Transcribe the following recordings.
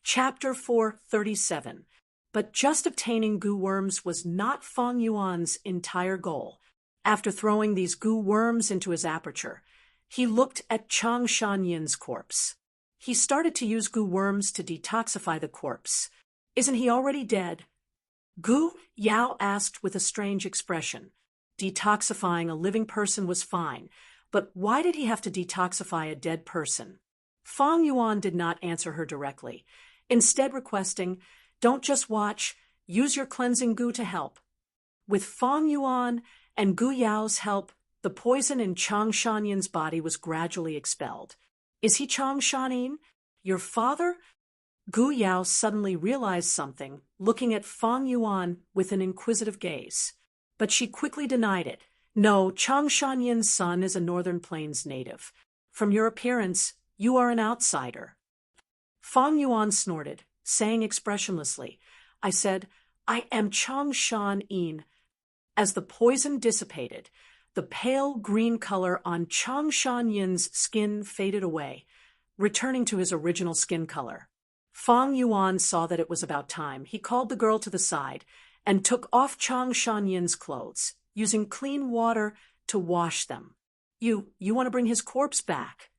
Chapter 437. But just obtaining goo worms was not Fang Yuan's entire goal. After throwing these goo worms into his aperture, he looked at Chang Shanyin's corpse. He started to use goo worms to detoxify the corpse. Isn't he already dead? Gu Yao asked with a strange expression. Detoxifying a living person was fine, but why did he have to detoxify a dead person? Fang Yuan did not answer her directly, instead requesting, "Don't just watch, use your cleansing goo to help." With Fang Yuan and Gu Yao's help, the poison in Chang Shanyin's body was gradually expelled. "Is he Chang Shanin? Your father?" Gu Yao suddenly realized something, looking at Fang Yuan with an inquisitive gaze. But she quickly denied it. "No, Chang Shanyin's son is a Northern Plains native. From your appearance, you are an outsider." Fang Yuan snorted, saying expressionlessly, "I said, I am Chang Shan-yin." As the poison dissipated, the pale green color on Chang Shanyin's skin faded away, returning to his original skin color. Fang Yuan saw that it was about time. He called the girl to the side and took off Chang Shanyin's clothes, using clean water to wash them. You want to bring his corpse back?"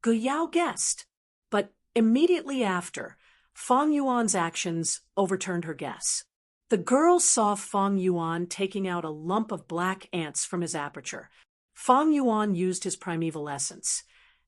Gu Yao guessed, but immediately after, Fang Yuan's actions overturned her guess. The girl saw Fang Yuan taking out a lump of black ants from his aperture. Fang Yuan used his primeval essence,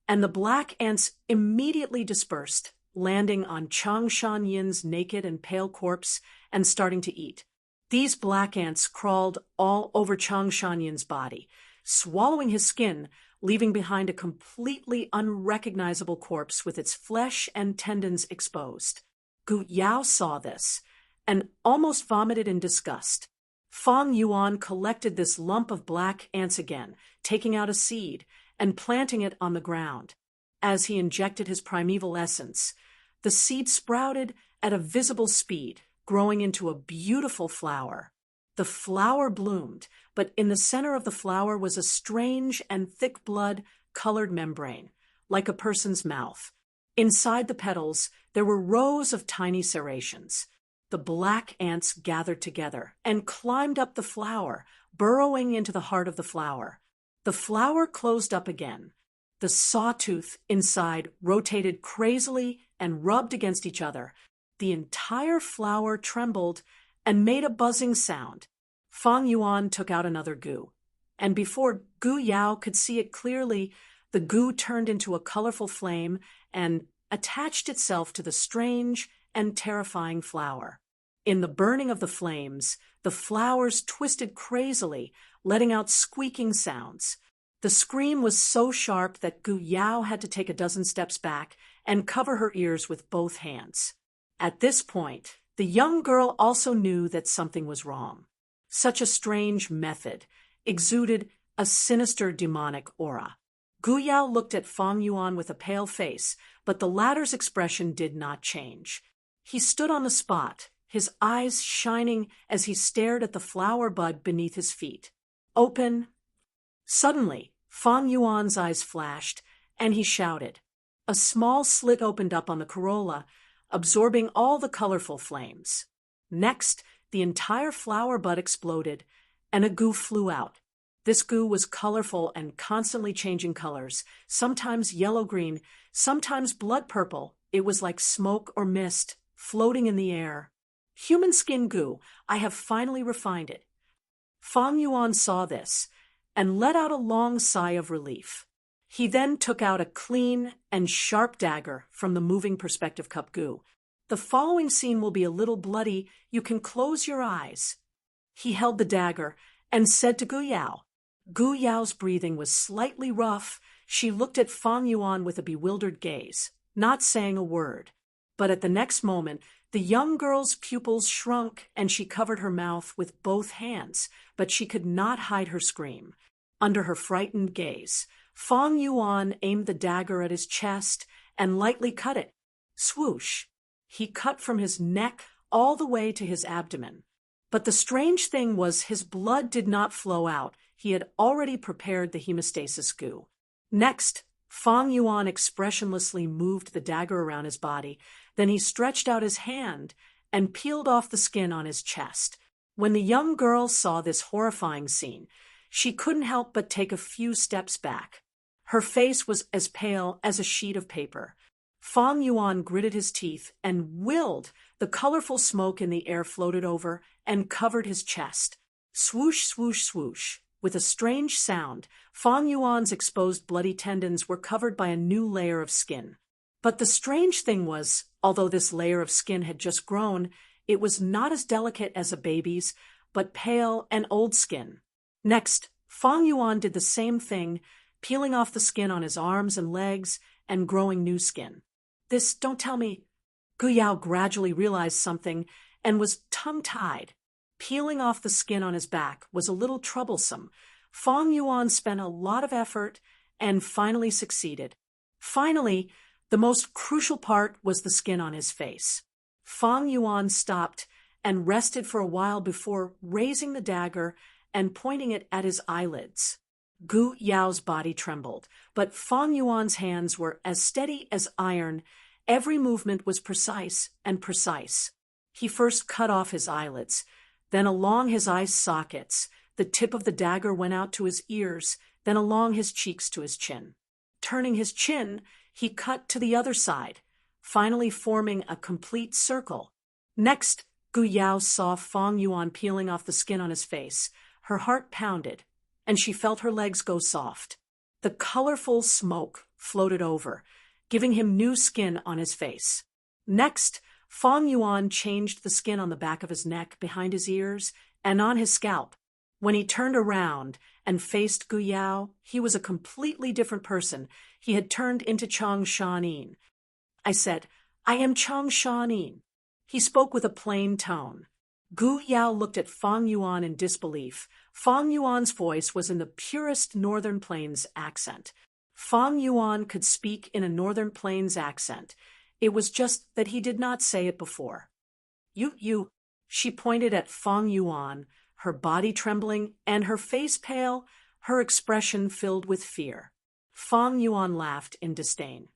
and the black ants immediately dispersed, landing on Chang Shanyin's naked and pale corpse and starting to eat. These black ants crawled all over Chang Shanyin's body, swallowing his skin, leaving behind a completely unrecognizable corpse with its flesh and tendons exposed. Gu Yao saw this and almost vomited in disgust. Fang Yuan collected this lump of black ants again, taking out a seed and planting it on the ground. As he injected his primeval essence, the seed sprouted at a visible speed, growing into a beautiful flower. The flower bloomed, but in the center of the flower was a strange and thick blood-colored membrane, like a person's mouth. Inside the petals, there were rows of tiny serrations. The black ants gathered together and climbed up the flower, burrowing into the heart of the flower. The flower closed up again. The sawtooth inside rotated crazily and rubbed against each other. The entire flower trembled and made a buzzing sound. Fang Yuan took out another goo, and before Gu Yao could see it clearly, the goo turned into a colorful flame and attached itself to the strange and terrifying flower. In the burning of the flames, the flowers twisted crazily, letting out squeaking sounds. The scream was so sharp that Gu Yao had to take a dozen steps back and cover her ears with both hands. At this point, the young girl also knew that something was wrong. Such a strange method exuded a sinister demonic aura. Gu Yao looked at Fang Yuan with a pale face, but the latter's expression did not change. He stood on the spot, his eyes shining as he stared at the flower bud beneath his feet. "Open." Suddenly, Fang Yuan's eyes flashed, and he shouted. A small slit opened up on the corolla, absorbing all the colorful flames. Next, the entire flower bud exploded, and a goo flew out. This goo was colorful and constantly changing colors, sometimes yellow-green, sometimes blood-purple. It was like smoke or mist, floating in the air. "Human skin goo, I have finally refined it." Fang Yuan saw this and let out a long sigh of relief. He then took out a clean and sharp dagger from the moving perspective cup goo. "The following scene will be a little bloody. You can close your eyes." He held the dagger and said to Gu Yao. Gu Yao's breathing was slightly rough. She looked at Fang Yuan with a bewildered gaze, not saying a word. But at the next moment, the young girl's pupils shrunk and she covered her mouth with both hands, but she could not hide her scream. Under her frightened gaze, Fang Yuan aimed the dagger at his chest and lightly cut it. Swoosh! He cut from his neck all the way to his abdomen. But the strange thing was his blood did not flow out. He had already prepared the hemostasis goo. Next, Fang Yuan expressionlessly moved the dagger around his body, Then he stretched out his hand and peeled off the skin on his chest. When the young girl saw this horrifying scene, she couldn't help but take a few steps back. Her face was as pale as a sheet of paper. Fang Yuan gritted his teeth and willed. The colorful smoke in the air floated over and covered his chest. Swoosh, swoosh, swoosh. With a strange sound, Fang Yuan's exposed bloody tendons were covered by a new layer of skin. But the strange thing was, although this layer of skin had just grown, it was not as delicate as a baby's, but pale and old skin. Next, Fang Yuan did the same thing, peeling off the skin on his arms and legs and growing new skin. Don't tell me. Gu Yao gradually realized something and was tongue-tied. Peeling off the skin on his back was a little troublesome. Fang Yuan spent a lot of effort and finally succeeded. Finally, the most crucial part was the skin on his face. Fang Yuan stopped and rested for a while before raising the dagger and pointing it at his eyelids. Gu Yao's body trembled, but Fang Yuan's hands were as steady as iron. Every movement was precise and precise. He first cut off his eyelids, then along his eye sockets. The tip of the dagger went out to his ears, then along his cheeks to his chin. Turning his chin, he cut to the other side, finally forming a complete circle. Next, Gu Yao saw Fang Yuan peeling off the skin on his face. Her heart pounded, and she felt her legs go soft. The colorful smoke floated over, giving him new skin on his face. Next, Fang Yuan changed the skin on the back of his neck, behind his ears, and on his scalp. When he turned around and faced Gu Yao, he was a completely different person. He had turned into Chang Shanin. I said, "I am Chang Shanin." He spoke with a plain tone. Gu Yao looked at Fang Yuan in disbelief. Fang Yuan's voice was in the purest Northern Plains accent. Fang Yuan could speak in a Northern Plains accent. It was just that he did not say it before. You. She pointed at Fang Yuan, her body trembling and her face pale, her expression filled with fear. Fang Yuan laughed in disdain.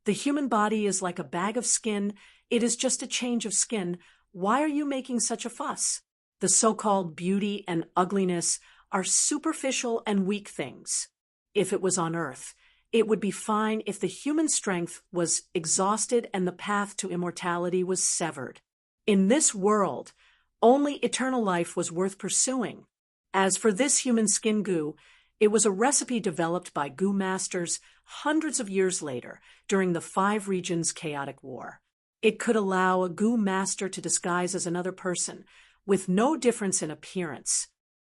The human body is like a bag of skin. It is just a change of skin. Why are you making such a fuss? The so-called beauty and ugliness are superficial and weak things. If it was on Earth, it would be fine if the human strength was exhausted and the path to immortality was severed. In this world, only eternal life was worth pursuing. As for this human skin goo, it was a recipe developed by goo masters hundreds of years later during the 5 Regions Chaotic War. It could allow a goo master to disguise as another person, with no difference in appearance.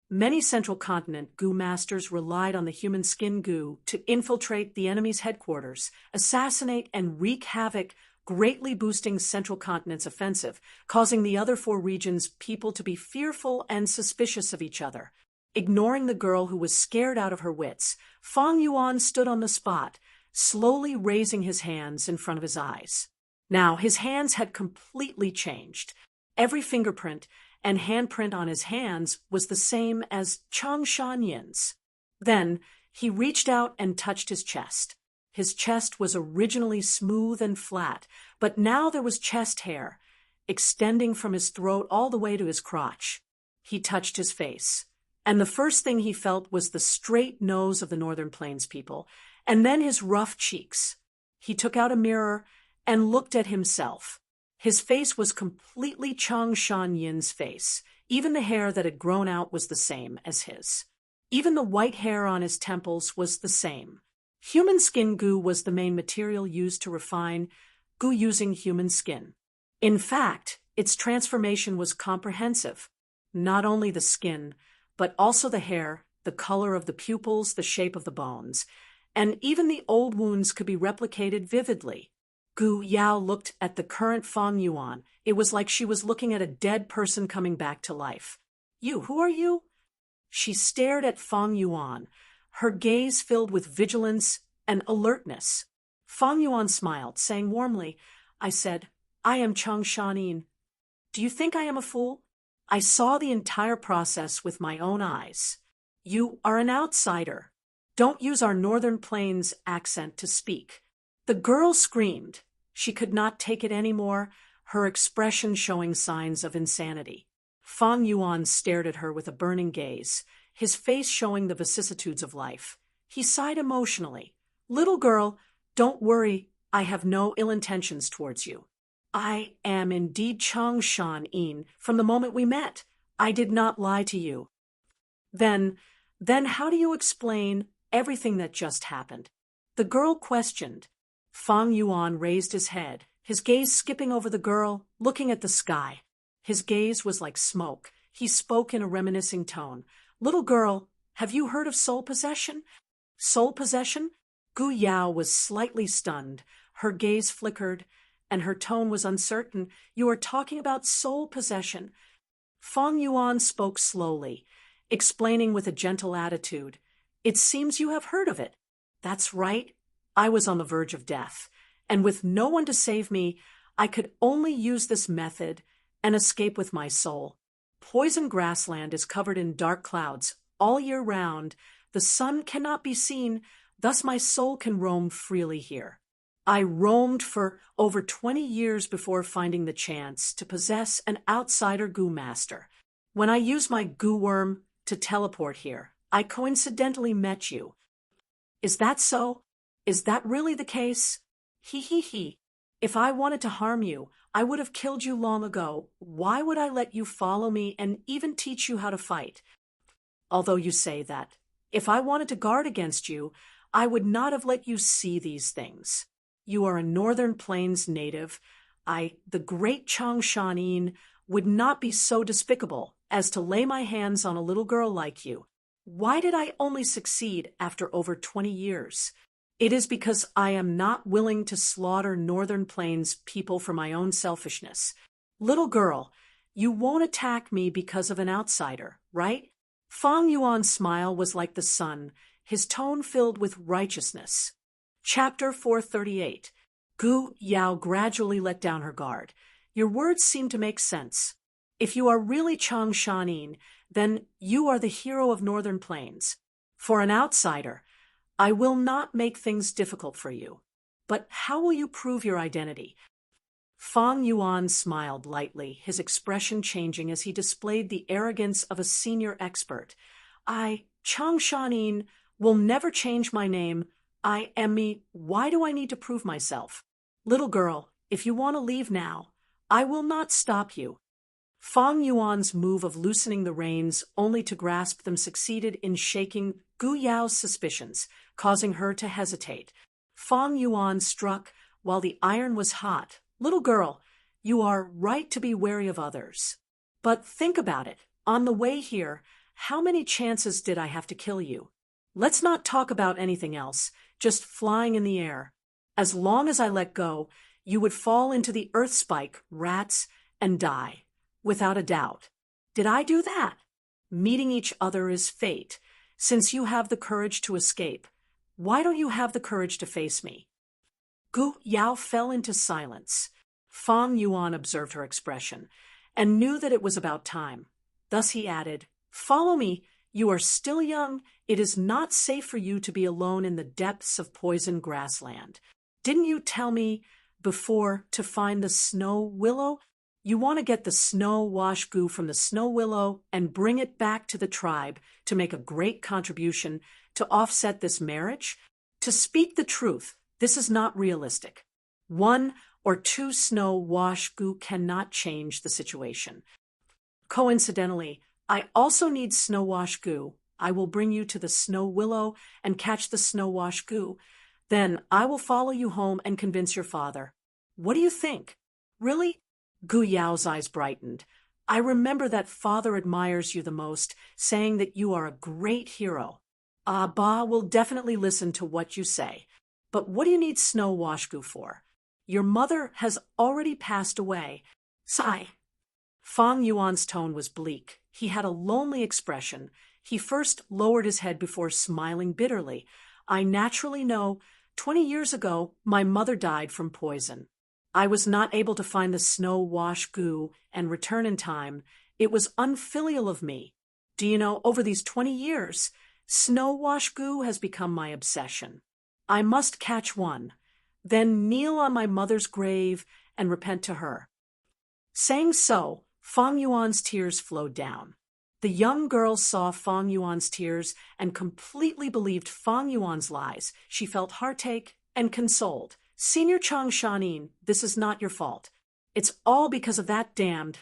Many Central Continent goo masters relied on the human skin goo to infiltrate the enemy's headquarters, assassinate and wreak havoc, greatly boosting Central Continent's offensive, causing the other 4 regions' people to be fearful and suspicious of each other. Ignoring the girl who was scared out of her wits, Fang Yuan stood on the spot, slowly raising his hands in front of his eyes. Now, his hands had completely changed. Every fingerprint and handprint on his hands was the same as Chang Shanyin's. Then, he reached out and touched his chest. His chest was originally smooth and flat, but now there was chest hair, extending from his throat all the way to his crotch. He touched his face, and the first thing he felt was the straight nose of the Northern Plains people, and then his rough cheeks. He took out a mirror and looked at himself. His face was completely Chang Shanyin's face. Even the hair that had grown out was the same as his. Even the white hair on his temples was the same. Human skin goo was the main material used to refine goo using human skin. In fact, its transformation was comprehensive. Not only the skin, but also the hair, the color of the pupils, the shape of the bones, and even the old wounds could be replicated vividly. Gu Yao looked at the current Fang Yuan. It was like she was looking at a dead person coming back to life. Who are you? She stared at Fang Yuan, her gaze filled with vigilance and alertness. Fang Yuan smiled, saying warmly, I said, I am Chang Shanin. Do you think I am a fool? I saw the entire process with my own eyes. You are an outsider. Don't use our Northern Plains accent to speak. The girl screamed. She could not take it anymore, her expression showing signs of insanity. Fang Yuan stared at her with a burning gaze, his face showing the vicissitudes of life. He sighed emotionally. "Little girl, don't worry, I have no ill intentions towards you. I am indeed Chang Shan-in from the moment we met. I did not lie to you." Then how do you explain everything that just happened?" The girl questioned. Fang Yuan raised his head, his gaze skipping over the girl, looking at the sky. His gaze was like smoke. He spoke in a reminiscing tone. "Little girl, have you heard of soul possession?" "Soul possession?" Gu Yao was slightly stunned. Her gaze flickered, and her tone was uncertain. "You are talking about soul possession." Fang Yuan spoke slowly, explaining with a gentle attitude. "It seems you have heard of it." "That's right. I was on the verge of death, and with no one to save me, I could only use this method and escape with my soul. Poison grassland is covered in dark clouds all year round. The sun cannot be seen, thus my soul can roam freely here. I roamed for over 20 years before finding the chance to possess an outsider goo master. When I used my goo worm to teleport here, I coincidentally met you." "Is that so? Is that really the case?" He. "If I wanted to harm you, I would have killed you long ago. Why would I let you follow me and even teach you how to fight? Although you say that, if I wanted to guard against you, I would not have let you see these things. You are a Northern Plains native. The great Chang Shan-in, would not be so despicable as to lay my hands on a little girl like you. Why did I only succeed after over 20 years? It is because I am not willing to slaughter Northern Plains people for my own selfishness. Little girl, you won't attack me because of an outsider, right?" Fang Yuan's smile was like the sun, his tone filled with righteousness. Chapter 438. Gu Yao gradually let down her guard. "Your words seem to make sense. If you are really Chang Shan-in, then you are the hero of Northern Plains. For an outsider, I will not make things difficult for you. But how will you prove your identity?" Fang Yuan smiled lightly, his expression changing as he displayed the arrogance of a senior expert. "I, Chang Shan-in, will never change my name. I am me. Why do I need to prove myself? Little girl, if you want to leave now, I will not stop you." Fang Yuan's move of loosening the reins only to grasp them succeeded in shaking Gu Yao's suspicions, causing her to hesitate. Fang Yuan struck while the iron was hot. "Little girl, you are right to be wary of others. But think about it. On the way here, how many chances did I have to kill you? Let's not talk about anything else, just flying in the air. As long as I let go, you would fall into the earth spike, rats, and die. Without a doubt. Did I do that? Meeting each other is fate. Since you have the courage to escape, why don't you have the courage to face me?" Gu Yao fell into silence. Fang Yuan observed her expression and knew that it was about time. Thus he added, "Follow me. You are still young. It is not safe for you to be alone in the depths of poison grassland. Didn't you tell me before to find the snow willow? You want to get the snow wash goo from the snow willow and bring it back to the tribe to make a great contribution to offset this marriage? To speak the truth, this is not realistic. 1 or 2 snow wash goo cannot change the situation. Coincidentally, I also need snow wash goo. I will bring you to the snow willow and catch the snow wash goo. Then I will follow you home and convince your father. What do you think? Really?" Gu Yao's eyes brightened. "I remember that father admires you the most, saying that you are a great hero. Ba will definitely listen to what you say. But what do you need snow wash goo for? Your mother has already passed away." Sigh. Fang Yuan's tone was bleak. He had a lonely expression. He first lowered his head before smiling bitterly. "I naturally know. 20 years ago, my mother died from poison. I was not able to find the snow wash goo and return in time. It was unfilial of me. Do you know, over these 20 years, snow wash goo has become my obsession. I must catch one. then kneel on my mother's grave and repent to her." Saying so, Fang Yuan's tears flowed down. The young girl saw Fang Yuan's tears and completely believed Fang Yuan's lies. She felt heartache and consoled. "Senior Chang Shanin, this is not your fault. It's all because of that damned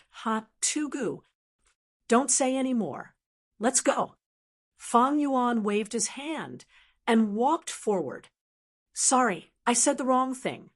Tugu. Don't say any more. Let's go." Fang Yuan waved his hand and walked forward. "Sorry, I said the wrong thing.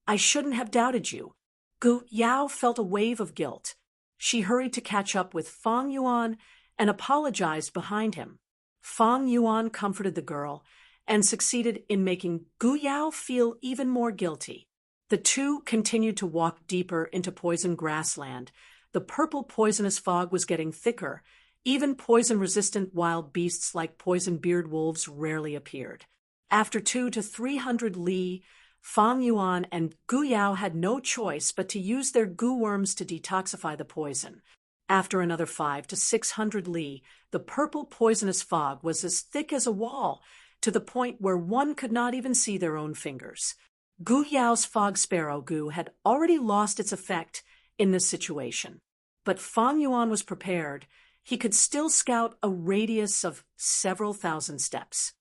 I shouldn't have doubted you." Gu Yao felt a wave of guilt. She hurried to catch up with Fang Yuan and apologized behind him. Fang Yuan comforted the girl and succeeded in making Gu Yao feel even more guilty. The two continued to walk deeper into poison grassland. The purple poisonous fog was getting thicker. Even poison-resistant wild beasts like poison-beard wolves rarely appeared. After 200 to 300 li, Fang Yuan and Gu Yao had no choice but to use their gu worms to detoxify the poison. After another 500 to 600 li, the purple poisonous fog was as thick as a wall, to the point where one could not even see their own fingers. Gu Yao's fog sparrow gu had already lost its effect in this situation. But Fang Yuan was prepared. He could still scout a radius of several thousand steps.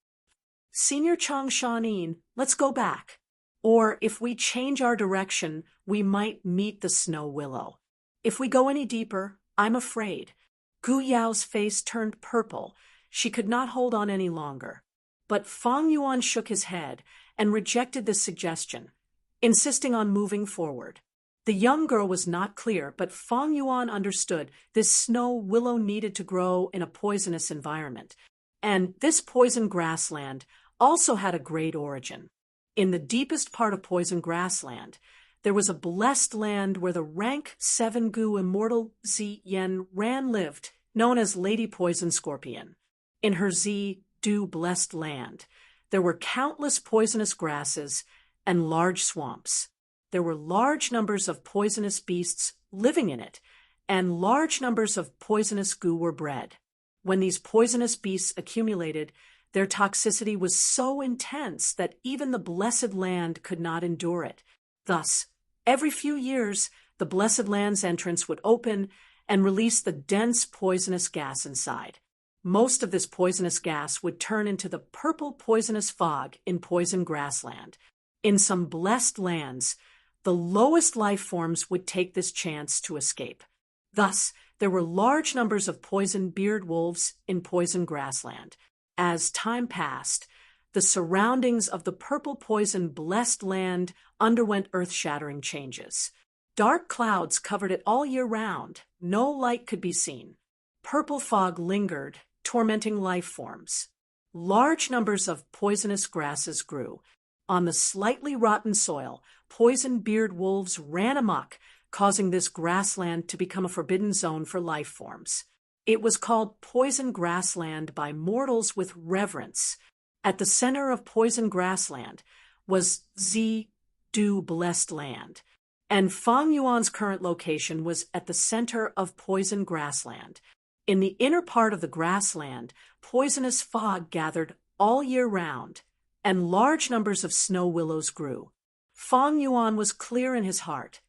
"Senior Chang Shanin, let's go back. Or if we change our direction, we might meet the snow willow. If we go any deeper, I'm afraid." Gu Yao's face turned purple. She could not hold on any longer. But Fang Yuan shook his head and rejected this suggestion, insisting on moving forward. The young girl was not clear, but Fang Yuan understood this snow willow needed to grow in a poisonous environment. And this poison grassland also had a great origin. In the deepest part of poison grassland, there was a blessed land where the rank 7 gu immortal Zi Yen Ran lived, known as Lady Poison Scorpion. In her Zi Du blessed land, there were countless poisonous grasses and large swamps. There were large numbers of poisonous beasts living in it, and large numbers of poisonous gu were bred. When these poisonous beasts accumulated, their toxicity was so intense that even the blessed land could not endure it. Thus, every few years, the blessed land's entrance would open and release the dense poisonous gas inside. Most of this poisonous gas would turn into the purple poisonous fog in poison grassland. In some blessed lands, the lowest life forms would take this chance to escape. Thus, there were large numbers of poison beard wolves in poison grassland. As time passed, the surroundings of the purple poison blessed land underwent earth-shattering changes. Dark clouds covered it all year round. No light could be seen. Purple fog lingered, tormenting life forms. Large numbers of poisonous grasses grew. On the slightly rotten soil, poison beard wolves ran amok, causing this grassland to become a forbidden zone for life forms. It was called poison grassland by mortals with reverence. At the center of poison grassland was Zi Du blessed land, and Fang Yuan's current location was at the center of poison grassland. In the inner part of the grassland, poisonous fog gathered all year round, and large numbers of snow willows grew. Fang Yuan was clear in his heart.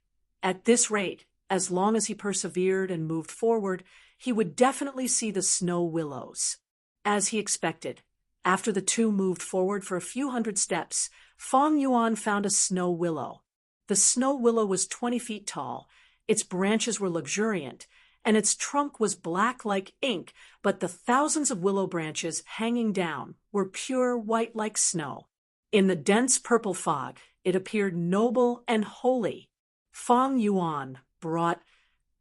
At this rate, as long as he persevered and moved forward, he would definitely see the snow willows. As he expected, after the two moved forward for a few hundred steps, Fang Yuan found a snow willow. The snow willow was 20 feet tall, its branches were luxuriant, and its trunk was black like ink, but the thousands of willow branches hanging down were pure white like snow. In the dense purple fog, it appeared noble and holy. Fang Yuan brought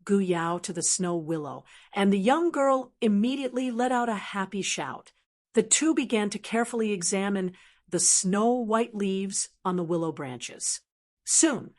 Gu Yao to the snow willow, and the young girl immediately let out a happy shout. The two began to carefully examine the snow-white leaves on the willow branches. Soon,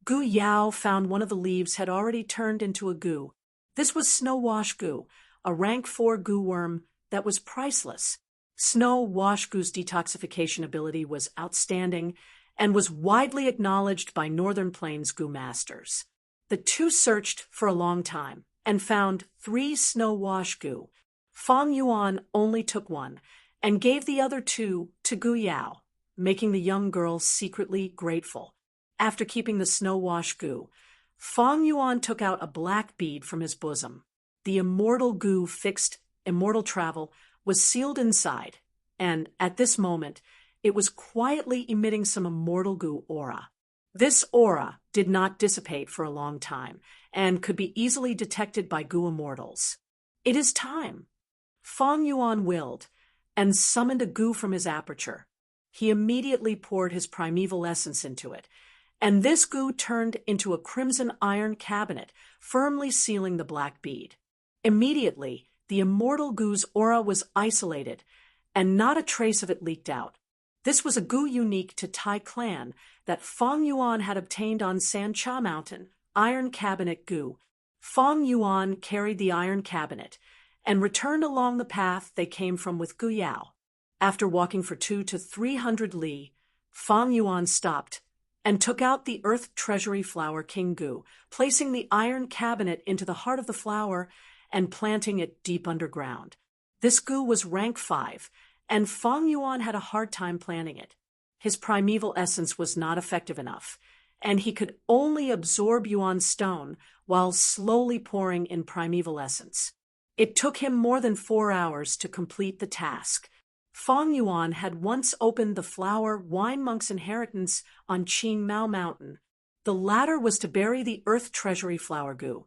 Gu Yao found one of the leaves had already turned into a gu. This was snow wash gu, a rank 4 gu worm that was priceless. Snow wash gu's detoxification ability was outstanding and was widely acknowledged by Northern Plains gu masters. The two searched for a long time and found 3 snow wash gu. Fang Yuan only took one and gave the other 2 to Gu Yao. making the young girl secretly grateful. After keeping the snow-washed Gu, Fang Yuan took out a black bead from his bosom. The immortal Gu fixed immortal travel was sealed inside, and at this moment, it was quietly emitting some immortal Gu aura. This aura did not dissipate for a long time, and could be easily detected by Gu immortals. "It is time," Fang Yuan willed, and summoned a Gu from his aperture. He immediately poured his primeval essence into it, and this Gu turned into a crimson iron cabinet, firmly sealing the black bead. Immediately, the immortal Gu's aura was isolated, and not a trace of it leaked out. This was a Gu unique to Tai clan that Fang Yuan had obtained on Sancha Mountain, Iron Cabinet Gu. Fang Yuan carried the iron cabinet and returned along the path they came from with Gu Yao. After walking for 200 to 300 li, Fang Yuan stopped and took out the Earth Treasury Flower King Gu, placing the iron cabinet into the heart of the flower and planting it deep underground. This Gu was rank 5, and Fang Yuan had a hard time planting it. His primeval essence was not effective enough, and he could only absorb Yuan's stone while slowly pouring in primeval essence. It took him more than 4 hours to complete the task. Fang Yuan had once opened the flower Wine Monk's inheritance on Qing Mao Mountain. The latter was to bury the Earth Treasury Flower Gu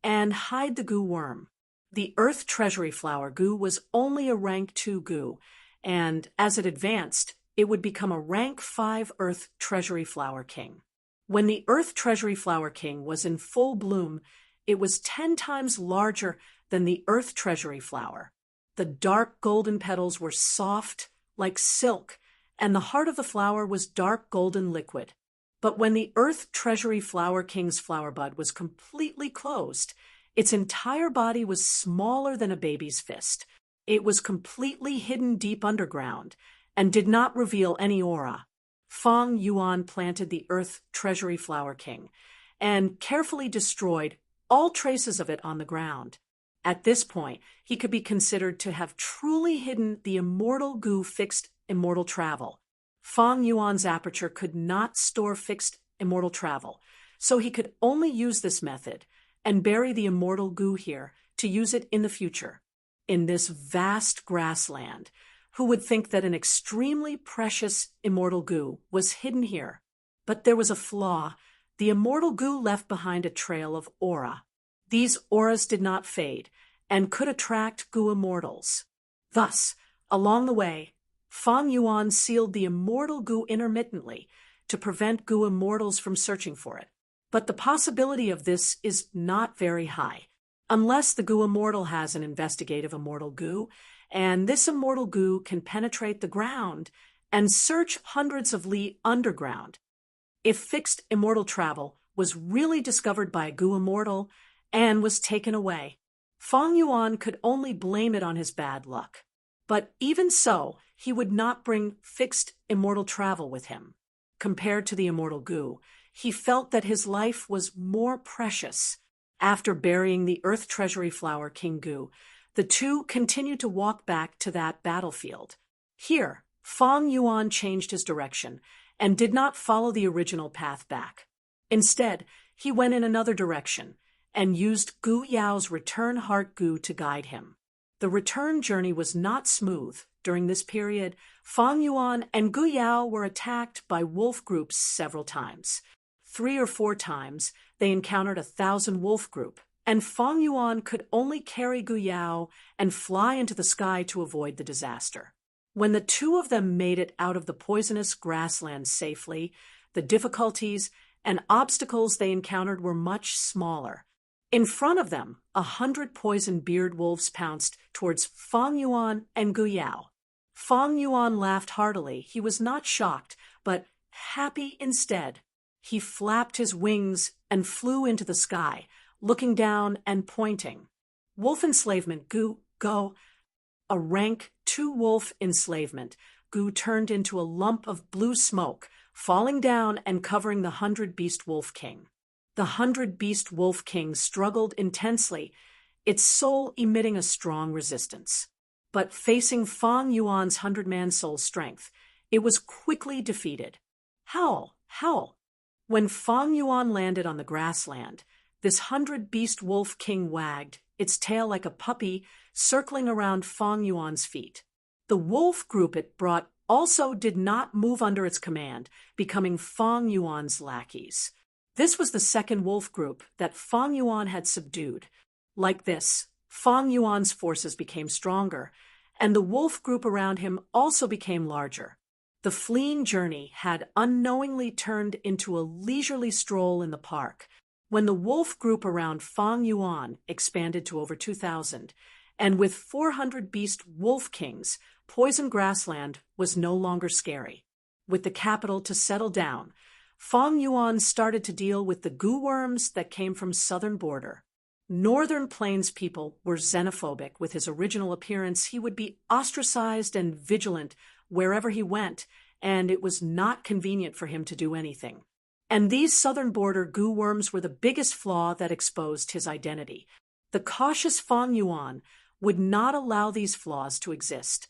and hide the Gu worm. The Earth Treasury Flower Gu was only a rank 2 Gu, and as it advanced, it would become a rank 5 Earth Treasury Flower King. When the Earth Treasury Flower King was in full bloom, it was 10 times larger than the Earth Treasury Flower. The dark golden petals were soft, like silk, and the heart of the flower was dark golden liquid. But when the Earth Treasury Flower King's flower bud was completely closed, its entire body was smaller than a baby's fist. It was completely hidden deep underground and did not reveal any aura. Fang Yuan planted the Earth Treasury Flower King and carefully destroyed all traces of it on the ground. At this point, he could be considered to have truly hidden the immortal Gu fixed immortal travel. Fang Yuan's aperture could not store fixed immortal travel, so he could only use this method and bury the immortal Gu here to use it in the future. In this vast grassland, who would think that an extremely precious immortal Gu was hidden here? But there was a flaw. The immortal Gu left behind a trail of aura. These auras did not fade and could attract Gu immortals. Thus, along the way, Fang Yuan sealed the immortal Gu intermittently to prevent Gu immortals from searching for it. But the possibility of this is not very high, unless the Gu immortal has an investigative immortal Gu, and this immortal Gu can penetrate the ground and search hundreds of li underground. If fixed immortal travel was really discovered by a Gu immortal and was taken away, Fang Yuan could only blame it on his bad luck. But even so, he would not bring fixed immortal travel with him. Compared to the immortal Gu, he felt that his life was more precious. After burying the Earth Treasury Flower King Gu, the two continued to walk back to that battlefield. Here, Fang Yuan changed his direction and did not follow the original path back. Instead, he went in another direction and used Gu Yao's return heart Gu to guide him. The return journey was not smooth. During this period, Fang Yuan and Gu Yao were attacked by wolf groups several times. 3 or 4 times, they encountered 1,000 wolf group, and Fang Yuan could only carry Gu Yao and fly into the sky to avoid the disaster. When the two of them made it out of the poisonous grassland safely, the difficulties and obstacles they encountered were much smaller. In front of them, 100 poison beard wolves pounced towards Fang Yuan and Gu Yao. Fang Yuan laughed heartily. He was not shocked, but happy instead. He flapped his wings and flew into the sky, looking down and pointing. Wolf enslavement, Gu, go. A rank 2 wolf enslavement, Gu turned into a lump of blue smoke, falling down and covering the 100 Beast Wolf King. The 100 Beast Wolf King struggled intensely, its soul emitting a strong resistance. But facing Fang Yuan's 100-man soul strength, it was quickly defeated. Howl, howl. When Fang Yuan landed on the grassland, this 100-beast wolf king wagged, its tail like a puppy, circling around Fang Yuan's feet. The wolf group it brought also did not move under its command, becoming Fang Yuan's lackeys. This was the second wolf group that Fang Yuan had subdued. Like this, Fang Yuan's forces became stronger, and the wolf group around him also became larger. The fleeing journey had unknowingly turned into a leisurely stroll in the park, when the wolf group around Fang Yuan expanded to over 2,000, and with 400 beast wolf kings, Poison Grassland was no longer scary. With the capital to settle down, Fang Yuan started to deal with the goo worms that came from southern border. Northern Plains people were xenophobic. With his original appearance, he would be ostracized and vigilant wherever he went, and it was not convenient for him to do anything. And these southern border goo worms were the biggest flaw that exposed his identity. The cautious Fang Yuan would not allow these flaws to exist.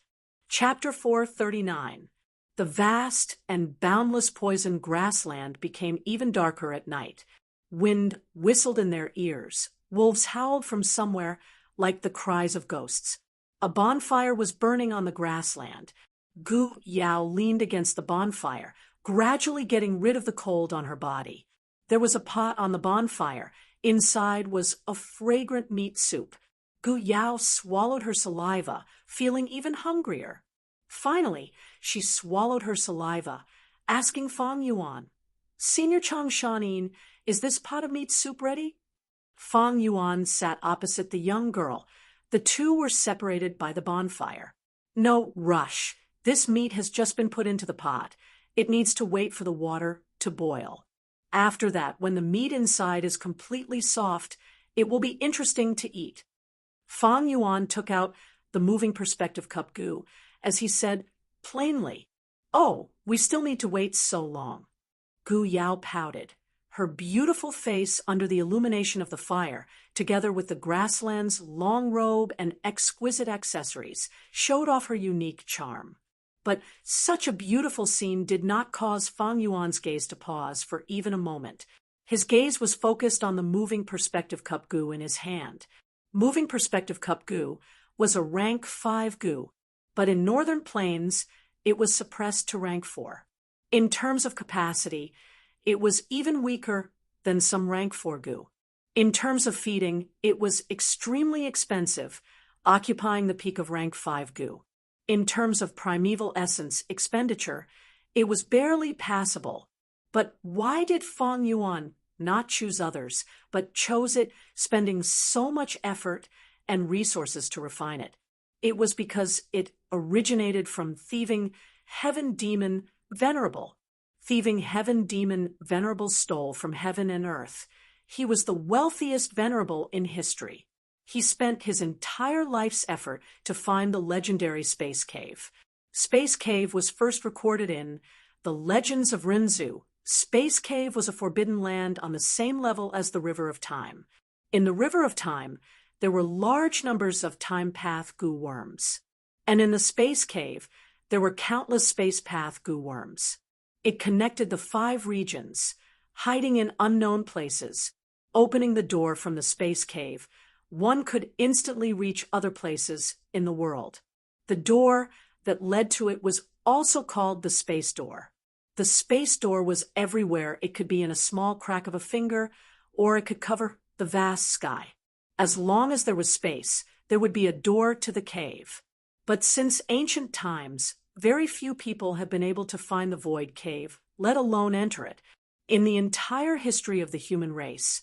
Chapter 439. The vast and boundless poison grassland became even darker at night. Wind whistled in their ears. Wolves howled from somewhere like the cries of ghosts. A bonfire was burning on the grassland. Gu Yao leaned against the bonfire, gradually getting rid of the cold on her body. There was a pot on the bonfire. Inside was a fragrant meat soup. Gu Yao swallowed her saliva, feeling even hungrier. Finally, she swallowed her saliva, asking Fang Yuan, "Senior Chang Shanin, is this pot of meat soup ready?" Fang Yuan sat opposite the young girl. The two were separated by the bonfire. "No rush. This meat has just been put into the pot. It needs to wait for the water to boil. After that, when the meat inside is completely soft, it will be interesting to eat." Fang Yuan took out the moving perspective cup goo as he said plainly, "Oh, we still need to wait so long." Gu Yao pouted. Her beautiful face under the illumination of the fire, together with the grassland's long robe and exquisite accessories, showed off her unique charm. But such a beautiful scene did not cause Fang Yuan's gaze to pause for even a moment. His gaze was focused on the moving perspective cup goo in his hand. Moving perspective cup goo was a rank 5 goo, but in Northern Plains, it was suppressed to rank 4. In terms of capacity, it was even weaker than some rank 4 goo. In terms of feeding, it was extremely expensive, occupying the peak of rank 5 goo. In terms of primeval essence expenditure, it was barely passable. But why did Fang Yuan not choose others, but chose it, spending so much effort and resources to refine it? It was because it originated from thieving heaven demon Venerable. Thieving heaven demon Venerable stole from heaven and earth. He was the wealthiest Venerable in history. He spent his entire life's effort to find the legendary Space Cave. Space Cave was first recorded in The Legends of Rinzu. Space Cave was a forbidden land on the same level as the River of Time. In the River of Time, there were large numbers of time path goo worms. And in the Space Cave, there were countless space path goo worms. It connected the 5 regions, hiding in unknown places. Opening the door from the Space Cave, one could instantly reach other places in the world. The door that led to it was also called the Space Door. The Space Door was everywhere. It could be in a small crack of a finger, or it could cover the vast sky. As long as there was space, there would be a door to the cave. But since ancient times, very few people have been able to find the Void Cave, let alone enter it. In the entire history of the human race,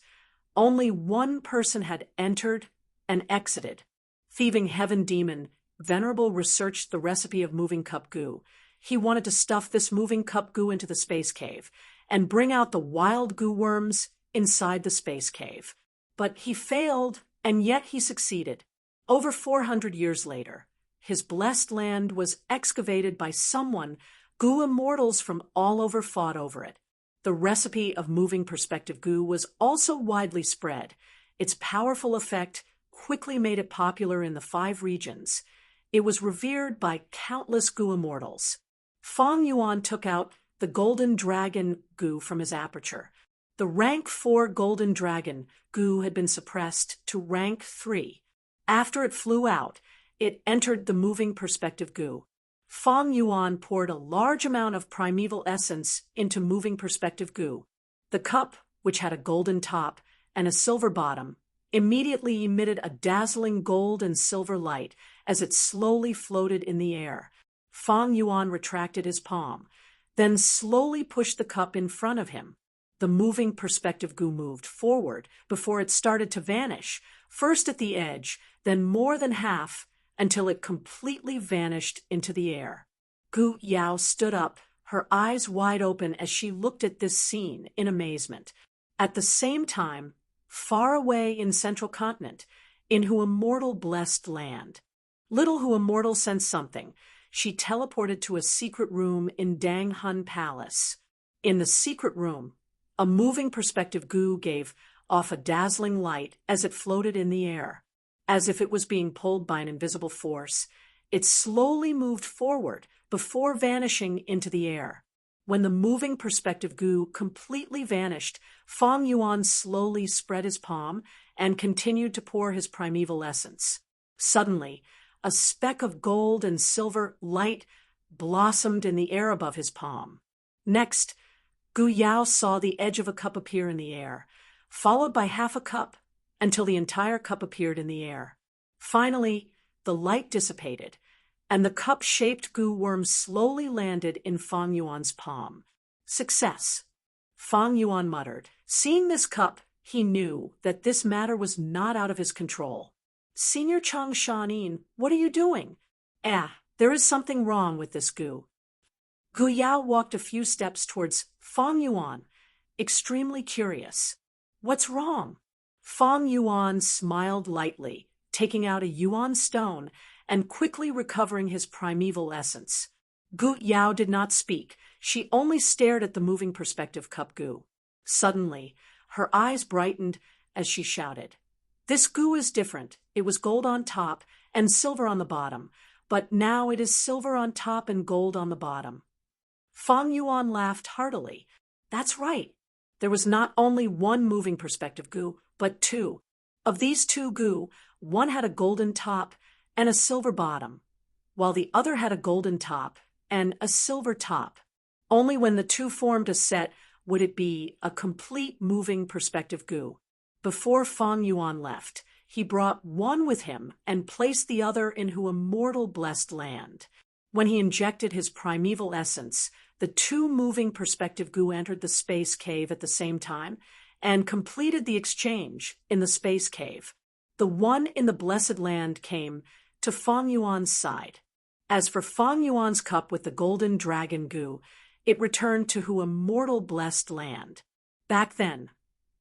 only one person had entered and exited. Thieving heaven demon Venerable researched the recipe of moving cup goo. He wanted to stuff this moving cup goo into the Space Cave and bring out the wild goo worms inside the Space Cave. But he failed, and yet he succeeded. Over 400 years later, his blessed land was excavated by someone. Goo immortals from all over fought over it. The recipe of moving perspective goo was also widely spread. Its powerful effect quickly made it popular in the 5 regions. It was revered by countless goo immortals. Fong Yuan took out the golden dragon goo from his aperture. The rank 4 golden dragon goo had been suppressed to rank 3. After it flew out, it entered the moving perspective goo. Fong Yuan poured a large amount of primeval essence into moving perspective goo. The cup, which had a golden top and a silver bottom, immediately emitted a dazzling gold and silver light as it slowly floated in the air. Fong Yuan retracted his palm, then slowly pushed the cup in front of him. The moving perspective goo moved forward before it started to vanish, first at the edge, then more than half, until it completely vanished into the air. Gu Yao stood up, her eyes wide open as she looked at this scene in amazement. At the same time, far away in Central Continent, in Hu Immortal blessed land, little Hu Immortal sensed something. She teleported to a secret room in Dang Hun Palace. In the secret room, a moving perspective goo gave off a dazzling light as it floated in the air. As if it was being pulled by an invisible force, it slowly moved forward before vanishing into the air. When the moving perspective goo completely vanished, Fong Yuan slowly spread his palm and continued to pour his primeval essence. Suddenly, a speck of gold and silver light blossomed in the air above his palm. Next, Gu Yao saw the edge of a cup appear in the air, followed by half a cup, until the entire cup appeared in the air. Finally, the light dissipated, and the cup-shaped goo worm slowly landed in Fong Yuan's palm. Success! Fong Yuan muttered. Seeing this cup, he knew that this matter was not out of his control. Senior Chang Shanin, what are you doing? There is something wrong with this goo. Gu Yao walked a few steps towards Fong Yuan, extremely curious. What's wrong? Fong Yuan smiled lightly, taking out a yuan stone and quickly recovering his primeval essence. Gu Yao did not speak. She only stared at the moving perspective cup goo. Suddenly, her eyes brightened as she shouted, "This goo is different. It was gold on top and silver on the bottom, but now it is silver on top and gold on the bottom." Fong Yuan laughed heartily. That's right. There was not only one moving perspective goo, but two. Of these two goo, one had a golden top and a silver bottom, while the other had a golden top and a silver top. Only when the two formed a set would it be a complete moving perspective goo. Before Fong Yuan left, he brought one with him and placed the other in Hu Immortal blessed land. When he injected his primeval essence, the two moving perspective goo entered the space cave at the same time and completed the exchange in the space cave. The one in the blessed land came to Fong Yuan's side. As for Fong Yuan's cup with the golden dragon goo, it returned to Hu Immortal blessed land. Back then,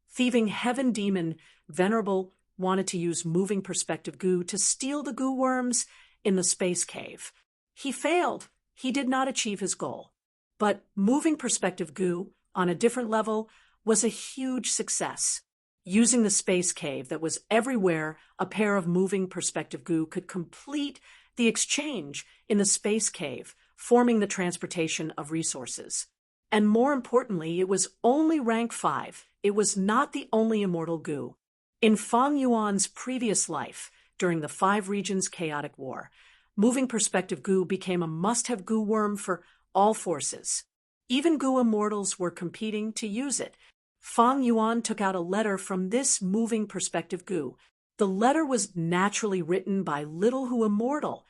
thieving heaven demon Venerable wanted to use moving perspective goo to steal the goo worms in the space cave. He failed. He did not achieve his goal. But moving perspective goo, on a different level, was a huge success. Using the space cave that was everywhere, a pair of moving perspective goo could complete the exchange in the space cave, forming the transportation of resources. And more importantly, it was only rank 5. It was not the only immortal goo. In Fong Yuan's previous life, during the 5 regions chaotic war, moving perspective goo became a must-have goo worm for all forces. Even goo immortals were competing to use it. Fong Yuan took out a letter from this moving perspective goo. The letter was naturally written by little Hu Immortal.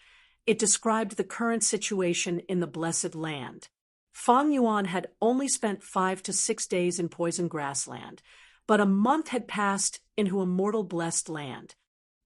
It described the current situation in the blessed land. Fong Yuan had only spent 5 to 6 days in Poison Grassland, but a month had passed in Hu Immortal blessed land.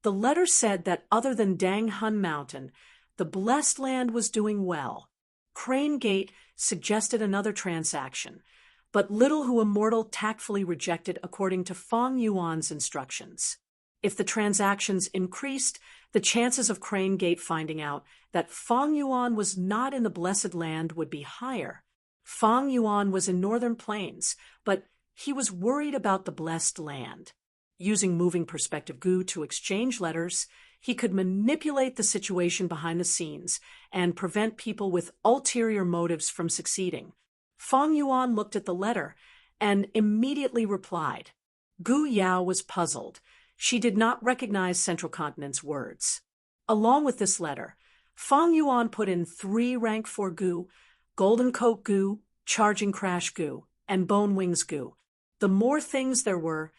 The letter said that other than Dang Hun Mountain, the blessed land was doing well. Crane Gate suggested another transaction, but little Hu Immortal tactfully rejected according to Fong Yuan's instructions. If the transactions increased, the chances of Crane Gate finding out that Fong Yuan was not in the blessed land would be higher. Fong Yuan was in Northern Plains, but he was worried about the blessed land. Using moving perspective goo to exchange letters, He could manipulate the situation behind the scenes and prevent people with ulterior motives from succeeding. Feng Yuan looked at the letter and immediately replied. Gu Yao was puzzled. She did not recognize Central Continent's words. Along with this letter, Feng Yuan put in 3 rank 4 Gu, Golden Coat Gu, Charging Crash Gu, and Bone Wings Gu. The more things there were,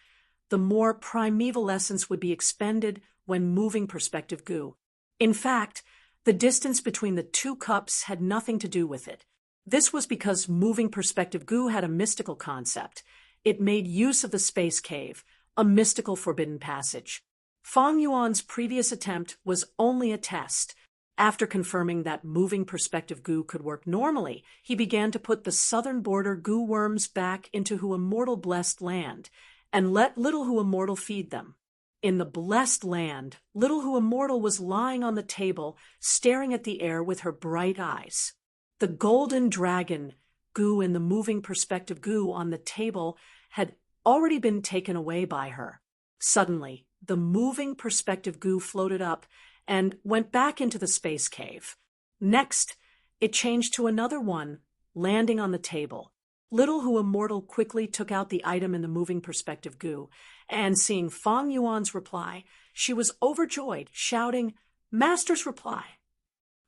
the more primeval essence would be expended when moving perspective Gu. In fact, the distance between the 2 cups had nothing to do with it. This was because moving perspective Gu had a mystical concept. It made use of the space cave, a mystical forbidden passage. Feng Yuan's previous attempt was only a test. After confirming that moving perspective Gu could work normally, he began to put the southern border Gu worms back into Hu Immortal blessed land, and let little Hu Immortal feed them. In the blessed land, little Hu Immortal was lying on the table, staring at the air with her bright eyes. The golden dragon Gu in the moving perspective Gu on the table had already been taken away by her. Suddenly, the moving perspective Gu floated up and went back into the space cave. Next, it changed to another one, landing on the table. Little Hu Immortal quickly took out the item in the moving perspective Gu, and seeing Feng Yuan's reply, she was overjoyed, shouting, "Master's reply!"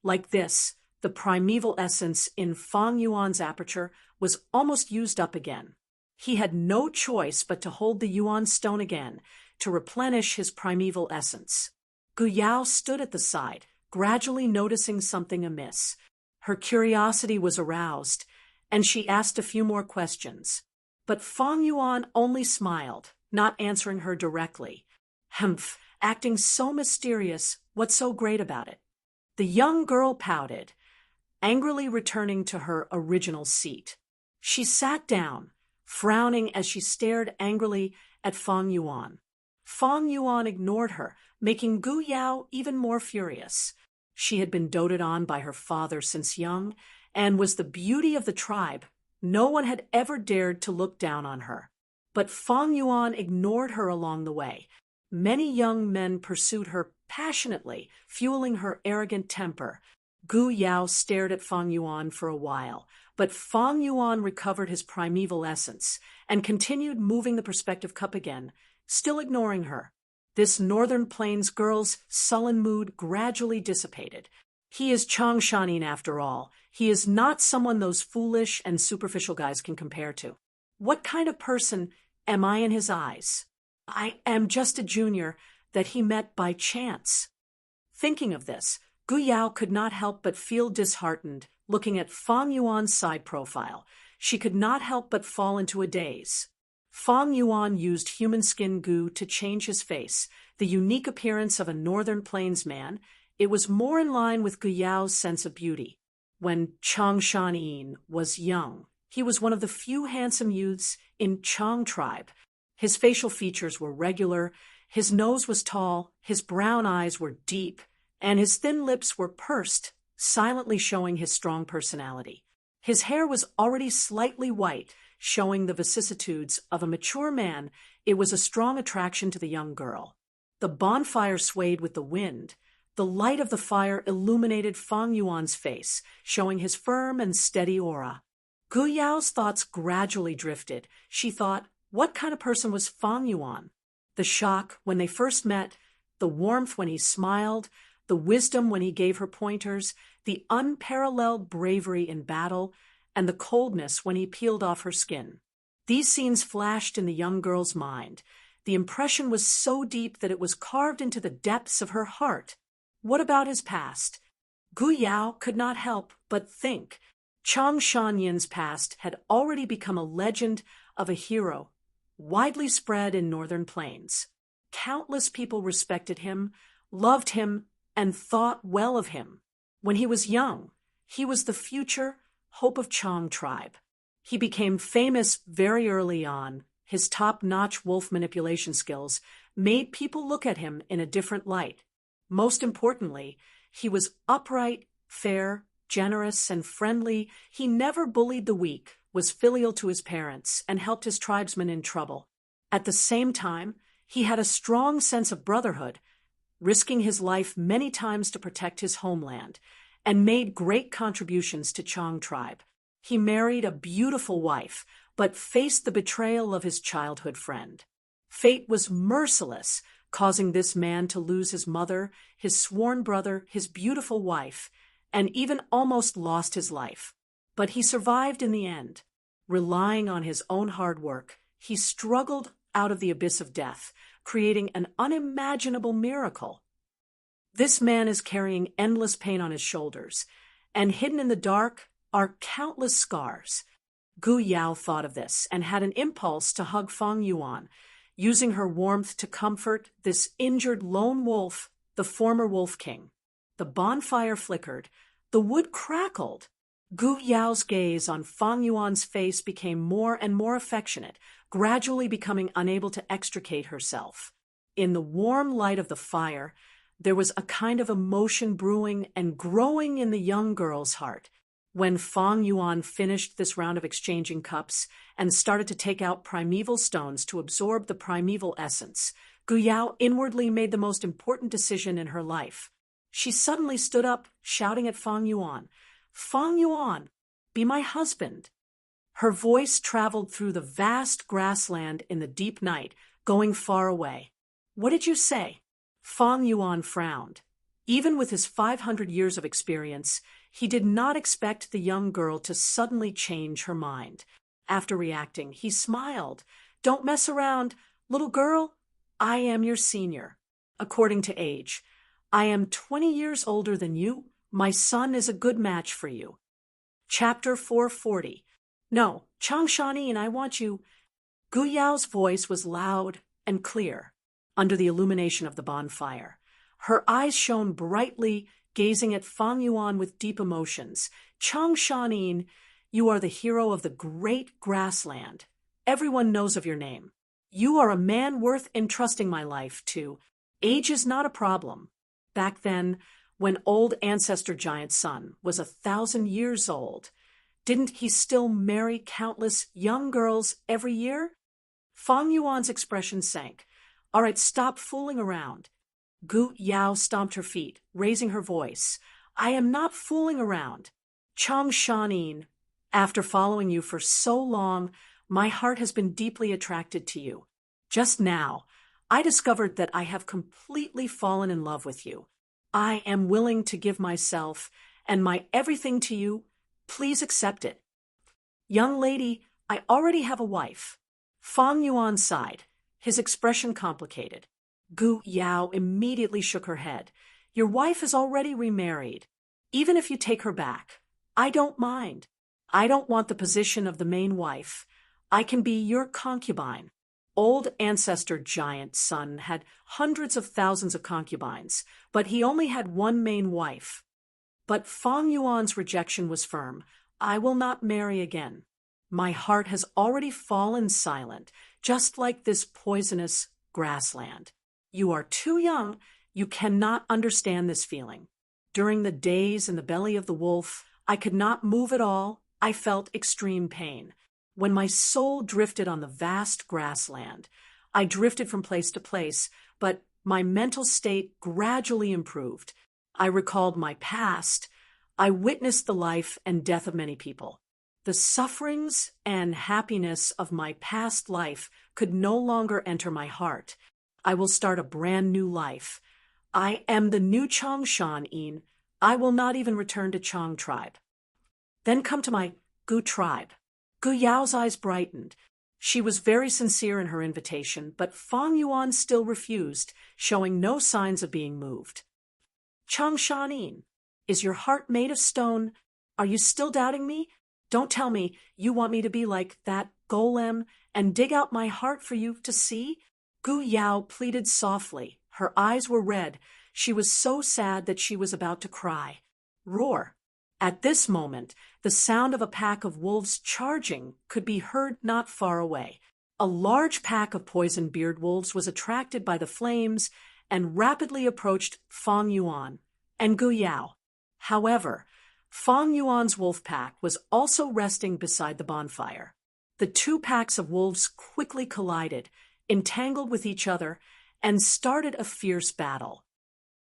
Like this, the primeval essence in Feng Yuan's aperture was almost used up again. He had no choice but to hold the Yuan stone again to replenish his primeval essence. Gu Yao stood at the side, gradually noticing something amiss. Her curiosity was aroused, and she asked a few more questions. But Feng Yuan only smiled, not answering her directly. Humph, acting so mysterious, what's so great about it? The young girl pouted, angrily returning to her original seat. She sat down, frowning as she stared angrily at Feng Yuan. Feng Yuan ignored her, making Gu Yao even more furious. She had been doted on by her father since young, and was the beauty of the tribe. No one had ever dared to look down on her. But Feng Yuan ignored her along the way. Many young men pursued her passionately, fueling her arrogant temper. Gu Yao stared at Feng Yuan for a while, but Feng Yuan recovered his primeval essence and continued moving the perspective cup again, still ignoring her. This Northern Plains girl's sullen mood gradually dissipated. He is Chang Shanin after all. He is not someone those foolish and superficial guys can compare to. What kind of person am I in his eyes? I am just a junior that he met by chance. Thinking of this, Gu Yao could not help but feel disheartened looking at Feng Yuan's side profile. She could not help but fall into a daze. Feng Yuan used human skin Gu to change his face, the unique appearance of a Northern Plains man. It was more in line with Gu Yao's sense of beauty. When Chang Shanin was young, he was one of the few handsome youths in Chang tribe. His facial features were regular, his nose was tall, his brown eyes were deep, and his thin lips were pursed, silently showing his strong personality. His hair was already slightly white, showing the vicissitudes of a mature man. It was a strong attraction to the young girl. The bonfire swayed with the wind. The light of the fire illuminated Feng Yuan's face, showing his firm and steady aura. Gu Yao's thoughts gradually drifted. She thought, what kind of person was Feng Yuan? The shock when they first met, the warmth when he smiled, the wisdom when he gave her pointers, the unparalleled bravery in battle, and the coldness when he peeled off her skin. These scenes flashed in the young girl's mind. The impression was so deep that it was carved into the depths of her heart. What about his past? Gu Yao could not help but think. Chang Shanyin's past had already become a legend of a hero, widely spread in Northern Plains. Countless people respected him, loved him, and thought well of him. When he was young, he was the future hope of Chang tribe. He became famous very early on. His top-notch wolf manipulation skills made people look at him in a different light. Most importantly, he was upright, fair, generous, and friendly. He never bullied the weak, was filial to his parents, and helped his tribesmen in trouble. At the same time, he had a strong sense of brotherhood. risking his life many times to protect his homeland, and made great contributions to Chang tribe. He married a beautiful wife, but faced the betrayal of his childhood friend. Fate was merciless, causing this man to lose his mother, his sworn brother, his beautiful wife, and even almost lost his life. But he survived in the end. Relying on his own hard work, he struggled out of the abyss of death, creating an unimaginable miracle. This man is carrying endless pain on his shoulders, and hidden in the dark are countless scars. Gu Yao thought of this and had an impulse to hug Fang Yuan, using her warmth to comfort this injured lone wolf, the former wolf king. The bonfire flickered, the wood crackled. Gu Yao's gaze on Fang Yuan's face became more and more affectionate, gradually becoming unable to extricate herself. In the warm light of the fire, there was a kind of emotion brewing and growing in the young girl's heart. When Fang Yuan finished this round of exchanging cups and started to take out primeval stones to absorb the primeval essence, Gu Yao inwardly made the most important decision in her life. She suddenly stood up, shouting at Fang Yuan, "Fang Yuan, be my husband." Her voice traveled through the vast grassland in the deep night, going far away. "What did you say?" Fang Yuan frowned. Even with his 500 years of experience, he did not expect the young girl to suddenly change her mind. After reacting, he smiled. "Don't mess around. Little girl, I am your senior. According to age, I am 20 years older than you. My son is a good match for you." Chapter 440. "No, Chang Shanin, I want you." Gu Yao's voice was loud and clear under the illumination of the bonfire. Her eyes shone brightly, gazing at Fang Yuan with deep emotions. "Chang Shanin, you are the hero of the great grassland. Everyone knows of your name. You are a man worth entrusting my life to. Age is not a problem. Back then, when old ancestor giant Sun was 1,000 years old, didn't he still marry countless young girls every year?" Fang Yuan's expression sank. "All right, stop fooling around." Gu Yao stomped her feet, raising her voice. "I am not fooling around. Chang Shanin, after following you for so long, my heart has been deeply attracted to you. Just now, I discovered that I have completely fallen in love with you. I am willing to give myself and my everything to you. Please accept it." "Young lady, I already have a wife." Fang Yuan sighed, his expression complicated. Gu Yao immediately shook her head. "Your wife is already remarried. Even if you take her back, I don't mind. I don't want the position of the main wife. I can be your concubine." Old ancestor giant Sun had hundreds of thousands of concubines, but he only had one main wife. But Fang Yuan's rejection was firm. "I will not marry again. My heart has already fallen silent, just like this poisonous grassland. You are too young. You cannot understand this feeling. During the days in the belly of the wolf, I could not move at all. I felt extreme pain. When my soul drifted on the vast grassland, I drifted from place to place, but my mental state gradually improved. I recalled my past. I witnessed the life and death of many people. The sufferings and happiness of my past life could no longer enter my heart. I will start a brand new life. I am the new Chang Shanin. I will not even return to Chang tribe. Then come to my Gu tribe." Gu Yao's eyes brightened. She was very sincere in her invitation, but Fang Yuan still refused, showing no signs of being moved. "Chang Shanin, is your heart made of stone? Are you still doubting me? Don't tell me you want me to be like that golem and dig out my heart for you to see?" Gu Yao pleaded softly. Her eyes were red. She was so sad that she was about to cry. Roar. At this moment, the sound of a pack of wolves charging could be heard not far away. A large pack of poison beard wolves was attracted by the flames and rapidly approached Fang Yuan and Gu Yao. However, Fang Yuan's wolf pack was also resting beside the bonfire. The two packs of wolves quickly collided, entangled with each other, and started a fierce battle.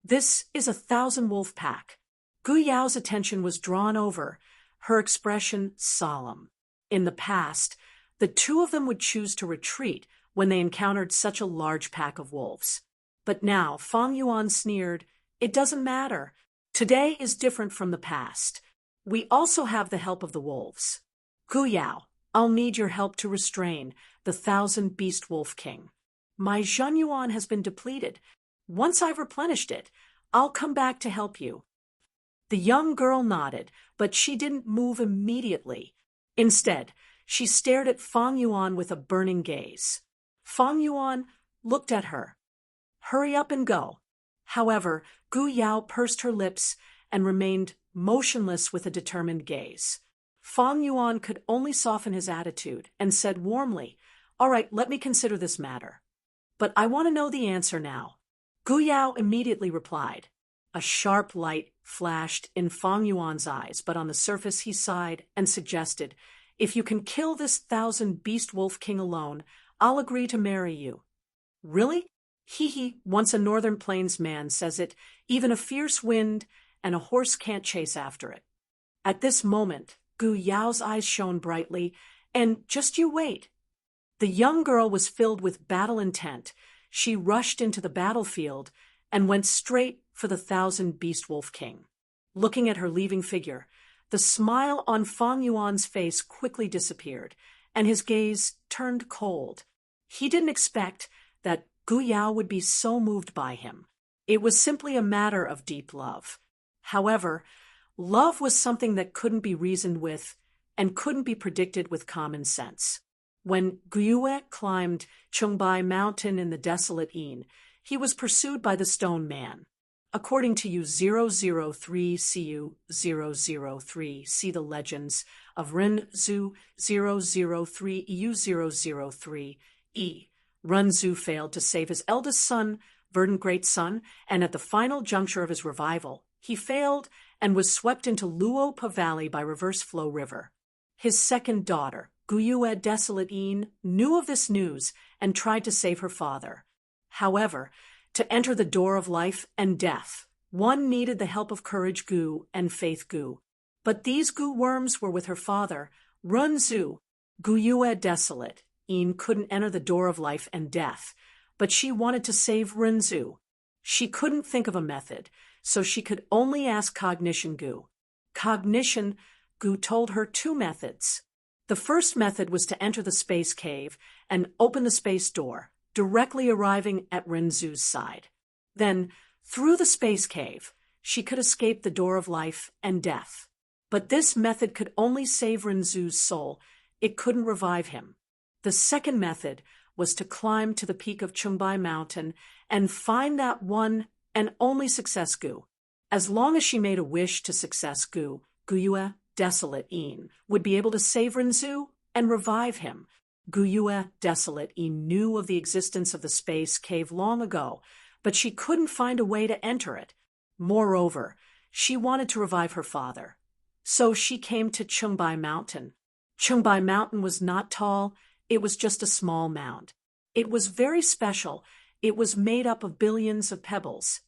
This is 1,000 wolf pack. Gu Yao's attention was drawn over, her expression solemn. In the past, the two of them would choose to retreat when they encountered such a large pack of wolves. But now Fang Yuan sneered, "It doesn't matter. Today is different from the past. We also have the help of the wolves. Gu Yao, I'll need your help to restrain the 1,000 beast wolf king. My Zhen Yuan has been depleted. Once I've replenished it, I'll come back to help you." The young girl nodded, but she didn't move immediately. Instead, she stared at Fang Yuan with a burning gaze. Fang Yuan looked at her. "Hurry up and go." However, Gu Yao pursed her lips and remained motionless with a determined gaze. Fang Yuan could only soften his attitude and said warmly, "All right, let me consider this matter. But I want to know the answer now." Gu Yao immediately replied. A sharp light flashed in Fang Yuan's eyes, but on the surface he sighed and suggested, "If you can kill this 1,000 beast wolf king alone, I'll agree to marry you." "Really? Hee, once a northern plains man says it, even a fierce wind and a horse can't chase after it." At this moment, Gu Yao's eyes shone brightly, and just you wait. The young girl was filled with battle intent. She rushed into the battlefield and went straight for the 1,000 beast wolf king. Looking at her leaving figure, the smile on Fang Yuan's face quickly disappeared, and his gaze turned cold. He didn't expect that Gu Yao would be so moved by him. It was simply a matter of deep love. However, love was something that couldn't be reasoned with and couldn't be predicted with common sense. When Gu Yue climbed Chungbai Mountain in the desolate Yin, he was pursued by the Stone Man. According to U003 CU 003, see the legends of Ren Zhu 003 EU003 E. Ren Zhu failed to save his eldest son, Verdant Great Son, and at the final juncture of his revival, he failed and was swept into Luopa Valley by Reverse Flow River. His second daughter, Gu Yue Desolate Yin, knew of this news and tried to save her father. However, to enter the door of life and death, one needed the help of Courage Gu and Faith Gu. But these Gu worms were with her father, Ren Zhu. Gu Yue Desolate Yin couldn't enter the door of life and death, but she wanted to save Ren Zhu. She couldn't think of a method, so she could only ask Cognition Gu. Cognition Gu told her two methods. The first method was to enter the space cave and open the space door, directly arriving at Ren Zhu's side. Then, through the space cave, she could escape the door of life and death. But this method could only save Ren Zhu's soul. It couldn't revive him. The second method was to climb to the peak of Chungbai Mountain and find that one and only Success Gu. As long as she made a wish to Success Gu, Gu Yue Desolate Yin would be able to save Ren Zhu and revive him. Gu Yue Desolate Yin knew of the existence of the space cave long ago, but she couldn't find a way to enter it. Moreover, she wanted to revive her father. So she came to Chungbai Mountain. Chungbai Mountain was not tall. It was just a small mound. It was very special. It was made up of billions of pebbles.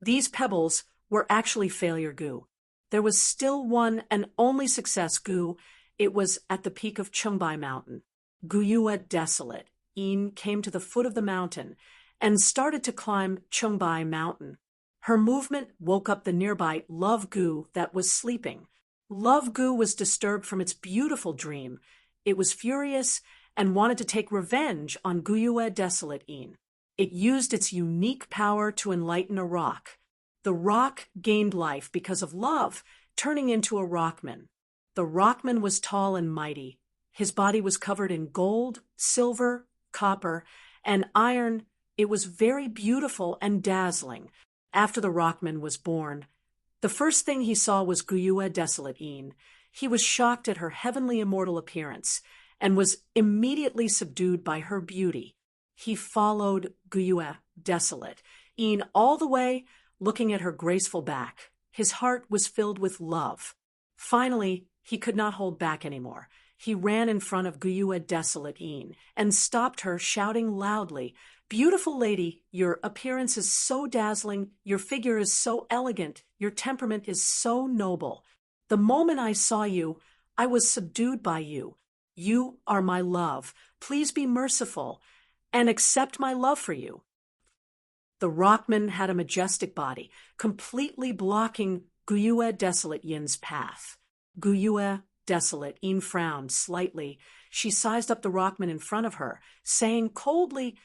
These pebbles were actually Failure Gu. There was still one and only Success Gu. It was at the peak of Chungbai Mountain. Gu Yue Desolate Yin came to the foot of the mountain and started to climb Chungbai Mountain. Her movement woke up the nearby Love Gu that was sleeping. Love Gu was disturbed from its beautiful dream. It was furious and wanted to take revenge on Gu Yue Desolate Yin. It used its unique power to enlighten a rock. The rock gained life because of love, turning into a rockman. The rockman was tall and mighty. His body was covered in gold, silver, copper, and iron. It was very beautiful and dazzling. After the rockman was born, the first thing he saw was Gu Yue Desolate Yin. He was shocked at her heavenly immortal appearance and was immediately subdued by her beauty. He followed Gu Yue Desolate Yin all the way, looking at her graceful back. His heart was filled with love. Finally, he could not hold back anymore. He ran in front of Gu Yue Desolate Yin and stopped her, shouting loudly, Beautiful lady, your appearance is so dazzling, your figure is so elegant, your temperament is so noble. The moment I saw you, I was subdued by you. You are my love. Please be merciful and accept my love for you. The Rockman had a majestic body, completely blocking Guyue Desolate Yin's path. Guyue Desolate Yin frowned slightly. She sized up the Rockman in front of her, saying coldly,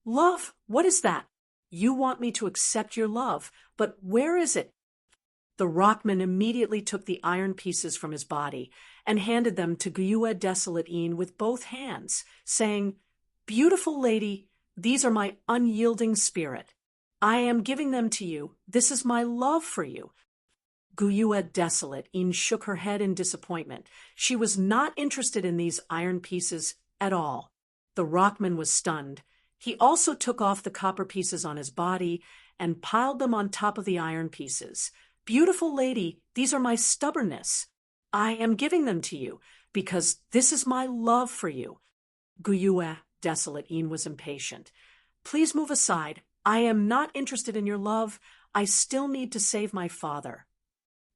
"Love, what is that? You want me to accept your love, but where is it?" The Rockman immediately took the iron pieces from his body and handed them to Guyue Desolate Yin with both hands, saying, "Beautiful lady, these are my unyielding spirit. I am giving them to you. This is my love for you." Guyue Desolate Yin shook her head in disappointment. She was not interested in these iron pieces at all. The Rockman was stunned. He also took off the copper pieces on his body and piled them on top of the iron pieces. "Beautiful lady, these are my stubbornness. I am giving them to you because this is my love for you." Guyue Desolate Yin was impatient. "Please move aside. I am not interested in your love. I still need to save my father."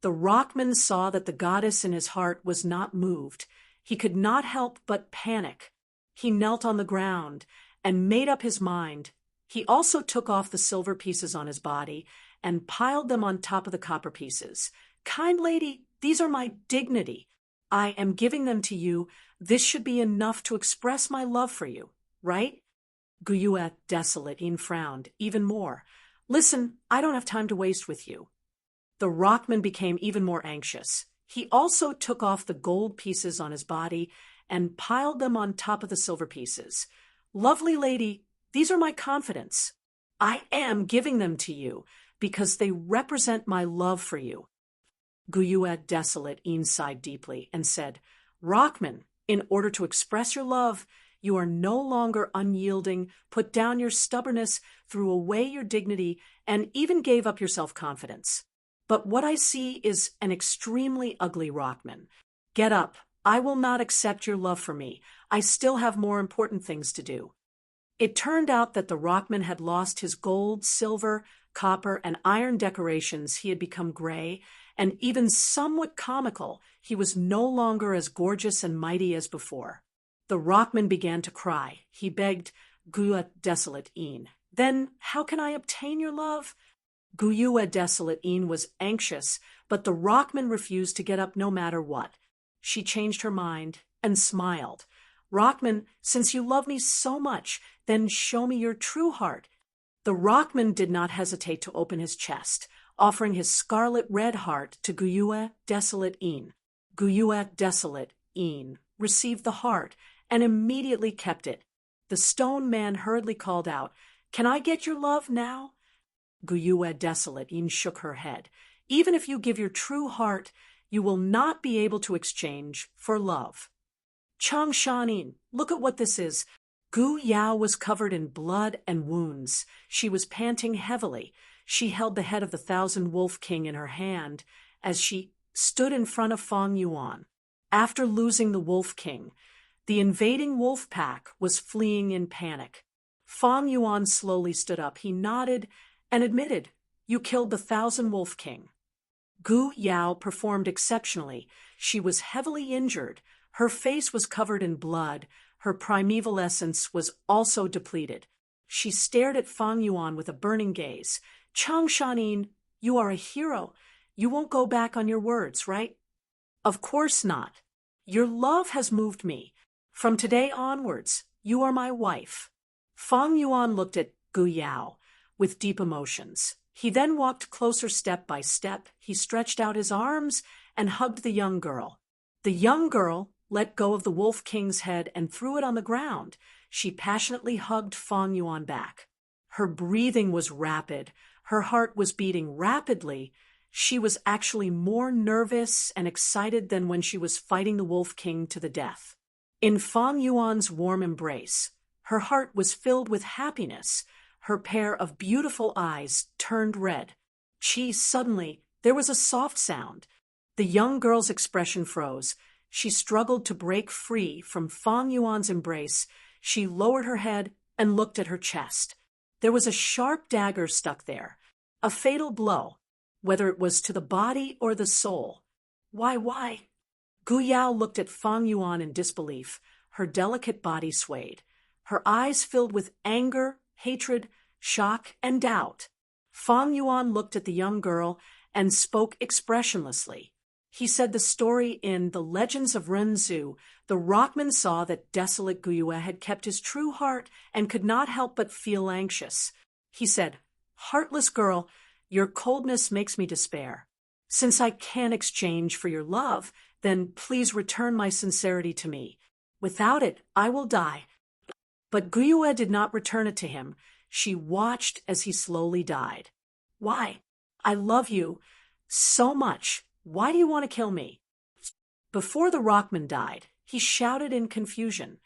The Rockman saw that the goddess in his heart was not moved. He could not help but panic. He knelt on the ground and made up his mind. He also took off the silver pieces on his body and piled them on top of the copper pieces. "Kind lady, these are my dignity. I am giving them to you. This should be enough to express my love for you, right?" Guyue Desolate Yin frowned even more. "Listen, I don't have time to waste with you." The Rockman became even more anxious. He also took off the gold pieces on his body and piled them on top of the silver pieces. "Lovely lady, these are my confidence. I am giving them to you because they represent my love for you." Guyue Desolate Yin sighed deeply and said, "Rockman, in order to express your love, you are no longer unyielding, put down your stubbornness, threw away your dignity, and even gave up your self-confidence. But what I see is an extremely ugly Rockman. Get up. I will not accept your love for me. I still have more important things to do." It turned out that the Rockman had lost his gold, silver, copper, and iron decorations. He had become gray, and even somewhat comical. He was no longer as gorgeous and mighty as before. The Rockman began to cry. He begged Guyue Desolate Yin, "Then how can I obtain your love?" Guyue Desolate Yin was anxious, but the Rockman refused to get up no matter what. She changed her mind and smiled. "Rockman, since you love me so much, then show me your true heart." The Rockman did not hesitate to open his chest, offering his scarlet red heart to Guyue Desolate Yin. Guyue Desolate Yin received the heart and immediately kept it. The stone man hurriedly called out, "Can I get your love now?" Guyue Desolate Yin shook her head. "Even if you give your true heart, you will not be able to exchange for love." "Chang Shanin, look at what this is." Gu Yao was covered in blood and wounds. She was panting heavily. She held the head of the 1,000-wolf king in her hand as she stood in front of Fang Yuan. After losing the wolf king, the invading wolf pack was fleeing in panic. Fang Yuan slowly stood up. He nodded and admitted, "You killed the 1,000-wolf king." Gu Yao performed exceptionally. She was heavily injured. Her face was covered in blood. Her primeval essence was also depleted. She stared at Fang Yuan with a burning gaze. "Chang Shanin, you are a hero. You won't go back on your words, right?" "Of course not. Your love has moved me. From today onwards, you are my wife." Fang Yuan looked at Gu Yao with deep emotions. He then walked closer step by step. He stretched out his arms and hugged the young girl. The young girl let go of the wolf king's head and threw it on the ground. She passionately hugged Fang Yuan back. Her breathing was rapid. Her heart was beating rapidly. She was actually more nervous and excited than when she was fighting the wolf king to the death. In Fang Yuan's warm embrace, her heart was filled with happiness. Her pair of beautiful eyes turned red. Suddenly, there was a soft sound. The young girl's expression froze. She struggled to break free from Fang Yuan's embrace. She lowered her head and looked at her chest. There was a sharp dagger stuck there, a fatal blow, whether it was to the body or the soul. Why? Gu Yao looked at Fang Yuan in disbelief. Her delicate body swayed. Her eyes filled with anger, hatred, shock, and doubt. Fang Yuan looked at the young girl and spoke expressionlessly. He said the story in The Legends of Renzu. The rockman saw that desolate Guyue had kept his true heart and could not help but feel anxious. He said, "Heartless girl, your coldness makes me despair. Since I can't exchange for your love, then please return my sincerity to me. Without it, I will die." But Guyue did not return it to him. She watched as he slowly died. "Why? I love you so much. Why do you want to kill me?" Before the rockman died, he shouted in confusion.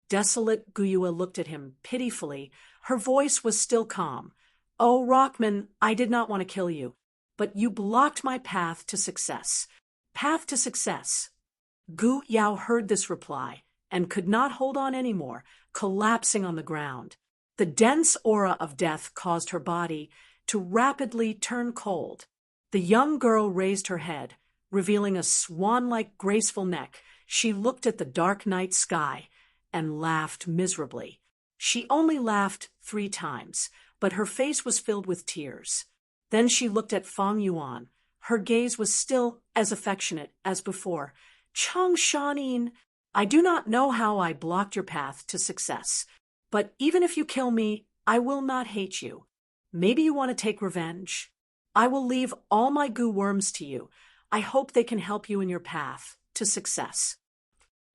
Desolate Guyue looked at him pitifully. Her voice was still calm. "Oh, rockman, I did not want to kill you, but you blocked my path to success." Path to success. Gu Yao heard this reply and could not hold on anymore, collapsing on the ground. The dense aura of death caused her body to rapidly turn cold. The young girl raised her head, revealing a swan-like graceful neck. She looked at the dark night sky and laughed miserably. She only laughed 3 times, but her face was filled with tears. Then she looked at Fang Yuan. Her gaze was still as affectionate as before. "Chang Shanin, I do not know how I blocked your path to success, but even if you kill me, I will not hate you. Maybe you want to take revenge? I will leave all my goo worms to you. I hope they can help you in your path to success."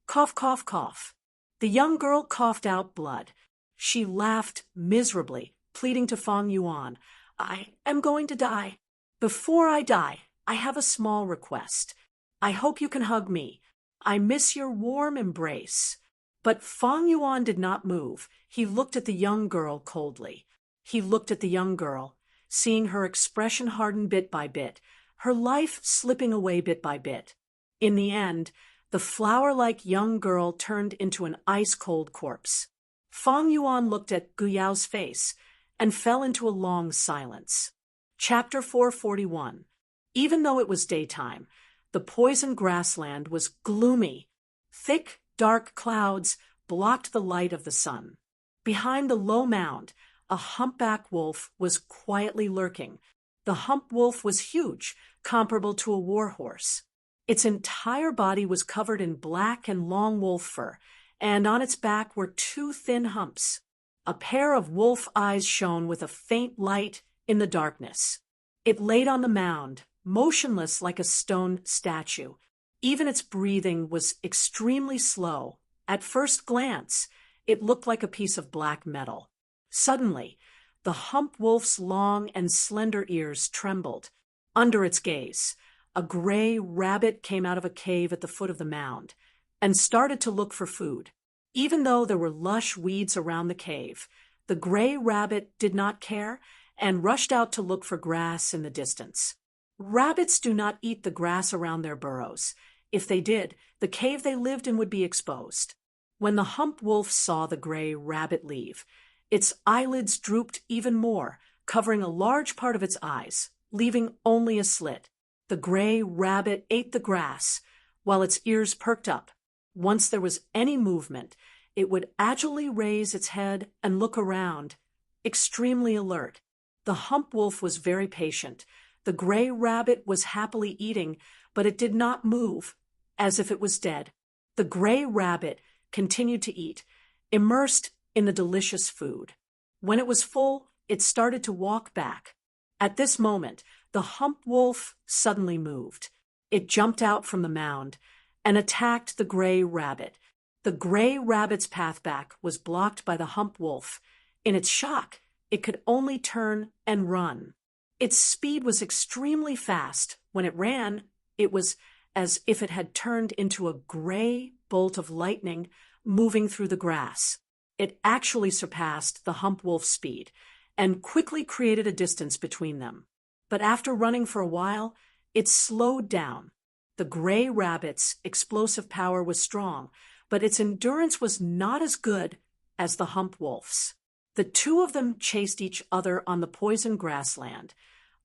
Cough, cough, cough. The young girl coughed out blood. She laughed miserably, pleading to Fang Yuan, "I am going to die. Before I die, I have a small request. I hope you can hug me. I miss your warm embrace." But Fang Yuan did not move. He looked at the young girl coldly. He looked at the young girl, seeing her expression harden bit by bit, her life slipping away bit by bit. In the end, the flower-like young girl turned into an ice-cold corpse. Fang Yuan looked at Gu Yao's face and fell into a long silence. Chapter 441. Even though it was daytime, the poison grassland was gloomy. Thick, dark clouds blocked the light of the sun. Behind the low mound, a humpback wolf was quietly lurking. The hump wolf was huge, comparable to a war horse. Its entire body was covered in black and long wolf fur, and on its back were 2 thin humps. A pair of wolf eyes shone with a faint light in the darkness. It laid on the mound, motionless like a stone statue. Even its breathing was extremely slow. At first glance, it looked like a piece of black metal. Suddenly, the hump wolf's long and slender ears trembled. Under its gaze, a gray rabbit came out of a cave at the foot of the mound and started to look for food. Even though there were lush weeds around the cave, the gray rabbit did not care and rushed out to look for grass in the distance. Rabbits do not eat the grass around their burrows. If they did, the cave they lived in would be exposed. When the hump wolf saw the gray rabbit leave, its eyelids drooped even more, covering a large part of its eyes, leaving only a slit. The gray rabbit ate the grass, while its ears perked up. Once there was any movement, it would agilely raise its head and look around, extremely alert. The hump wolf was very patient. The gray rabbit was happily eating, but it did not move, as if it was dead. The gray rabbit continued to eat, immersed in the delicious food. When it was full, it started to walk back. At this moment, the hump wolf suddenly moved. It jumped out from the mound and attacked the gray rabbit. The gray rabbit's path back was blocked by the hump wolf. In its shock, it could only turn and run. Its speed was extremely fast. When it ran, it was as if it had turned into a gray bolt of lightning moving through the grass. It actually surpassed the hump wolf's speed and quickly created a distance between them. But after running for a while, it slowed down. The gray rabbit's explosive power was strong, but its endurance was not as good as the hump wolf's. The two of them chased each other on the poisoned grassland,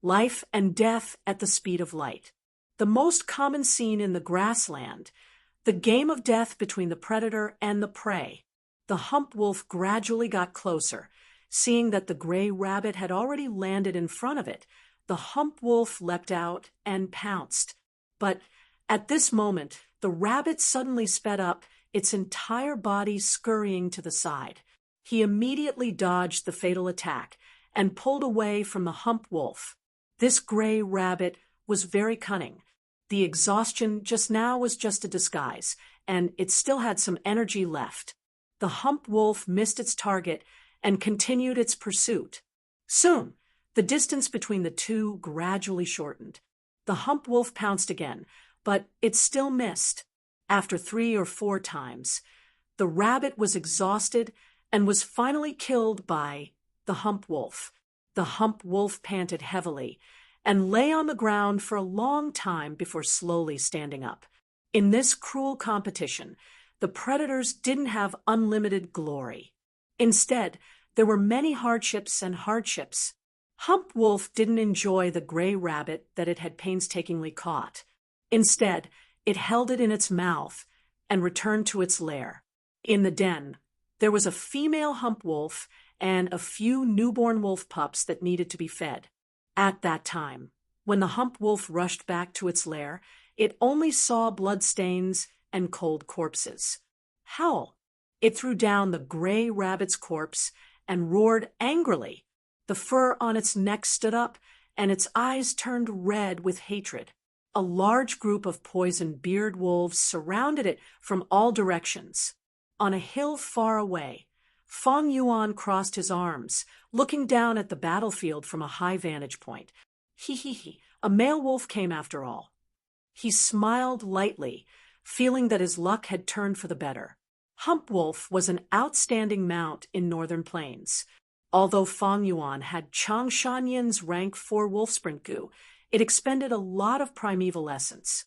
life and death at the speed of light. The most common scene in the grassland, the game of death between the predator and the prey. The hump wolf gradually got closer. Seeing that the gray rabbit had already landed in front of it, the hump wolf leapt out and pounced. But at this moment, the rabbit suddenly sped up, its entire body scurrying to the side. He immediately dodged the fatal attack and pulled away from the hump wolf. This gray rabbit was very cunning. The exhaustion just now was just a disguise, and it still had some energy left. The hump wolf missed its target and continued its pursuit. Soon, the distance between the two gradually shortened. The hump wolf pounced again, but it still missed. After 3 or 4 times, the rabbit was exhausted and was finally killed by the hump wolf. The hump wolf panted heavily and lay on the ground for a long time before slowly standing up. In this cruel competition, the predators didn't have unlimited glory. Instead, there were many hardships and hardships. Hump wolf didn't enjoy the gray rabbit that it had painstakingly caught. Instead, it held it in its mouth and returned to its lair. In the den, there was a female hump wolf and a few newborn wolf pups that needed to be fed. At that time, when the hump wolf rushed back to its lair, it only saw bloodstains and cold corpses. Howl! It threw down the gray rabbit's corpse and roared angrily. The fur on its neck stood up, and its eyes turned red with hatred. A large group of poison beard wolves surrounded it from all directions. On a hill far away, Fong Yuan crossed his arms, looking down at the battlefield from a high vantage point. He, a male wolf came after all. He smiled lightly, feeling that his luck had turned for the better. Hump wolf was an outstanding mount in northern plains. Although Fong Yuan had Chang Shanyan's rank 4 wolf sprint goo, it expended a lot of primeval essence.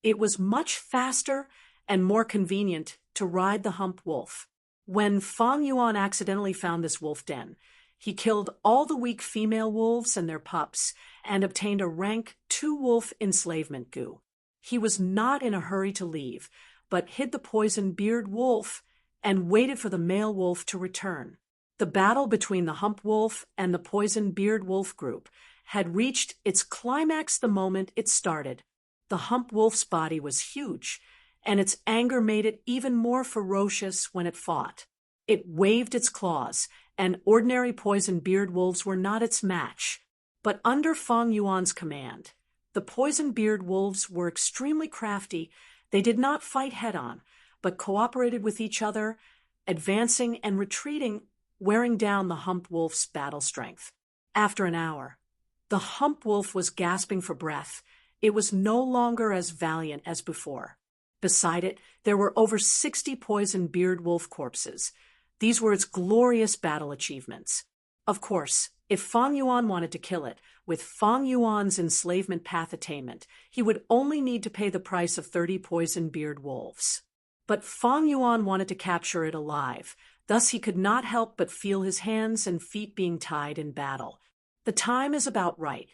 It was much faster and more convenient to ride the hump wolf. When Fong Yuan accidentally found this wolf den, he killed all the weak female wolves and their pups and obtained a rank 2 wolf enslavement goo. He was not in a hurry to leave, but hid the poison beard wolf and waited for the male wolf to return. The battle between the hump wolf and the poison beard wolf group had reached its climax the moment it started. The hump wolf's body was huge, and its anger made it even more ferocious when it fought. It waved its claws, and ordinary poison beard wolves were not its match. But under Fong Yuan's command, the poison beard wolves were extremely crafty. They did not fight head-on, but cooperated with each other, advancing and retreating, wearing down the hump wolf's battle strength. After an hour, the hump wolf was gasping for breath. It was no longer as valiant as before. Beside it, there were over 60 poison beard wolf corpses. These were its glorious battle achievements. Of course, if Fong Yuan wanted to kill it, with Fong Yuan's enslavement path attainment, he would only need to pay the price of 30 poison beard wolves. But Fong Yuan wanted to capture it alive. Thus he could not help but feel his hands and feet being tied in battle. The time is about right.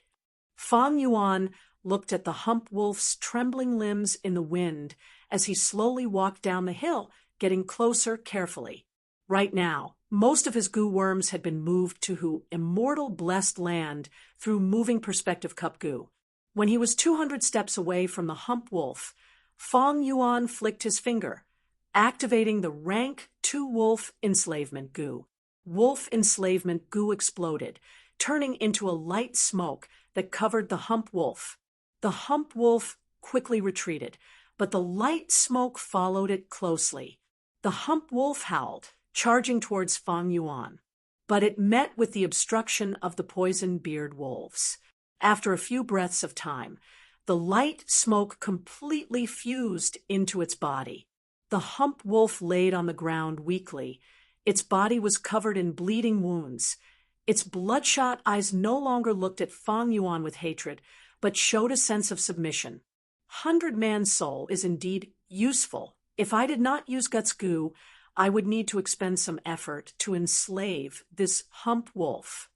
Fong Yuan looked at the hump wolf's trembling limbs in the wind as he slowly walked down the hill, getting closer carefully. Right now, most of his goo worms had been moved to immortal blessed land through moving perspective cup goo. When he was 200 steps away from the hump wolf, Fong Yuan flicked his finger, activating the rank 2 wolf enslavement goo. Wolf enslavement goo exploded, turning into a light smoke that covered the hump wolf. The hump wolf quickly retreated, but the light smoke followed it closely. The hump wolf howled, charging towards Fong Yuan, but it met with the obstruction of the poison beard wolves. After a few breaths of time, the light smoke completely fused into its body. The hump wolf laid on the ground weakly. Its body was covered in bleeding wounds. Its bloodshot eyes no longer looked at Fong Yuan with hatred, but showed a sense of submission. 100-man soul is indeed useful. If I did not use Guts Goo, I would need to expend some effort to enslave this hump wolf.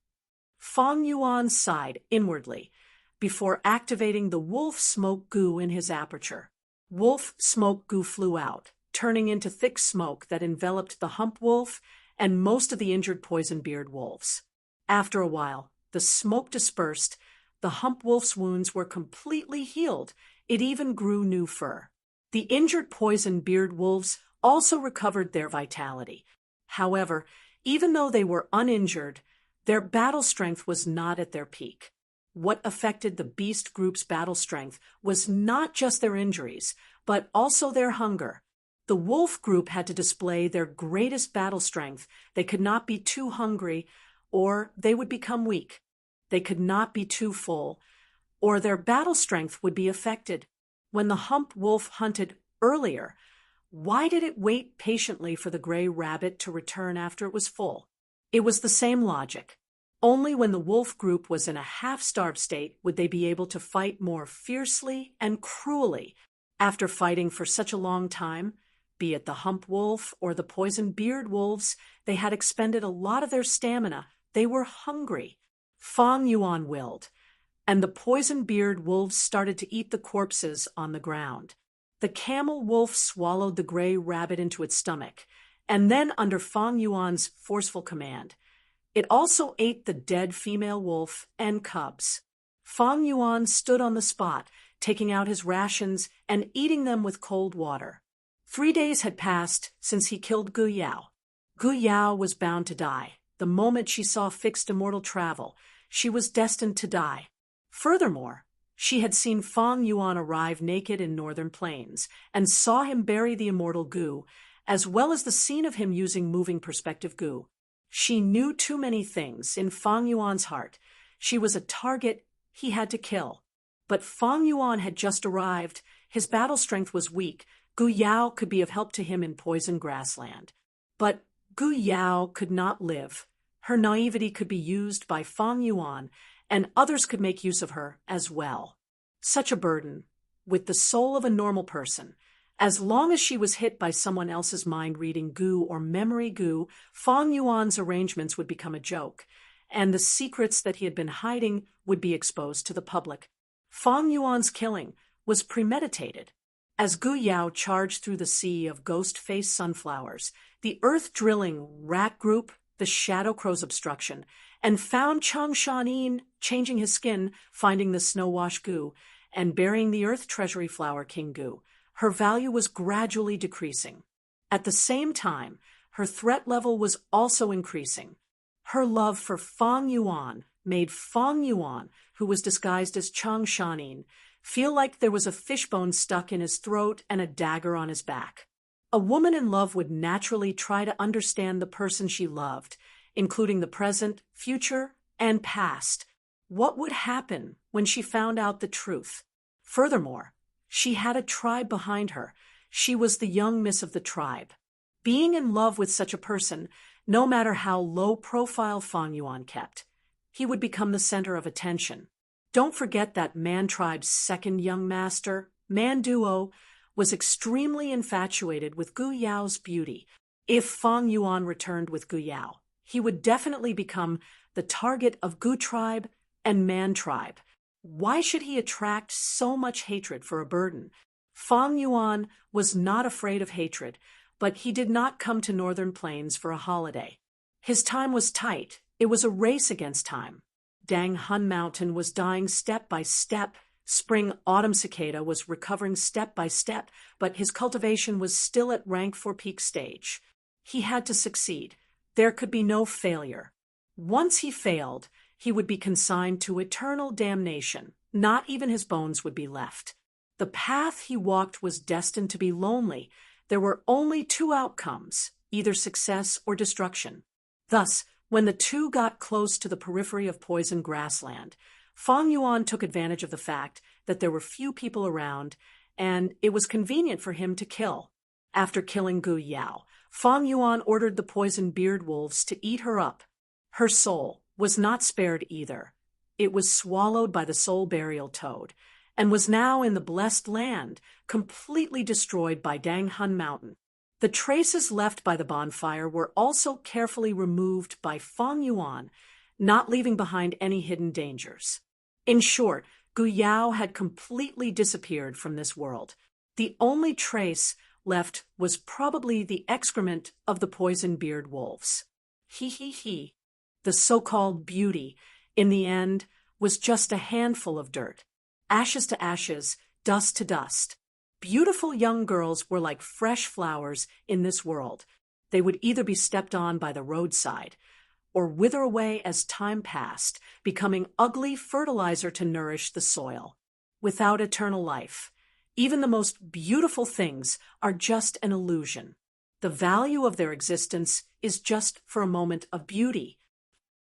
Fang Yuan sighed inwardly before activating the wolf smoke goo in his aperture. Wolf smoke goo flew out, turning into thick smoke that enveloped the hump wolf and most of the injured poison-beard wolves. After a while, the smoke dispersed, the hump wolf's wounds were completely healed, it even grew new fur. The injured poison-beard wolves also recovered their vitality. However, even though they were uninjured, their battle strength was not at their peak. What affected the beast group's battle strength was not just their injuries, but also their hunger. The wolf group had to display their greatest battle strength. They could not be too hungry, or they would become weak. They could not be too full, or their battle strength would be affected. When the hump wolf hunted earlier, why did it wait patiently for the gray rabbit to return after it was full? It was the same logic. Only when the wolf group was in a half-starved state would they be able to fight more fiercely and cruelly. After fighting for such a long time, be it the hump wolf or the poison-beard wolves, they had expended a lot of their stamina. They were hungry. Fang Yuan willed, and the poison-beard wolves started to eat the corpses on the ground. The camel wolf swallowed the gray rabbit into its stomach, and then under Fang Yuan's forceful command, it also ate the dead female wolf and cubs. Fang Yuan stood on the spot, taking out his rations and eating them with cold water. 3 days had passed since he killed Gu Yao. Gu Yao was bound to die. The moment she saw fixed immortal travel, she was destined to die. Furthermore, she had seen Fang Yuan arrive naked in northern plains and saw him bury the immortal Gu, as well as the scene of him using moving perspective Gu. She knew too many things in Fang Yuan's heart. She was a target he had to kill. But Fang Yuan had just arrived. His battle strength was weak. Gu Yao could be of help to him in poison grassland. But Gu Yao could not live. Her naivety could be used by Fang Yuan, and others could make use of her as well. Such a burden, with the soul of a normal person. As long as she was hit by someone else's mind-reading Gu or memory Gu, Fang Yuan's arrangements would become a joke, and the secrets that he had been hiding would be exposed to the public. Fang Yuan's killing was premeditated. As Gu Yao charged through the sea of ghost-faced sunflowers, the earth-drilling rat group, the Shadow Crow's obstruction, and found Chang Shanin changing his skin, finding the snow-washed Gu, and burying the earth treasury flower King Gu, her value was gradually decreasing. At the same time, her threat level was also increasing. Her love for Fang Yuan made Fang Yuan, who was disguised as Chang Shanin, feel like there was a fishbone stuck in his throat and a dagger on his back. A woman in love would naturally try to understand the person she loved, including the present, future, and past. What would happen when she found out the truth? Furthermore, she had a tribe behind her. She was the young miss of the tribe. Being in love with such a person, no matter how low profile Fang Yuan kept, he would become the center of attention. Don't forget that Man Tribe's second young master, Man Duo, was extremely infatuated with Gu Yao's beauty. If Fang Yuan returned with Gu Yao, he would definitely become the target of Gu Tribe and Man Tribe. Why should he attract so much hatred for a burden? Fang Yuan was not afraid of hatred, but he did not come to Northern Plains for a holiday. His time was tight. It was a race against time. Dang Hun Mountain was dying step by step. Spring-autumn cicada was recovering step by step, but his cultivation was still at rank 4 peak stage. He had to succeed. There could be no failure. Once he failed, he would be consigned to eternal damnation. Not even his bones would be left. The path he walked was destined to be lonely. There were only 2 outcomes, either success or destruction. Thus, when the two got close to the periphery of poison grassland, Fang Yuan took advantage of the fact that there were few people around, and it was convenient for him to kill. After killing Gu Yao, Fang Yuan ordered the poison-beard wolves to eat her up. Her soul was not spared either. It was swallowed by the soul burial toad, and was now in the blessed land, completely destroyed by Dang Hun Mountain. The traces left by the bonfire were also carefully removed by Feng Yuan, not leaving behind any hidden dangers. In short, Gu Yao had completely disappeared from this world. The only trace left was probably the excrement of the poison-beard wolves. He. The so-called beauty, in the end, was just a handful of dirt. Ashes to ashes, dust to dust. Beautiful young girls were like fresh flowers in this world. They would either be stepped on by the roadside, or wither away as time passed, becoming ugly fertilizer to nourish the soil. Without eternal life, even the most beautiful things are just an illusion. The value of their existence is just for a moment of beauty.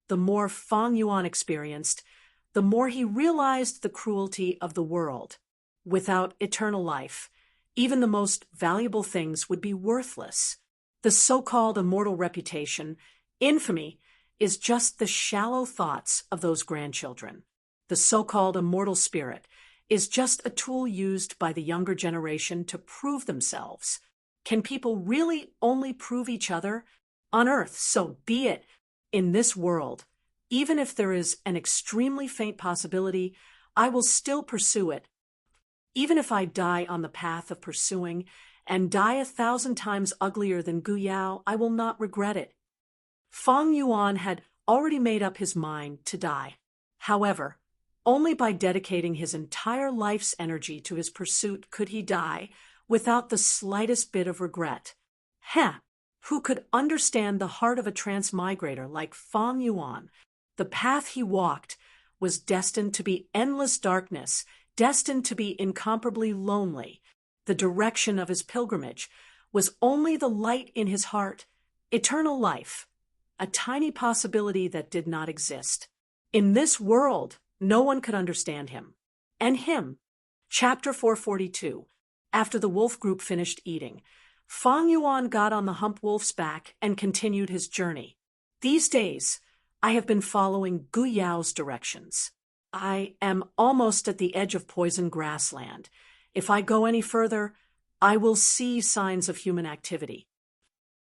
The more Feng Yuan experienced, the more he realized the cruelty of the world. Without eternal life, even the most valuable things would be worthless. The so-called immortal reputation, infamy, is just the shallow thoughts of those grandchildren. The so-called immortal spirit is just a tool used by the younger generation to prove themselves. Can people really only prove each other? On Earth, so be it. In this world, even if there is an extremely faint possibility, I will still pursue it. Even if I die on the path of pursuing, and die 1,000 times uglier than Gu Yao, I will not regret it. Feng Yuan had already made up his mind to die. However, only by dedicating his entire life's energy to his pursuit could he die without the slightest bit of regret. Who could understand the heart of a transmigrator like Feng Yuan? The path he walked was destined to be endless darkness, destined to be incomparably lonely. The direction of his pilgrimage was only the light in his heart, eternal life, a tiny possibility that did not exist. In this world, no one could understand him. And him. Chapter 442. After the wolf group finished eating, Feng Yuan got on the hump wolf's back and continued his journey. These days, I have been following Gu Yao's directions. I am almost at the edge of poison grassland. If I go any further, I will see signs of human activity.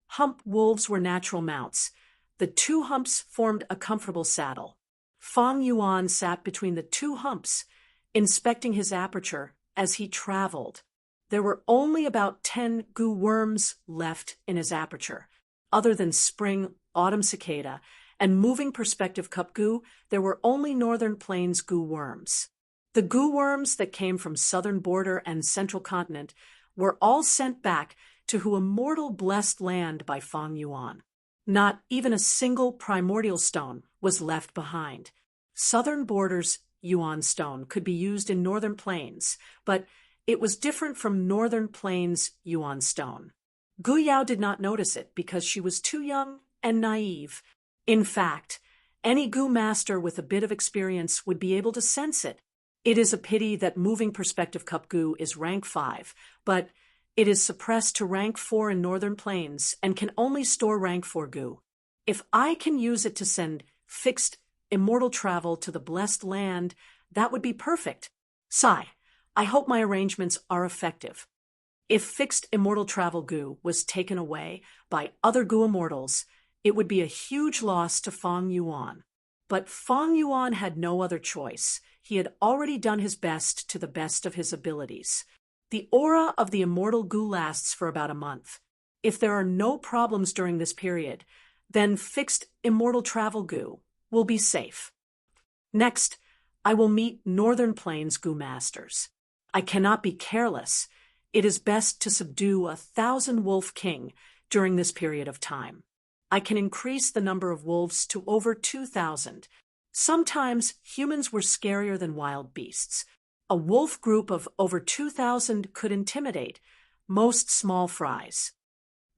Hump wolves were natural mounts. The two humps formed a comfortable saddle. Feng Yuan sat between the two humps, inspecting his aperture as he traveled. There were only about 10 gu worms left in his aperture. Other than spring, autumn cicada, and moving perspective cup gu, there were only northern plains gu worms. The gu worms that came from southern border and central continent were all sent back to who immortal blessed land by Feng Yuan. Not even a single primordial stone was left behind. Southern borders Yuan stone could be used in northern plains, but it was different from northern plains Yuan stone. Gu Yao did not notice it because she was too young and naive. In fact, any gu master with a bit of experience would be able to sense it. It is a pity that moving perspective cup gu is rank 5, but it is suppressed to rank 4 in northern plains and can only store rank 4 gu. If I can use it to send fixed immortal travel to the blessed land, that would be perfect. Sigh. I hope my arrangements are effective. If fixed immortal travel gu was taken away by other gu immortals, it would be a huge loss to Feng Yuan. But Feng Yuan had no other choice. He had already done his best to the best of his abilities. The aura of the immortal gu lasts for about a month. If there are no problems during this period, then fixed immortal travel gu will be safe. Next, I will meet northern plains gu masters. I cannot be careless. It is best to subdue 1,000 wolf king during this period of time. I can increase the number of wolves to over 2,000. Sometimes humans were scarier than wild beasts. A wolf group of over 2,000 could intimidate most small fries.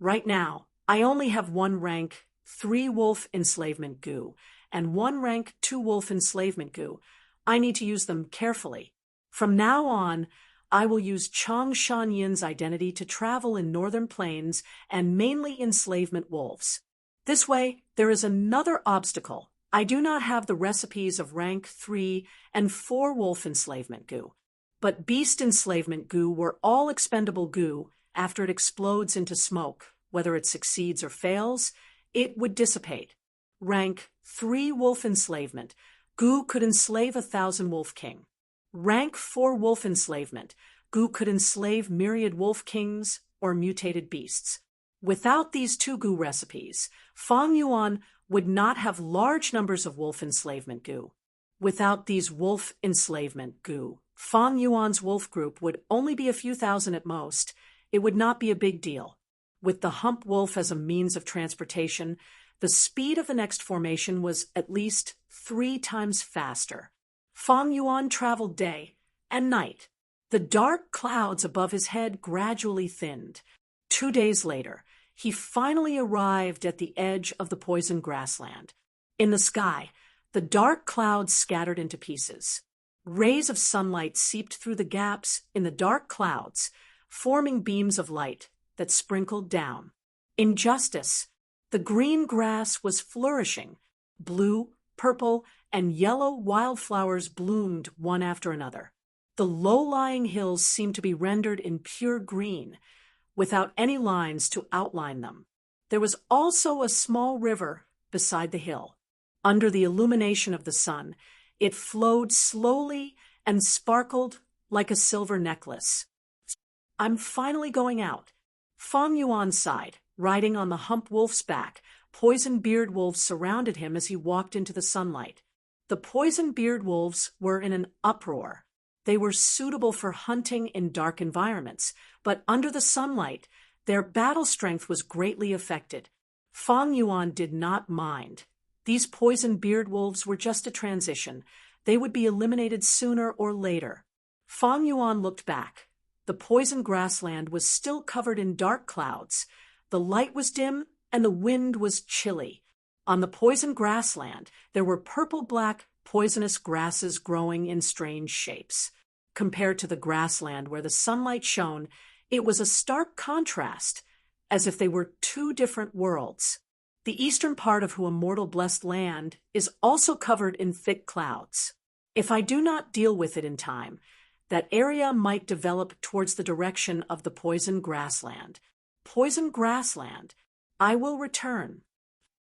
Right now, I only have 1 rank 3 wolf enslavement gu and 1 rank 2 wolf enslavement gu. I need to use them carefully. From now on, I will use Chang Shanyin's identity to travel in northern plains and mainly enslavement wolves. This way, there is another obstacle. I do not have the recipes of rank 3 and 4 wolf enslavement gu, but beast enslavement gu were all expendable gu, after it explodes into smoke, whether it succeeds or fails, it would dissipate. Rank 3 wolf enslavement. Gu could enslave 1,000 wolf king. Rank 4 wolf enslavement. Gu could enslave myriad wolf kings or mutated beasts. Without these 2 Gu recipes, Fang Yuan would not have large numbers of wolf enslavement Gu. Without these wolf enslavement Gu, Fang Yuan's wolf group would only be a few thousand at most. It would not be a big deal. With the hump wolf as a means of transportation, the speed of the next formation was at least 3 times faster. Fang Yuan traveled day and night. The dark clouds above his head gradually thinned. 2 days later, he finally arrived at the edge of the poison grassland. In the sky, the dark clouds scattered into pieces. Rays of sunlight seeped through the gaps in the dark clouds, forming beams of light that sprinkled down. In justice, the green grass was flourishing. Blue, purple, and yellow wildflowers bloomed one after another. The low-lying hills seemed to be rendered in pure green, without any lines to outline them. There was also a small river beside the hill. Under the illumination of the sun, it flowed slowly and sparkled like a silver necklace. "I'm finally going out." Fang Yuan sighed, riding on the hump wolf's back. Poison beard wolves surrounded him as he walked into the sunlight. The poison beard wolves were in an uproar. They were suitable for hunting in dark environments, but under the sunlight, their battle strength was greatly affected. Fang Yuan did not mind. These poison beard wolves were just a transition. They would be eliminated sooner or later. Fang Yuan looked back. The poison grassland was still covered in dark clouds. The light was dim and the wind was chilly. On the poison grassland, there were purple-black poisonous grasses growing in strange shapes. Compared to the grassland where the sunlight shone, it was a stark contrast, as if they were 2 different worlds. The eastern part of Huamortal Blessed Land is also covered in thick clouds. If I do not deal with it in time, that area might develop towards the direction of the poison grassland. Poison grassland, I will return.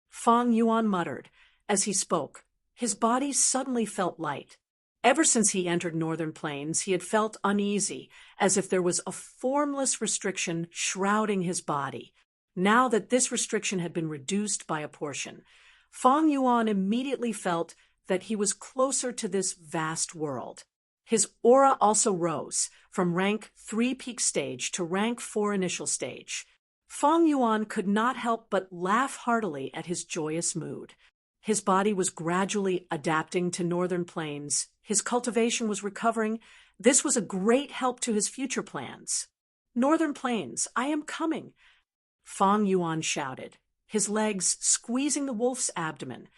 Fang Yuan muttered as he spoke. His body suddenly felt light. Ever since he entered Northern Plains, he had felt uneasy, as if there was a formless restriction shrouding his body. Now that this restriction had been reduced by a portion, Fang Yuan immediately felt that he was closer to this vast world. His aura also rose from rank 3 peak stage to rank 4 initial stage. Fang Yuan could not help but laugh heartily at his joyous mood. His body was gradually adapting to Northern Plains. His cultivation was recovering. This was a great help to his future plans. "Northern Plains, I am coming," Fang Yuan shouted, his legs squeezing the wolf's abdomen.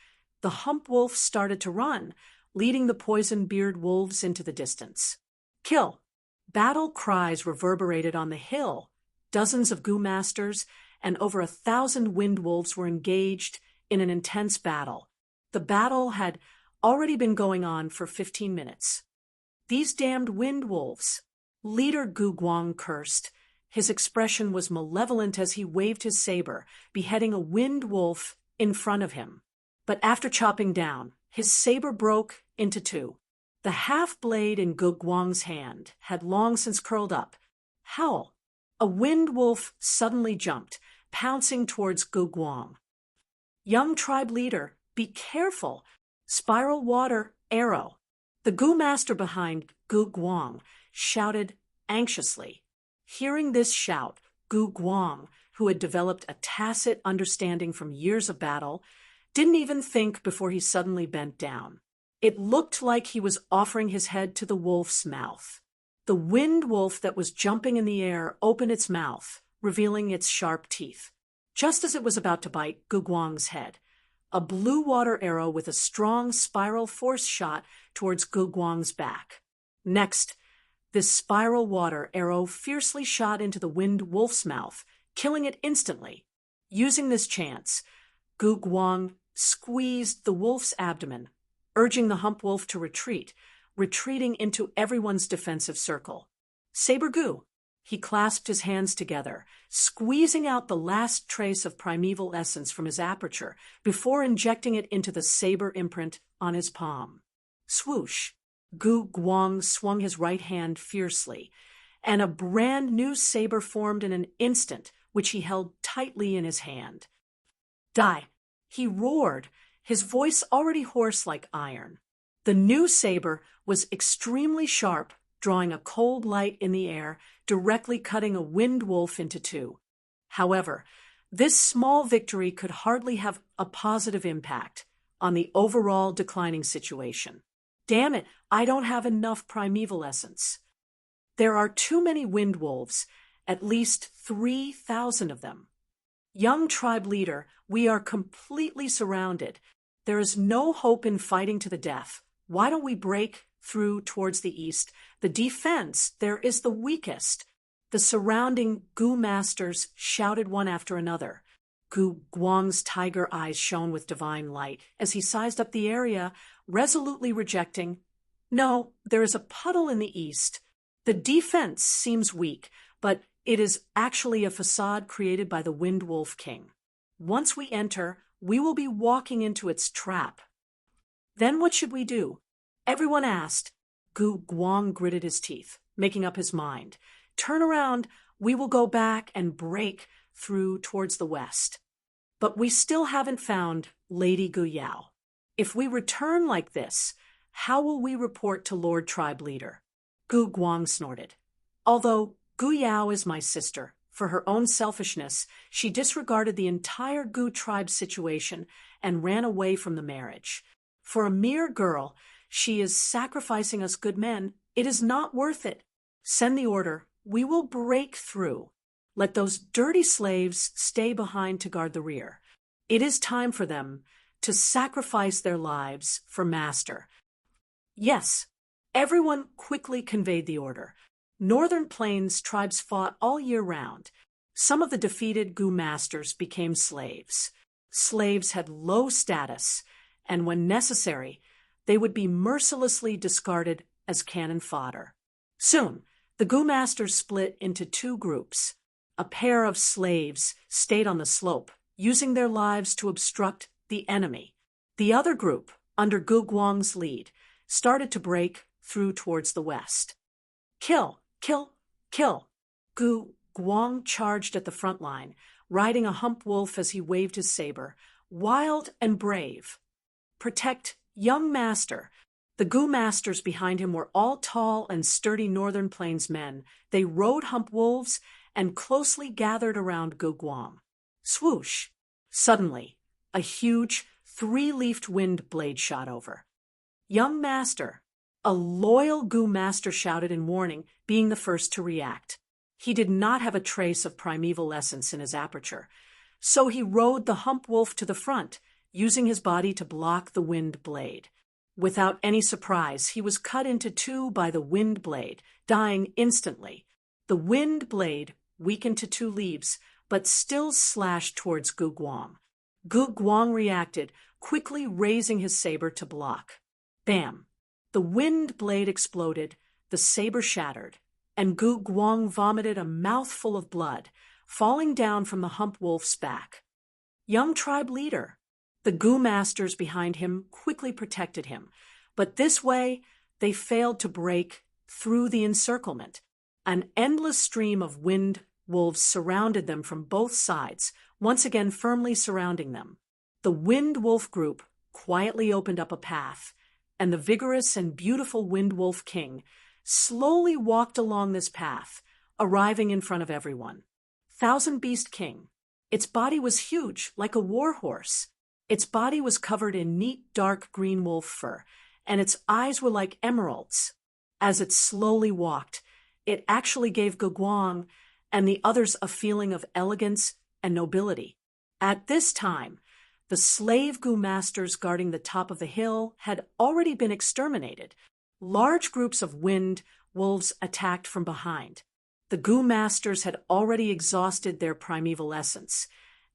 The hump wolf started to run, leading the poison beard wolves into the distance. "Kill!" Battle cries reverberated on the hill. Dozens of Gu masters and over 1,000 wind wolves were engaged in an intense battle. The battle had already been going on for 15 minutes. "These damned wind wolves!" Leader Gu Guang cursed. His expression was malevolent as he waved his saber, beheading a wind wolf in front of him. But after chopping down, his saber broke into 2. The half-blade in Gu Guang's hand had long since curled up. Howl! A wind wolf suddenly jumped, pouncing towards Gu Guang. "Young tribe leader, be careful! Spiral water, arrow!" The Gu master behind Gu Guang shouted anxiously. Hearing this shout, Gu Guang, who had developed a tacit understanding from years of battle, didn't even think before he suddenly bent down. It looked like he was offering his head to the wolf's mouth. The wind wolf that was jumping in the air opened its mouth, revealing its sharp teeth. Just as it was about to bite Gu Guang's head, a blue water arrow with a strong spiral force shot towards Gu Guang's back. Next, this spiral water arrow fiercely shot into the wind wolf's mouth, killing it instantly. Using this chance, Gu Guang squeezed the wolf's abdomen, urging the hump wolf to retreat, retreating into everyone's defensive circle. "Saber Gu!" He clasped his hands together, squeezing out the last trace of primeval essence from his aperture before injecting it into the saber imprint on his palm. Swoosh! Gu Guang swung his right hand fiercely, and a brand new saber formed in an instant, which he held tightly in his hand. Die! He roared, his voice already hoarse like iron. The new saber was extremely sharp, drawing a cold light in the air, directly cutting a wind wolf into two. However, this small victory could hardly have a positive impact on the overall declining situation. Damn it, I don't have enough primeval essence. There are too many wind wolves, at least 3,000 of them. Young tribe leader, we are completely surrounded. There is no hope in fighting to the death. Why don't we break through towards the east? The defense there is the weakest. The surrounding Gu masters shouted one after another. Gu Guang's tiger eyes shone with divine light as he sized up the area, resolutely rejecting. No, there is a puddle in the east. The defense seems weak, but it is actually a facade created by the Wind Wolf King. Once we enter, we will be walking into its trap. Then what should we do? Everyone asked. Gu Guang gritted his teeth, making up his mind. Turn around, we will go back and break through towards the west. But we still haven't found Lady Gu Yao. If we return like this, how will we report to Lord Tribe Leader? Gu Guang snorted. Although Gu Yao is my sister, for her own selfishness, she disregarded the entire Gu tribe situation and ran away from the marriage. For a mere girl, she is sacrificing us good men. It is not worth it. Send the order. We will break through. Let those dirty slaves stay behind to guard the rear. It is time for them to sacrifice their lives for master. Yes, everyone quickly conveyed the order. Northern Plains tribes fought all year round. Some of the defeated Gu masters became slaves. Slaves had low status, and when necessary, they would be mercilessly discarded as cannon fodder. Soon, the Gu masters split into two groups. A pair of slaves stayed on the slope, using their lives to obstruct the enemy. The other group, under Gu Guang's lead, started to break through towards the west. Kill, kill, kill. Gu Guang charged at the front line, riding a hump wolf as he waved his saber, wild and brave. Protect young master. The Gu masters behind him were all tall and sturdy Northern Plains men. They rode hump wolves and closely gathered around Gu Guang. Swoosh! Suddenly, a huge, three-leafed wind blade shot over. Young master! A loyal Gu master shouted in warning, being the first to react. He did not have a trace of primeval essence in his aperture, so he rode the hump wolf to the front, using his body to block the wind blade. Without any surprise, he was cut into two by the wind blade, dying instantly. The wind blade weakened to two leaves, but still slashed towards Gu Guang. Gu Guang reacted, quickly raising his saber to block. Bam! The wind blade exploded, the saber shattered, and Gu Guang vomited a mouthful of blood, falling down from the hump wolf's back. Young tribe leader! The Gu masters behind him quickly protected him, but this way they failed to break through the encirclement. An endless stream of wind wolves surrounded them from both sides, once again firmly surrounding them. The wind wolf group quietly opened up a path, and the vigorous and beautiful Wind Wolf King slowly walked along this path, arriving in front of everyone. Thousand Beast King. Its body was huge, like a war horse. Its body was covered in neat dark green wolf fur, and its eyes were like emeralds. As it slowly walked, it actually gave Gu Guang and the others a feeling of elegance and nobility. At this time, the slave Gu masters guarding the top of the hill had already been exterminated. Large groups of wind wolves attacked from behind. The Gu masters had already exhausted their primeval essence,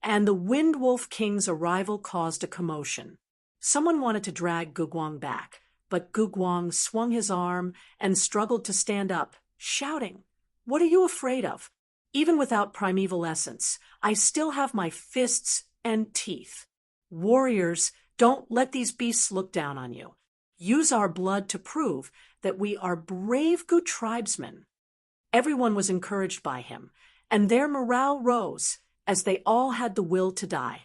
and the Wind Wolf King's arrival caused a commotion. Someone wanted to drag Gu Guang back, but Gu Guang swung his arm and struggled to stand up, shouting, What are you afraid of? Even without primeval essence, I still have my fists and teeth. Warriors, don't let these beasts look down on you. Use our blood to prove that we are brave Gu tribesmen. Everyone was encouraged by him, and their morale rose as they all had the will to die.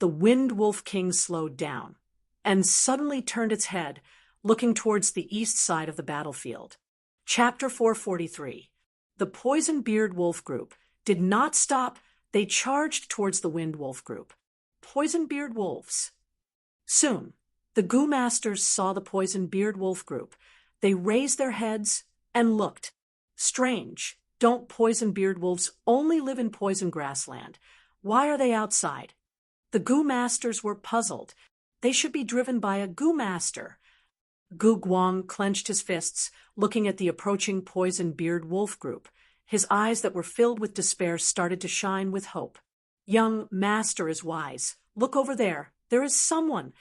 The Wind Wolf King slowed down and suddenly turned its head, looking towards the east side of the battlefield. Chapter 443. The Poison Beard Wolf Group did not stop. They charged towards the Wind Wolf Group. Poison Beard Wolves. Soon, the Gu Masters saw the Poison Beard Wolf Group. They raised their heads and looked. Strange. Don't Poison Beard Wolves only live in poison grassland? Why are they outside? The Gu Masters were puzzled. They should be driven by a Gu Master. Gu Guang clenched his fists, looking at the approaching Poison Beard Wolf Group. His eyes that were filled with despair started to shine with hope. Young Master is wise. Look over there. There is someone.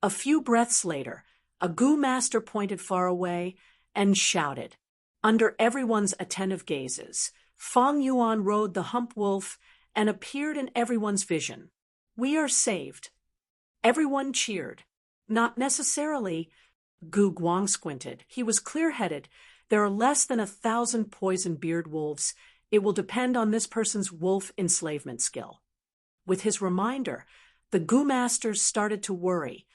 A few breaths later, a Gu Master pointed far away and shouted. Under everyone's attentive gazes, Fang Yuan rode the hump wolf and appeared in everyone's vision. We are saved. Everyone cheered. Not necessarily. Gu Guang squinted. He was clear-headed. There are less than 1,000 poison beard wolves. It will depend on this person's wolf enslavement skill. With his reminder, the Gu Masters started to worry.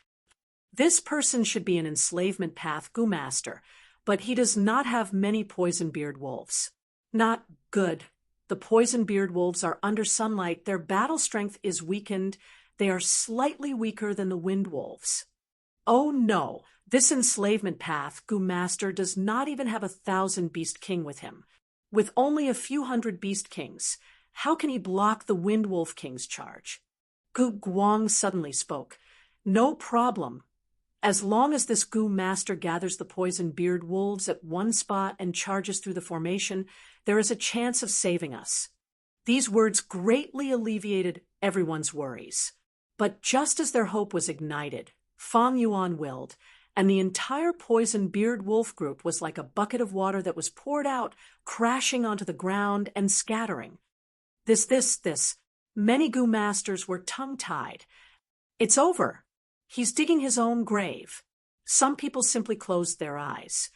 This person should be an enslavement path Gu Master, but he does not have many poison beard wolves. Not good. The poison beard wolves are under sunlight. Their battle strength is weakened. They are slightly weaker than the wind wolves. Oh no, this enslavement path Gu Master does not even have 1,000 beast king with him. With only a few hundred beast kings, how can he block the wind wolf king's charge? Gu Guang suddenly spoke. No problem. As long as this Gu Master gathers the poison beard wolves at one spot and charges through the formation, there is a chance of saving us. These words greatly alleviated everyone's worries. But just as their hope was ignited, Fang Yuan willed, and the entire poison beard wolf group was like a bucket of water that was poured out, crashing onto the ground and scattering. This. Many Gu Masters were tongue-tied. It's over. He's digging his own grave. Some people simply closed their eyes.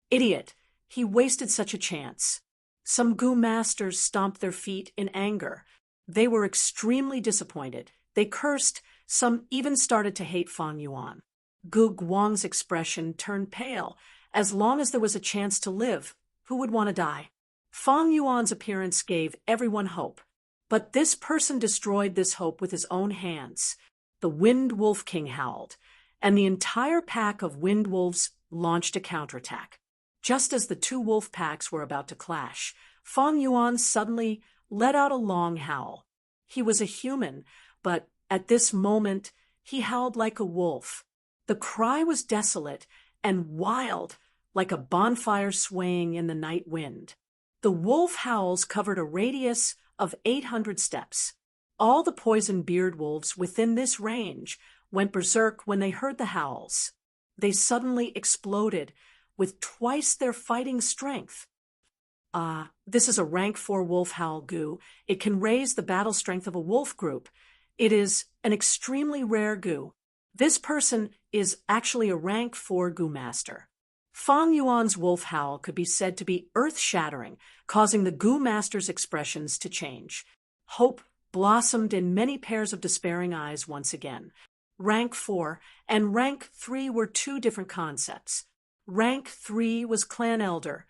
Idiot. He wasted such a chance. Some Gu Masters stomped their feet in anger. They were extremely disappointed. They cursed. Some even started to hate Fang Yuan. Gu Guang's expression turned pale. As long as there was a chance to live, who would want to die? Fang Yuan's appearance gave everyone hope. But this person destroyed this hope with his own hands. The Wind Wolf King howled, and the entire pack of wind wolves launched a counterattack. Just as the two wolf packs were about to clash, Fang Yuan suddenly let out a long howl. He was a human, but at this moment he howled like a wolf. The cry was desolate and wild, like a bonfire swaying in the night wind. The wolf howls covered a radius of 800 steps. All the poison beard wolves within this range went berserk when they heard the howls. They suddenly exploded with twice their fighting strength. This is a rank 4 wolf howl Gu. It can raise the battle strength of a wolf group. It is an extremely rare Gu. This person is actually a rank 4 Gu Master. Fang Yuan's wolf howl could be said to be earth-shattering, causing the Gu Master's expressions to change. Hope blossomed in many pairs of despairing eyes once again. Rank 4 and Rank 3 were two different concepts. Rank 3 was clan elder.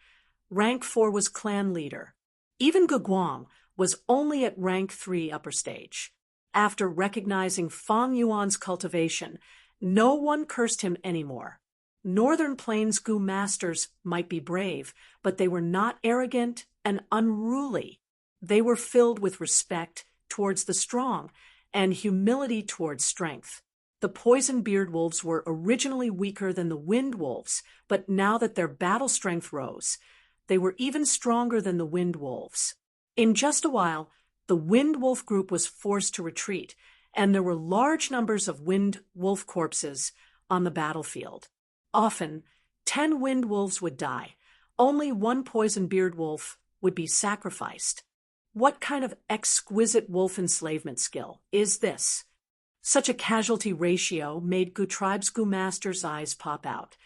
Rank 4 was clan leader. Even Gu Guang was only at Rank 3 upper stage. After recognizing Fang Yuan's cultivation, no one cursed him anymore. Northern Plains Gu Masters might be brave, but they were not arrogant and unruly. They were filled with respect towards the strong and humility towards strength. The poison beard wolves were originally weaker than the wind wolves, but now that their battle strength rose, they were even stronger than the wind wolves. In just a while, the wind wolf group was forced to retreat, and there were large numbers of wind wolf corpses on the battlefield. Often, 10 wind wolves would die. Only one poison beard wolf would be sacrificed. What kind of exquisite wolf enslavement skill is this? Such a casualty ratio made Gu Tribe's Gu Master's eyes pop out.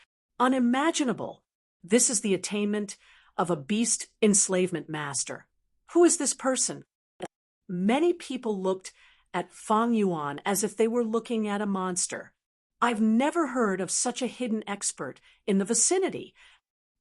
Unimaginable! This is the attainment of a beast enslavement master. Who is this person? Many people looked at Fang Yuan as if they were looking at a monster. I've never heard of such a hidden expert in the vicinity.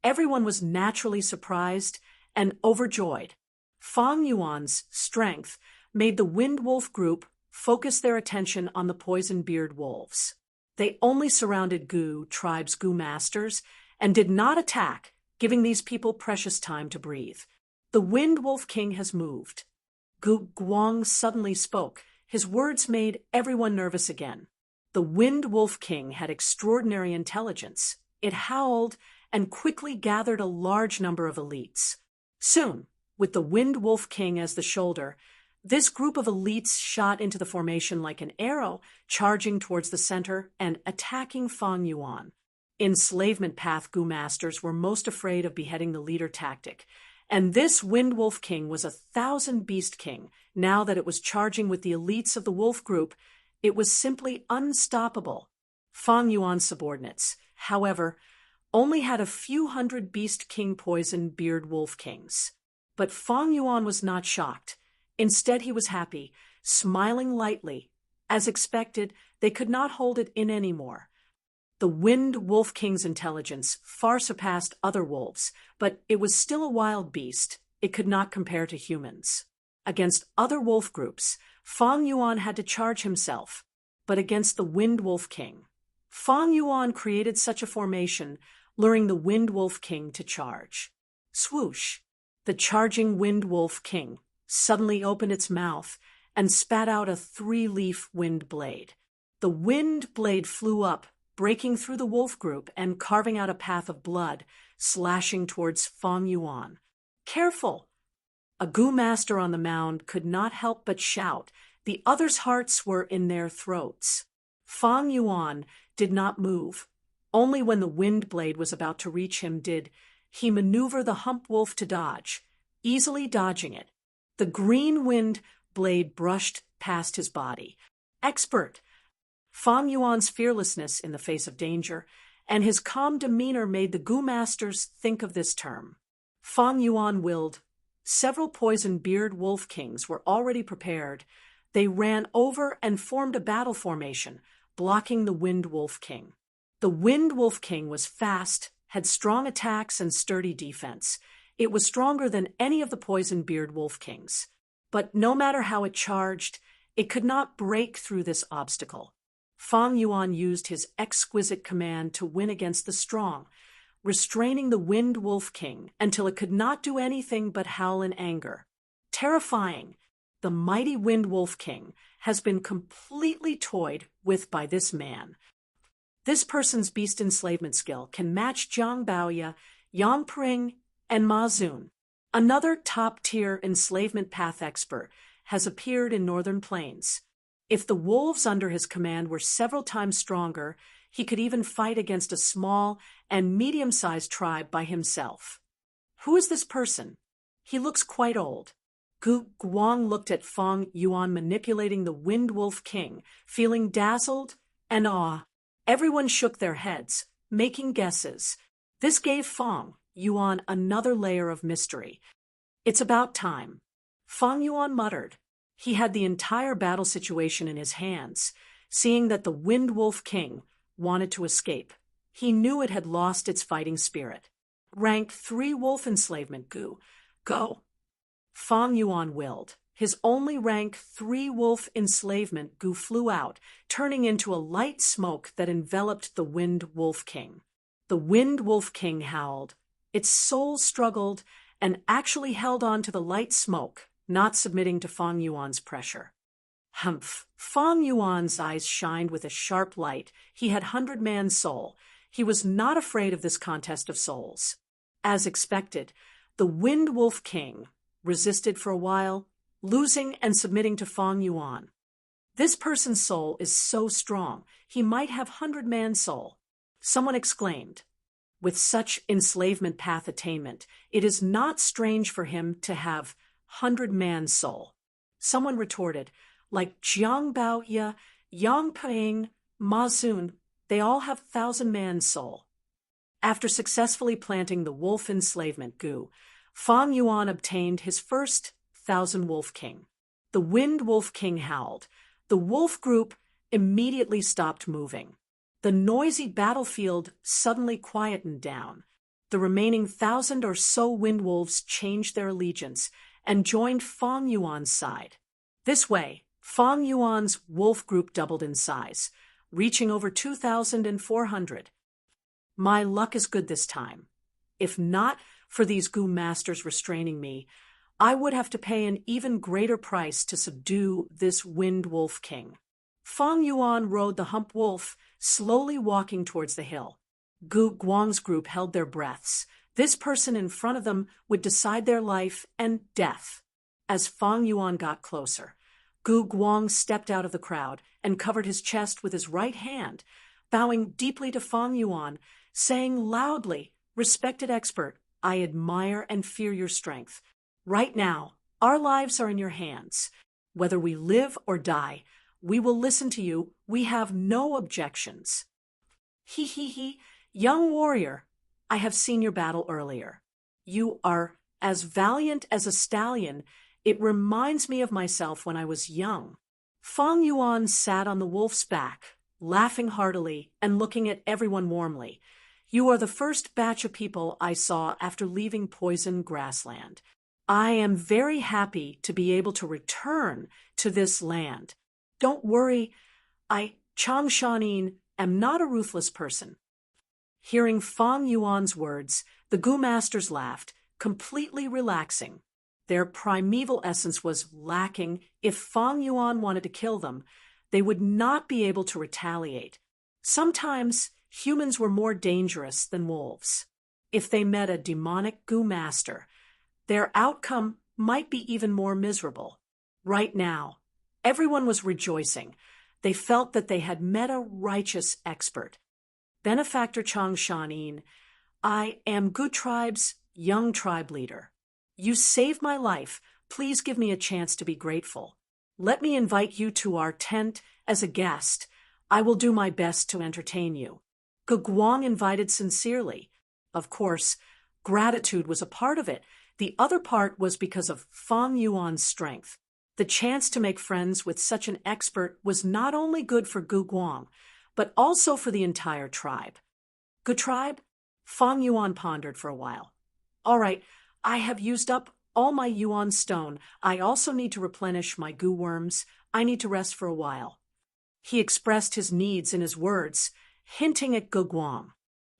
Everyone was naturally surprised and overjoyed. Fang Yuan's strength made the Wind Wolf group focus their attention on the poison-beard wolves. They only surrounded Gu Tribe's Gu Masters and did not attack, giving these people precious time to breathe. The Wind Wolf King has moved. Gu Guang suddenly spoke. His words made everyone nervous again. The Wind Wolf King had extraordinary intelligence. It howled and quickly gathered a large number of elites. Soon, with the Wind Wolf King as the shoulder, this group of elites shot into the formation like an arrow, charging towards the center and attacking Fang Yuan. Enslavement Path Gu Masters were most afraid of beheading the leader tactic, and this Wind Wolf King was a 1,000-beast king. Now that it was charging with the elites of the wolf group, it was simply unstoppable. Fang Yuan's subordinates, however, only had a few hundred beast king poison beard wolf kings. But Fang Yuan was not shocked. Instead, he was happy, smiling lightly. As expected, they could not hold it in anymore. The Wind Wolf King's intelligence far surpassed other wolves, but it was still a wild beast. It could not compare to humans. Against other wolf groups, Fang Yuan had to charge himself, but against the Wind Wolf King, Fang Yuan created such a formation, luring the Wind Wolf King to charge. Swoosh! The charging Wind Wolf King suddenly opened its mouth and spat out a 3-leaf wind blade. The wind blade flew up, breaking through the wolf group and carving out a path of blood, slashing towards Fang Yuan. Careful! A Gu Master on the mound could not help but shout. The others' hearts were in their throats. Fang Yuan did not move. Only when the wind blade was about to reach him did he maneuver the hump wolf to dodge, easily dodging it. The green wind blade brushed past his body. Expert! Fang Yuan's fearlessness in the face of danger and his calm demeanor made the Gu Masters think of this term. Fang Yuan willed. Several poison beard wolf kings were already prepared. They ran over and formed a battle formation, blocking the Wind Wolf King. The Wind Wolf King was fast, had strong attacks and sturdy defense. It was stronger than any of the poison beard wolf kings. But no matter how it charged, it could not break through this obstacle. Fang Yuan used his exquisite command to win against the strong, restraining the Wind Wolf King until it could not do anything but howl in anger. Terrifying! The mighty Wind Wolf King has been completely toyed with by this man. This person's beast enslavement skill can match Jiang Baoya, Yang Pring, and Ma Zun. Another top-tier enslavement path expert has appeared in Northern Plains. If the wolves under his command were several times stronger, he could even fight against a small and medium-sized tribe by himself. Who is this person? He looks quite old. Gu Guang looked at Fang Yuan manipulating the Wind Wolf King, feeling dazzled and awe. Everyone shook their heads, making guesses. This gave Fang Yuan another layer of mystery. It's about time. Fang Yuan muttered. He had the entire battle situation in his hands, seeing that the Wind Wolf King wanted to escape. He knew it had lost its fighting spirit. Rank 3 wolf enslavement, Gu. Go. Fang Yuan willed. His only rank 3 wolf enslavement, Gu, flew out, turning into a light smoke that enveloped the Wind Wolf King. The Wind Wolf King howled. Its soul struggled and actually held on to the light smoke, not submitting to Fang Yuan's pressure. Humph! Fang Yuan's eyes shined with a sharp light. He had 100-man soul. He was not afraid of this contest of souls. As expected, the Wind Wolf King resisted for a while, losing and submitting to Fang Yuan. This person's soul is so strong, he might have 100-man soul. Someone exclaimed. With such enslavement path attainment, it is not strange for him to have 100-man soul. Someone retorted, like Jiang Bao Ye, Yang Ping, Ma Zun, they all have 1,000-man soul. After successfully planting the wolf enslavement Gu, Fang Yuan obtained his first 1,000-wolf king. The Wind Wolf King howled. The wolf group immediately stopped moving. The noisy battlefield suddenly quietened down. The remaining 1,000 or so wind wolves changed their allegiance and joined Fang Yuan's side. This way, Fang Yuan's wolf group doubled in size, reaching over 2,400. My luck is good this time. If not for these Gu masters restraining me, I would have to pay an even greater price to subdue this Wind Wolf King. Fang Yuan rode the hump wolf, slowly walking towards the hill. Gu Guang's group held their breaths. This person in front of them would decide their life and death. As Fang Yuan got closer, Gu Guang stepped out of the crowd and covered his chest with his right hand, bowing deeply to Fang Yuan, saying loudly, "Respected expert, I admire and fear your strength. Right now, our lives are in your hands. Whether we live or die, we will listen to you. We have no objections." He, young warrior, I have seen your battle earlier. You are as valiant as a stallion. It reminds me of myself when I was young. Fang Yuan sat on the wolf's back, laughing heartily and looking at everyone warmly. You are the first batch of people I saw after leaving Poison Grassland. I am very happy to be able to return to this land. Don't worry, I, Chang Shanin, am not a ruthless person. Hearing Fang Yuan's words, the Gu masters laughed, completely relaxing. Their primeval essence was lacking. If Fang Yuan wanted to kill them, they would not be able to retaliate. Sometimes humans were more dangerous than wolves. If they met a demonic Gu master, their outcome might be even more miserable. Right now, everyone was rejoicing. They felt that they had met a righteous expert. Benefactor Chang Shanin, I am Gu Tribe's young tribe leader. You saved my life. Please give me a chance to be grateful. Let me invite you to our tent as a guest. I will do my best to entertain you. Gu Guang invited sincerely. Of course, gratitude was a part of it. The other part was because of Fang Yuan's strength. The chance to make friends with such an expert was not only good for Gu Guang, but also for the entire tribe. Gu tribe? Fang Yuan pondered for a while. All right, I have used up all my Yuan stone. I also need to replenish my Gu worms. I need to rest for a while. He expressed his needs in his words, hinting at Gu Guang.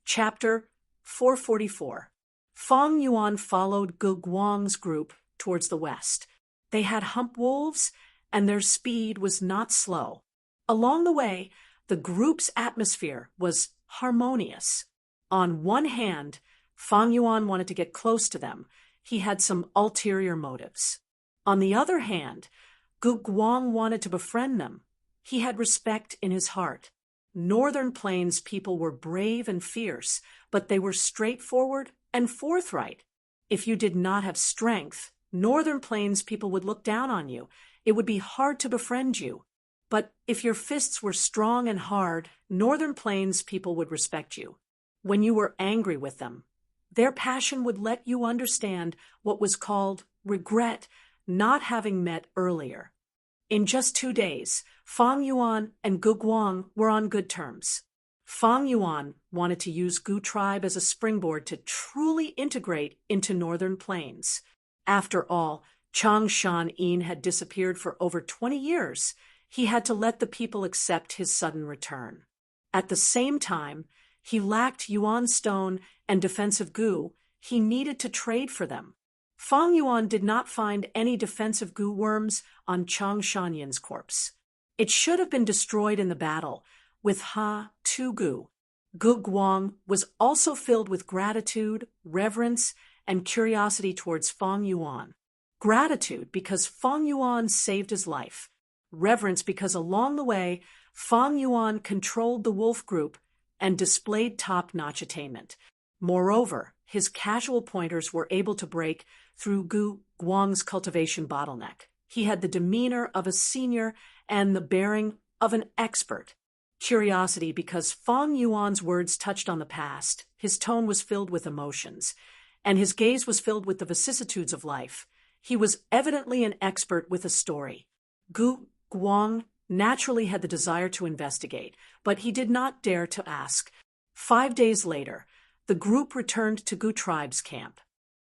Chapter 444. Fang Yuan followed Gu Guang's group towards the west. They had hump wolves, and their speed was not slow. Along the way, the group's atmosphere was harmonious. On one hand, Fang Yuan wanted to get close to them. He had some ulterior motives. On the other hand, Gu Guang wanted to befriend them. He had respect in his heart. Northern Plains people were brave and fierce, but they were straightforward and forthright. If you did not have strength, Northern Plains people would look down on you. It would be hard to befriend you. But if your fists were strong and hard, Northern Plains people would respect you. When you were angry with them, their passion would let you understand what was called regret, not having met earlier. In just 2 days, Fang Yuan and Gu Guang were on good terms. Fang Yuan wanted to use Gu tribe as a springboard to truly integrate into Northern Plains. After all, Chang Shan-in had disappeared for over 20 years. He had to let the people accept his sudden return. At the same time, he lacked Yuan stone and defensive Gu. He needed to trade for them. Fang Yuan did not find any defensive Gu worms on Chang Shanyin's corpse. It should have been destroyed in the battle with Tu Gu. Gu Guang was also filled with gratitude, reverence, and curiosity towards Fang Yuan. Gratitude because Fang Yuan saved his life. Reverence because along the way, Fang Yuan controlled the wolf group and displayed top-notch attainment. Moreover, his casual pointers were able to break through Gu Guang's cultivation bottleneck. He had the demeanor of a senior and the bearing of an expert. Curiosity because Fang Yuan's words touched on the past, his tone was filled with emotions, and his gaze was filled with the vicissitudes of life. He was evidently an expert with a story. Gu Guang naturally had the desire to investigate, but he did not dare to ask. 5 days later, the group returned to Gu tribe's camp.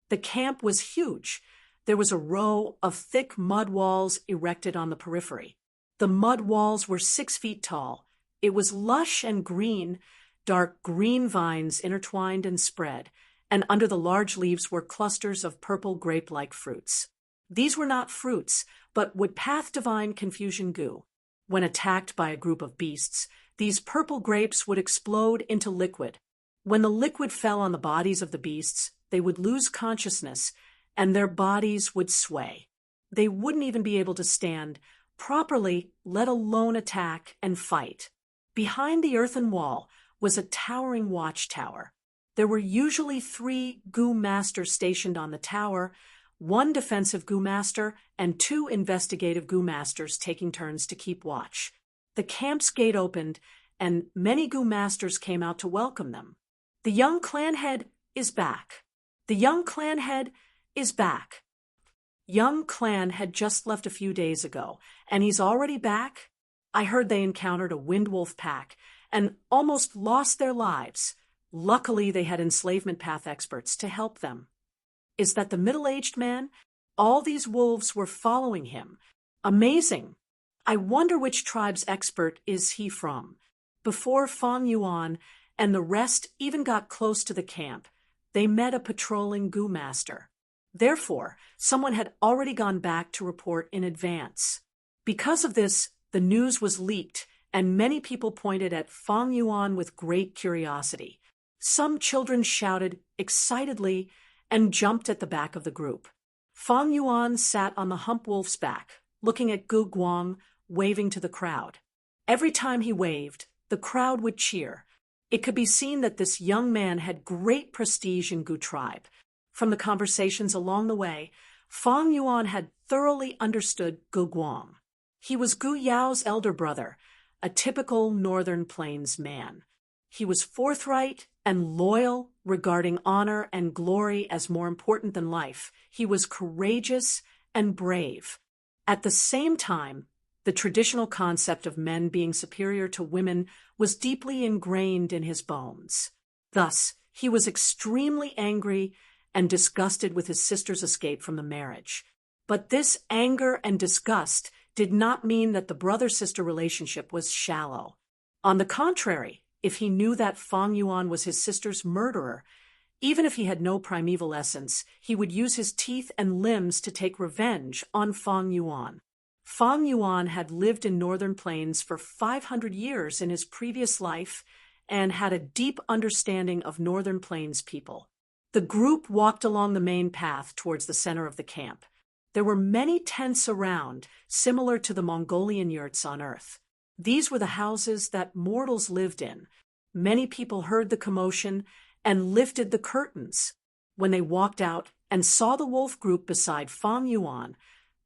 The camp was huge. There was a row of thick mud walls erected on the periphery. The mud walls were 6 feet tall. It was lush and green, dark green vines intertwined and spread, and under the large leaves were clusters of purple grape-like fruits. These were not fruits, but would path divine confusion Gu. When attacked by a group of beasts, these purple grapes would explode into liquid. When the liquid fell on the bodies of the beasts, they would lose consciousness, and their bodies would sway. They wouldn't even be able to stand properly, let alone attack and fight. Behind the earthen wall was a towering watchtower. There were usually 3 Gu masters stationed on the tower, 1 defensive Gu master and 2 investigative Gu masters taking turns to keep watch. The camp's gate opened, and many Gu masters came out to welcome them. The young clan head is back. The young clan head is back. Young clan had just left a few days ago, and he's already back? I heard they encountered a windwolf pack and almost lost their lives. Luckily, they had enslavement path experts to help them. Is that the middle-aged man? All these wolves were following him. Amazing. I wonder which tribe's expert is he from. Before Fang Yuan and the rest even got close to the camp, they met a patrolling Gu master. Therefore, someone had already gone back to report in advance. Because of this, the news was leaked, and many people pointed at Fang Yuan with great curiosity. Some children shouted excitedly and jumped at the back of the group. Fang Yuan sat on the hump wolf's back, looking at Gu Guang, waving to the crowd. Every time he waved, the crowd would cheer. It could be seen that this young man had great prestige in Gu tribe. From the conversations along the way, Fang Yuan had thoroughly understood Gu Guang. He was Gu Yao's elder brother, a typical Northern Plains man. He was forthright and loyal regarding honor and glory as more important than life. He was courageous and brave. At the same time, the traditional concept of men being superior to women was deeply ingrained in his bones. Thus, he was extremely angry and disgusted with his sister's escape from the marriage. But this anger and disgust did not mean that the brother-sister relationship was shallow. On the contrary, if he knew that Fang Yuan was his sister's murderer, even if he had no primeval essence, he would use his teeth and limbs to take revenge on Fang Yuan. Fang Yuan had lived in Northern Plains for 500 years in his previous life and had a deep understanding of Northern Plains people. The group walked along the main path towards the center of the camp. There were many tents around, similar to the Mongolian yurts on Earth. These were the houses that mortals lived in. Many people heard the commotion and lifted the curtains. When they walked out and saw the wolf group beside Fang Yuan,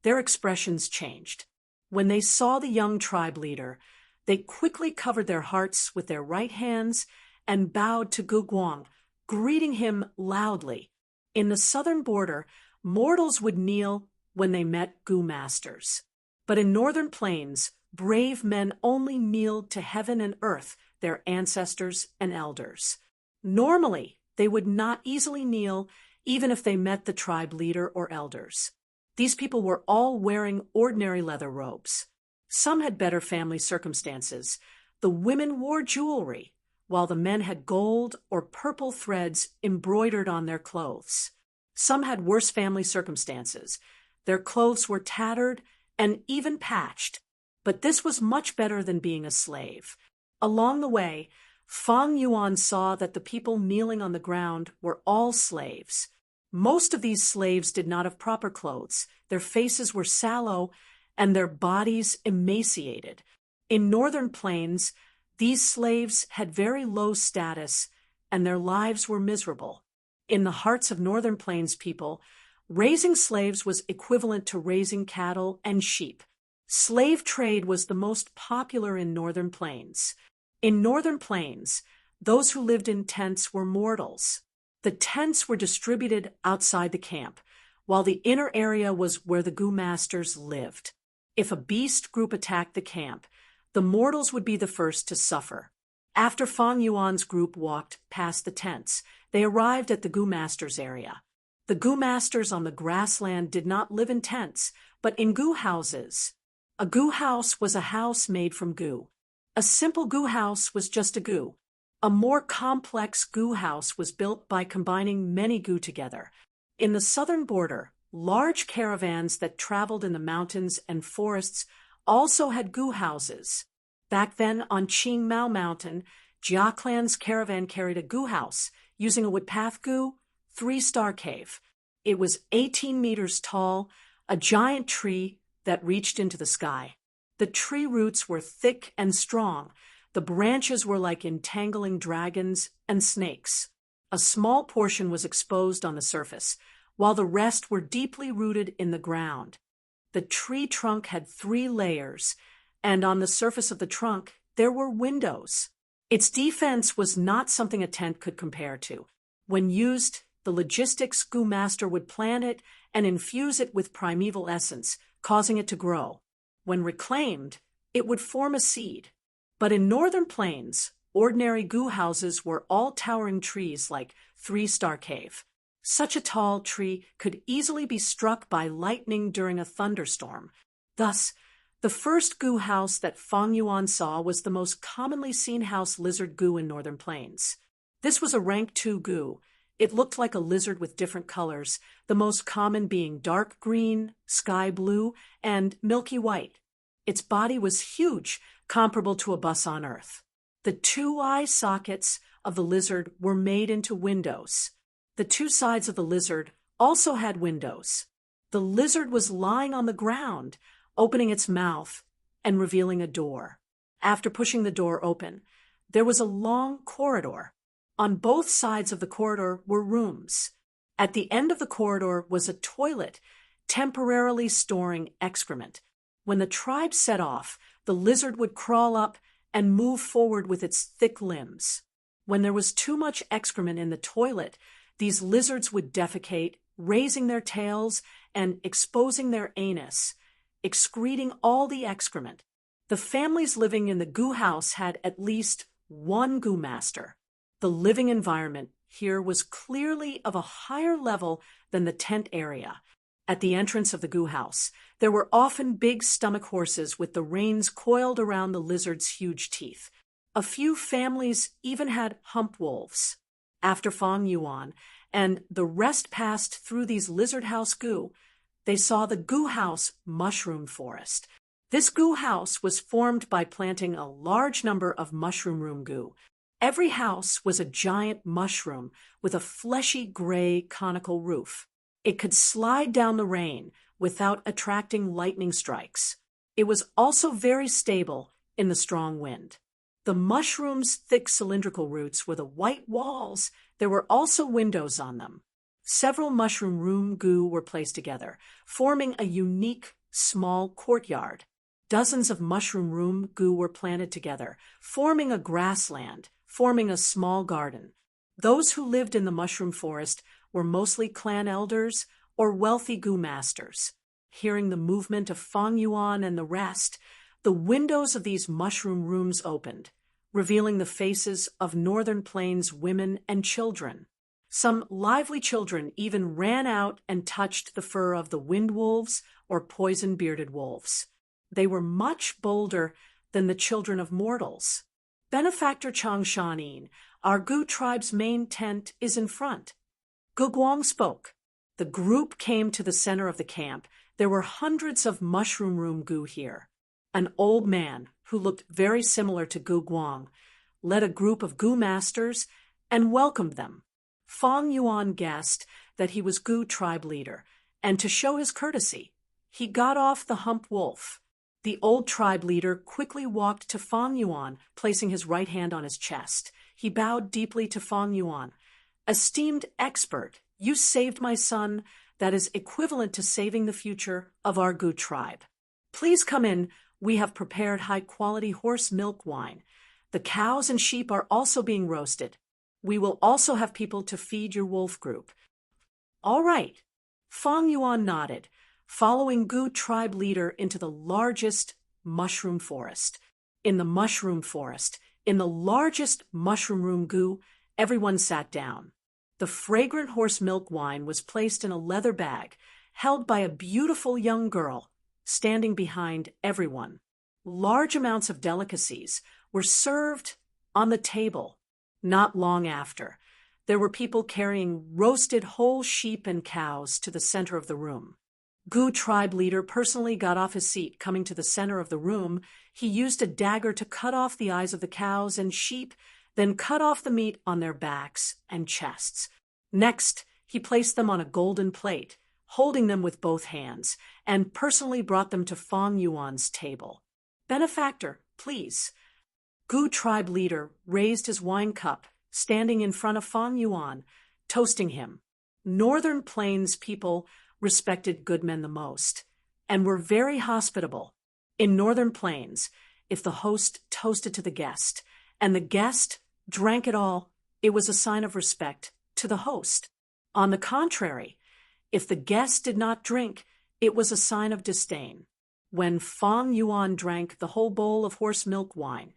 their expressions changed. When they saw the young tribe leader, they quickly covered their hearts with their right hands and bowed to Gu Guang, greeting him loudly. In the southern border, mortals would kneel when they met Gu masters. But in Northern Plains, brave men only kneeled to heaven and earth, their ancestors and elders. Normally, they would not easily kneel even if they met the tribe leader or elders. These people were all wearing ordinary leather robes. Some had better family circumstances. The women wore jewelry, while the men had gold or purple threads embroidered on their clothes. Some had worse family circumstances. Their clothes were tattered and even patched, but this was much better than being a slave. Along the way, Fang Yuan saw that the people kneeling on the ground were all slaves. Most of these slaves did not have proper clothes. Their faces were sallow and their bodies emaciated. In Northern Plains, these slaves had very low status and their lives were miserable. In the hearts of Northern Plains people, raising slaves was equivalent to raising cattle and sheep. Slave trade was the most popular in Northern Plains. In Northern Plains, those who lived in tents were mortals. The tents were distributed outside the camp, while the inner area was where the Gu masters lived. If a beast group attacked the camp, the mortals would be the first to suffer. After Fang Yuan's group walked past the tents, they arrived at the Gu masters' area. The Gu masters on the grassland did not live in tents, but in Gu houses. A Gu house was a house made from Gu. A simple Gu house was just a Gu. A more complex Gu house was built by combining many Gu together. In the southern border, large caravans that traveled in the mountains and forests also had Gu houses. Back then, on Qing Mao Mountain, Jia Clan's caravan carried a Gu house, using a woodpath Gu, 3-star cave. It was 18 meters tall, a giant tree that reached into the sky. The tree roots were thick and strong. The branches were like entangling dragons and snakes. A small portion was exposed on the surface, while the rest were deeply rooted in the ground. The tree trunk had 3 layers, and on the surface of the trunk there were windows. Its defense was not something a tent could compare to. When used, the logistics Gu master would plant it and infuse it with primeval essence, causing it to grow. When reclaimed, it would form a seed. But in Northern Plains, ordinary Gu houses were all towering trees like 3-star cave. Such a tall tree could easily be struck by lightning during a thunderstorm. Thus, the first Gu house that Fang Yuan saw was the most commonly seen house lizard Gu in Northern Plains. This was a rank 2 Gu. It looked like a lizard with different colors, the most common being dark green, sky blue, and milky white. Its body was huge, comparable to a bus on Earth. The 2 eye sockets of the lizard were made into windows. The 2 sides of the lizard also had windows. The lizard was lying on the ground, opening its mouth and revealing a door. After pushing the door open, there was a long corridor. On both sides of the corridor were rooms. At the end of the corridor was a toilet, temporarily storing excrement. When the tribe set off, the lizard would crawl up and move forward with its thick limbs. When there was too much excrement in the toilet, these lizards would defecate, raising their tails and exposing their anus, excreting all the excrement. The families living in the Gu house had at least 1 Gu master. The living environment here was clearly of a higher level than the tent area. At the entrance of the Gu house, there were often big stomach horses with the reins coiled around the lizard's huge teeth. A few families even had hump wolves. After Fang Yuan and the rest passed through these lizard house Gu, they saw the Gu house mushroom forest. This Gu house was formed by planting a large number of mushroom room Gu. Every house was a giant mushroom with a fleshy gray conical roof. It could slide down the rain without attracting lightning strikes. It was also very stable in the strong wind. The mushroom's thick cylindrical roots were the white walls. There were also windows on them. Several mushroom room Gu were placed together, forming a unique small courtyard. Dozens of mushroom room Gu were planted together, forming a grassland, forming a small garden. Those who lived in the mushroom forest were mostly clan elders or wealthy Gu masters. Hearing the movement of Fang Yuan and the rest, the windows of these mushroom rooms opened, revealing the faces of Northern Plains women and children. Some lively children even ran out and touched the fur of the wind wolves or poison-bearded wolves. They were much bolder than the children of mortals. Benefactor Chang Shanin, our Gu tribe's main tent, is in front. Gu Guang spoke. The group came to the center of the camp. There were hundreds of mushroom room Gu here. An old man, who looked very similar to Gu Guang, led a group of Gu masters and welcomed them. Fang Yuan guessed that he was Gu tribe leader, and to show his courtesy, he got off the hump wolf. The old tribe leader quickly walked to Fang Yuan, placing his right hand on his chest. he bowed deeply to Fang Yuan. Esteemed expert, you saved my son. That is equivalent to saving the future of our Gu tribe. Please come in. We have prepared high-quality horse milk wine. The cows and sheep are also being roasted. We will also have people to feed your wolf group. All right. Fang Yuan nodded, following Gu tribe leader into the largest mushroom forest. In the mushroom forest, in the largest mushroom room, Gu, everyone sat down. The fragrant horse milk wine was placed in a leather bag, held by a beautiful young girl, standing behind everyone. Large amounts of delicacies were served on the table. Not long after, there were people carrying roasted whole sheep and cows to the center of the room. Gu tribe leader personally got off his seat, coming to the center of the room. He used a dagger to cut off the eyes of the cows and sheep, then cut off the meat on their backs and chests. Next, he placed them on a golden plate, holding them with both hands, and personally brought them to Fang Yuan's table. Benefactor, please. Gu tribe leader raised his wine cup, standing in front of Fang Yuan, toasting him. Northern Plains people respected good men the most, and were very hospitable. In Northern Plains, if the host toasted to the guest, and the guest drank it all, it was a sign of respect to the host. On the contrary, if the guest did not drink, it was a sign of disdain. When Fang Yuan drank the whole bowl of horse milk wine,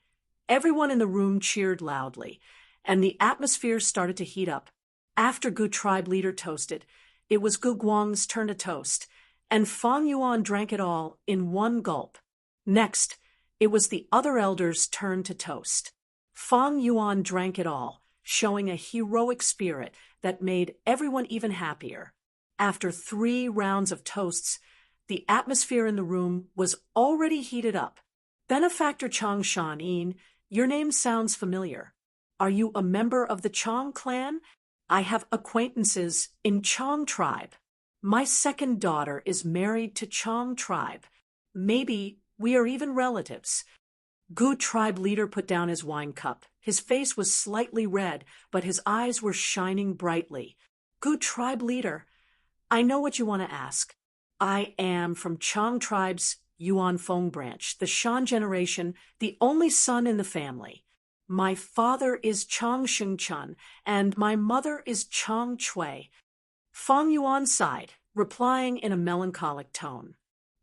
everyone in the room cheered loudly, and the atmosphere started to heat up. After Gu tribe leader toasted, it was Gu Guang's turn to toast, and Fang Yuan drank it all in one gulp. Next, it was the other elders' turn to toast. Fang Yuan drank it all, showing a heroic spirit that made everyone even happier. After 3 rounds of toasts, the atmosphere in the room was already heated up. Benefactor Chang Shanin, your name sounds familiar. Are you a member of the Chang clan? I have acquaintances in Chang tribe. My second daughter is married to Chang tribe. Maybe we are even relatives. Gu tribe leader put down his wine cup. His face was slightly red, but his eyes were shining brightly. Gu tribe leader, I know what you want to ask. I am from Chang tribe's Yuan Feng branch, the Shan generation, the only son in the family. My father is Chang Shengchun, and my mother is Chang Chui. Fang Yuan sighed, replying in a melancholic tone.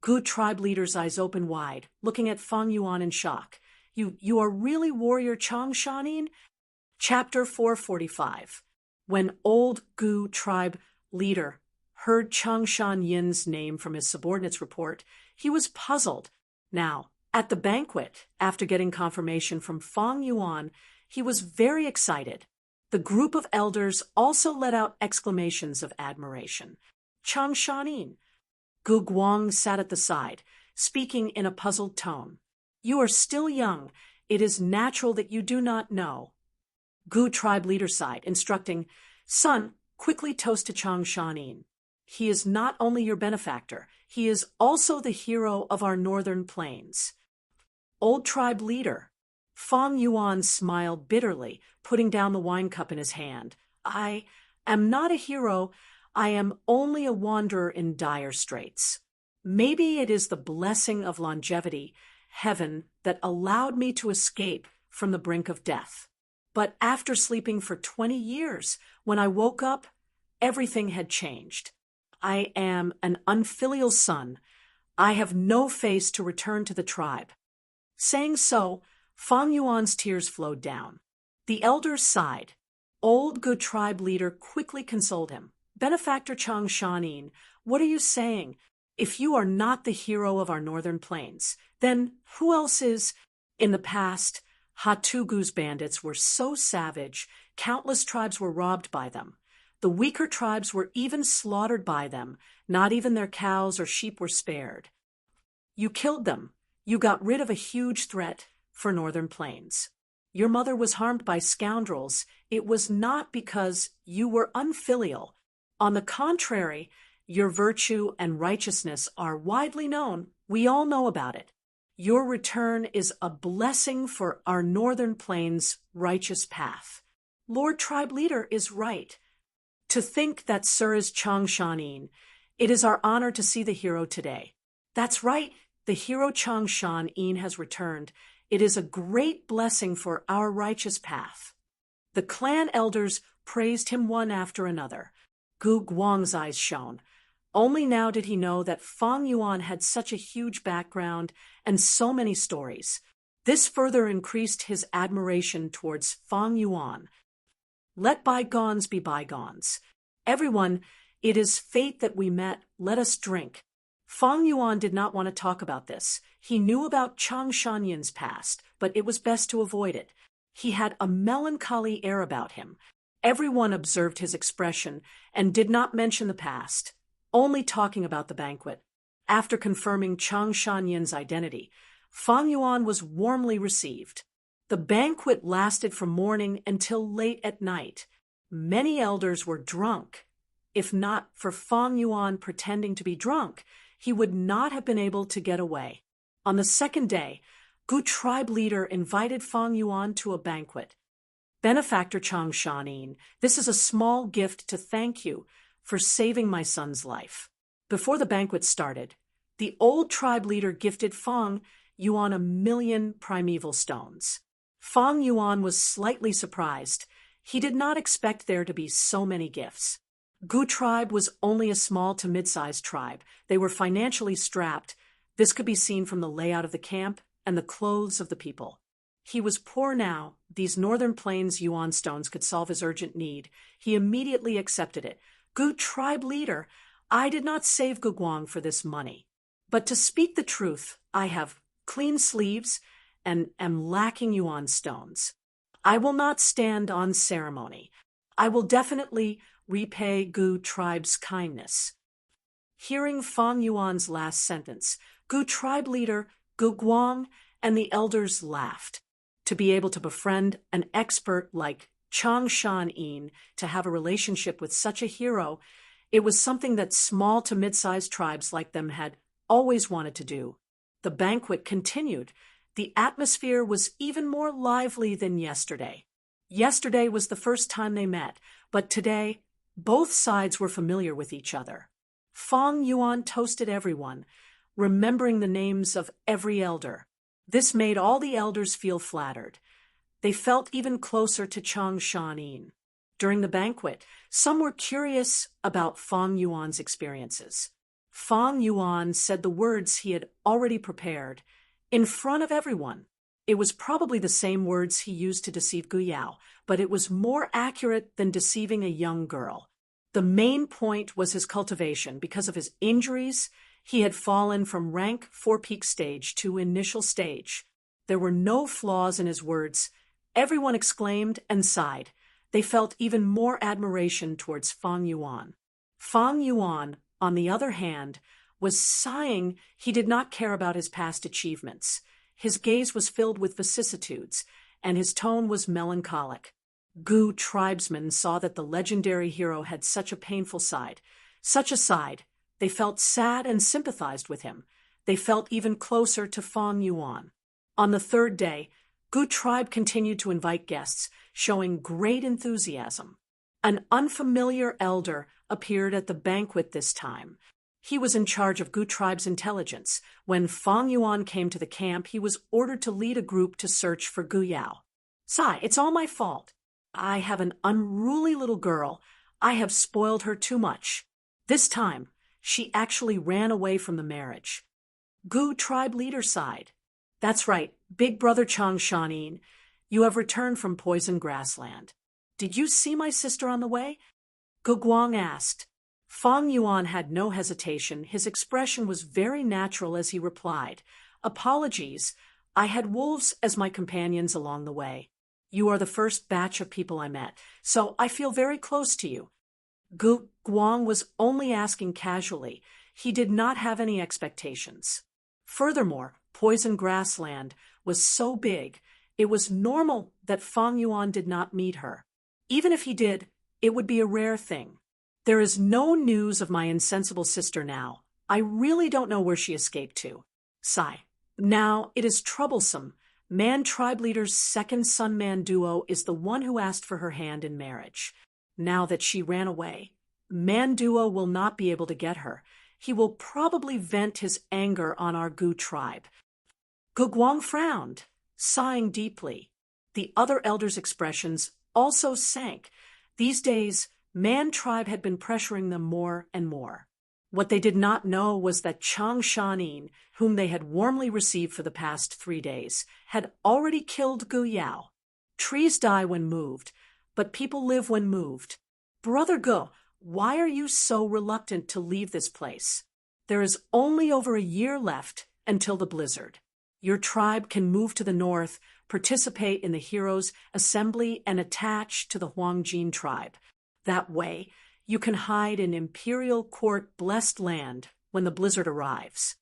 Gu tribe leader's eyes opened wide, looking at Fang Yuan in shock. You are really warrior Chang Shanin? Chapter 445. When old Gu tribe leader heard Chang Shan Yin's name from his subordinate's report, he was puzzled. Now, at the banquet, after getting confirmation from Fang Yuan, he was very excited. The group of elders also let out exclamations of admiration. Chang Shanin. Gu Guang sat at the side, speaking in a puzzled tone. You are still young. It is natural that you do not know. Gu tribe leader sighed, instructing, Son, quickly toast to Chang Shanin. He is not only your benefactor, he is also the hero of our northern plains. Old tribe leader. Fang Yuan smiled bitterly, putting down the wine cup in his hand. I am not a hero. I am only a wanderer in dire straits. Maybe it is the blessing of longevity, heaven, that allowed me to escape from the brink of death. But after sleeping for 20 years, when I woke up, everything had changed. I am an unfilial son. I have no face to return to the tribe. Saying so, Fang Yuan's tears flowed down. The elders sighed. Old Gu tribe leader quickly consoled him. Benefactor Chang Shanin, what are you saying? If you are not the hero of our northern plains, then who else is? In the past, Hatugu's bandits were so savage, countless tribes were robbed by them. The weaker tribes were even slaughtered by them. Not even their cows or sheep were spared. You killed them. You got rid of a huge threat for northern plains. Your mother was harmed by scoundrels. It was not because you were unfilial. On the contrary, your virtue and righteousness are widely known. We all know about it. Your return is a blessing for our northern plains' righteous path. Lord Tribe Leader is right. To think that Sir is Chang Shanin, it is our honor to see the hero today. That's right, the hero Chang Shanin has returned. It is a great blessing for our righteous path. The clan elders praised him one after another. Gu Guang's eyes shone. Only now did he know that Fang Yuan had such a huge background and so many stories. This further increased his admiration towards Fang Yuan. Let bygones be bygones. Everyone, it is fate that we met. Let us drink. Fang Yuan did not want to talk about this. He knew about Chang Shanyin's past, but it was best to avoid it. He had a melancholy air about him. Everyone observed his expression and did not mention the past, only talking about the banquet. After confirming Chang Shanyin's identity, Fang Yuan was warmly received. The banquet lasted from morning until late at night. Many elders were drunk. If not for Fang Yuan pretending to be drunk, he would not have been able to get away. On the second day, Gu Tribe Leader invited Fang Yuan to a banquet. Benefactor Chang Shanin, this is a small gift to thank you for saving my son's life. Before the banquet started, the old tribe leader gifted Fang Yuan 1,000,000 primeval stones. Fang Yuan was slightly surprised. He did not expect there to be so many gifts. Gu tribe was only a small to mid-sized tribe. They were financially strapped. This could be seen from the layout of the camp and the clothes of the people. He was poor now. These northern plains yuan stones could solve his urgent need. He immediately accepted it. Gu tribe leader, I did not save Gu Guang for this money. But to speak the truth, I have clean sleeves and am lacking yuan stones. I will not stand on ceremony. I will definitely repay Gu tribe's kindness. Hearing Fang Yuan's last sentence, Gu tribe leader Gu Guang and the elders laughed. To be able to befriend an expert like Chang Shanin, to have a relationship with such a hero, it was something that small to mid-sized tribes like them had always wanted to do. The banquet continued. The atmosphere was even more lively than yesterday. Yesterday was the first time they met, but today, both sides were familiar with each other. Fang Yuan toasted everyone, remembering the names of every elder. This made all the elders feel flattered. They felt even closer to Chang Shanin. During the banquet, some were curious about Fang Yuan's experiences. Fang Yuan said the words he had already prepared in front of everyone. It was probably the same words he used to deceive Gu Yao, but it was more accurate than deceiving a young girl. The main point was his cultivation. Because of his injuries, he had fallen from rank 4-peak stage to initial stage. There were no flaws in his words. Everyone exclaimed and sighed. They felt even more admiration towards Fang Yuan. Fang Yuan, on the other hand, was sighing. He did not care about his past achievements. His gaze was filled with vicissitudes, and his tone was melancholic. Gu tribesmen saw that the legendary hero had such a painful side. Such a side. They felt sad and sympathized with him. They felt even closer to Fang Yuan. On the third day, Gu tribe continued to invite guests, showing great enthusiasm. An unfamiliar elder appeared at the banquet this time. He was in charge of Gu tribe's intelligence. When Fang Yuan came to the camp, he was ordered to lead a group to search for Gu Yao. Sai, it's all my fault. I have an unruly little girl. I have spoiled her too much. This time, she actually ran away from the marriage. Gu tribe leader sighed. That's right, big brother Chang Shanin. You have returned from poison grassland. Did you see my sister on the way? Gu Guang asked. Fang Yuan had no hesitation. His expression was very natural as he replied, Apologies, I had wolves as my companions along the way. You are the first batch of people I met, so I feel very close to you. Gu Guang was only asking casually. He did not have any expectations. Furthermore, poison grassland was so big, it was normal that Fang Yuan did not meet her. Even if he did, it would be a rare thing. There is no news of my insensible sister now. I really don't know where she escaped to. Sigh. Now it is troublesome. Man tribe leader's second son man duo is the one who asked for her hand in marriage. Now that she ran away, man duo will not be able to get her. He will probably vent his anger on our Gu tribe. Guguang frowned, sighing deeply. The other elders' expressions also sank. These days, man tribe had been pressuring them more and more. What they did not know was that Chang Shanin, whom they had warmly received for the past 3 days, had already killed Gu Yao. Trees die when moved, but people live when moved. Brother Gu, why are you so reluctant to leave this place? There is only over a year left until the blizzard. Your tribe can move to the north, participate in the Heroes' Assembly, and attach to the Huangjin tribe. That way, you can hide in imperial court blessed land when the blizzard arrives.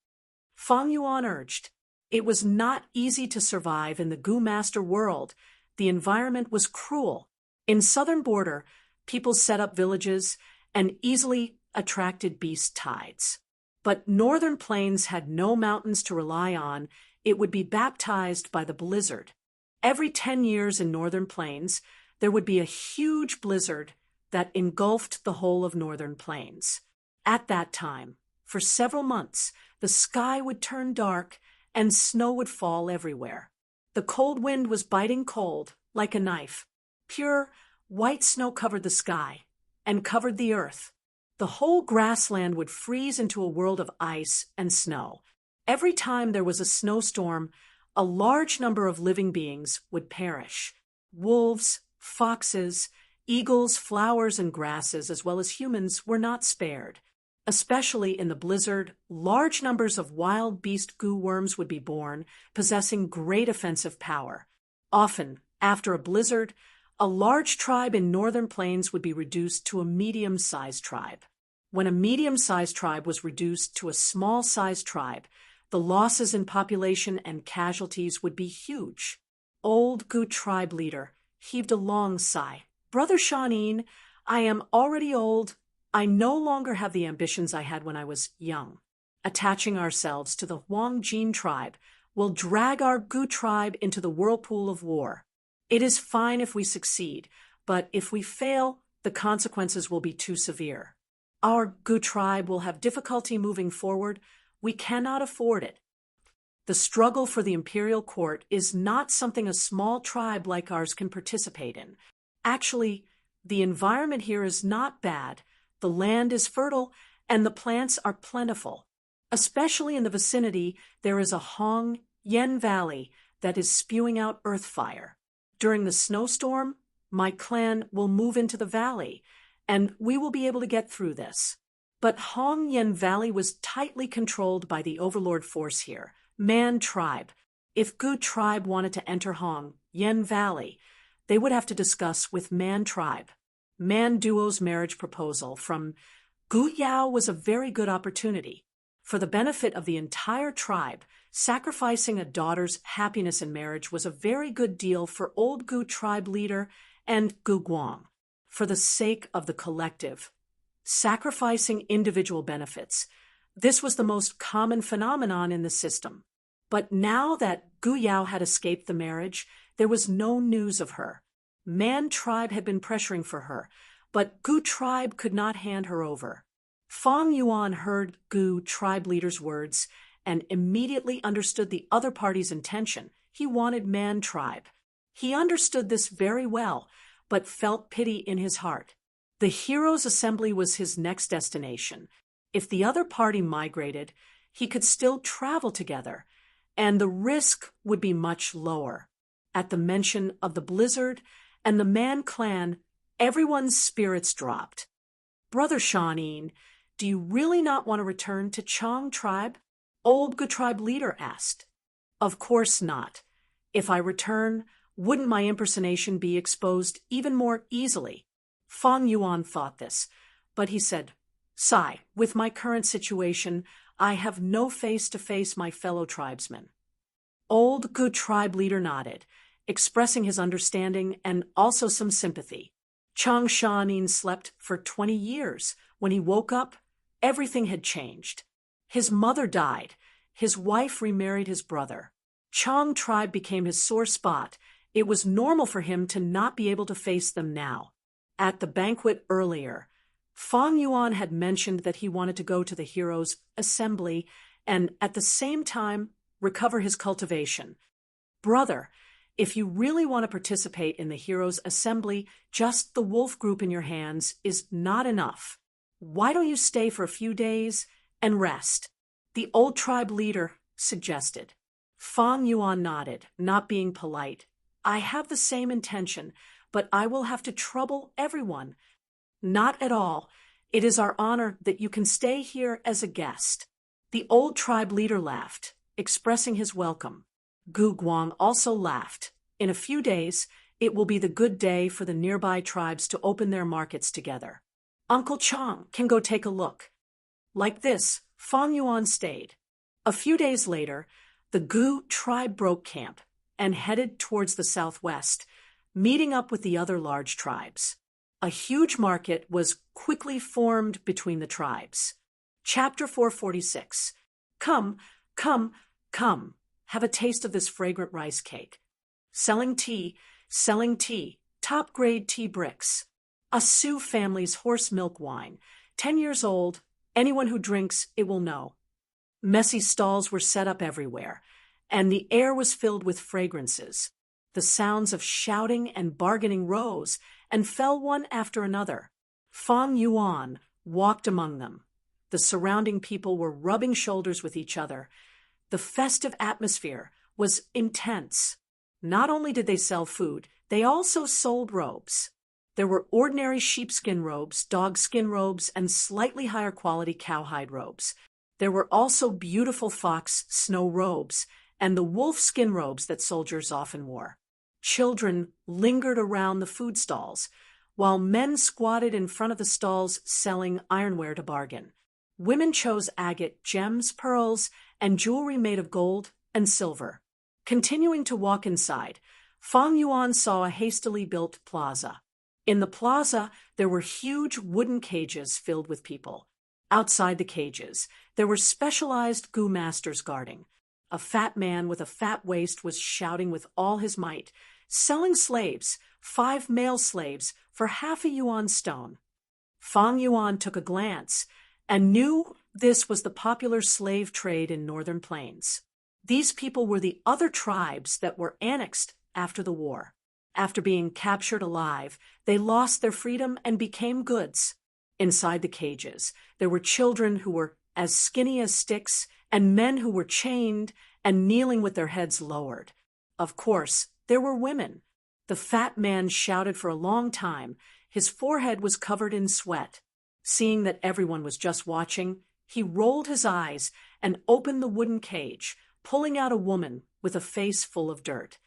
Fang Yuan urged. It was not easy to survive in the Gu Master world. The environment was cruel. In southern border, people set up villages and easily attracted beast tides. But northern plains had no mountains to rely on. It would be baptized by the blizzard. Every 10 years in northern plains, there would be a huge blizzard that engulfed the whole of northern plains. At that time, for several months, the sky would turn dark and snow would fall everywhere. The cold wind was biting cold, like a knife. Pure, white snow covered the sky and covered the earth. The whole grassland would freeze into a world of ice and snow. Every time there was a snowstorm, a large number of living beings would perish. Wolves, foxes, eagles, flowers, and grasses, as well as humans, were not spared. Especially in the blizzard, large numbers of wild beast goo worms would be born, possessing great offensive power. Often, after a blizzard, a large tribe in northern plains would be reduced to a medium-sized tribe. When a medium-sized tribe was reduced to a small-sized tribe, the losses in population and casualties would be huge. Old Gu tribe leader heaved a long sigh. Brother Shanin, I am already old. I no longer have the ambitions I had when I was young. Attaching ourselves to the Huangjin tribe will drag our Gu tribe into the whirlpool of war. It is fine if we succeed, but if we fail, the consequences will be too severe. Our Gu tribe will have difficulty moving forward. We cannot afford it. The struggle for the imperial court is not something a small tribe like ours can participate in. Actually, the environment here is not bad. The land is fertile, and the plants are plentiful. Especially in the vicinity, there is a Hong Yen Valley that is spewing out earth fire. During the snowstorm, my clan will move into the valley, and we will be able to get through this. But Hong Yen Valley was tightly controlled by the overlord force here, Man tribe. If Gu tribe wanted to enter Hong Yen Valley, they would have to discuss with Man tribe. Man duo's marriage proposal from Gu Yao was a very good opportunity. For the benefit of the entire tribe, sacrificing a daughter's happiness in marriage was a very good deal for old Gu tribe leader and Gu Guang. For the sake of the collective, sacrificing individual benefits, this was the most common phenomenon in the system. But now that Gu Yao had escaped the marriage, there was no news of her. Man tribe had been pressuring for her, but Gu tribe could not hand her over. Fang Yuan heard Gu tribe leader's words and immediately understood the other party's intention. He wanted Man tribe. He understood this very well, but felt pity in his heart. The Heroes' Assembly was his next destination. If the other party migrated, he could still travel together, and the risk would be much lower. At the mention of the blizzard and the Man clan, everyone's spirits dropped. Brother Shanin, do you really not want to return to Chang tribe? Old Gu tribe leader asked. Of course not. If I return, wouldn't my impersonation be exposed even more easily? Fang Yuan thought this, but he said, Sai, with my current situation, I have no face to face my fellow tribesmen. Old Gu tribe leader nodded, expressing his understanding and also some sympathy. Chang Shanin slept for 20 years. When he woke up, everything had changed. His mother died. his wife remarried his brother. Chong tribe became his sore spot. It was normal for him to not be able to face them now. At the banquet earlier, Fang Yuan had mentioned that he wanted to go to the heroes' assembly and, at the same time, recover his cultivation. Brother, if you really want to participate in the heroes' assembly, just the wolf group in your hands is not enough. Why don't you stay for a few days and rest? The old tribe leader suggested. Fang Yuan nodded, not being polite. I have the same intention, but I will have to trouble everyone. Not at all. It is our honor that you can stay here as a guest. The old tribe leader laughed, expressing his welcome. Gu Guang also laughed. In a few days, it will be the good day for the nearby tribes to open their markets together. Uncle Chong can go take a look. Like this, Fang Yuan stayed. A few days later, the Gu tribe broke camp and headed towards the southwest, meeting up with the other large tribes. A huge market was quickly formed between the tribes. Chapter 446. Come, come, come, have a taste of this fragrant rice cake. Selling tea, top-grade tea bricks. A Sioux family's horse milk wine, 10 years old, anyone who drinks it will know. Messy stalls were set up everywhere, and the air was filled with fragrances. The sounds of shouting and bargaining rose and fell one after another. Fang Yuan walked among them. The surrounding people were rubbing shoulders with each other. The festive atmosphere was intense. Not only did they sell food, they also sold robes. There were ordinary sheepskin robes, dogskin robes, and slightly higher quality cowhide robes. There were also beautiful fox snow robes and the wolf skin robes that soldiers often wore. Children lingered around the food stalls, while men squatted in front of the stalls selling ironware to bargain. Women chose agate, gems, pearls, and jewelry made of gold and silver. Continuing to walk inside, Fang Yuan saw a hastily built plaza. In the plaza, there were huge wooden cages filled with people. Outside the cages, there were specialized Gu masters guarding. A fat man with a fat waist was shouting with all his might, selling slaves, 5 male slaves, for half a yuan stone. Fang Yuan took a glance and knew this was the popular slave trade in northern plains. These people were the other tribes that were annexed after the war. After being captured alive, they lost their freedom and became goods. Inside the cages, there were children who were as skinny as sticks and men who were chained and kneeling with their heads lowered. Of course, there were women. The fat man shouted for a long time. His forehead was covered in sweat. Seeing that everyone was just watching, he rolled his eyes and opened the wooden cage, pulling out a woman with a face full of dirt.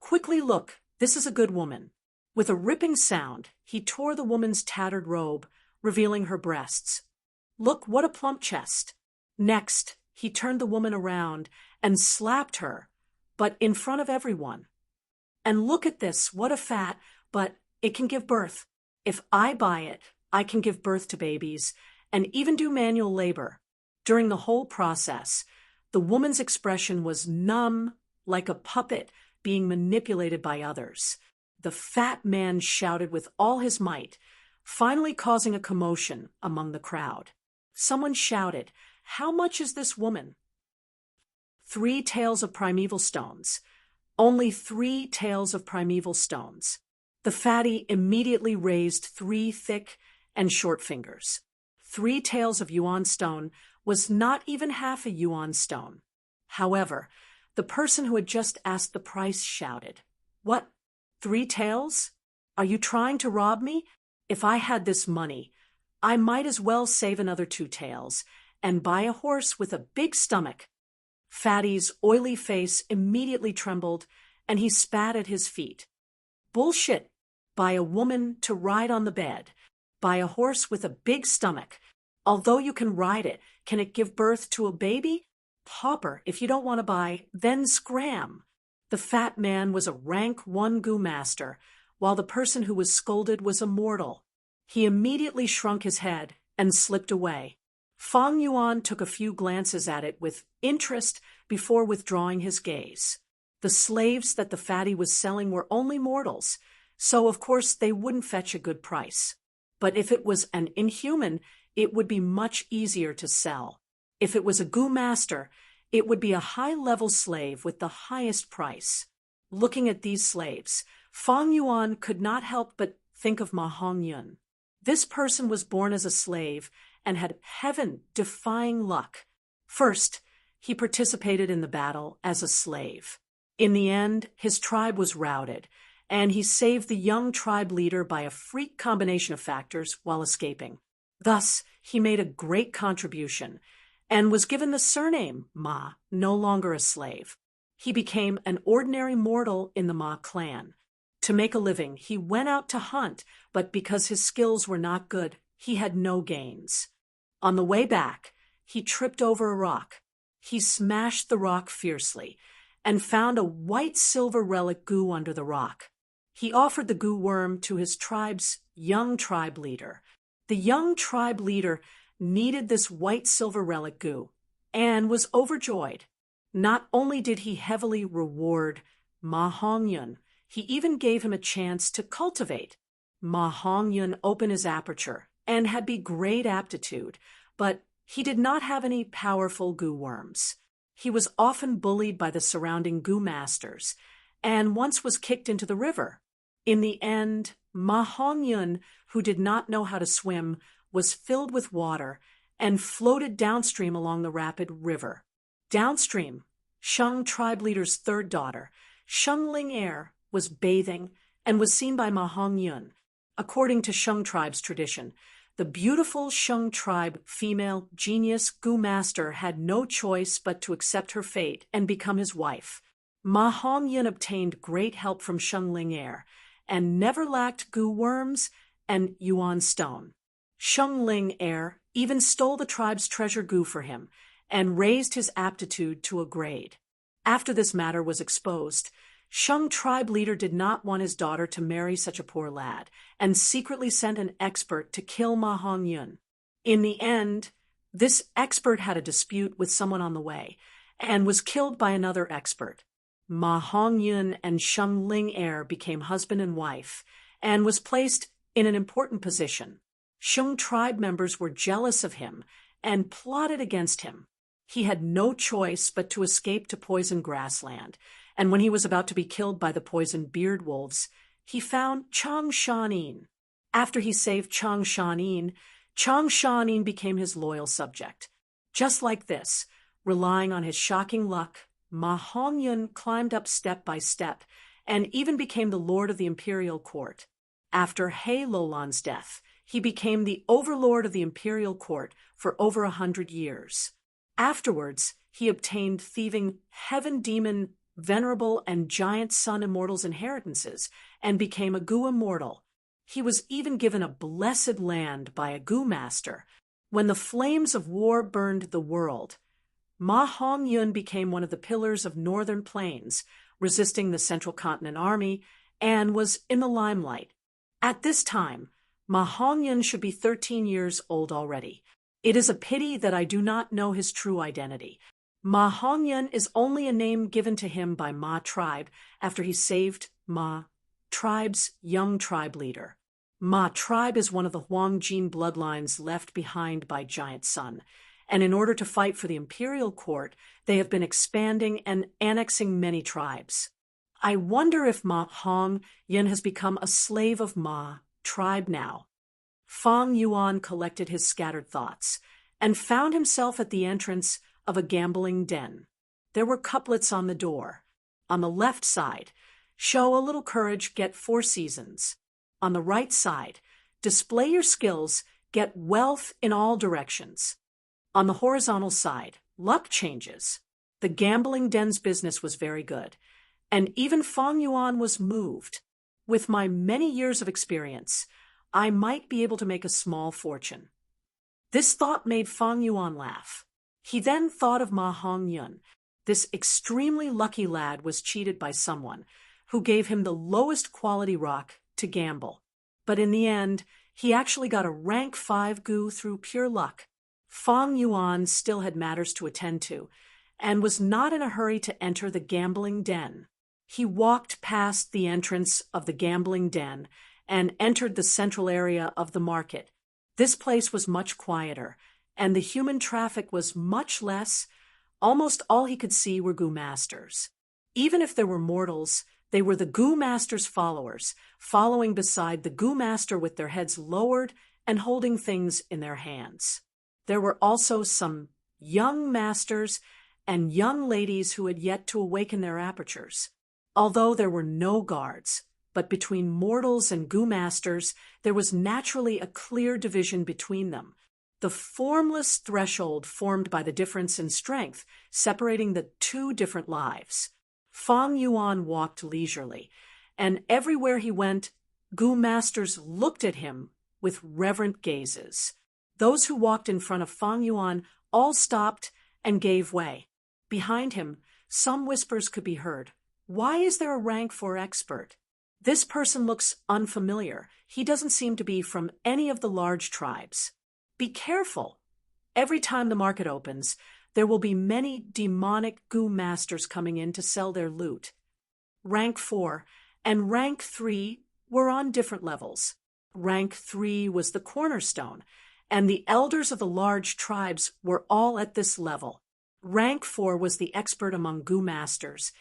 Quickly look, this is a good woman. With a ripping sound, he tore the woman's tattered robe, revealing her breasts. Look, what a plump chest. Next, he turned the woman around and slapped her, but in front of everyone. And look at this, what a fat, but it can give birth. If I buy it, I can give birth to babies and even do manual labor. During the whole process, the woman's expression was numb, like a puppet being manipulated by others. The fat man shouted with all his might, finally causing a commotion among the crowd. Someone shouted, "How much is this woman?" 3 taels of primeval stones. Only 3 taels of primeval stones. The fatty immediately raised 3 thick and short fingers. 3 taels of yuan stone was not even half a yuan stone. However, the person who had just asked the price shouted, "What? 3 taels? Are you trying to rob me? If I had this money, I might as well save another 2 taels and buy a horse with a big stomach." Fatty's oily face immediately trembled, and he spat at his feet. Bullshit! Buy a woman to ride on the bed. Buy a horse with a big stomach. Although you can ride it, can it give birth to a baby? Pauper, if you don't want to buy, then scram. The fat man was a rank 1 Gu master, while the person who was scolded was a mortal. He immediately shrunk his head and slipped away. Fang Yuan took a few glances at it with interest before withdrawing his gaze. The slaves that the fatty was selling were only mortals, so of course they wouldn't fetch a good price. But if it was an inhuman, it would be much easier to sell. If it was a Gu master, it would be a high-level slave with the highest price. Looking at these slaves, Fang Yuan could not help but think of Ma Hongyun. This person was born as a slave and had heaven-defying luck. First, he participated in the battle as a slave. In the end, his tribe was routed, and he saved the young tribe leader by a freak combination of factors while escaping. Thus, he made a great contribution and was given the surname Ma, no longer a slave. He became an ordinary mortal in the Ma clan. To make a living, he went out to hunt, but because his skills were not good, he had no gains. On the way back, he tripped over a rock. He smashed the rock fiercely and found a white-silver relic Gu under the rock. He offered the Gu worm to his tribe's young tribe leader. The young tribe leader needed this white-silver relic Gu and was overjoyed. Not only did he heavily reward Ma Hongyun, he even gave him a chance to cultivate. Ma Hongyun opened his aperture and had great aptitude, but he did not have any powerful Gu worms. He was often bullied by the surrounding Gu masters, and once was kicked into the river. In the end, Ma Hongyun, who did not know how to swim, was filled with water and floated downstream along the rapid river. Downstream, Sheng tribe leader's third daughter, Sheng Ling Er, was bathing and was seen by Ma Hongyun. According to Sheng tribe's tradition, the beautiful Sheng tribe female genius Gu master had no choice but to accept her fate and become his wife. Ma Hongyun obtained great help from Sheng Ling Er and never lacked Gu worms and Yuan stone. Sheng Ling Er even stole the tribe's treasure Gu for him and raised his aptitude to a grade. After this matter was exposed, Sheng tribe leader did not want his daughter to marry such a poor lad and secretly sent an expert to kill Ma Hongyun. In the end, this expert had a dispute with someone on the way and was killed by another expert. Ma Hongyun and Sheng Ling Er became husband and wife and was placed in an important position. Sheng tribe members were jealous of him and plotted against him. He had no choice but to escape to poison grassland, and when he was about to be killed by the poisoned beard wolves, he found Chang Shanin. After he saved Chang Shanin became his loyal subject. Just like this, relying on his shocking luck, Ma Hongyun climbed up step by step and even became the lord of the imperial court. After He Lolan's death, he became the overlord of the imperial court for over 100 years. Afterwards, he obtained thieving heaven demon venerable and giant sun immortals' inheritances and became a Gu immortal. He was even given a blessed land by a Gu master. When the flames of war burned the world, Ma Hongyun became one of the pillars of northern plains, resisting the Central Continent Army, and was in the limelight. At this time, Ma Hongyun should be 13 years old already. It is a pity that I do not know his true identity. Ma Hongyun is only a name given to him by Ma tribe after he saved Ma tribe's young tribe leader. Ma tribe is one of the Huangjin bloodlines left behind by Giant Sun, and in order to fight for the imperial court, they have been expanding and annexing many tribes. I wonder if Ma Hongyun has become a slave of Ma tribe now. Fang Yuan collected his scattered thoughts and found himself at the entrance of a gambling den. There were couplets on the door. On the left side, show a little courage, get 4 seasons. On the right side, display your skills, get wealth in all directions. On the horizontal side, luck changes. The gambling den's business was very good, and even Fang Yuan was moved. With my many years of experience, I might be able to make a small fortune. This thought made Fang Yuan laugh. He then thought of Ma Hongyun. This extremely lucky lad was cheated by someone who gave him the lowest quality rock to gamble. But in the end, he actually got a rank 5 Gu through pure luck. Fong Yuan still had matters to attend to, and was not in a hurry to enter the gambling den. He walked past the entrance of the gambling den and entered the central area of the market. This place was much quieter, and the human traffic was much less. Almost all he could see were Gu masters. Even if there were mortals, they were the Gu master's followers, following beside the Gu master with their heads lowered and holding things in their hands. There were also some young masters and young ladies who had yet to awaken their apertures. Although there were no guards, but between mortals and Gu masters, there was naturally a clear division between them. The formless threshold formed by the difference in strength, separating the two different lives. Fong Yuan walked leisurely, and everywhere he went, Gu masters looked at him with reverent gazes. Those who walked in front of Fong Yuan all stopped and gave way. Behind him, some whispers could be heard. Why is there a rank 4 expert? This person looks unfamiliar. He doesn't seem to be from any of the large tribes. Be careful. Every time the market opens, there will be many demonic Gu masters coming in to sell their loot. Rank 4 and Rank 3 were on different levels. Rank 3 was the cornerstone, and the elders of the large tribes were all at this level. Rank 4 was the expert among Gu masters,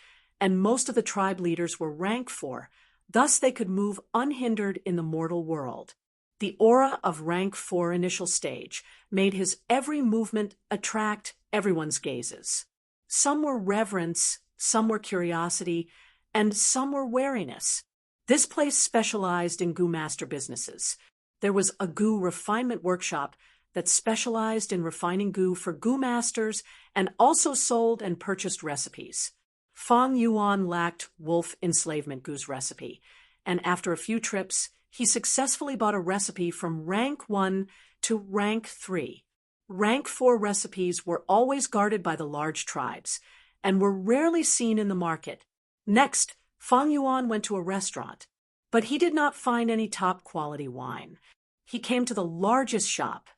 and most of the tribe leaders were Rank 4, thus they could move unhindered in the mortal world. The aura of Rank 4 initial stage made his every movement attract everyone's gazes. Some were reverence, some were curiosity, and some were wariness. This place specialized in Gu master businesses. There was a Gu refinement workshop that specialized in refining Gu for Gu masters and also sold and purchased recipes. Fong Yuan lacked wolf enslavement Gu's recipe, and after a few trips, he successfully bought a recipe from Rank 1 to Rank 3. Rank 4 recipes were always guarded by the large tribes and were rarely seen in the market. Next, Fong Yuan went to a restaurant, but he did not find any top-quality wine. He came to the largest shop.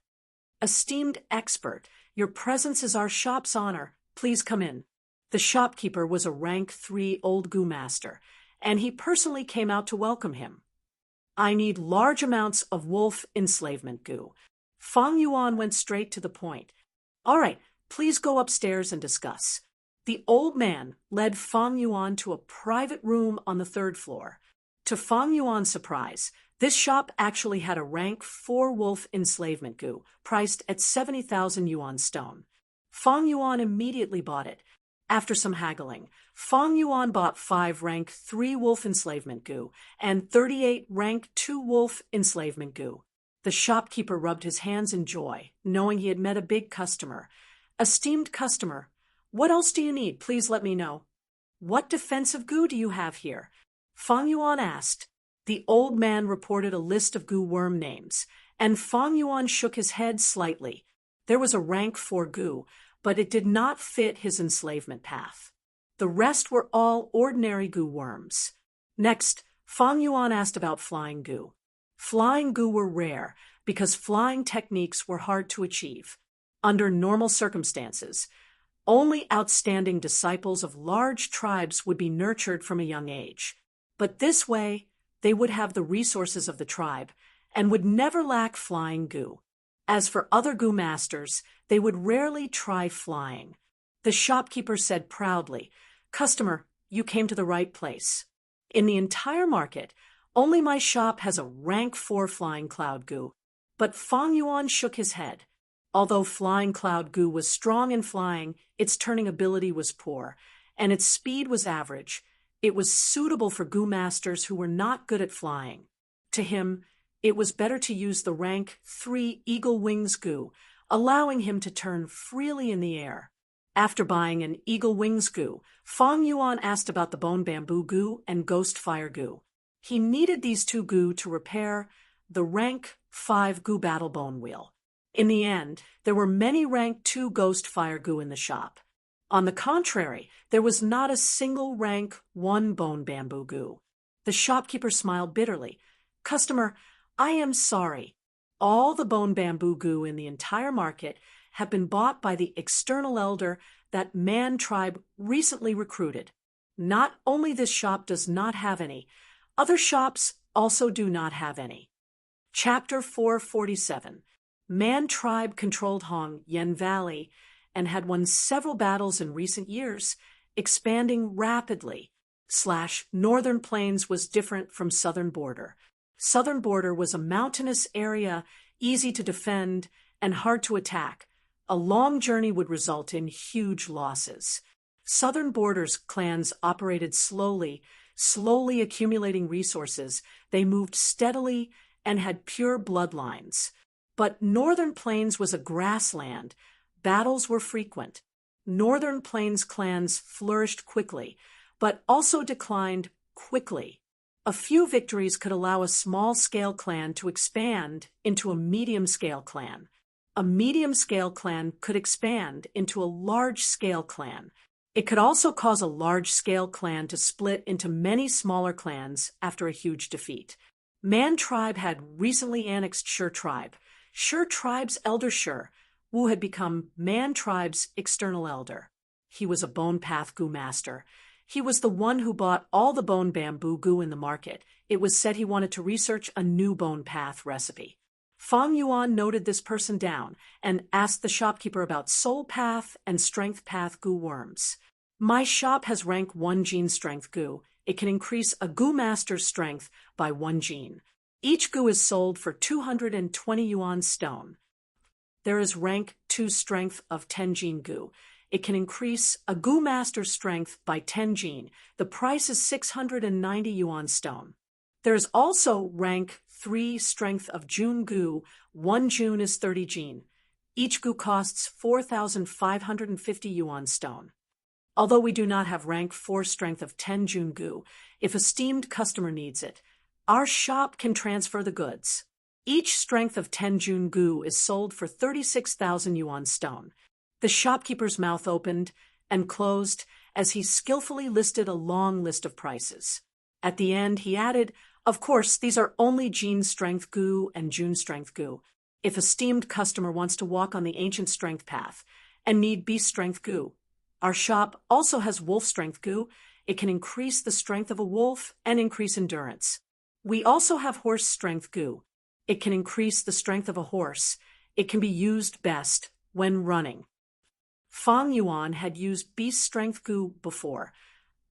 "Esteemed expert, your presence is our shop's honor. Please come in." The shopkeeper was a Rank 3 old Gu master, and he personally came out to welcome him. "I need large amounts of wolf enslavement Gu." Fong Yuan went straight to the point. "All right, please go upstairs and discuss." The old man led Fong Yuan to a private room on the 3rd floor. To Fong Yuan's surprise, this shop actually had a Rank 4 wolf enslavement Gu, priced at 70,000 yuan stone. Fong Yuan immediately bought it. After some haggling, Fong Yuan bought 5 Rank 3 wolf enslavement Gu and 38 Rank 2 wolf enslavement Gu. The shopkeeper rubbed his hands in joy, knowing he had met a big customer. "Esteemed customer, what else do you need? Please let me know." "What defensive Gu do you have here?" Fong Yuan asked. The old man reported a list of Gu worm names, and Fong Yuan shook his head slightly. There was a Rank 4 Gu, but it did not fit his enslavement path. The rest were all ordinary Gu worms. Next, Fong Yuan asked about flying Gu. Flying Gu were rare because flying techniques were hard to achieve. Under normal circumstances, only outstanding disciples of large tribes would be nurtured from a young age. But this way, they would have the resources of the tribe and would never lack flying Gu. As for other Gu masters, they would rarely try flying. The shopkeeper said proudly, "Customer, you came to the right place. In the entire market, only my shop has a Rank 4 flying cloud Gu." But Fong Yuan shook his head. Although flying cloud Gu was strong in flying, its turning ability was poor, and its speed was average. It was suitable for Gu masters who were not good at flying. To him, it was better to use the Rank 3 Eagle Wings Gu, allowing him to turn freely in the air. After buying an Eagle Wings Gu, Fong Yuan asked about the Bone Bamboo Gu and Ghost Fire Gu. He needed these 2 Gu to repair the Rank 5 Gu Battle Bone Wheel. In the end, there were many Rank 2 Ghost Fire Gu in the shop. On the contrary, there was not a single Rank 1 Bone Bamboo Gu. The shopkeeper smiled bitterly. "Customer, I am sorry. All the Bone Bamboo Gu in the entire market have been bought by the external elder that Man tribe recently recruited. Not only this shop does not have any, other shops also do not have any. Chapter 447. Man tribe controlled Hong Yen Valley and had won several battles in recent years, expanding rapidly. Northern Plains was different from Southern Border. Southern Border was a mountainous area, easy to defend and hard to attack. A long journey would result in huge losses. Southern Border's clans operated slowly accumulating resources. They moved steadily and had pure bloodlines. But Northern Plains was a grassland. Battles were frequent. Northern Plains clans flourished quickly, but also declined quickly. A few victories could allow a small-scale clan to expand into a medium-scale clan. A medium-scale clan could expand into a large-scale clan. It could also cause a large-scale clan to split into many smaller clans after a huge defeat. Man tribe had recently annexed Shur tribe. Shur tribe's elder Shur, Wu had become Man tribe's external elder. He was a bone path goo master. He was the one who bought all the bone bamboo goo in the market. It was said he wanted to research a new bone path recipe. Fang Yuan noted this person down and asked the shopkeeper about soul path and strength path goo worms. My shop has rank 1 gene strength goo. It can increase a goo master's strength by 1 gene. Each goo is sold for 220 yuan stone. There is rank 2 strength of 10 gene goo. It can increase a goo master's strength by 10 gene. The price is 690 yuan stone. There is also rank 3 strength of June goo. 1 June is 30 gene. Each goo costs 4,550 yuan stone. Although we do not have rank 4 strength of 10 June goo, if a steamed customer needs it, our shop can transfer the goods. Each strength of 10 June goo is sold for 36,000 yuan stone. The shopkeeper's mouth opened and closed as he skillfully listed a long list of prices. At the end, he added, "Of course, these are only Gene strength goo and June strength goo. If a steamed customer wants to walk on the ancient strength path and need beast strength goo, our shop also has wolf strength goo. It can increase the strength of a wolf and increase endurance. We also have horse strength goo. It can increase the strength of a horse. It can be used best when running." Fang Yuan had used beast strength goo before,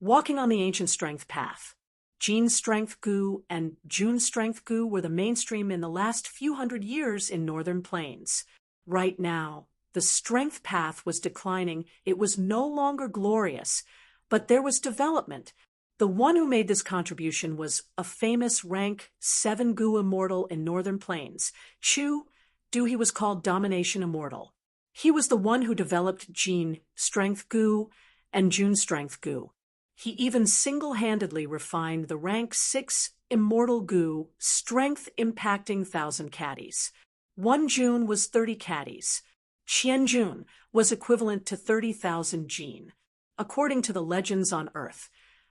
walking on the ancient strength path. Gene strength goo and June strength goo were the mainstream in the last few hundred years in Northern Plains. Right now, the strength path was declining. It was no longer glorious, but there was development. The one who made this contribution was a famous rank 7 goo immortal in Northern Plains. Chu Du, he was called Domination Immortal. He was the one who developed Gene strength goo and June strength goo. He even single-handedly refined the rank 6 immortal goo, strength impacting 1,000 caddies. 1 June was 30 caddies. Qian Jun was equivalent to 30,000 Gene. According to the legends on Earth,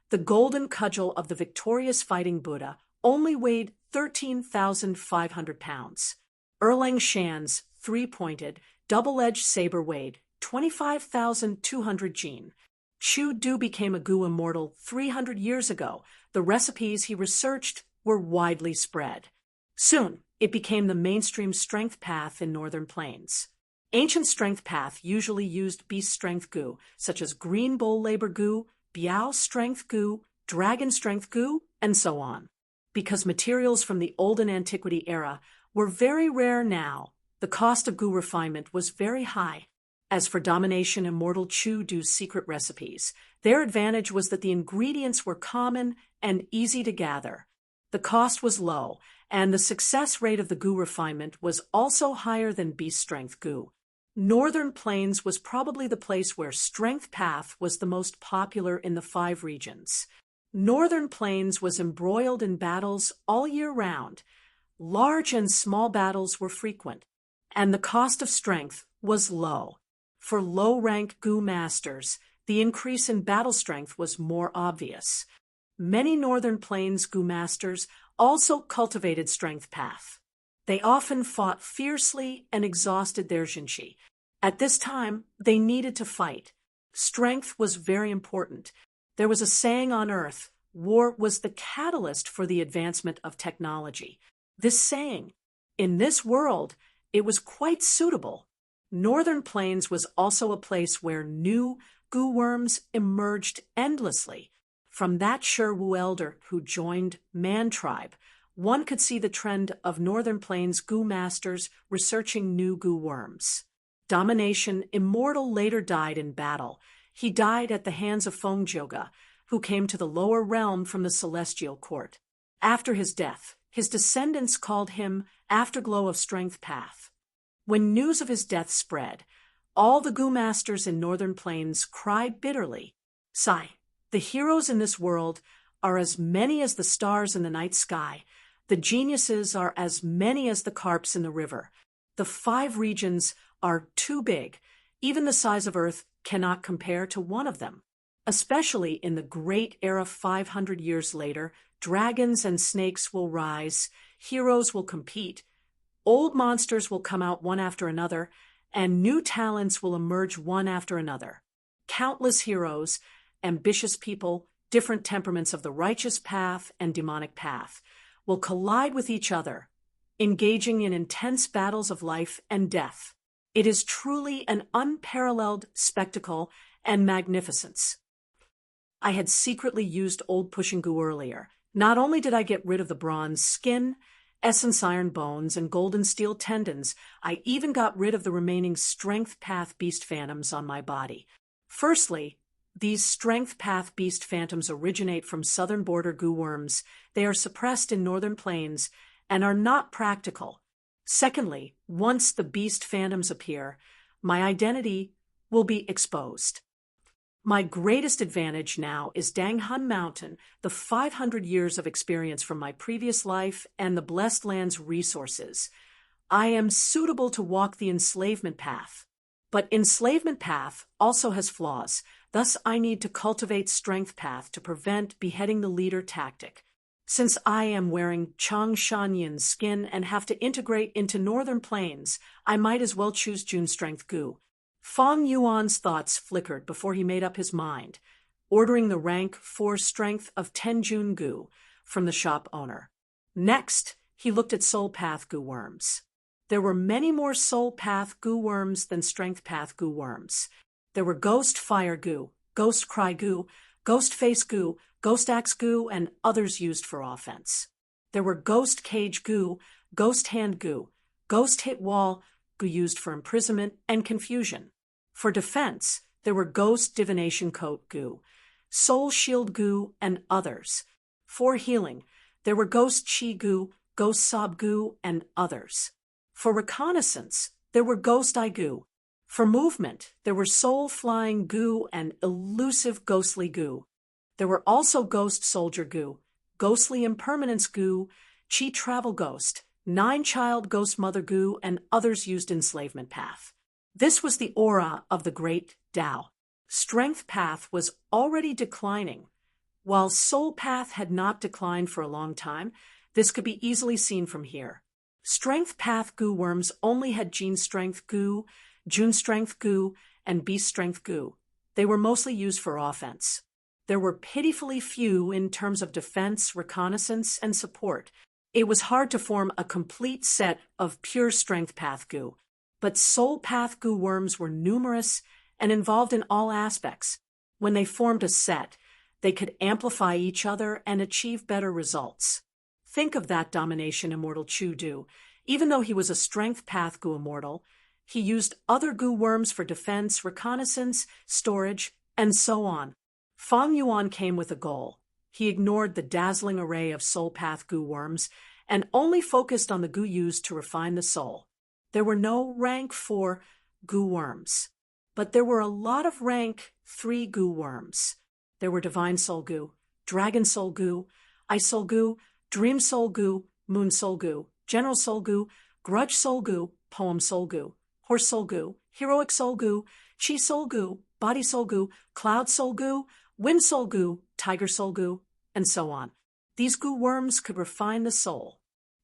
the golden cudgel of the victorious fighting Buddha only weighed 13,500 pounds. Erlang Shan's 3-pointed, double-edged saber weighed 25,200 Gene. Chu Du became a goo immortal 300 years ago. The recipes he researched were widely spread. Soon, it became the mainstream strength path in Northern Plains. Ancient strength path usually used beast strength goo, such as green bull labor goo, biao strength goo, dragon strength goo, and so on. Because materials from the olden antiquity era were very rare now, the cost of goo refinement was very high. As for Domination Immortal Chu Du's secret recipes, their advantage was that the ingredients were common and easy to gather. The cost was low, and the success rate of the goo refinement was also higher than beast strength goo. Northern Plains was probably the place where strength path was the most popular in the 5 regions. Northern Plains was embroiled in battles all year round. Large and small battles were frequent, and the cost of strength was low. For low-rank goo masters, the increase in battle strength was more obvious. Many Northern Plains goo masters also cultivated strength path. They often fought fiercely and exhausted their Jinshi. At this time, they needed to fight. Strength was very important. There was a saying on Earth, war was the catalyst for the advancement of technology. This saying, in this world, it was quite suitable. Northern Plains was also a place where new goo worms emerged endlessly. From that Sherwu elder who joined Man Tribe, one could see the trend of Northern Plains goo masters researching new goo worms. Domination Immortal later died in battle. He died at the hands of Fongjoga, who came to the lower realm from the celestial court. After his death, his descendants called him Afterglow of Strength Path. When news of his death spread, all the goo masters in Northern Plains cried bitterly. Sigh, the heroes in this world are as many as the stars in the night sky. The geniuses are as many as the carps in the river. The 5 regions are too big. Even the size of Earth cannot compare to one of them. Especially in the great era 500 years later, dragons and snakes will rise, heroes will compete, old monsters will come out one after another, and new talents will emerge one after another. Countless heroes, ambitious people, different temperaments of the righteous path and demonic path, will collide with each other, engaging in intense battles of life and death. It is truly an unparalleled spectacle and magnificence. I had secretly used old pushing goo earlier. Not only did I get rid of the bronze skin, essence iron bones, and golden steel tendons, I even got rid of the remaining strength path beast phantoms on my body. Firstly, these strength path beast phantoms originate from southern border goo worms. They are suppressed in Northern Plains and are not practical. Secondly, once the beast phantoms appear, my identity will be exposed. My greatest advantage now is Danghun Mountain, the 500 years of experience from my previous life, and the Blessed Land's resources. I am suitable to walk the enslavement path. But enslavement path also has flaws, thus I need to cultivate strength path to prevent beheading the leader tactic. Since I am wearing Chang Shanyan's skin and have to integrate into Northern Plains, I might as well choose June Strength Goo. Fong Yuan's thoughts flickered before he made up his mind, ordering the rank 4 strength of 10 June Goo from the shop owner. Next, he looked at Soul Path Goo worms. There were many more Soul Path Goo worms than Strength Path Goo worms. There were Ghost Fire Goo, Ghost Cry Goo, Ghost Face Goo, Ghost Axe Goo, and others used for offense. There were Ghost Cage Goo, Ghost Hand Goo, Ghost Hit Wall Goo used for imprisonment and confusion. For defense, there were Ghost Divination Coat Goo, Soul Shield Goo, and others. For healing, there were Ghost Chi Goo, Ghost Sob Goo, and others. For reconnaissance, there were Ghost Eye Goo. For movement, there were Soul Flying Goo and Elusive Ghostly Goo. There were also Ghost Soldier Goo, Ghostly Impermanence Goo, Chi Travel Ghost, 9-Child Ghost Mother Goo, and others used enslavement path. This was the aura of the great Tao. Strength path was already declining. While soul path had not declined for a long time, this could be easily seen from here. Strength path goo worms only had Gene Strength Goo, June Strength Goo, and Beast Strength Goo. They were mostly used for offense. There were pitifully few in terms of defense, reconnaissance, and support. It was hard to form a complete set of pure Strength Path Goo, but Soul Path Goo worms were numerous and involved in all aspects. When they formed a set, they could amplify each other and achieve better results. Think of that Domination Immortal Chu-Du. Even though he was a Strength Path Goo Immortal, he used other goo worms for defense, reconnaissance, storage, and so on. Fong Yuan came with a goal. He ignored the dazzling array of Soul Path Goo worms and only focused on the goo used to refine the soul. There were no rank 4 goo worms, but there were a lot of rank 3 goo worms. There were Divine Soul Goo, Dragon Soul Goo, Ice Soul Goo, Dream Soul Goo, Moon Soul Goo, General Soul Goo, Grudge Soul Goo, Poem Soul Goo, Horse Soul Goo, Heroic Soul Goo, Chi Soul Goo, Body Soul Goo, Cloud Soul Goo, Wind Soul Goo, Tiger Soul Goo, and so on. These goo worms could refine the soul,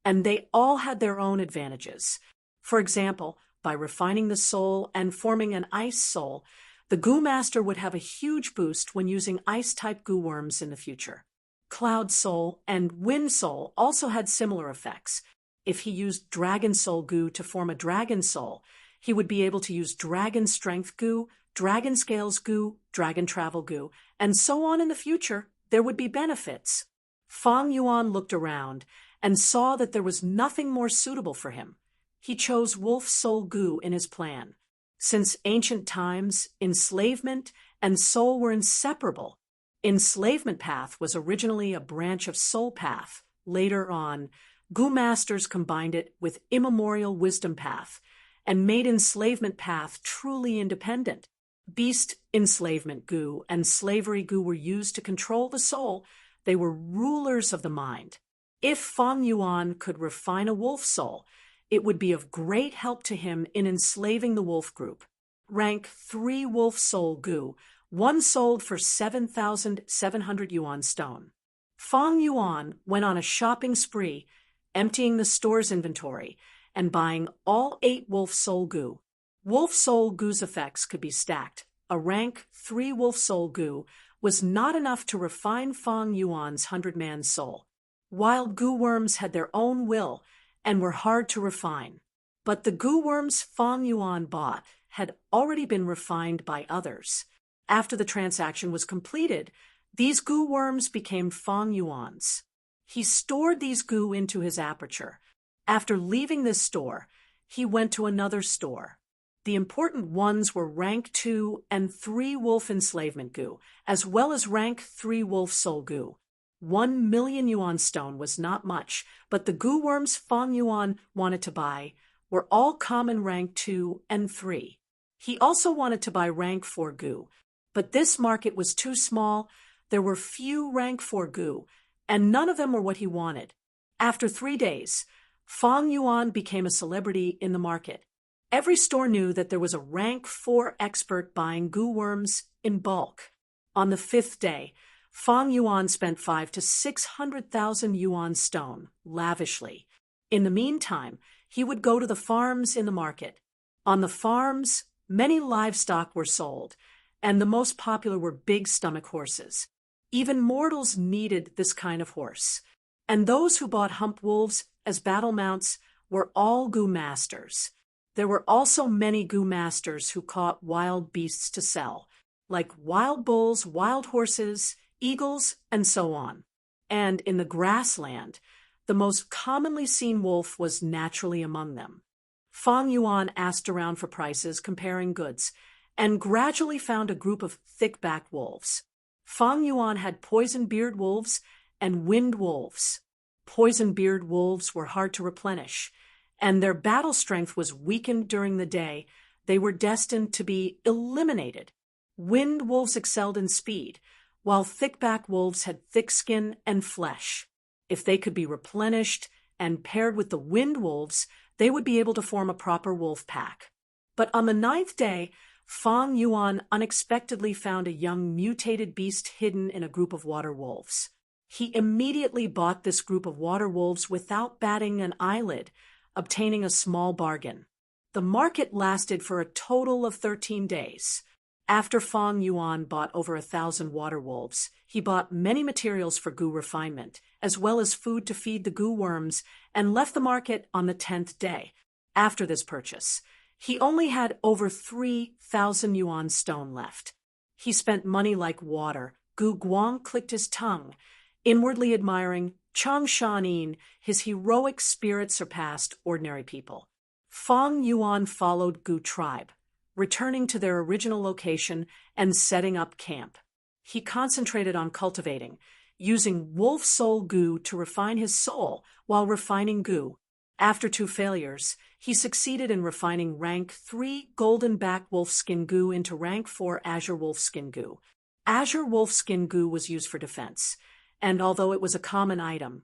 and they all had their own advantages. For example, by refining the soul and forming an ice soul, the goo master would have a huge boost when using ice-type goo worms in the future. Cloud soul and wind soul also had similar effects. If he used dragon soul goo to form a dragon soul, he would be able to use dragon strength goo, dragon scales goo, dragon travel goo, and so on in the future. There would be benefits. Fang Yuan looked around and saw that there was nothing more suitable for him. He chose wolf soul goo in his plan. Since ancient times, enslavement and soul were inseparable. Enslavement path was originally a branch of soul path. Later on, goo masters combined it with immemorial wisdom path and made enslavement path truly independent. Beast enslavement goo and slavery goo were used to control the soul. They were rulers of the mind. If Fang Yuan could refine a wolf soul, it would be of great help to him in enslaving the wolf group. Rank 3 wolf soul goo, one sold for 7,700 yuan stone. Fang Yuan went on a shopping spree, emptying the store's inventory and buying all 8 wolf soul goo. Wolf soul goo's effects could be stacked. A rank 3 wolf soul goo was not enough to refine Fang Yuan's 100-man soul. Wild goo worms had their own will and were hard to refine. But the goo worms Fang Yuan bought had already been refined by others. After the transaction was completed, these goo worms became Fang Yuan's. He stored these goo into his aperture. After leaving this store, he went to another store. The important ones were rank 2 and 3 wolf enslavement goo, as well as rank 3 wolf soul goo. 1 million yuan stone was not much, but the goo worms Fang Yuan wanted to buy were all common rank 2 and 3. He also wanted to buy rank 4 goo, but this market was too small. There were few rank 4 goo, and none of them were what he wanted. After 3 days, Fang Yuan became a celebrity in the market. Every store knew that there was a rank 4 expert buying goo worms in bulk. On the 5th day, Fang Yuan spent 5 to 600,000 yuan stone, lavishly. In the meantime, he would go to the farms in the market. On the farms, many livestock were sold, and the most popular were big stomach horses. Even mortals needed this kind of horse. And those who bought hump wolves as battle mounts were all goo masters. There were also many goo masters who caught wild beasts to sell, like wild bulls, wild horses, eagles, and so on. And in the grassland, the most commonly seen wolf was naturally among them. Fang Yuan asked around for prices, comparing goods, and gradually found a group of thick-back wolves. Fang Yuan had poison-beard wolves and wind wolves. Poison-beard wolves were hard to replenish, and their battle strength was weakened during the day. They were destined to be eliminated. Wind wolves excelled in speed, while thick-back wolves had thick skin and flesh. If they could be replenished and paired with the wind wolves, they would be able to form a proper wolf pack. But on the 9th day, Fang Yuan unexpectedly found a young mutated beast hidden in a group of water wolves. He immediately bought this group of water wolves without batting an eyelid, obtaining a small bargain. The market lasted for a total of 13 days. After Fang Yuan bought over 1,000 water wolves, he bought many materials for goo refinement, as well as food to feed the goo worms, and left the market on the 10th day. After this purchase, he only had over 3,000 yuan stone left. He spent money like water. Gu Guang clicked his tongue, inwardly admiring Chang Shanin. His heroic spirit surpassed ordinary people. Fang Yuan followed Gu tribe, returning to their original location and setting up camp. He concentrated on cultivating, using wolf soul goo to refine his soul while refining goo. After 2 failures, he succeeded in refining rank 3 golden back wolf skin goo into rank 4 azure wolf skin goo. Azure wolf skin goo was used for defense, and although it was a common item,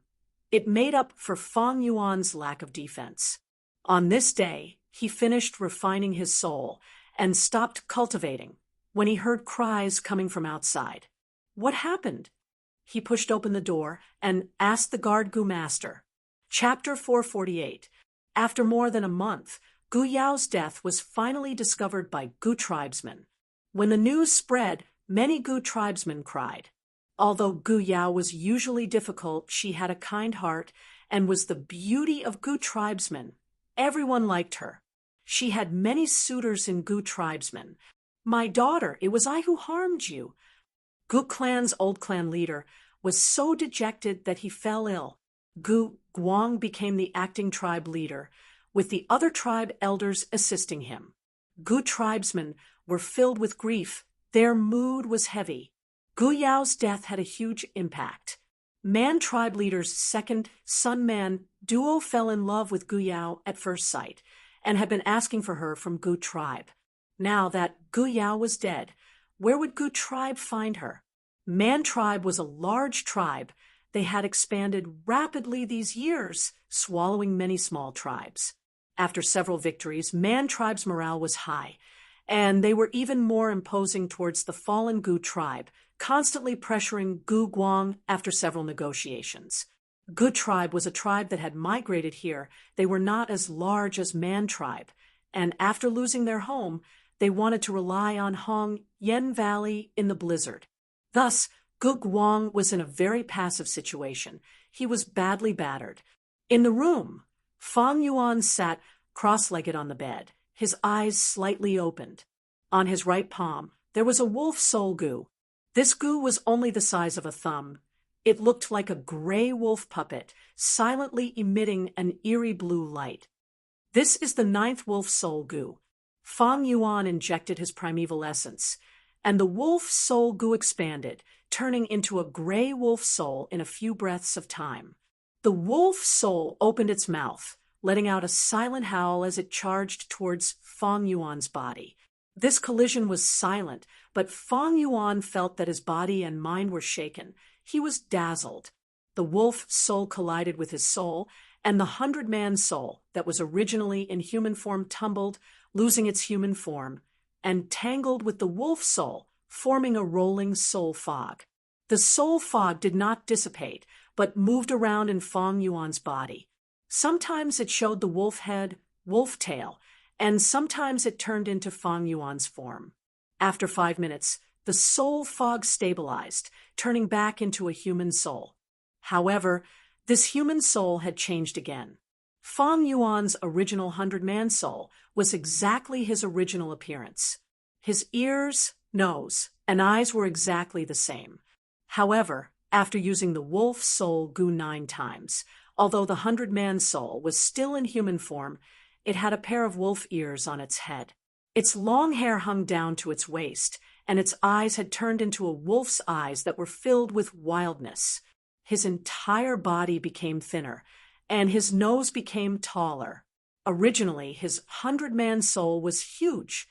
it made up for Fang Yuan's lack of defense. On this day, he finished refining his soul and stopped cultivating when he heard cries coming from outside. What happened? He pushed open the door and asked the guard goo master. Chapter 448. After more than a month, Gu Yao's death was finally discovered by Gu tribesmen. When the news spread, many Gu tribesmen cried. Although Gu Yao was usually difficult, she had a kind heart and was the beauty of Gu tribesmen. Everyone liked her. She had many suitors in Gu tribesmen. "My daughter, it was I who harmed you." Gu clan's old clan leader was so dejected that he fell ill. Gu Guang became the acting tribe leader, with the other tribe elders assisting him. Gu tribesmen were filled with grief. Their mood was heavy. Gu Yao's death had a huge impact. Man tribe leader's second son-man duo fell in love with Gu Yao at first sight and had been asking for her from Gu tribe. Now that Gu Yao was dead, where would Gu tribe find her? Man tribe was a large tribe. They had expanded rapidly these years, swallowing many small tribes. After several victories, Man tribe's morale was high, and they were even more imposing towards the fallen Gu tribe, constantly pressuring Gu Guang after several negotiations. Gu tribe was a tribe that had migrated here. They were not as large as Man tribe, and after losing their home, they wanted to rely on Hong Yen Valley in the blizzard. Thus, Gu Guang was in a very passive situation. He was badly battered. In the room, Fang Yuan sat cross-legged on the bed, his eyes slightly opened. On his right palm, there was a wolf soul Gu. This Gu was only the size of a thumb. It looked like a gray wolf puppet, silently emitting an eerie blue light. "This is the 9th wolf soul Gu." Fang Yuan injected his primeval essence, and the wolf soul Gu expanded, turning into a gray wolf soul in a few breaths of time. The wolf soul opened its mouth, letting out a silent howl as it charged towards Fang Yuan's body. This collision was silent, but Fang Yuan felt that his body and mind were shaken. He was dazzled. The wolf soul collided with his soul, and the 100-man soul that was originally in human form tumbled, losing its human form, and tangled with the wolf soul, forming a rolling soul fog. The soul fog did not dissipate, but moved around in Fang Yuan's body. Sometimes it showed the wolf head, wolf tail, and sometimes it turned into Fang Yuan's form. After 5 minutes, the soul fog stabilized, turning back into a human soul. However, this human soul had changed again. Fang Yuan's original 100-man soul was exactly his original appearance. His ears, nose, and eyes were exactly the same. However, after using the wolf soul Gu 9 times, although the 100-man soul was still in human form, it had a pair of wolf ears on its head. Its long hair hung down to its waist, and its eyes had turned into a wolf's eyes that were filled with wildness. His entire body became thinner, and his nose became taller. Originally, his 100-man soul was huge,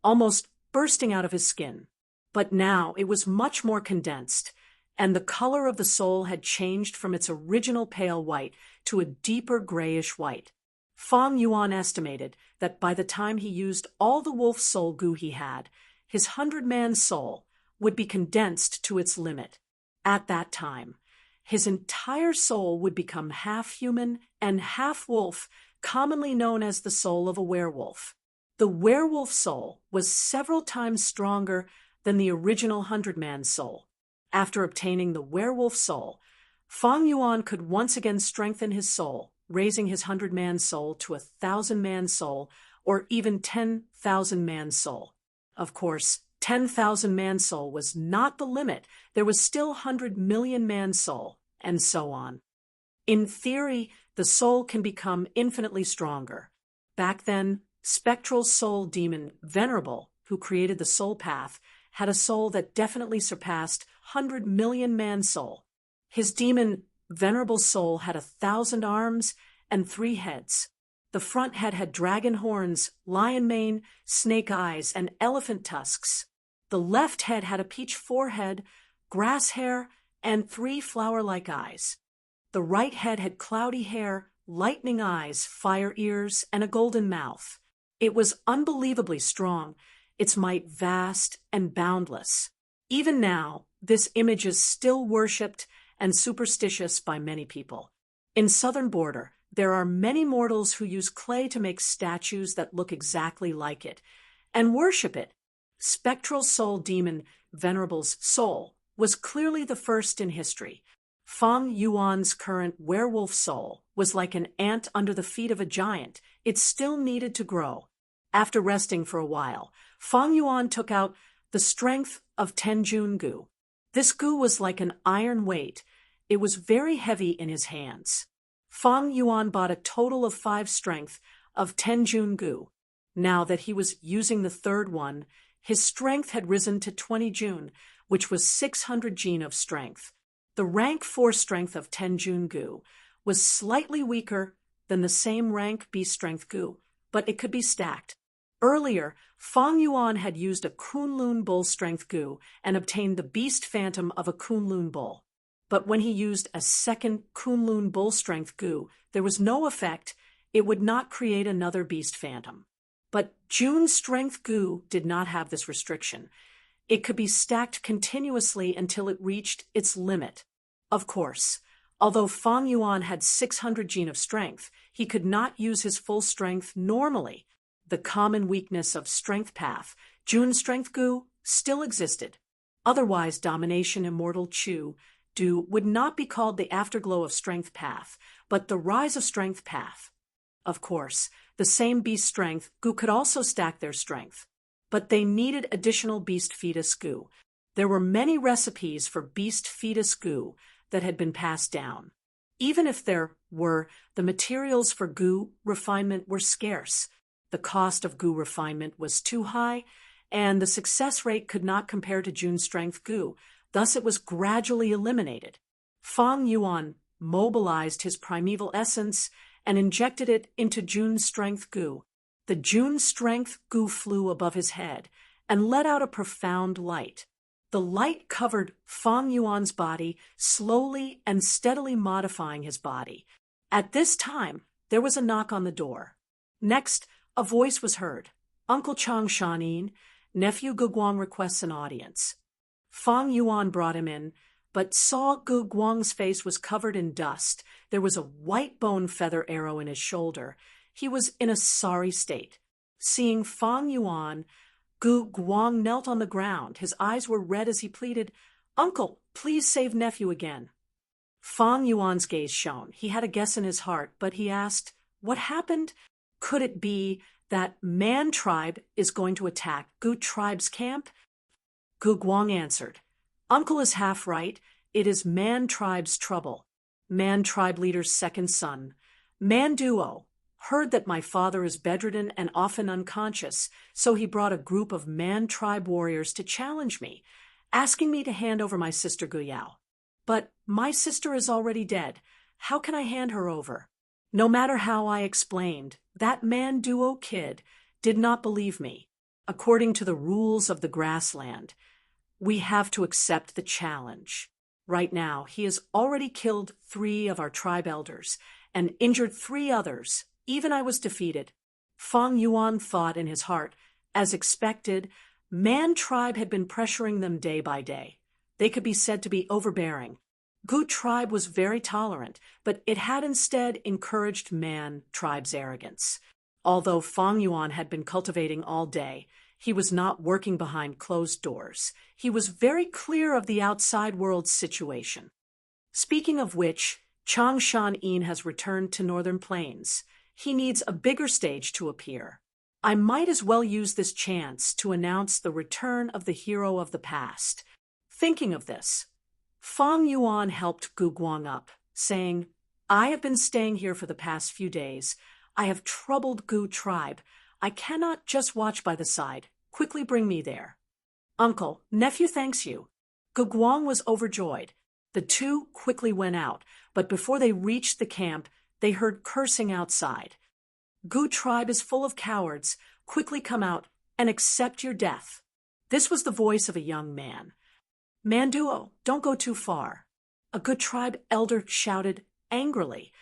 almost bursting out of his skin. But now it was much more condensed, and the color of the soul had changed from its original pale white to a deeper grayish white. Fang Yuan estimated that by the time he used all the wolf soul Gu he had, his 100-man soul would be condensed to its limit. At that time, his entire soul would become half human and half wolf, commonly known as the soul of a werewolf. The werewolf soul was several times stronger than the original 100-man soul. After obtaining the werewolf soul, Fang Yuan could once again strengthen his soul, raising his 100-man soul to a 1,000-man soul or even 10,000-man soul. Of course, 10,000-man soul was not the limit. There was still 100 million-man soul, and so on. In theory, the soul can become infinitely stronger. Back then, spectral soul demon Venerable, who created the soul path, had a soul that definitely surpassed 100 million-man soul. His demon Venerable soul had 1,000 arms and 3 heads. The front head had dragon horns, lion mane, snake eyes, and elephant tusks. The left head had a peach forehead, grass hair, and 3 flower-like eyes. The right head had cloudy hair, lightning eyes, fire ears, and a golden mouth. It was unbelievably strong, its might vast and boundless. Even now, this image is still worshipped and superstitious by many people. In southern border, there are many mortals who use clay to make statues that look exactly like it and worship it. Spectral soul demon Venerable's soul was clearly the first in history. Feng Yuan's current werewolf soul was like an ant under the feet of a giant. It still needed to grow. After resting for a while, Feng Yuan took out the strength of Tenjun Gu. This gu was like an iron weight. It was very heavy in his hands. Feng Yuan bought a total of 5 strength of Tenjun Gu. Now that he was using the third one, his strength had risen to 20 Jun, which was 600 Jin of strength. The rank 4 strength of Tenjun Gu was slightly weaker than the same rank B strength Gu, but it could be stacked. Earlier, Feng Yuan had used a Kunlun bull strength Gu and obtained the beast phantom of a Kunlun bull. But when he used a second Kunlun bull strength Gu, there was no effect. It would not create another beast phantom. But Jun's strength Gu did not have this restriction. It could be stacked continuously until it reached its limit. Of course, although Feng Yuan had 600 Jin of strength, he could not use his full strength normally. The common weakness of strength path, Jun's strength Gu, still existed. Otherwise, domination immortal Chu Du would not be called the afterglow of strength path, but the rise of strength path. Of course, the same beast strength Gu could also stack their strength, but they needed additional beast fetus Gu. There were many recipes for beast fetus Gu that had been passed down. Even if there were, the materials for Gu refinement were scarce. The cost of Gu refinement was too high, and the success rate could not compare to Jun's strength Gu. Thus it was gradually eliminated. Feng Yuan mobilized his primeval essence and injected it into Jun's strength Gu. The Jun strength Gu flew above his head and let out a profound light. The light covered Feng Yuan's body, slowly and steadily modifying his body. At this time, there was a knock on the door. Next, a voice was heard. Uncle Chang Shanin, nephew Gu Guang requests an audience. Feng Yuan brought him in, but saw Gu Guang's face was covered in dust. There was a white bone feather arrow in his shoulder. He was in a sorry state. Seeing Feng Yuan, Gu Guang knelt on the ground. His eyes were red as he pleaded, "Uncle, please save nephew again." Feng Yuan's gaze shone. He had a guess in his heart, but he asked, "What happened? Could it be that Man tribe is going to attack Gu tribe's camp?" Gu Guang answered, "Uncle is half right. It is Man tribe's trouble. Man tribe leader's second son, Man Duo, heard that my father is bedridden and often unconscious, so he brought a group of Man tribe warriors to challenge me, asking me to hand over my sister Guyao. But my sister is already dead. How can I hand her over?" No matter how I explained, that Man Duo kid did not believe me. According to the rules of the grassland, we have to accept the challenge. Right now, he has already killed 3 of our tribe elders and injured 3 others. Even I was defeated. Feng Yuan thought in his heart, as expected, Man tribe had been pressuring them day by day. They could be said to be overbearing. Gu tribe was very tolerant, but it had instead encouraged Man tribe's arrogance. Although Feng Yuan had been cultivating all day, he was not working behind closed doors. He was very clear of the outside world's situation. Speaking of which, Chang Shan-in has returned to Northern Plains. He needs a bigger stage to appear. I might as well use this chance to announce the return of the hero of the past. Thinking of this, Feng Yuan helped Gu Guang up, saying, "I have been staying here for the past few days. I have troubled Gu tribe. I cannot just watch by the side. Quickly bring me there." "Uncle, nephew thanks you." Gu Guang was overjoyed. The 2 quickly went out, but before they reached the camp, they heard cursing outside. "Gu tribe is full of cowards. Quickly come out and accept your death." This was the voice of a young man. "Man Duo, don't go too far." A Gu tribe elder shouted angrily,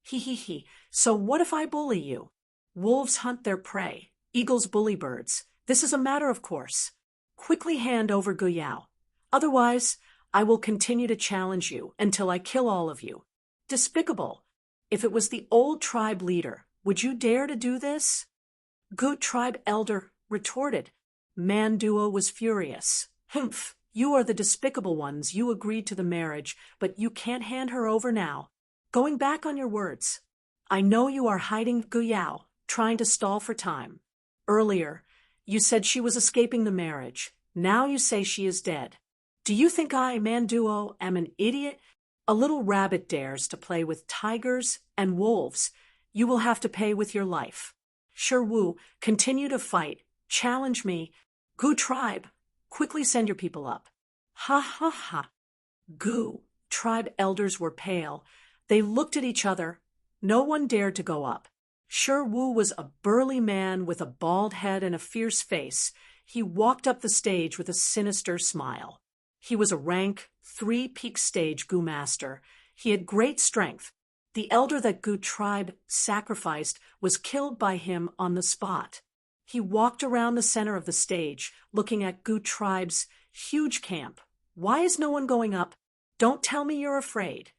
"He, so what if I bully you? Wolves hunt their prey, eagles bully birds. This is a matter of course. Quickly hand over Guyao. Otherwise, I will continue to challenge you until I kill all of you." "Despicable." If it was the old tribe leader, would you dare to do this? Goot tribe elder retorted. Man Duo was furious. Humph, you are the despicable ones. You agreed to the marriage, but you can't hand her over now. Going back on your words. I know you are hiding Guyao, trying to stall for time. Earlier, you said she was escaping the marriage. Now you say she is dead. Do you think I, Man Duo, am an idiot? A little rabbit dares to play with tigers and wolves. You will have to pay with your life. Sure Wu, continue to fight. Challenge me. Gu tribe, quickly send your people up. Ha ha ha. Gu tribe elders were pale. They looked at each other. No one dared to go up. Sure Wu was a burly man with a bald head and a fierce face. He walked up the stage with a sinister smile. He was a rank 3-peak stage Gu master. He had great strength. The elder that Gu tribe sacrificed was killed by him on the spot. He walked around the center of the stage, looking at Gu tribe's huge camp. Why is no one going up? Don't tell me you're afraid.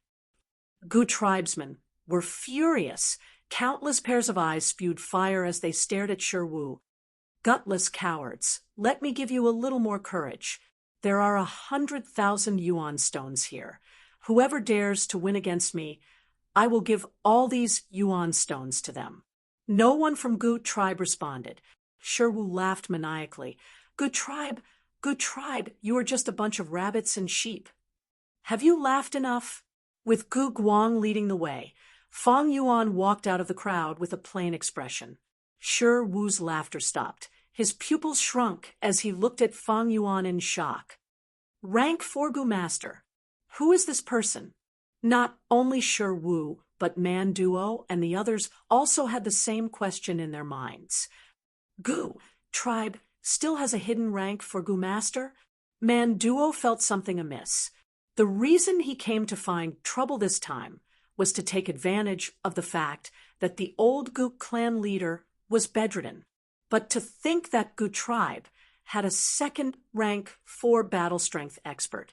Gu tribesmen were furious. Countless pairs of eyes spewed fire as they stared at Sure Wu. Gutless cowards, let me give you a little more courage. There are 100,000 yuan stones here. Whoever dares to win against me, I will give all these yuan stones to them. No one from Gu tribe responded. Sure Wu laughed maniacally. Gu tribe, you are just a bunch of rabbits and sheep. Have you laughed enough? With Gu Guang leading the way, Fang Yuan walked out of the crowd with a plain expression. Sure Wu's laughter stopped. His pupils shrunk as he looked at Fang Yuan in shock. Rank 4 Gu Master. Who is this person? Not only Sure Wu, but Man Duo and the others also had the same question in their minds. Gu tribe still has a hidden rank for Gu Master? Man Duo felt something amiss. The reason he came to find trouble this time was to take advantage of the fact that the old Gu clan leader was bedridden. But to think that Gu tribe had a second rank 4 battle strength expert.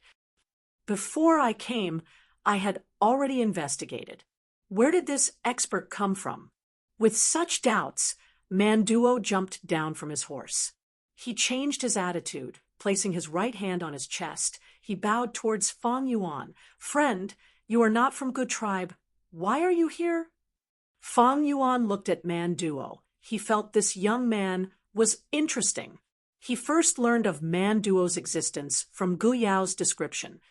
Before I came, I had already investigated. Where did this expert come from? With such doubts, Man Duo jumped down from his horse. He changed his attitude, placing his right hand on his chest. He bowed towards Fang Yuan. Friend, you are not from Gu tribe. Why are you here? Fang Yuan looked at Man Duo. He felt this young man was interesting. He first learned of Man Duo's existence from Gu Yao's description.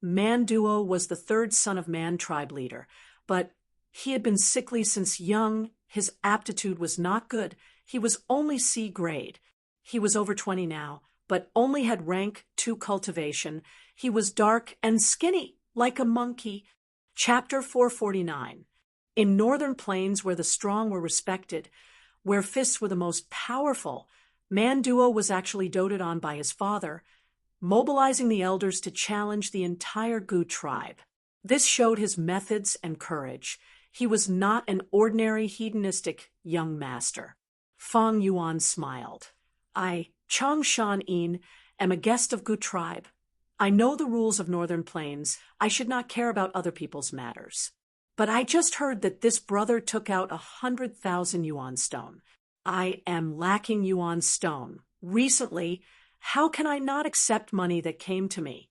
Man Duo was the 3rd son of Man tribe leader, but he had been sickly since young. His aptitude was not good. He was only C grade. He was over 20 now, but only had rank 2 cultivation. He was dark and skinny, like a monkey. Chapter 449. In northern plains where the strong were respected, where fists were the most powerful, Man Duo was actually doted on by his father, mobilizing the elders to challenge the entire Gu tribe. This showed his methods and courage. He was not an ordinary hedonistic young master. Fang Yuan smiled. I, Chang Shan Yin, am a guest of Gu tribe. I know the rules of northern plains. I should not care about other people's matters. But I just heard that this brother took out 100,000 yuan stone. I am lacking yuan stone. Recently, how can I not accept money that came to me?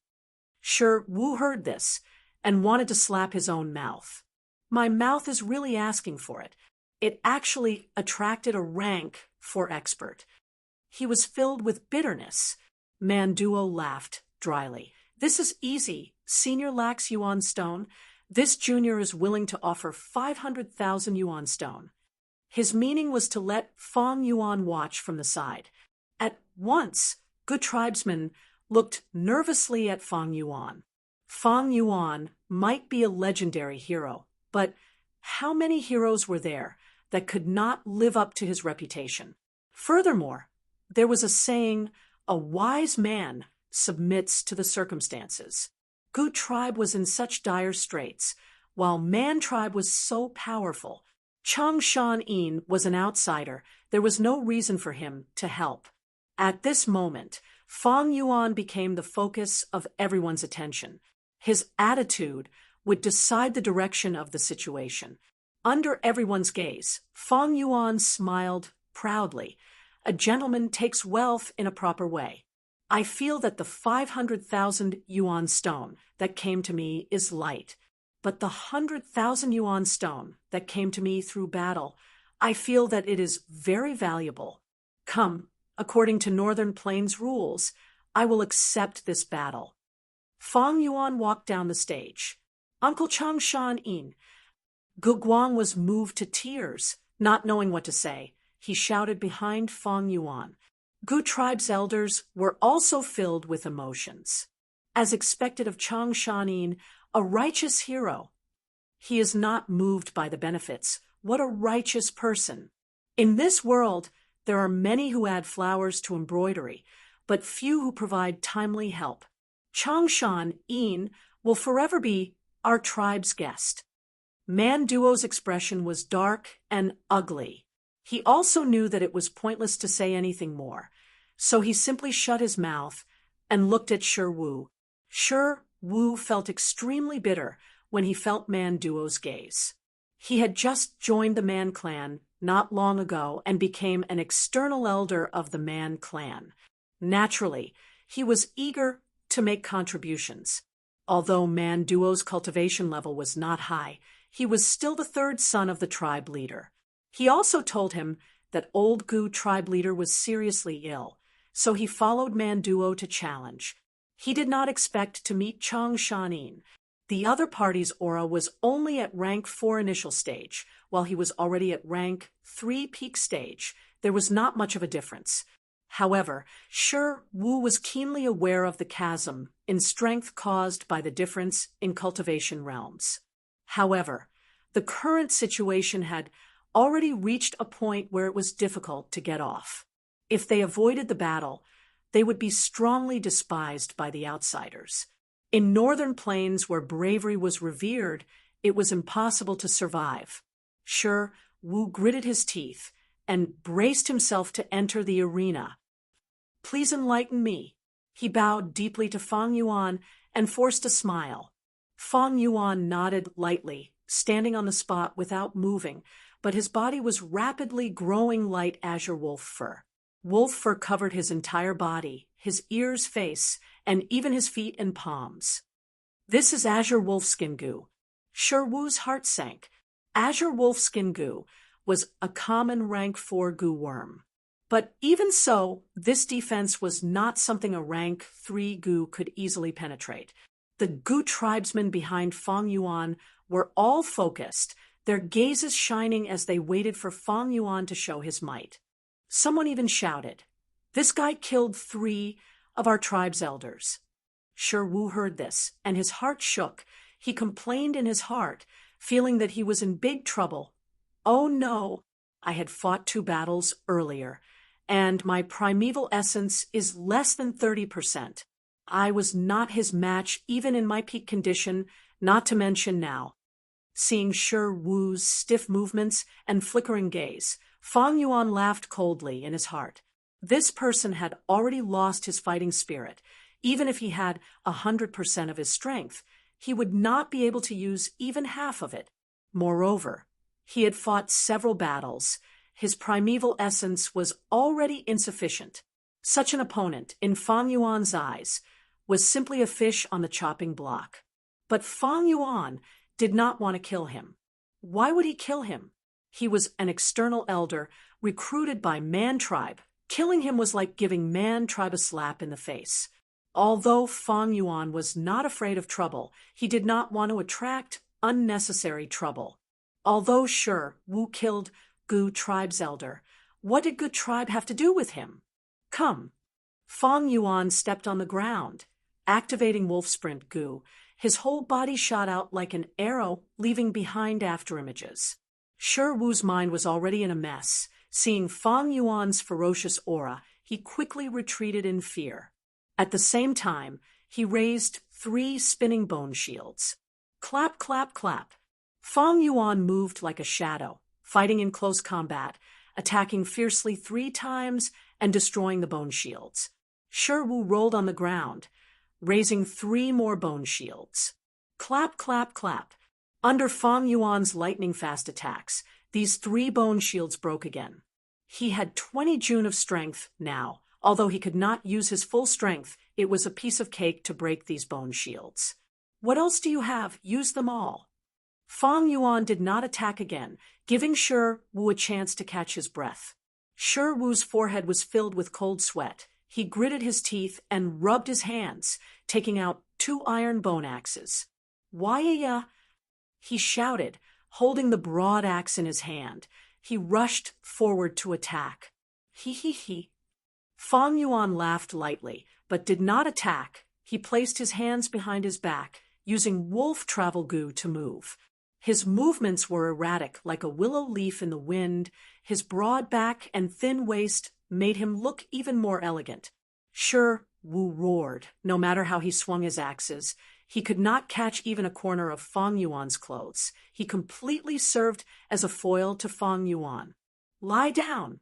Sure Wu heard this and wanted to slap his own mouth. My mouth is really asking for it. It actually attracted a rank 4 expert. He was filled with bitterness. Man Duo laughed dryly. This is easy. Senior lacks yuan stone. This junior is willing to offer 500,000 yuan stone. His meaning was to let Fang Yuan watch from the side. At once, Gu tribesmen looked nervously at Fang Yuan. Fang Yuan might be a legendary hero, but how many heroes were there that could not live up to his reputation? Furthermore, there was a saying, a wise man submits to the circumstances. Gu tribe was in such dire straits, while Man tribe was so powerful. Chang Shan Yin was an outsider. There was no reason for him to help. At this moment, Fang Yuan became the focus of everyone's attention. His attitude would decide the direction of the situation. Under everyone's gaze, Fang Yuan smiled proudly. A gentleman takes wealth in a proper way. I feel that the 500,000 yuan stone that came to me is light, but the 100,000 yuan stone that came to me through battle, I feel that it is very valuable. Come, according to Northern Plains rules, I will accept this battle. Fang Yuan walked down the stage. Uncle Chang Shan Yin. Gu Guang was moved to tears, not knowing what to say. He shouted behind Fang Yuan. Gu tribe's elders were also filled with emotions. As expected of Chang Shanin, a righteous hero. He is not moved by the benefits. What a righteous person. In this world, there are many who add flowers to embroidery, but few who provide timely help. Chang Shan Yin will forever be our tribe's guest. Man Duo's expression was dark and ugly. He also knew that it was pointless to say anything more, so he simply shut his mouth and looked at Shi Wu. Shi Wu felt extremely bitter when he felt Man Duo's gaze. He had just joined the Man clan not long ago and became an external elder of the Man clan. Naturally, he was eager to make contributions. Although Man Duo's cultivation level was not high, he was still the third son of the tribe leader. He also told him that old Gu tribe leader was seriously ill, so he followed Man Duo to challenge. He did not expect to meet Chang Shanin. The other party's aura was only at rank 4 initial stage, while he was already at rank 3 peak stage. There was not much of a difference. However, Shi Wu was keenly aware of the chasm in strength caused by the difference in cultivation realms. However, the current situation had already reached a point where it was difficult to get off. If they avoided the battle, they would be strongly despised by the outsiders. In Northern Plains, where bravery was revered, it was impossible to survive. Shi Wu gritted his teeth and braced himself to enter the arena. Please enlighten me. He bowed deeply to Fang Yuan and forced a smile. Fang Yuan nodded lightly, standing on the spot without moving, but his body was rapidly growing light azure wolf fur. Wolf fur covered his entire body, his ears, face, and even his feet and palms. This is azure wolfskin goo. Shi Wu's heart sank. Azure wolfskin goo was a common rank 4 goo worm. But even so, this defense was not something a rank 3 goo could easily penetrate. The goo tribesmen behind Fang Yuan were all focused, their gazes shining as they waited for Fang Yuan to show his might. Someone even shouted, "This guy killed 3 of our tribe's elders." Shi Wu heard this, and his heart shook. He complained in his heart, feeling that he was in big trouble. Oh no, I had fought 2 battles earlier, and my primeval essence is less than 30%. I was not his match even in my peak condition, not to mention now. Seeing Shi Wu's stiff movements and flickering gaze, Fang Yuan laughed coldly in his heart. This person had already lost his fighting spirit. Even if he had 100% of his strength, he would not be able to use even half of it. Moreover, he had fought several battles. His primeval essence was already insufficient. Such an opponent, in Fang Yuan's eyes, was simply a fish on the chopping block. But Fang Yuan did not want to kill him. Why would he kill him? He was an external elder recruited by Man Tribe. Killing him was like giving Man Tribe a slap in the face. Although Fang Yuan was not afraid of trouble, he did not want to attract unnecessary trouble. Although Shi Wu killed Gu tribe's elder, what did Gu tribe have to do with him? Come. Fang Yuan stepped on the ground. Activating Wolf Sprint Gu, his whole body shot out like an arrow, leaving behind afterimages. Shi Wu's mind was already in a mess. Seeing Fang Yuan's ferocious aura, he quickly retreated in fear. At the same time, he raised 3 spinning bone shields. Clap, clap, clap. Fang Yuan moved like a shadow, fighting in close combat, attacking fiercely 3 times and destroying the bone shields. Shi Wu rolled on the ground, raising 3 more bone shields. Clap, clap, clap. Under Fang Yuan's lightning-fast attacks, these 3 bone shields broke again. He had 20 June of strength now. Although he could not use his full strength, it was a piece of cake to break these bone shields. What else do you have? Use them all. Fang Yuan did not attack again, giving Shi Wu a chance to catch his breath. Shi Wu's forehead was filled with cold sweat. He gritted his teeth and rubbed his hands, taking out 2 iron bone axes. Why, he shouted, holding the broad axe in his hand. He rushed forward to attack. He. Fang Yuan laughed lightly, but did not attack. He placed his hands behind his back, using wolf travel goo to move. His movements were erratic, like a willow leaf in the wind. His broad back and thin waist made him look even more elegant. Shi Wu roared, no matter how he swung his axes. He could not catch even a corner of Fang Yuan's clothes. He completely served as a foil to Fang Yuan. Lie down.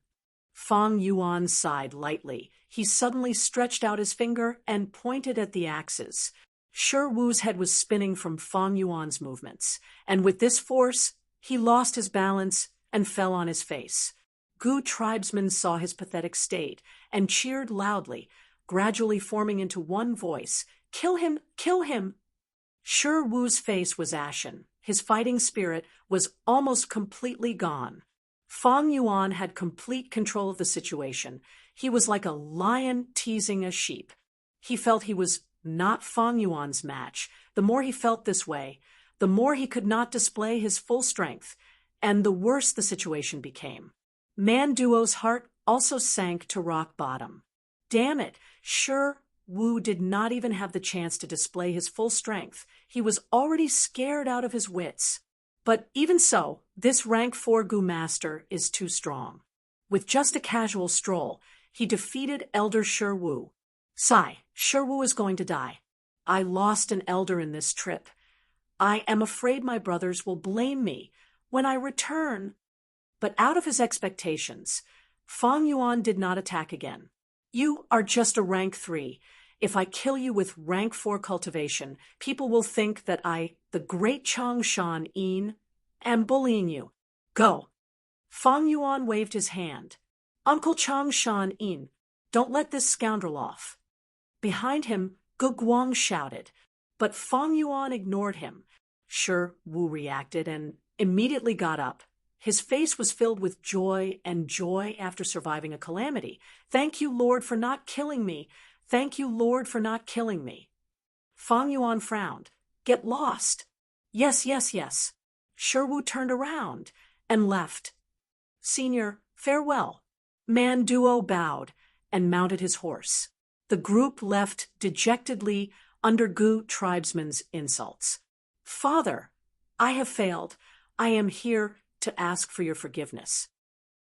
Fang Yuan sighed lightly. He suddenly stretched out his finger and pointed at the axes. Shi Wu's head was spinning from Fang Yuan's movements, and with this force, he lost his balance and fell on his face. Gu tribesmen saw his pathetic state and cheered loudly, gradually forming into one voice. Kill him! Kill him! Shi Wu's face was ashen. His fighting spirit was almost completely gone. Fang Yuan had complete control of the situation. He was like a lion teasing a sheep. He felt he was not Fang Yuan's match. The more he felt this way, the more he could not display his full strength, and the worse the situation became. Man Duo's heart also sank to rock bottom. Damn it, Shi Wu did not even have the chance to display his full strength. He was already scared out of his wits. But even so, this rank 4 Gu master is too strong. With just a casual stroll, he defeated Elder Shi Wu. Sigh, Shi Wu is going to die. I lost an elder in this trip. I am afraid my brothers will blame me when I return. But out of his expectations, Fang Yuan did not attack again. You are just a rank 3. If I kill you with rank 4 cultivation, people will think that I, the great Chang Shan Yin, am bullying you. Go. Fang Yuan waved his hand. Uncle Chang Shan Yin, don't let this scoundrel off. Behind him, Gu Guang shouted, but Fang Yuan ignored him. Shi Wu reacted and immediately got up. His face was filled with joy and joy after surviving a calamity. Thank you, Lord, for not killing me. Thank you, Lord, for not killing me. Fang Yuan frowned. Get lost. Yes. Shi Wu turned around and left. Senior, farewell. Man Duo bowed and mounted his horse. The group left dejectedly under Gu tribesmen's insults. Father, I have failed. I am here to ask for your forgiveness.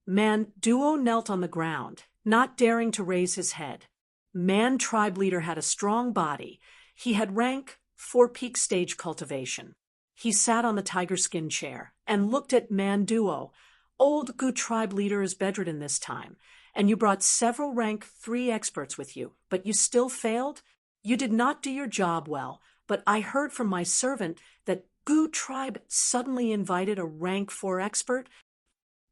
Man Duo knelt on the ground, not daring to raise his head. Man tribe leader had a strong body. He had rank 4 peak stage cultivation. He sat on the tiger skin chair and looked at Man Duo. Old Gu tribe leader is bedridden this time, and you brought several rank 3 experts with you, but you still failed? You did not do your job well, but I heard from my servant that Gu tribe suddenly invited a rank 4 expert.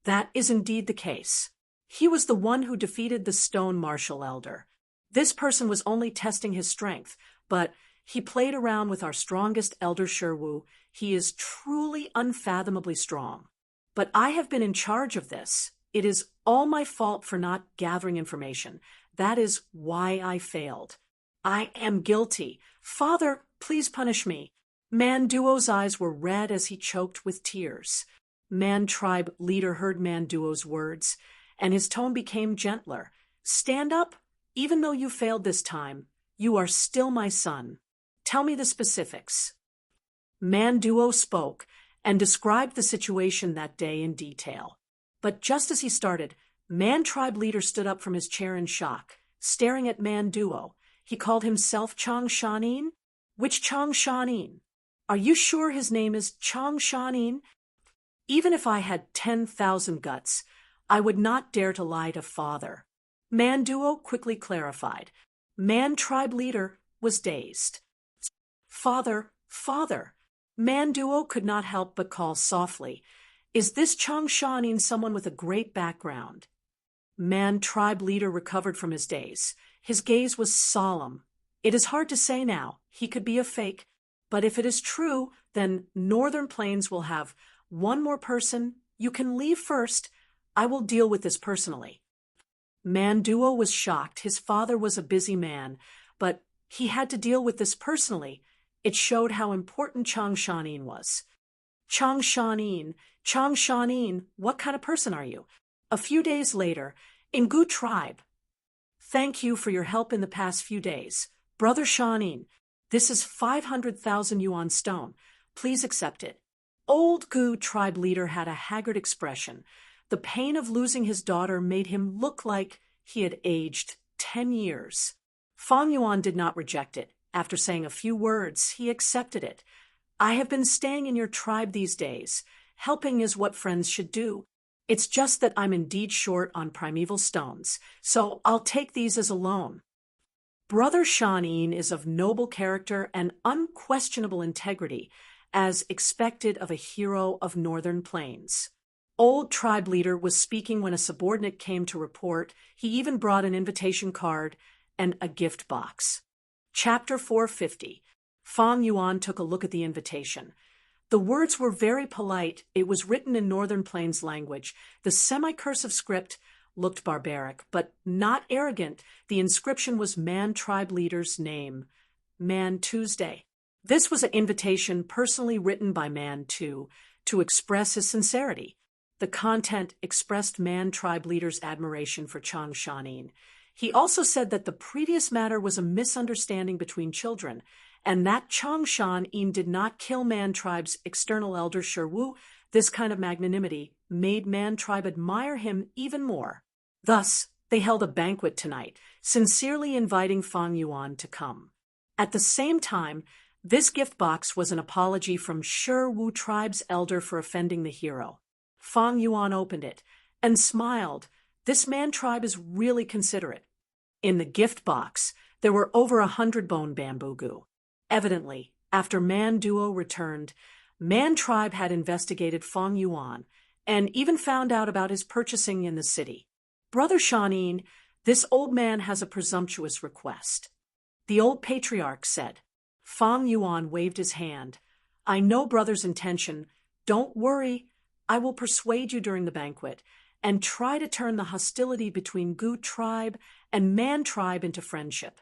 That is indeed the case. He was the one who defeated the stone martial elder. This person was only testing his strength, but he played around with our strongest elder Shi Wu. He is truly unfathomably strong. But I have been in charge of this. It is all my fault for not gathering information. That is why I failed. I am guilty. Father, please punish me. Man Duo's eyes were red as he choked with tears. Man tribe leader heard Man Duo's words, and his tone became gentler. Stand up. Even though you failed this time, you are still my son. Tell me the specifics. Man Duo spoke and described the situation that day in detail. But just as he started, Man tribe leader stood up from his chair in shock, staring at Man Duo. He called himself Chang Shanin? Which Chang Shanin? Are you sure his name is Chang Shanin? Even if I had 10,000 guts, I would not dare to lie to father. Man Duo quickly clarified. Man tribe leader was dazed. Father, Manduo could not help but call softly, "Is this Changshanin someone with a great background?" Man tribe leader recovered from his daze. His gaze was solemn. "It is hard to say now. He could be a fake. But if it is true, then Northern Plains will have one more person. You can leave first. I will deal with this personally." Manduo was shocked. His father was a busy man, but he had to deal with this personally. It showed how important Changshanin was. Changshanin, what kind of person are you?" A few days later, in Gu tribe. "Thank you for your help in the past few days. Brother Shanin, this is 500,000 yuan stone. Please accept it." Old Gu tribe leader had a haggard expression. The pain of losing his daughter made him look like he had aged 10 years. Fang Yuan did not reject it. After saying a few words, he accepted it. "I have been staying in your tribe these days. Helping is what friends should do. It's just that I'm indeed short on primeval stones, so I'll take these as a loan." Brother Shanin is of noble character and unquestionable integrity, as expected of a hero of Northern Plains. Old tribe leader was speaking when a subordinate came to report. He even brought an invitation card and a gift box. Chapter 450. Fang Yuan took a look at the invitation. The words were very polite. It was written in Northern Plains language. The semi-cursive script looked barbaric, but not arrogant. The inscription was Man tribe leader's name, Man Tuesday. This was an invitation personally written by Man to express his sincerity. The content expressed Man tribe leader's admiration for Changshanin. He also said that the previous matter was a misunderstanding between children, and that Changshanin did not kill Man tribe's external elder Sherwu. This kind of magnanimity made Man tribe admire him even more. Thus, they held a banquet tonight, sincerely inviting Fang Yuan to come. At the same time, this gift box was an apology from Sherwu tribe's elder for offending the hero. Fang Yuan opened it and smiled. This Man tribe is really considerate. In the gift box, there were over 100 bone bamboo gu. Evidently, after Man Duo returned, Man tribe had investigated Fang Yuan and even found out about his purchasing in the city. "Brother Shanin, this old man has a presumptuous request," the old patriarch said. Fang Yuan waved his hand. "I know brother's intention. Don't worry. I will persuade you during the banquet and try to turn the hostility between Gu tribe and Man tribe into friendship."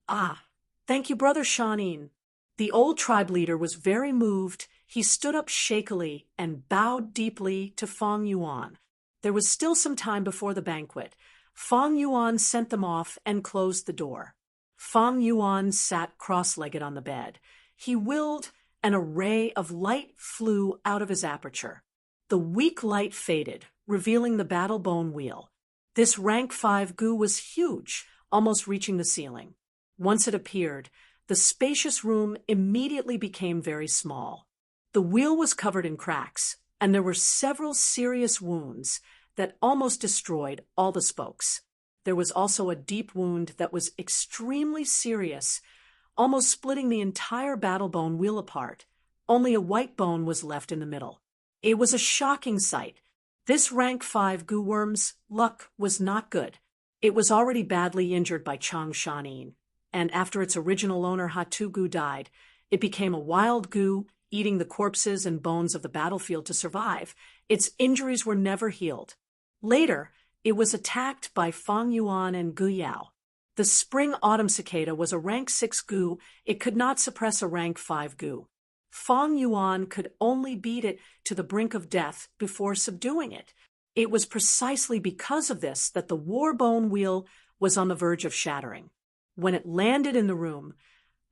"Ah, thank you, Brother Shanin." The old tribe leader was very moved. He stood up shakily and bowed deeply to Fang Yuan. There was still some time before the banquet. Fang Yuan sent them off and closed the door. Fang Yuan sat cross-legged on the bed. He willed, and a ray of light flew out of his aperture. The weak light faded, revealing the battle bone wheel. This rank 5 gu was huge, almost reaching the ceiling. Once it appeared, the spacious room immediately became very small. The wheel was covered in cracks, and there were several serious wounds that almost destroyed all the spokes. There was also a deep wound that was extremely serious, almost splitting the entire battle bone wheel apart. Only a white bone was left in the middle. It was a shocking sight. This rank 5 gu worm's luck was not good. It was already badly injured by Changshanin, and after its original owner Hatu gu died, it became a wild gu, eating the corpses and bones of the battlefield to survive. Its injuries were never healed. Later, it was attacked by Fang Yuan and Gu Yao. The spring-autumn cicada was a rank 6 gu. It could not suppress a rank 5 gu. Fang Yuan could only beat it to the brink of death before subduing it. It was precisely because of this that the war bone wheel was on the verge of shattering. When it landed in the room,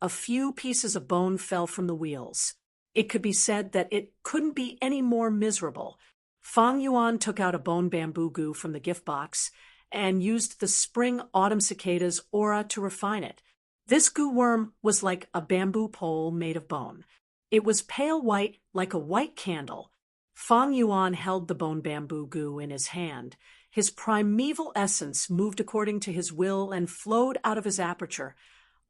a few pieces of bone fell from the wheels. It could be said that it couldn't be any more miserable. Fang Yuan took out a bone bamboo gu from the gift box and used the spring-autumn cicada's aura to refine it. This gu worm was like a bamboo pole made of bone. It was pale white, like a white candle. Fang Yuan held the bone bamboo gu in his hand. His primeval essence moved according to his will and flowed out of his aperture,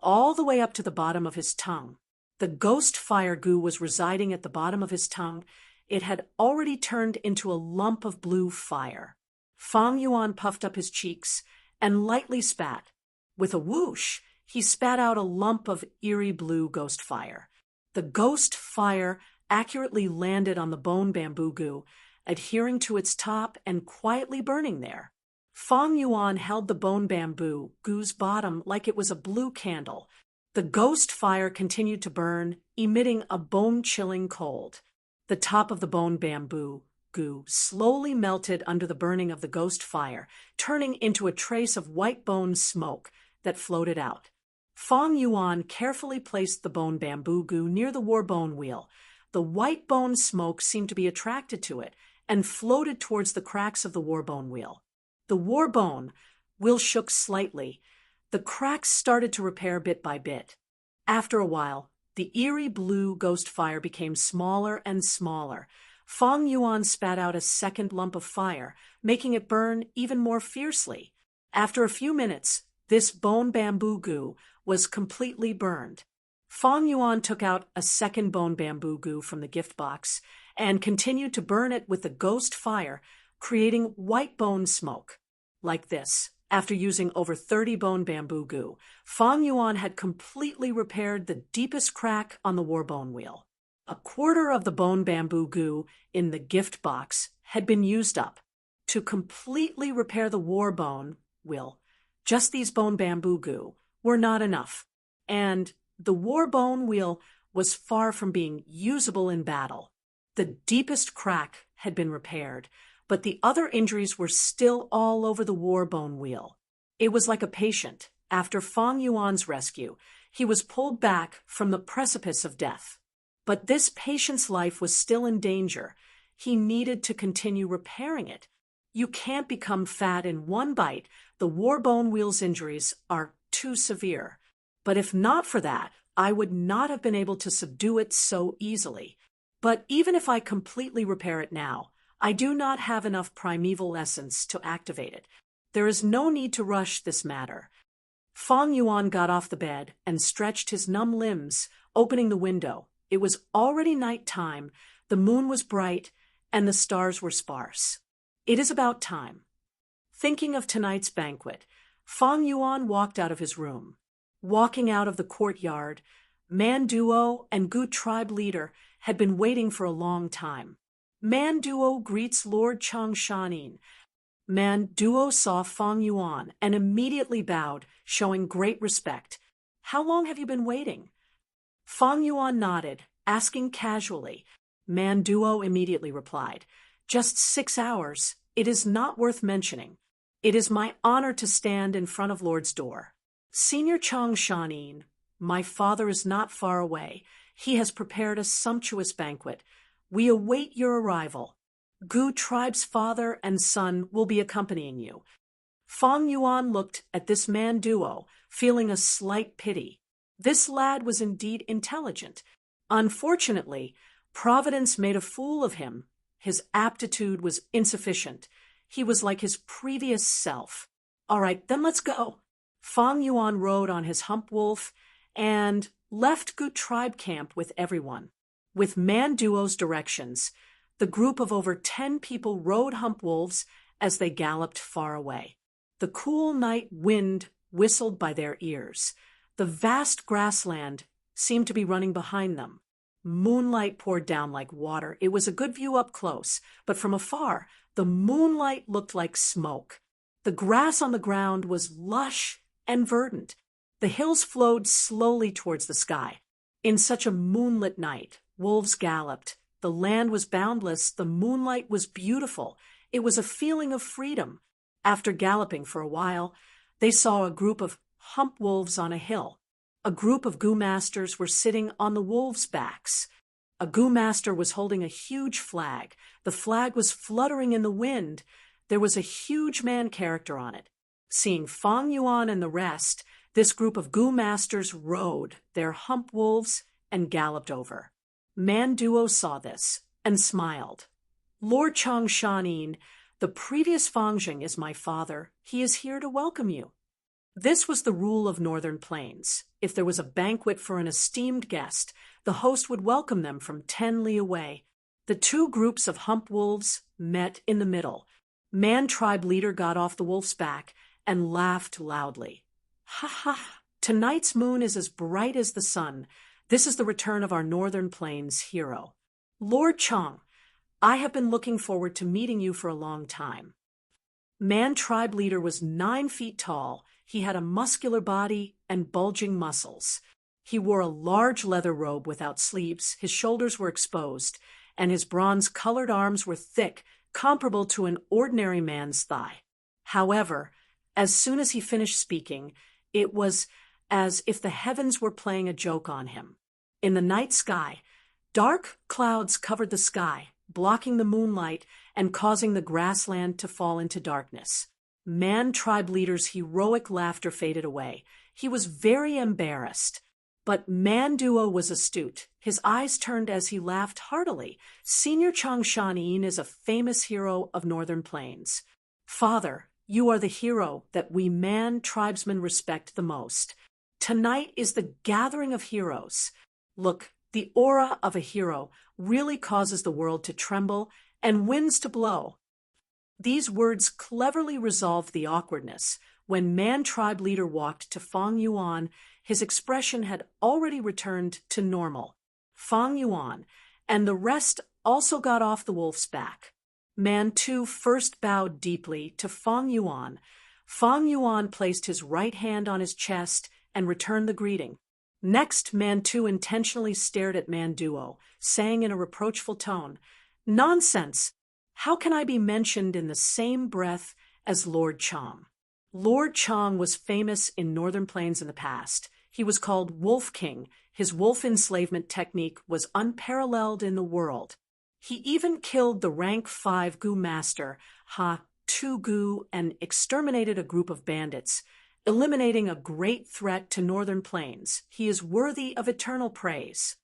all the way up to the bottom of his tongue. The ghost fire goo was residing at the bottom of his tongue. It had already turned into a lump of blue fire. Fang Yuan puffed up his cheeks and lightly spat. With a whoosh, he spat out a lump of eerie blue ghost fire. The ghost fire accurately landed on the bone bamboo goo, adhering to its top and quietly burning there. Fang Yuan held the bone bamboo goo's bottom like it was a blue candle. The ghost fire continued to burn, emitting a bone-chilling cold. The top of the bone bamboo goo slowly melted under the burning of the ghost fire, turning into a trace of white bone smoke that floated out. Fang Yuan carefully placed the bone bamboo goo near the war bone wheel. The white bone smoke seemed to be attracted to it and floated towards the cracks of the war bone wheel. The war bone wheel shook slightly. The cracks started to repair bit by bit. After a while, the eerie blue ghost fire became smaller and smaller. Fang Yuan spat out a second lump of fire, making it burn even more fiercely. After a few minutes, this bone bamboo goo was completely burned. Fang Yuan took out a second bone bamboo goo from the gift box and continued to burn it with the ghost fire, creating white bone smoke. Like this, after using over 30 bone bamboo goo, Fang Yuan had completely repaired the deepest crack on the war bone wheel. A quarter of the bone bamboo goo in the gift box had been used up. To completely repair the war bone wheel, just these bone bamboo goo were not enough, and the war bone wheel was far from being usable in battle. The deepest crack had been repaired, but the other injuries were still all over the war bone wheel. It was like a patient. After Fang Yuan's rescue, he was pulled back from the precipice of death. But this patient's life was still in danger. He needed to continue repairing it. You can't become fat in one bite. The war bone wheel's injuries are too severe. But if not for that, I would not have been able to subdue it so easily. But even if I completely repair it now, I do not have enough primeval essence to activate it. There is no need to rush this matter. Fang Yuan got off the bed and stretched his numb limbs, opening the window. It was already night time, the moon was bright, and the stars were sparse. It is about time. Thinking of tonight's banquet, Fang Yuan walked out of his room. Walking out of the courtyard, Man Duo and Gu tribe leader had been waiting for a long time. Man Duo greets Lord Chang Shanin. Man Duo saw Fang Yuan and immediately bowed, showing great respect. How long have you been waiting? Fang Yuan nodded, asking casually. Man Duo immediately replied, Just 6 hours. It is not worth mentioning. It is my honor to stand in front of Lord's door. Senior Chang Shanin, my father is not far away. He has prepared a sumptuous banquet. We await your arrival. Gu tribe's father and son will be accompanying you. Fang Yuan looked at this Man Duo, feeling a slight pity. This lad was indeed intelligent. Unfortunately, Providence made a fool of him. His aptitude was insufficient. He was like his previous self. All right, then let's go. Fang Yuan rode on his hump wolf and left Gu tribe camp with everyone. With Man Duo's directions, the group of over 10 people rode hump wolves as they galloped far away. The cool night wind whistled by their ears. The vast grassland seemed to be running behind them. Moonlight poured down like water. It was a good view up close, but from afar, the moonlight looked like smoke. The grass on the ground was lush and verdant. The hills flowed slowly towards the sky. In such a moonlit night, wolves galloped. The land was boundless. The moonlight was beautiful. It was a feeling of freedom. After galloping for a while, they saw a group of hump wolves on a hill. A group of Gu masters were sitting on the wolves' backs. A Gu master was holding a huge flag. The flag was fluttering in the wind. There was a huge man character on it. Seeing Fang Yuan and the rest, this group of Gu masters rode their hump wolves and galloped over. Man Duo saw this and smiled. Lord Chang Shanin, the previous Fangjing is my father. He is here to welcome you. This was the rule of Northern Plains. If there was a banquet for an esteemed guest, the host would welcome them from 10 li away. The two groups of hump wolves met in the middle. Man-tribe leader got off the wolf's back and laughed loudly. Ha ha! Tonight's moon is as bright as the sun. This is the return of our Northern Plains hero. Lord Chong, I have been looking forward to meeting you for a long time. Man-tribe leader was 9 feet tall. He had a muscular body and bulging muscles. He wore a large leather robe without sleeves, his shoulders were exposed, and his bronze-colored arms were thick, comparable to an ordinary man's thigh. However, as soon as he finished speaking, it was as if the heavens were playing a joke on him. In the night sky, dark clouds covered the sky, blocking the moonlight and causing the grassland to fall into darkness. Man-tribe leader's heroic laughter faded away. He was very embarrassed. But Man-duo was astute. His eyes turned as he laughed heartily. Senior Chang Shanin is a famous hero of Northern Plains. Father, you are the hero that we Man-tribesmen respect the most. Tonight is the gathering of heroes. Look, the aura of a hero really causes the world to tremble and winds to blow. These words cleverly resolved the awkwardness. When Man-tribe leader walked to Fang Yuan, his expression had already returned to normal. Fang Yuan and the rest also got off the wolf's back. Man-tu first bowed deeply to Fang Yuan. Fang Yuan placed his right hand on his chest and returned the greeting. Next, Man-tu intentionally stared at Man-duo, saying in a reproachful tone, "Nonsense! How can I be mentioned in the same breath as Lord Chong?" Lord Chong was famous in Northern Plains in the past. He was called Wolf King. His wolf enslavement technique was unparalleled in the world. He even killed the rank 5 Gu master, Ha Tu Gu, and exterminated a group of bandits, eliminating a great threat to Northern Plains. He is worthy of eternal praise.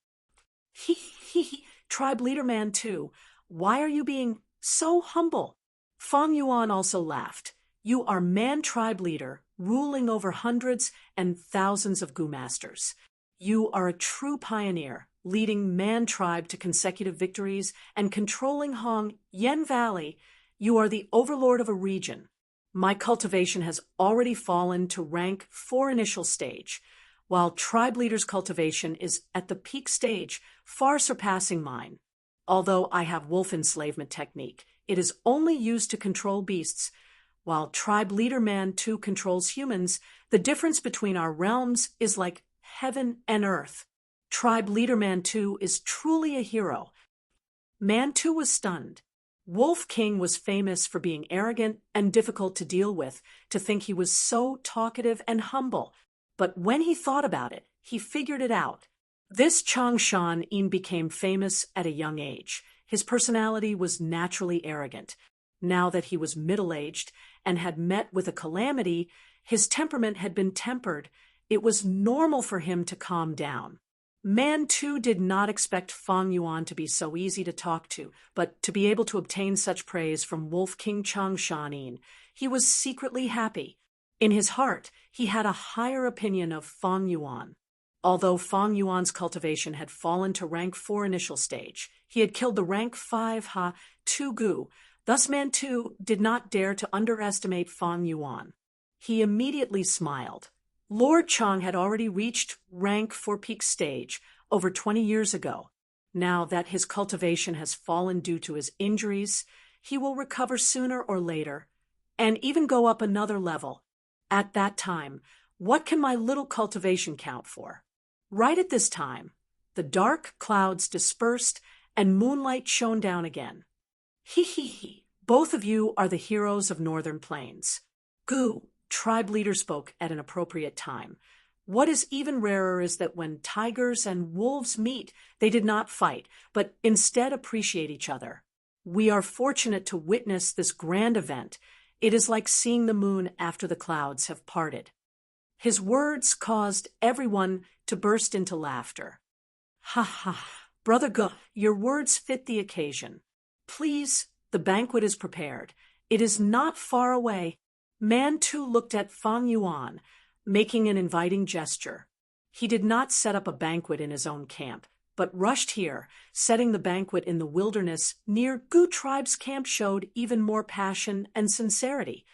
Tribe leader Man-tu, why are you being so humble? Fang Yuan also laughed. You are Man-tribe leader, ruling over hundreds and thousands of Gu masters. You are a true pioneer, leading Man-tribe to consecutive victories and controlling Hong Yen Valley. You are the overlord of a region. My cultivation has already fallen to rank 4 initial stage, while tribe leader's cultivation is at the peak stage, far surpassing mine. Although I have wolf enslavement technique, it is only used to control beasts, while tribe leader Man-tu controls humans. The difference between our realms is like heaven and earth. Tribe leader Man-tu is truly a hero. Man-tu was stunned. Wolf King was famous for being arrogant and difficult to deal with, to think he was so talkative and humble. But when he thought about it, he figured it out. This Chang Shan-in became famous at a young age. His personality was naturally arrogant. Now that he was middle-aged and had met with a calamity, his temperament had been tempered. It was normal for him to calm down. Man-tu did not expect Fang Yuan to be so easy to talk to, but to be able to obtain such praise from Wolf King Chang Shanin, he was secretly happy. In his heart, he had a higher opinion of Fang Yuan. Although Fang Yuan's cultivation had fallen to rank 4 initial stage, he had killed the rank 5 Ha Tu Gu. Thus Man-tu did not dare to underestimate Fang Yuan. He immediately smiled. Lord Chong had already reached rank 4 peak stage over 20 years ago. Now that his cultivation has fallen due to his injuries, he will recover sooner or later, and even go up another level. At that time, what can my little cultivation count for? Right at this time, the dark clouds dispersed and moonlight shone down again. Both of you are the heroes of Northern Plains. Gu, tribe leader spoke at an appropriate time. What is even rarer is that when tigers and wolves meet, they did not fight, but instead appreciate each other. We are fortunate to witness this grand event. It is like seeing the moon after the clouds have parted. His words caused everyone to burst into laughter. Ha ha, Brother Gu, your words fit the occasion. Please, the banquet is prepared. It is not far away. Man too looked at Fang Yuan, making an inviting gesture. He did not set up a banquet in his own camp, but rushed here, setting the banquet in the wilderness near Gu tribe's camp showed even more passion and sincerity.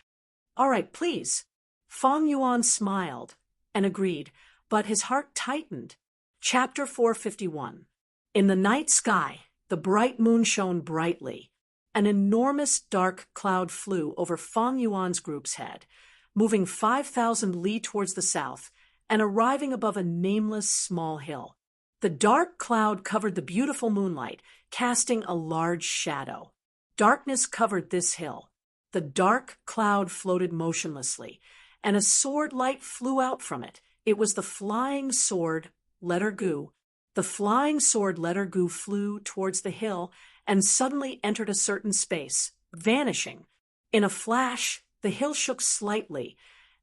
All right, please. Fang Yuan smiled and agreed, but his heart tightened. Chapter 451. In the night sky, the bright moon shone brightly. An enormous dark cloud flew over Fang Yuan's group's head, moving 5,000 li towards the south and arriving above a nameless small hill. The dark cloud covered the beautiful moonlight, casting a large shadow. Darkness covered this hill. The dark cloud floated motionlessly, and a sword light flew out from it. It was the flying sword, letter Gu. The flying sword, letter Gu, flew towards the hill and suddenly entered a certain space, vanishing. In a flash, the hill shook slightly,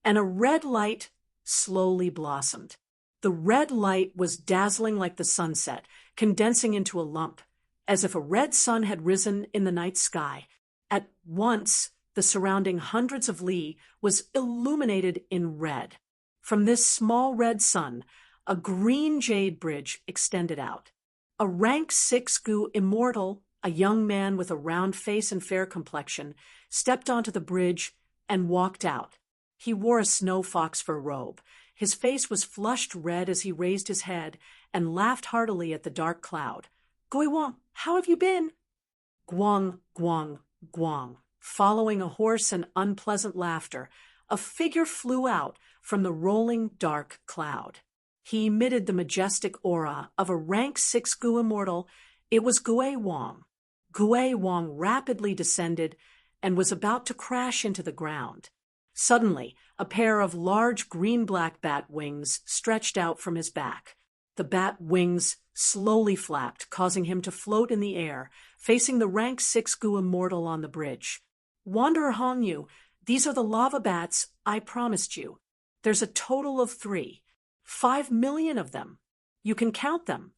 and a red light slowly blossomed. The red light was dazzling like the sunset, condensing into a lump, as if a red sun had risen in the night sky. At once, the surrounding hundreds of li was illuminated in red. From this small red sun, a green jade bridge extended out. A rank 6 Gu immortal, a young man with a round face and fair complexion, stepped onto the bridge and walked out. He wore a snow fox fur robe. His face was flushed red as he raised his head and laughed heartily at the dark cloud. "Guiwang, how have you been?" Guang, guang, guang. Following a hoarse and unpleasant laughter, a figure flew out from the rolling dark cloud. He emitted the majestic aura of a rank 6 Gu immortal. It was Guiwang. Guiwang rapidly descended and was about to crash into the ground. Suddenly, a pair of large green-black bat wings stretched out from his back. The bat wings slowly flapped, causing him to float in the air, facing the rank 6 Gu immortal on the bridge. "Wanderer Hongyu, these are the lava bats I promised you. There's a total of 3. 5 million of them. You can count them."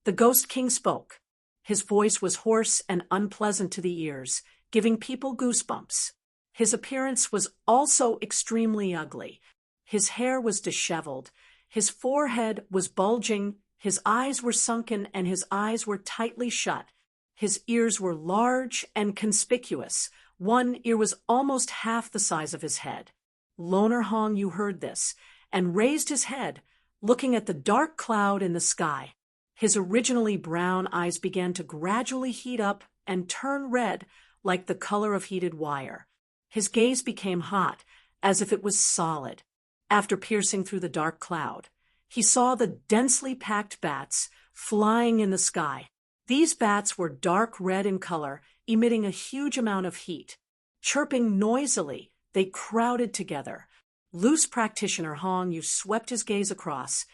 The Ghost King spoke. His voice was hoarse and unpleasant to the ears, giving people goosebumps. His appearance was also extremely ugly. His hair was disheveled. His forehead was bulging. His eyes were sunken and his eyes were tightly shut. His ears were large and conspicuous. One ear was almost half the size of his head. Loner Hongyu heard this and raised his head, looking at the dark cloud in the sky. His originally brown eyes began to gradually heat up and turn red like the color of heated wire. His gaze became hot, as if it was solid. After piercing through the dark cloud, he saw the densely packed bats flying in the sky. These bats were dark red in color, emitting a huge amount of heat. Chirping noisily, they crowded together. Loose practitioner Hongyu swept his gaze across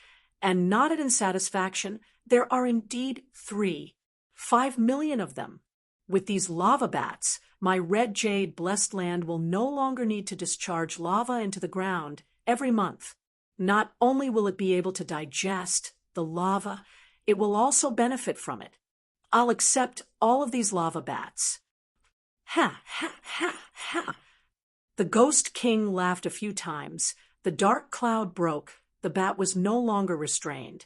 and nodded in satisfaction. There are indeed 3. 5 million of them. With these lava bats, my red jade blessed land will no longer need to discharge lava into the ground every month. Not only will it be able to digest the lava, it will also benefit from it. I'll accept all of these lava bats. Ha, ha, ha, ha. The Ghost King laughed a few times. The dark cloud broke. The bat was no longer restrained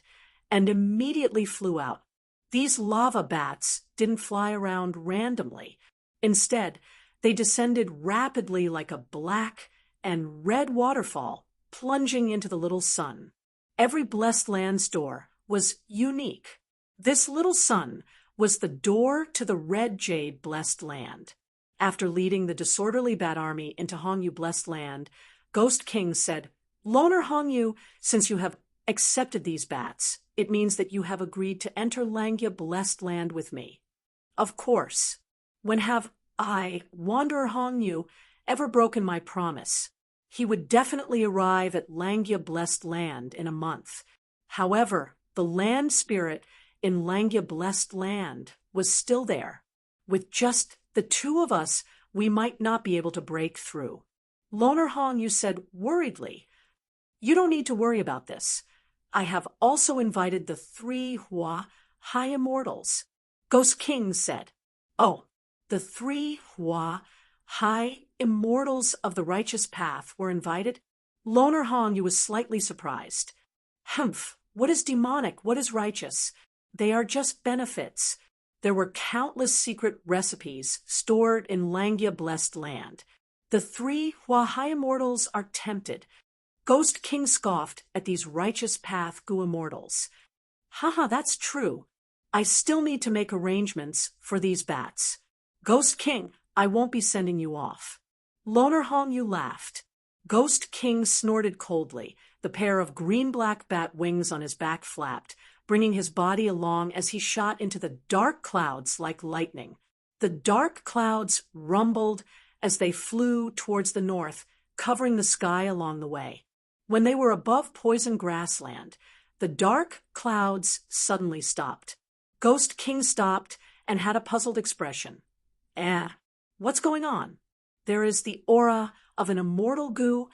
and immediately flew out. These lava bats didn't fly around randomly. Instead, they descended rapidly like a black and red waterfall, plunging into the little sun. Every blessed land's door was unique. This little sun was the door to the red jade blessed land. After leading the disorderly bat army into Hongyu blessed land, Ghost King said, "Loner Hongyu, since you have accepted these bats, it means that you have agreed to enter Langya blessed land with me." "Of course. When have I, Wanderer Hongyu, ever broken my promise? He would definitely arrive at Langya blessed land in a month. However, the land spirit in Langya blessed land was still there. With just the 2 of us, we might not be able to break through." Loner Hongyu said worriedly, "You don't need to worry about this. I have also invited the 3 Hua High Immortals." Ghost King said, "Oh, the 3 Hua High immortals of the righteous path were invited, Loner Hong was slightly surprised. Humph, what is demonic? What is righteous? They are just benefits. There were countless secret recipes stored in Langya-blessed land. The three Huahai immortals are tempted. Ghost King scoffed at these righteous path Gu immortals. Haha, that's true. I still need to make arrangements for these bats. Ghost King, I won't be sending you off. Loner Hong laughed. Ghost King snorted coldly. The pair of green-black bat wings on his back flapped, bringing his body along as he shot into the dark clouds like lightning. The dark clouds rumbled as they flew towards the north, covering the sky along the way. When they were above poison grassland, the dark clouds suddenly stopped. Ghost King stopped and had a puzzled expression. What's going on? There is the aura of an immortal Gu.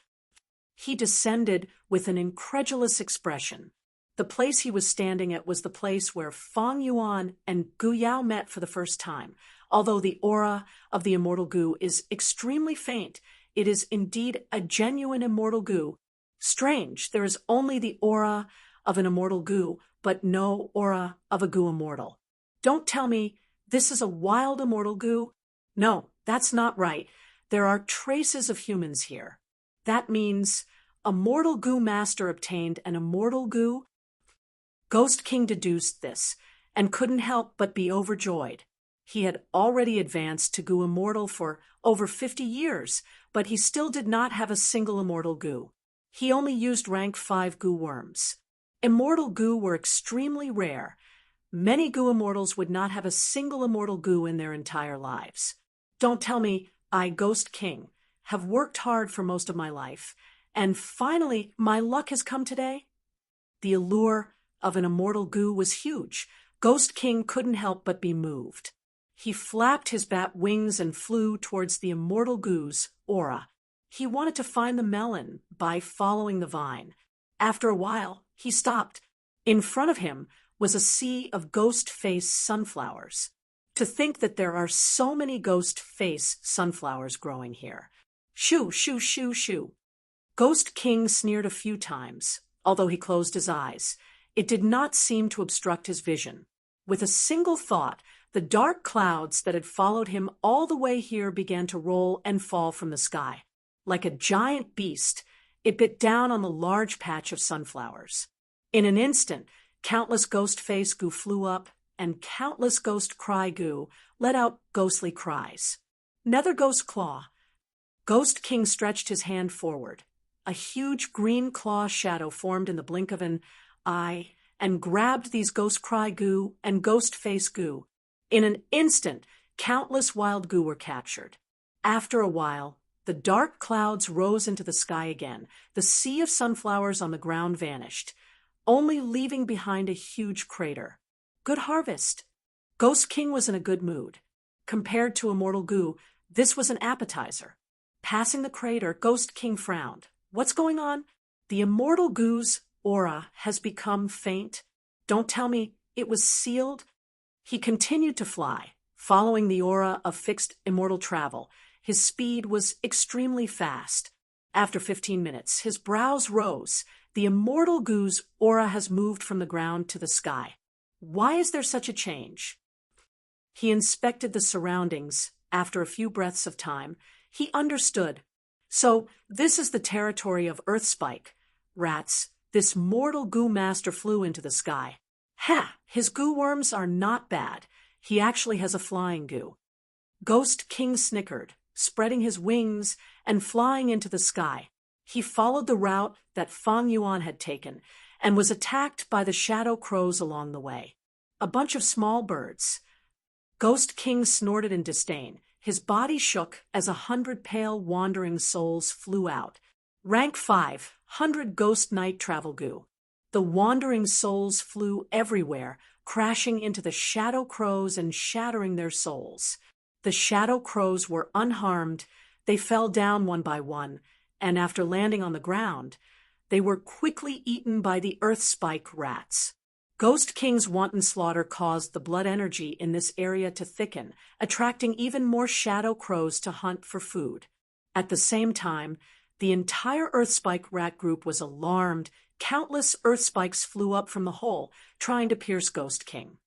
He descended with an incredulous expression. The place he was standing at was the place where Fang Yuan and Gu Yao met for the first time. Although the aura of the immortal Gu is extremely faint, it is indeed a genuine immortal Gu. Strange, there is only the aura of an immortal Gu, but no aura of a Gu immortal. Don't tell me this is a wild immortal Gu. No, that's not right. There are traces of humans here. That means a mortal Gu master obtained an immortal Gu. Ghost King deduced this and couldn't help but be overjoyed. He had already advanced to Gu immortal for over 50 years, but he still did not have a single immortal Gu. He only used rank 5 Gu worms. Immortal Gu were extremely rare. Many Gu immortals would not have a single immortal Gu in their entire lives. Don't tell me I, Ghost King, have worked hard for most of my life, and finally my luck has come today? The allure of an immortal Gu was huge. Ghost King couldn't help but be moved. He flapped his bat wings and flew towards the immortal Gu's aura. He wanted to find the melon by following the vine. After a while, he stopped. In front of him was a sea of ghost-face sunflowers. To think that there are so many ghost-face sunflowers growing here. Shoo, shoo, shoo, shoo. Ghost King sneered a few times, although he closed his eyes. It did not seem to obstruct his vision. With a single thought, the dark clouds that had followed him all the way here began to roll and fall from the sky. Like a giant beast, it bit down on the large patch of sunflowers. In an instant, countless ghost-face Gu flew up, and countless ghost cry Gu let out ghostly cries. Nether Ghost Claw. Ghost King stretched his hand forward. A huge green claw shadow formed in the blink of an eye and grabbed these ghost cry Gu and ghost face Gu. In an instant, countless wild Gu were captured. After a while, the dark clouds rose into the sky again. The sea of sunflowers on the ground vanished, only leaving behind a huge crater. Good harvest. Ghost King was in a good mood. Compared to Immortal Gu, this was an appetizer. Passing the crater, Ghost King frowned. What's going on? The Immortal Gu's aura has become faint. Don't tell me it was sealed. He continued to fly, following the aura of fixed immortal travel. His speed was extremely fast. After 15 minutes, his brows rose. The Immortal Gu's aura has moved from the ground to the sky. Why is there such a change? He inspected the surroundings. After a few breaths of time, he understood. So, this is the territory of Earthspike. Rats, this mortal Gu master flew into the sky. Ha! His Gu worms are not bad. He actually has a flying Gu. Ghost King snickered, spreading his wings and flying into the sky. He followed the route that Fang Yuan had taken and was attacked by the shadow crows along the way. A bunch of small birds. Ghost King snorted in disdain. His body shook as 100 pale wandering souls flew out. Rank 5, 100 Ghost Night Travel Gu. The wandering souls flew everywhere, crashing into the shadow crows and shattering their souls. The shadow crows were unharmed. They fell down one by one, and after landing on the ground, they were quickly eaten by the Earthspike rats. Ghost King's wanton slaughter caused the blood energy in this area to thicken, attracting even more shadow crows to hunt for food. At the same time, the entire Earthspike rat group was alarmed. Countless Earthspikes flew up from the hole, trying to pierce Ghost King.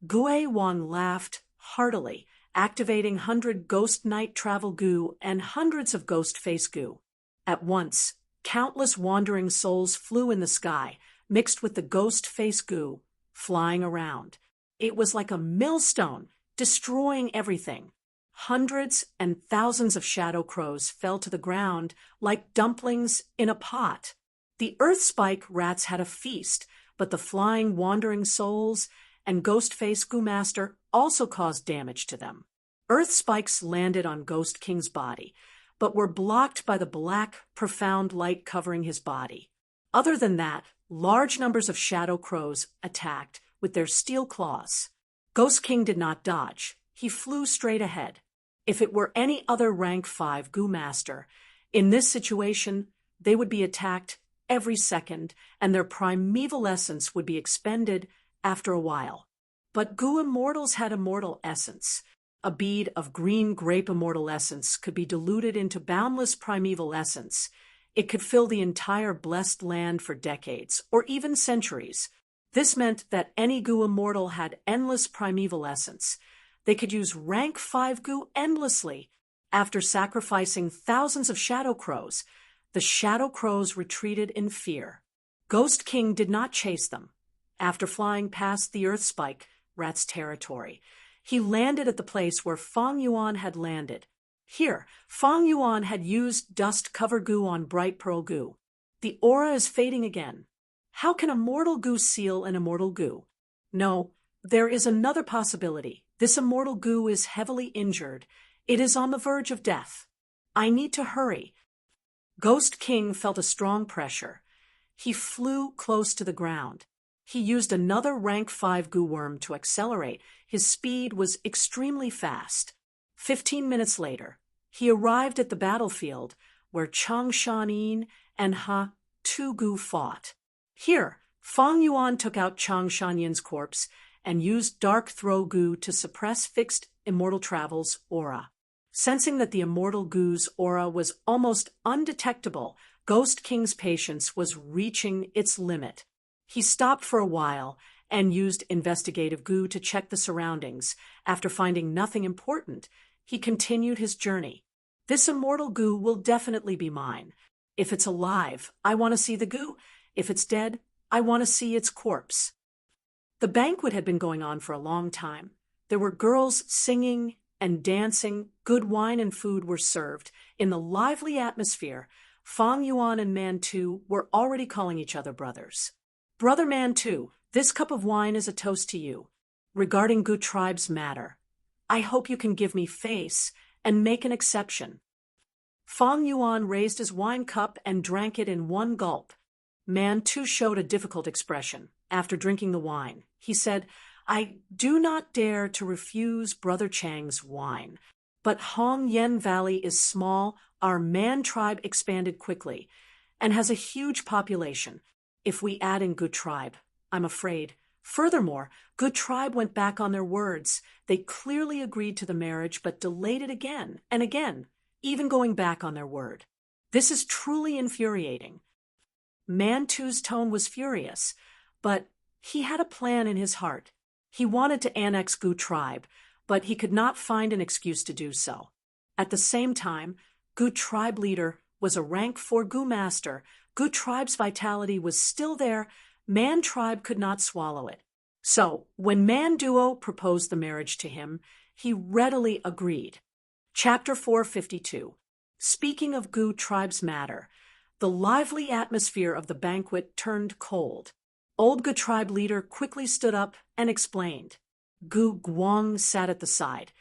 Gue Wang laughed heartily, activating 100 Ghost Night Travel Goo and hundreds of Ghost Face Goo. At once, countless wandering souls flew in the sky, mixed with the Ghost Face Goo, flying around. It was like a millstone, destroying everything. Hundreds and thousands of shadow crows fell to the ground like dumplings in a pot. The Earthspike rats had a feast, but the flying wandering souls and Ghostface Goo Master also caused damage to them. Earthspikes landed on Ghost King's body, but were blocked by the black, profound light covering his body. Other than that, large numbers of shadow crows attacked with their steel claws. Ghost King did not dodge. He flew straight ahead. If it were any other rank 5 Goo Master, in this situation, they would be attacked every second, and their primeval essence would be expended after a while. But Goo Immortals had immortal essence. A bead of green grape immortal essence could be diluted into boundless primeval essence. It could fill the entire blessed land for decades, or even centuries. This meant that any Goo Immortal had endless primeval essence. They could use rank 5 Goo endlessly. After sacrificing thousands of shadow crows, the shadow crows retreated in fear. Ghost King did not chase them. After flying past the Earthspike rat's territory, he landed at the place where Feng Yuan had landed. Here, Feng Yuan had used Dust Cover Goo on Bright Pearl Goo. The aura is fading again. How can a mortal Goo seal an immortal Goo? No, there is another possibility. This immortal Goo is heavily injured. It is on the verge of death. I need to hurry. Ghost King felt a strong pressure. He flew close to the ground. He used another rank 5 Goo worm to accelerate. His speed was extremely fast. 15 minutes later, he arrived at the battlefield where Changshan Yin and Ha-Tu Goo fought. Here, Feng Yuan took out Changshan Yin's corpse and used Dark Throw Goo to suppress Fixed Immortal Travel's aura. Sensing that the immortal Goo's aura was almost undetectable, Ghost King's patience was reaching its limit. He stopped for a while and used Investigative Goo to check the surroundings. After finding nothing important, he continued his journey. This immortal Goo will definitely be mine. If it's alive, I want to see the Goo. If it's dead, I want to see its corpse. The banquet had been going on for a long time. There were girls singing and dancing. Good wine and food were served. In the lively atmosphere, Feng Yuan and Mantu were already calling each other brothers. Brother Mantu, this cup of wine is a toast to you. Regarding Goo Tribe's matter, I hope you can give me face and make an exception. Feng Yuan raised his wine cup and drank it in one gulp. Mantu showed a difficult expression. After drinking the wine, he said, I do not dare to refuse Brother Chang's wine. But Hong Yen Valley is small, our Man tribe expanded quickly, and has a huge population. If we add in Goo Tribe, I'm afraid. Furthermore, Goo Tribe went back on their words. They clearly agreed to the marriage, but delayed it again and again, even going back on their word. This is truly infuriating. Mantu's tone was furious, but he had a plan in his heart. He wanted to annex Goo Tribe, but he could not find an excuse to do so. At the same time, Goo Tribe leader was a rank 4 Goo Master. Goo Tribe's vitality was still there. Man Tribe could not swallow it. So, when Man Duo proposed the marriage to him, he readily agreed. Chapter 452. Speaking of Goo Tribe's matter, the lively atmosphere of the banquet turned cold. Old Goo Tribe leader quickly stood up and explained. Goo Guang sat at the side,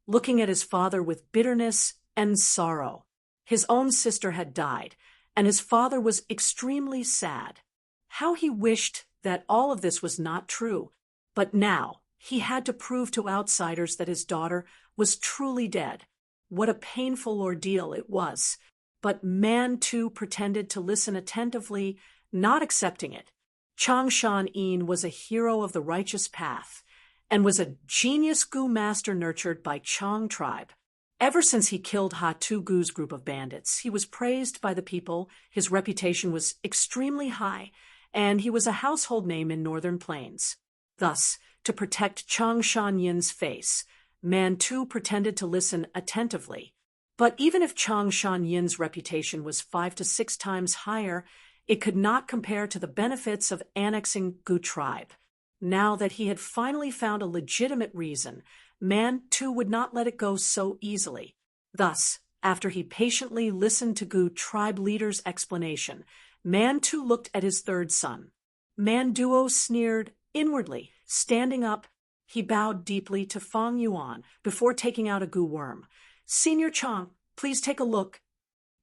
looking at his father with bitterness and sorrow. His own sister had died, and his father was extremely sad. How he wished that all of this was not true, but now he had to prove to outsiders that his daughter was truly dead. What a painful ordeal it was. But Man too pretended to listen attentively, not accepting it. Changshan Yin was a hero of the righteous path, and was a genius Goo Master nurtured by Chang Tribe. Ever since he killed Ha-Tu Gu's group of bandits, he was praised by the people, his reputation was extremely high, and he was a household name in Northern Plains. Thus, to protect Chang Shanyin's face, Mantu pretended to listen attentively. But even if Chang Shanyin's reputation was 5 to 6 times higher, it could not compare to the benefits of annexing Gu tribe. Now that he had finally found a legitimate reason, Mantu would not let it go so easily. Thus, after he patiently listened to Gu tribe leader's explanation, Mantu looked at his third son. Manduo sneered inwardly. Standing up, he bowed deeply to Fang Yuan before taking out a Gu worm. "Senior Chang, please take a look."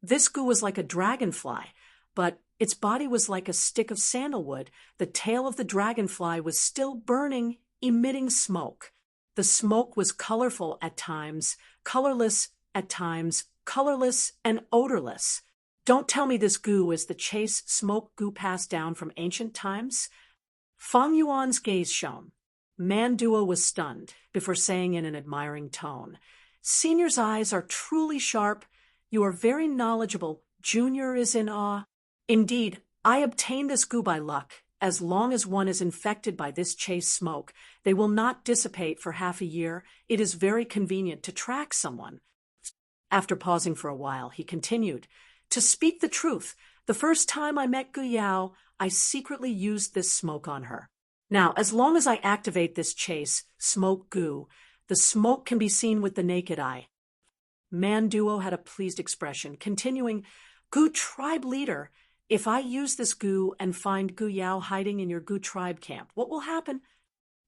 This Gu was like a dragonfly, but its body was like a stick of sandalwood. The tail of the dragonfly was still burning, emitting smoke. The smoke was colorful at times, colorless at times, colorless and odorless. Don't tell me this Gu is the chase smoke Gu passed down from ancient times? Fang Yuan's gaze shone. Manduo was stunned before saying in an admiring tone, "Senior's eyes are truly sharp. You are very knowledgeable. Junior is in awe. Indeed, I obtained this Gu by luck. As long as one is infected by this chase smoke, they will not dissipate for half a year. It is very convenient to track someone." After pausing for a while, he continued, "To speak the truth, the first time I met Gu Yao, I secretly used this smoke on her. Now, as long as I activate this chase, smoke Gu, the smoke can be seen with the naked eye." Manduo had a pleased expression, continuing, "Gu tribe leader, if I use this Gu and find Gu Yao hiding in your Gu tribe camp, what will happen?"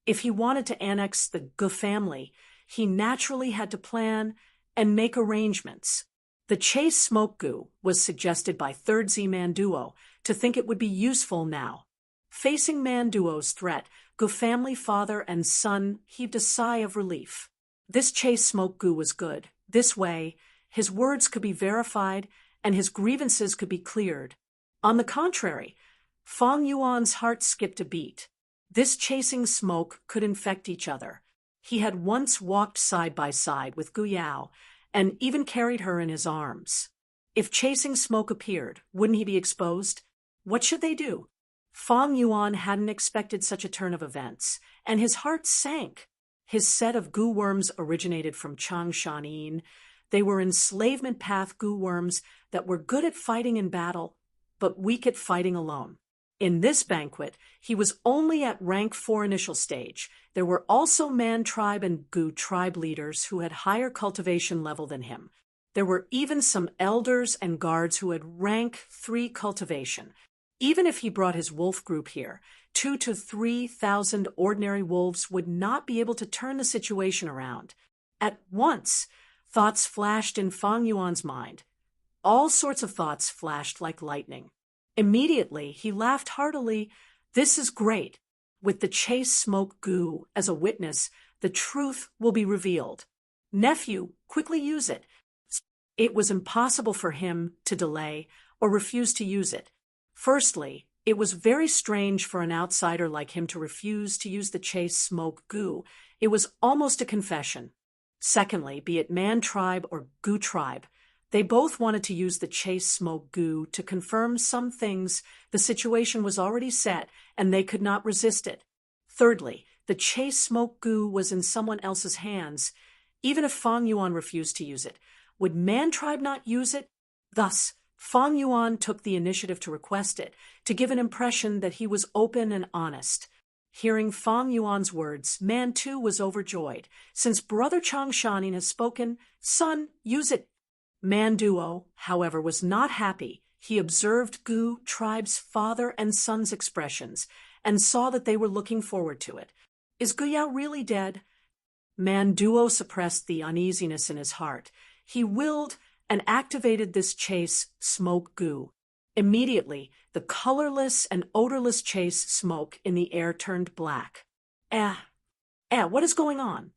If he wanted to annex the Gu family, he naturally had to plan and make arrangements. The chase smoke Gu was suggested by Third Z Manduo to think it would be useful now. Facing Manduo's threat, Gu family father and son heaved a sigh of relief. This chase smoke Gu was good. This way, his words could be verified and his grievances could be cleared. On the contrary, Fang Yuan's heart skipped a beat. This chasing smoke could infect each other. He had once walked side by side with Gu Yao and even carried her in his arms. If chasing smoke appeared, wouldn't he be exposed? What should they do? Fang Yuan hadn't expected such a turn of events, and his heart sank. His set of Gu worms originated from Chang Shanin. They were enslavement path Gu worms that were good at fighting in battle, but weak at fighting alone. In this banquet, he was only at rank 4 initial stage. There were also Man tribe and Gu tribe leaders who had higher cultivation level than him. There were even some elders and guards who had rank 3 cultivation. Even if he brought his wolf group here, 2,000 to 3,000 ordinary wolves would not be able to turn the situation around. At once, thoughts flashed in Fang Yuan's mind. All sorts of thoughts flashed like lightning. Immediately, he laughed heartily. "This is great. With the chase smoke Gu as a witness, the truth will be revealed. Nephew, quickly use it." It was impossible for him to delay or refuse to use it. Firstly, it was very strange for an outsider like him to refuse to use the chase smoke Gu. It was almost a confession. Secondly, be it Man tribe or Gu tribe, they both wanted to use the chase smoke Gu to confirm some things. The situation was already set, and they could not resist it. Thirdly, the chase smoke Gu was in someone else's hands. Even if Fang Yuan refused to use it, would Man tribe not use it? Thus, Fang Yuan took the initiative to request it, to give an impression that he was open and honest. Hearing Fang Yuan's words, Man too was overjoyed. "Since Brother Chang Shanin has spoken, son, use it." Manduo, however, was not happy. He observed Gu tribe's father and son's expressions and saw that they were looking forward to it. Is Gu Yao really dead? Manduo suppressed the uneasiness in his heart. He willed and activated this chase smoke Gu. Immediately, the colorless and odorless chase smoke in the air turned black. What is going on?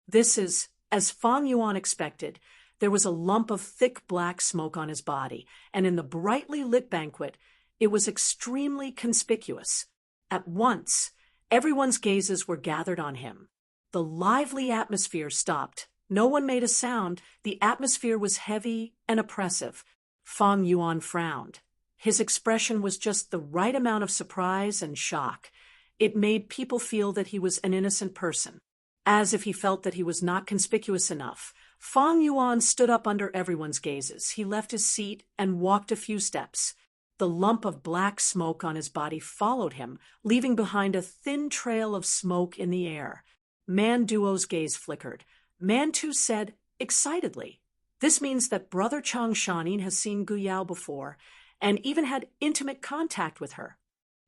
This is, as Fang Yuan expected, there was a lump of thick black smoke on his body, and in the brightly lit banquet, it was extremely conspicuous. At once, everyone's gazes were gathered on him. The lively atmosphere stopped No one made a sound. The atmosphere was heavy and oppressive. Fang Yuan frowned. His expression was just the right amount of surprise and shock. It made people feel that he was an innocent person. As if he felt that he was not conspicuous enough, Fang Yuan stood up under everyone's gazes. He left his seat and walked a few steps. The lump of black smoke on his body followed him, leaving behind a thin trail of smoke in the air. Manduo's gaze flickered. Mantu said, excitedly, "This means that Brother Chang Shanin has seen Gu Yao before, and even had intimate contact with her."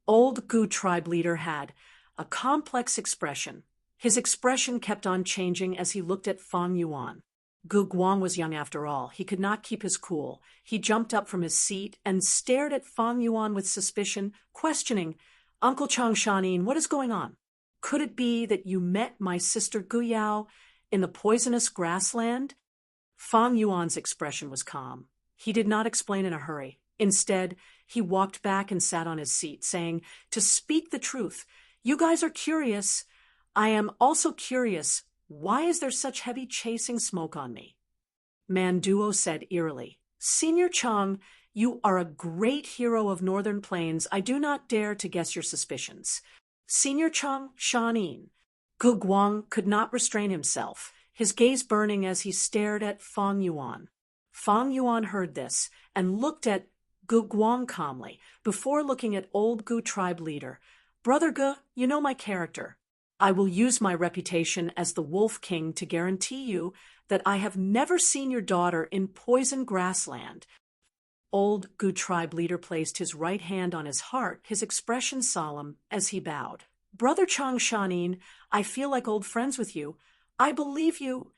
Old Gu tribe leader had a complex expression. His expression kept on changing as he looked at Fang Yuan. Gu Guang was young after all. He could not keep his cool. He jumped up from his seat and stared at Fang Yuan with suspicion, questioning, "Uncle Chang Shanin, what is going on? Could it be that you met my sister Gu Yao in the poisonous grassland?" Fang Yuan's expression was calm. He did not explain in a hurry. Instead, he walked back and sat on his seat, saying, "To speak the truth, you guys are curious. I am also curious. Why is there such heavy chasing smoke on me?" Manduo said eerily, "Senior Chang, you are a great hero of Northern Plains. I do not dare to guess your suspicions." Senior Chang Shanin. Gu Guang could not restrain himself, his gaze burning as he stared at Fang Yuan. Fang Yuan heard this and looked at Gu Guang calmly, before looking at old Gu tribe leader. "Brother Gu, you know my character. I will use my reputation as the Wolf King to guarantee you that I have never seen your daughter in poison grassland." Old Gu tribe leader placed his right hand on his heart, his expression solemn, as he bowed. "Brother Chang Shanin, I feel like old friends with you. I believe you."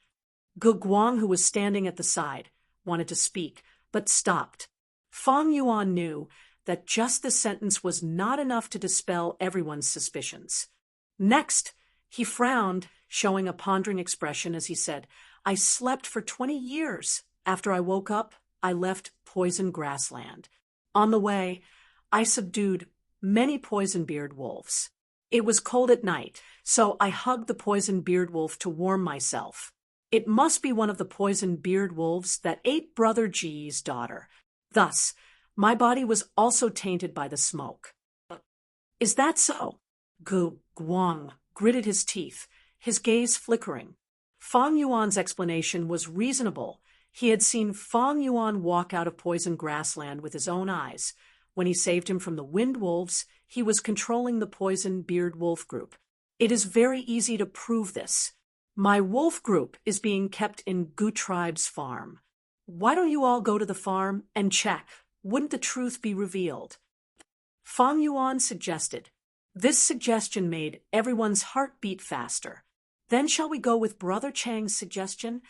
Gu Guang, who was standing at the side, wanted to speak, but stopped. Fang Yuan knew that just this sentence was not enough to dispel everyone's suspicions. Next, he frowned, showing a pondering expression as he said, "I slept for 20 years. After I woke up, I left poison grassland. On the way, I subdued many poison beard wolves. It was cold at night, so I hugged the poison beard wolf to warm myself. It must be one of the poison beard wolves that ate Brother Ji's daughter. Thus, my body was also tainted by the smoke." "Is that so?" Gu Guang gritted his teeth, his gaze flickering. Fang Yuan's explanation was reasonable. He had seen Fang Yuan walk out of poison grassland with his own eyes. When he saved him from the wind wolves, he was controlling the poison beard wolf group. "It is very easy to prove this. My wolf group is being kept in Gu tribe's farm. Why don't you all go to the farm and check? Wouldn't the truth be revealed?" Fang Yuan suggested. This suggestion made everyone's heart beat faster. "Then shall we go with Brother Chang's suggestion?"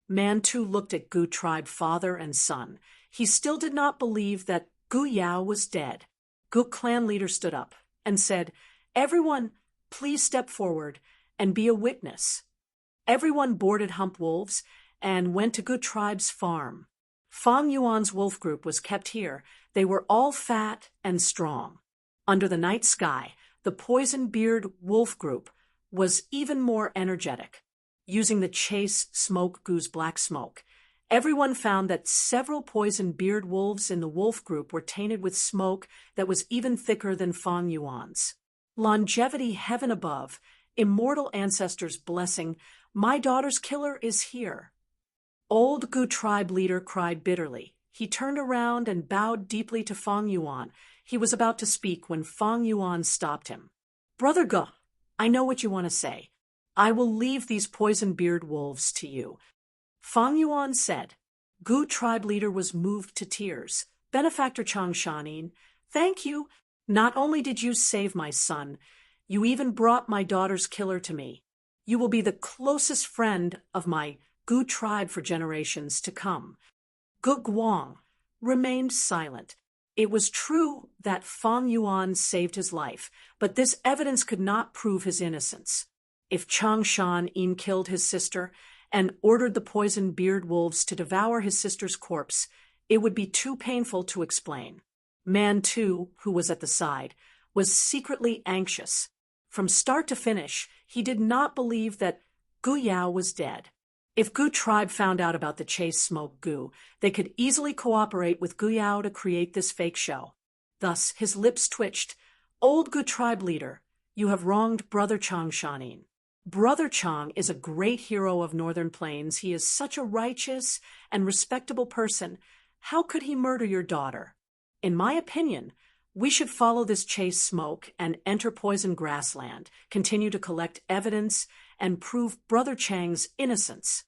Mantu looked at Gu tribe father and son. He still did not believe that Gu Yao was dead. Gu clan leader stood up and said, "Everyone, please step forward and be a witness." Everyone boarded hump wolves and went to Gu tribe's farm. Fang Yuan's wolf group was kept here. They were all fat and strong. Under the night sky, the poison beard wolf group was even more energetic. Using the chase smoke Gu's black smoke, everyone found that several poison beard wolves in the wolf group were tainted with smoke that was even thicker than Fang Yuan's. Longevity heaven above, immortal ancestors' blessing, my daughter's killer is here. Old Gu tribe leader cried bitterly. He turned around and bowed deeply to Fang Yuan. He was about to speak when Fang Yuan stopped him. "Brother Gu, I know what you want to say. I will leave these poison beard wolves to you." Fang Yuan said. Gu tribe leader was moved to tears. "Benefactor Chang Shanin, thank you. Not only did you save my son, you even brought my daughter's killer to me. You will be the closest friend of my Gu tribe for generations to come." Gu Guang remained silent. It was true that Fang Yuan saved his life, but this evidence could not prove his innocence. If Chang Shan-in killed his sister and ordered the poison beard wolves to devour his sister's corpse, it would be too painful to explain. Mantu, who was at the side, was secretly anxious. From start to finish, he did not believe that Gu Yao was dead. If Gu tribe found out about the chase smoke Gu, they could easily cooperate with Gu Yao to create this fake show. Thus, his lips twitched. Old Gu tribe leader, you have wronged Brother Chang Shanin. Brother Chang is a great hero of Northern Plains. He is such a righteous and respectable person. How could he murder your daughter? In my opinion, we should follow this chase smoke and enter poison grassland, continue to collect evidence, and prove Brother Chang's innocence.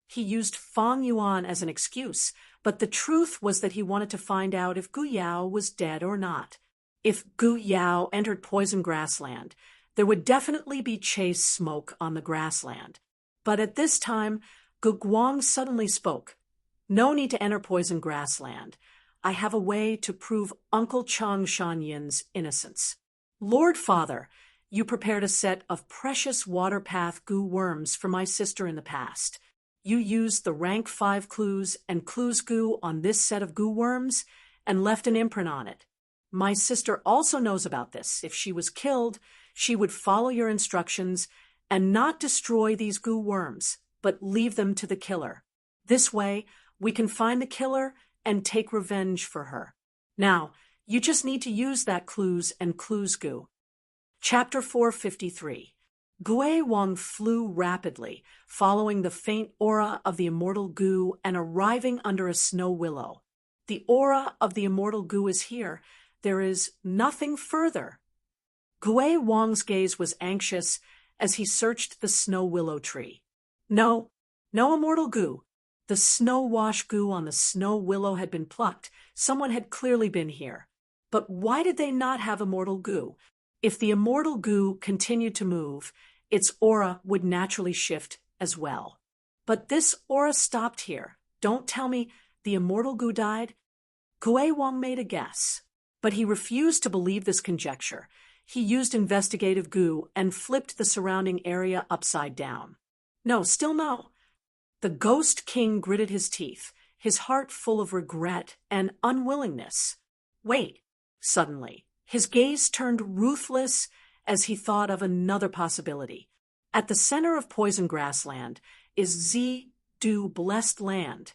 He used Fang Yuan as an excuse, but the truth was that he wanted to find out if Gu Yao was dead or not. If Gu Yao entered poison grassland, there would definitely be chase smoke on the grassland. But at this time, Gu Guang suddenly spoke. No need to enter poison grassland. I have a way to prove Uncle Chang Shanyin's innocence. Lord Father, you prepared a set of precious water path Gu worms for my sister in the past. You used the rank 5 clues and clues Gu on this set of Gu worms and left an imprint on it. My sister also knows about this. If she was killed, she would follow your instructions and not destroy these Gu worms, but leave them to the killer. This way, we can find the killer and take revenge for her. Now, you just need to use that clues and clues Gu. Chapter 453. Gui Wang flew rapidly, following the faint aura of the immortal Gu and arriving under a snow willow. The aura of the immortal Gu is here. There is nothing further. Gui Wang's gaze was anxious as he searched the snow willow tree. No immortal Gu. The snow wash Gu on the snow willow had been plucked. Someone had clearly been here. But why did they not have immortal Gu? If the immortal Gu continued to move, its aura would naturally shift as well. But this aura stopped here. Don't tell me the immortal Gu died. Gui Wang made a guess, but he refused to believe this conjecture. He used investigative Gu and flipped the surrounding area upside down. No, still no. The Ghost King gritted his teeth, his heart full of regret and unwillingness. Wait, suddenly, his gaze turned ruthless as he thought of another possibility. At the center of poison grassland is Du Blessed Land.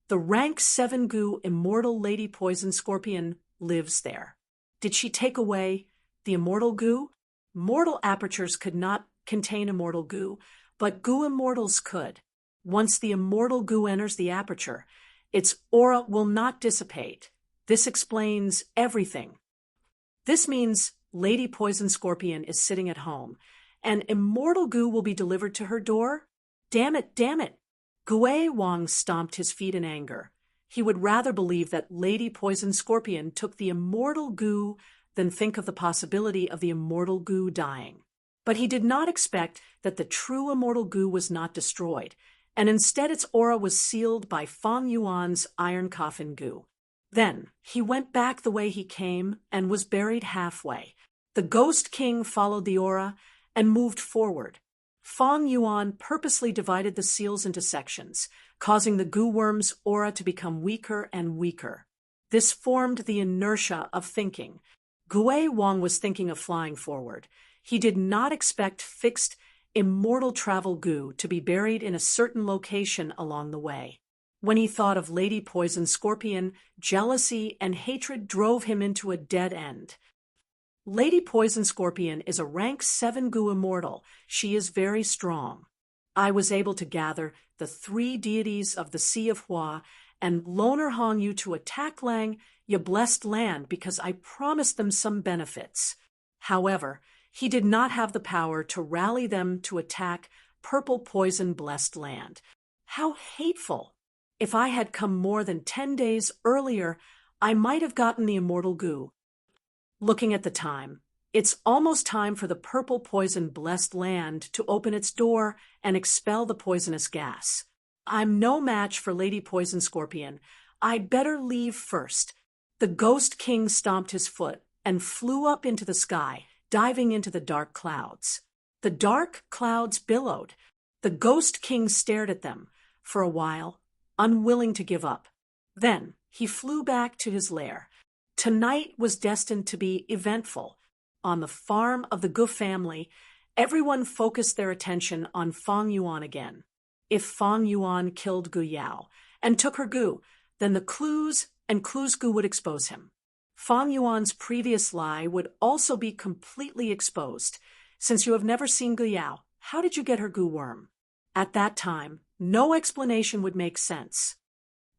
The rank 7 Gu immortal Lady Poison Scorpion lives there. Did she take away the immortal Gu? Mortal apertures could not contain immortal Gu, but Gu immortals could. Once the immortal Gu enters the aperture, its aura will not dissipate. This explains everything. This means Lady Poison Scorpion is sitting at home, and immortal Gu will be delivered to her door? Damn it! Gui Wang stomped his feet in anger. He would rather believe that Lady Poison Scorpion took the immortal Gu than think of the possibility of the immortal Gu dying. But he did not expect that the true immortal Gu was not destroyed, and instead its aura was sealed by Fang Yuan's iron coffin Gu. Then he went back the way he came and was buried halfway. The Ghost King followed the aura and moved forward. Fang Yuan purposely divided the seals into sections, causing the Gu worm's aura to become weaker and weaker. This formed the inertia of thinking. Gui Wang was thinking of flying forward. He did not expect fixed, immortal travel Gu to be buried in a certain location along the way. When he thought of Lady Poison Scorpion, jealousy and hatred drove him into a dead end. Lady Poison Scorpion is a rank 7 Gu immortal. She is very strong. I was able to gather the 3 deities of the Sea of Hua and Loner Hong you to attack Lang, your blessed land, because I promised them some benefits. However, he did not have the power to rally them to attack Purple Poison Blessed Land. How hateful! If I had come more than 10 days earlier, I might have gotten the immortal Gu. Looking at the time, it's almost time for the Purple Poison Blessed Land to open its door and expel the poisonous gas. I'm no match for Lady Poison Scorpion. I'd better leave first. The Ghost King stomped his foot and flew up into the sky, diving into the dark clouds. The dark clouds billowed. The Ghost King stared at them for a while, unwilling to give up. Then he flew back to his lair. Tonight was destined to be eventful. On the farm of the Gu family, everyone focused their attention on Fang Yuan again. if Fang Yuan killed Gu Yao and took her goo, then the clues and Clu's goo would expose him. Fang Yuan's previous lie would also be completely exposed. Since you have never seen Gu Yao, how did you get her goo worm? At that time, no explanation would make sense.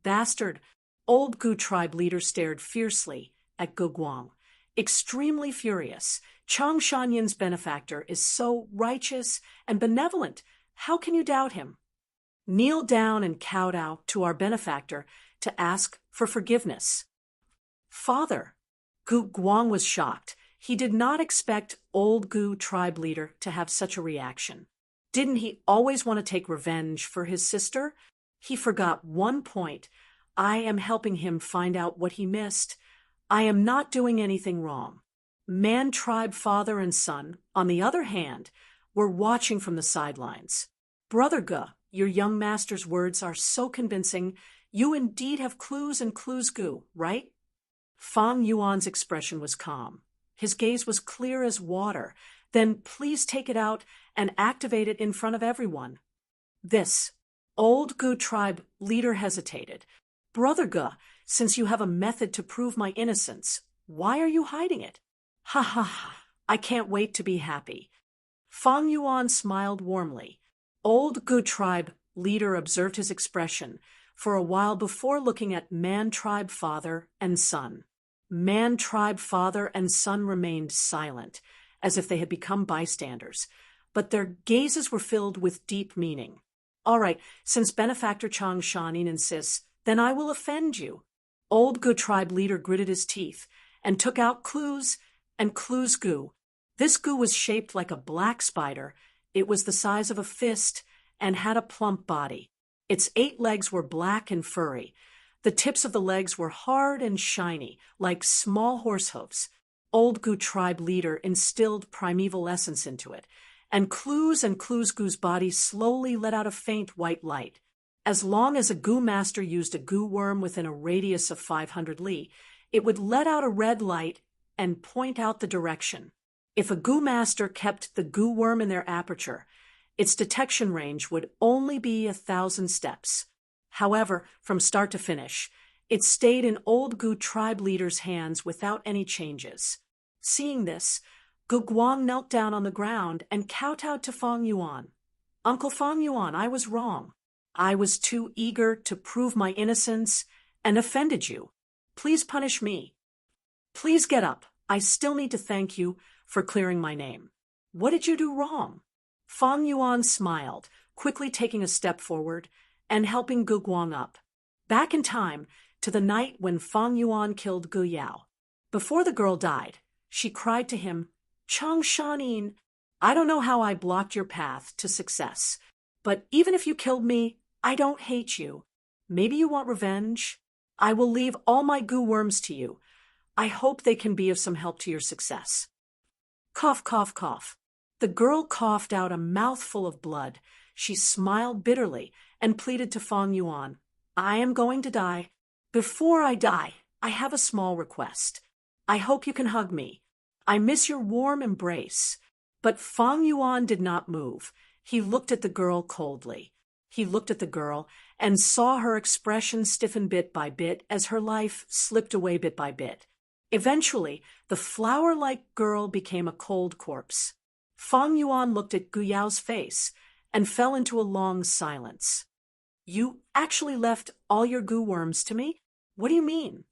Bastard! Old Gu tribe leader stared fiercely at Gu Guang. Extremely furious, Chang Shanyan's benefactor is so righteous and benevolent. How can you doubt him? Kneel down and kowtow to our benefactor to ask for forgiveness. Father! Gu Guang was shocked. He did not expect old Gu tribe leader to have such a reaction. Didn't he always want to take revenge for his sister? He forgot one point. I am helping him find out what he missed. I am not doing anything wrong. Man tribe father and son, on the other hand, were watching from the sidelines. Brother Gu, your young master's words are so convincing. You indeed have clues and Clu's goo, right? Fang Yuan's expression was calm. His gaze was clear as water. Then please take it out and activate it in front of everyone. This old Gu tribe leader hesitated. Brother Gu, since you have a method to prove my innocence, why are you hiding it? Ha ha ha, I can't wait to be happy. Fang Yuan smiled warmly. Old Gu tribe leader observed his expression for a while before looking at Man tribe father and son. Man tribe father and son remained silent, as if they had become bystanders, but their gazes were filled with deep meaning. All right, since benefactor Chang Shanin insists, then I will offend you. Old Gu tribe leader gritted his teeth and took out Clu's and Clu's goo. This goo was shaped like a black spider. It was the size of a fist and had a plump body. Its 8 legs were black and furry. The tips of the legs were hard and shiny, like small horse hooves. Old Gu tribe leader instilled primeval essence into it, and Clu's goo's body slowly let out a faint white light. As long as a goo master used a goo worm within a radius of 500 li, it would let out a red light and point out the direction. If a goo master kept the goo worm in their aperture, its detection range would only be 1,000 steps. However, from start to finish, it stayed in old Gu tribe leader's hands without any changes. Seeing this, Gu Guang knelt down on the ground and kowtowed to Fang Yuan. Uncle Fang Yuan, I was wrong. I was too eager to prove my innocence and offended you. Please punish me. Please get up. I still need to thank you for clearing my name. What did you do wrong? Fang Yuan smiled, quickly taking a step forward and helping Gu Guang up. Back in time, to the night when Fang Yuan killed Gu Yao. Before the girl died, she cried to him, Chang Shanin, I don't know how I blocked your path to success, but even if you killed me, I don't hate you. Maybe you want revenge? I will leave all my goo worms to you. I hope they can be of some help to your success. Cough, cough, cough. The girl coughed out a mouthful of blood. She smiled bitterly and pleaded to Fang Yuan, I am going to die. Before I die, I have a small request. I hope you can hug me. I miss your warm embrace. But Fang Yuan did not move. He looked at the girl coldly. He looked at the girl and saw her expression stiffen bit by bit as her life slipped away bit by bit. Eventually, the flower-like girl became a cold corpse. Fang Yuan looked at Gu Yao's face and fell into a long silence. You actually left all your goo worms to me? What do you mean?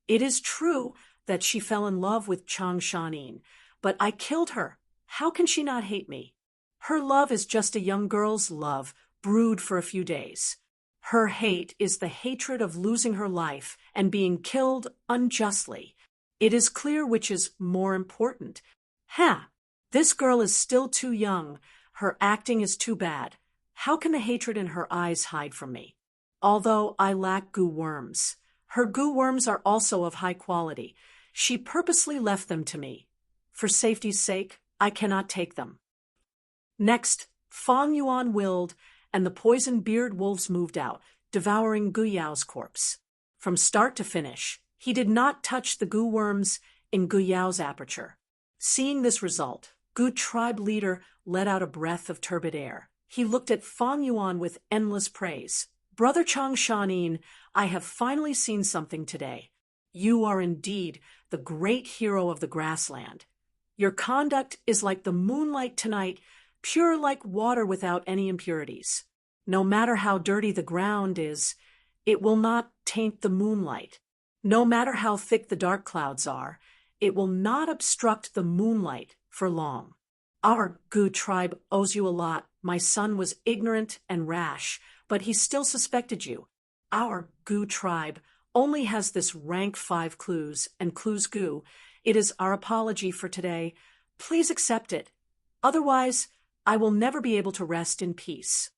It is true that she fell in love with Chang Shanin, but I killed her. How can she not hate me? Her love is just a young girl's love, brewed for a few days. Her hate is the hatred of losing her life and being killed unjustly. It is clear which is more important. This girl is still too young. Her acting is too bad. How can the hatred in her eyes hide from me? Although I lack goo worms, her goo worms are also of high quality. She purposely left them to me. For safety's sake, I cannot take them. Next, Fang Yuan willed, and the poison beard wolves moved out, devouring Gu Yao's corpse. From start to finish, he did not touch the goo worms in Gu Yao's aperture. Seeing this result, Gu tribe leader let out a breath of turbid air. He looked at Fang Yuan with endless praise. Brother Chang Shanin, I have finally seen something today. You are indeed the great hero of the grassland. Your conduct is like the moonlight tonight, pure like water without any impurities. No matter how dirty the ground is, it will not taint the moonlight. No matter how thick the dark clouds are, it will not obstruct the moonlight for long. Our Gu tribe owes you a lot. My son was ignorant and rash, but he still suspected you. Our Gu tribe only has this rank 5 clues and clues Gu. It is our apology for today. Please accept it. Otherwise, I will never be able to rest in peace.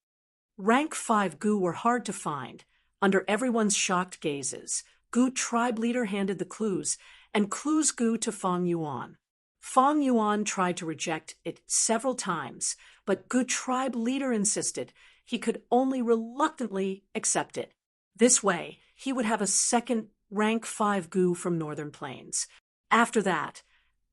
Rank 5 Gu were hard to find. Under everyone's shocked gazes, Gu tribe leader handed the clues, and clues Gu to Fang Yuan. Fang Yuan tried to reject it several times, but Gu tribe leader insisted he could only reluctantly accept it. This way, he would have a second rank 5 Gu from Northern Plains. After that,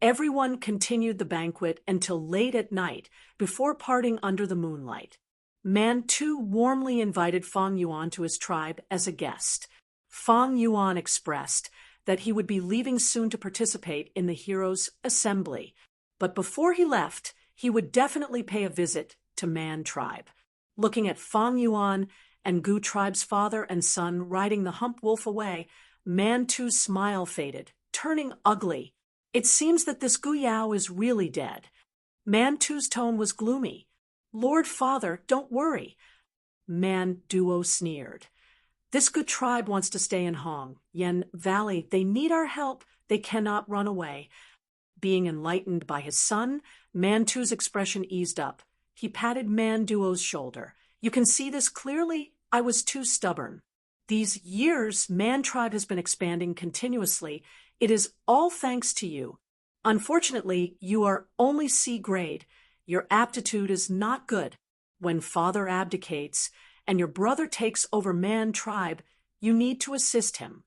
everyone continued the banquet until late at night before parting under the moonlight. Mantu warmly invited Fang Yuan to his tribe as a guest. Fang Yuan expressed that he would be leaving soon to participate in the heroes' assembly, but before he left, he would definitely pay a visit to Man tribe. Looking at Fang Yuan and Gu tribe's father and son riding the hump wolf away, Mantu's smile faded, turning ugly. It seems that this Gu Yao is really dead. Mantu's tone was gloomy. Lord Father, don't worry. Man Duo sneered. This good tribe wants to stay in Hong Yen Valley. They need our help. They cannot run away. Being enlightened by his son, Mantu's expression eased up. He patted Man Duo's shoulder. You can see this clearly. I was too stubborn. These years, Man tribe has been expanding continuously. It is all thanks to you. Unfortunately, you are only C grade. Your aptitude is not good. When father abdicates and your brother takes over Man tribe, you need to assist him.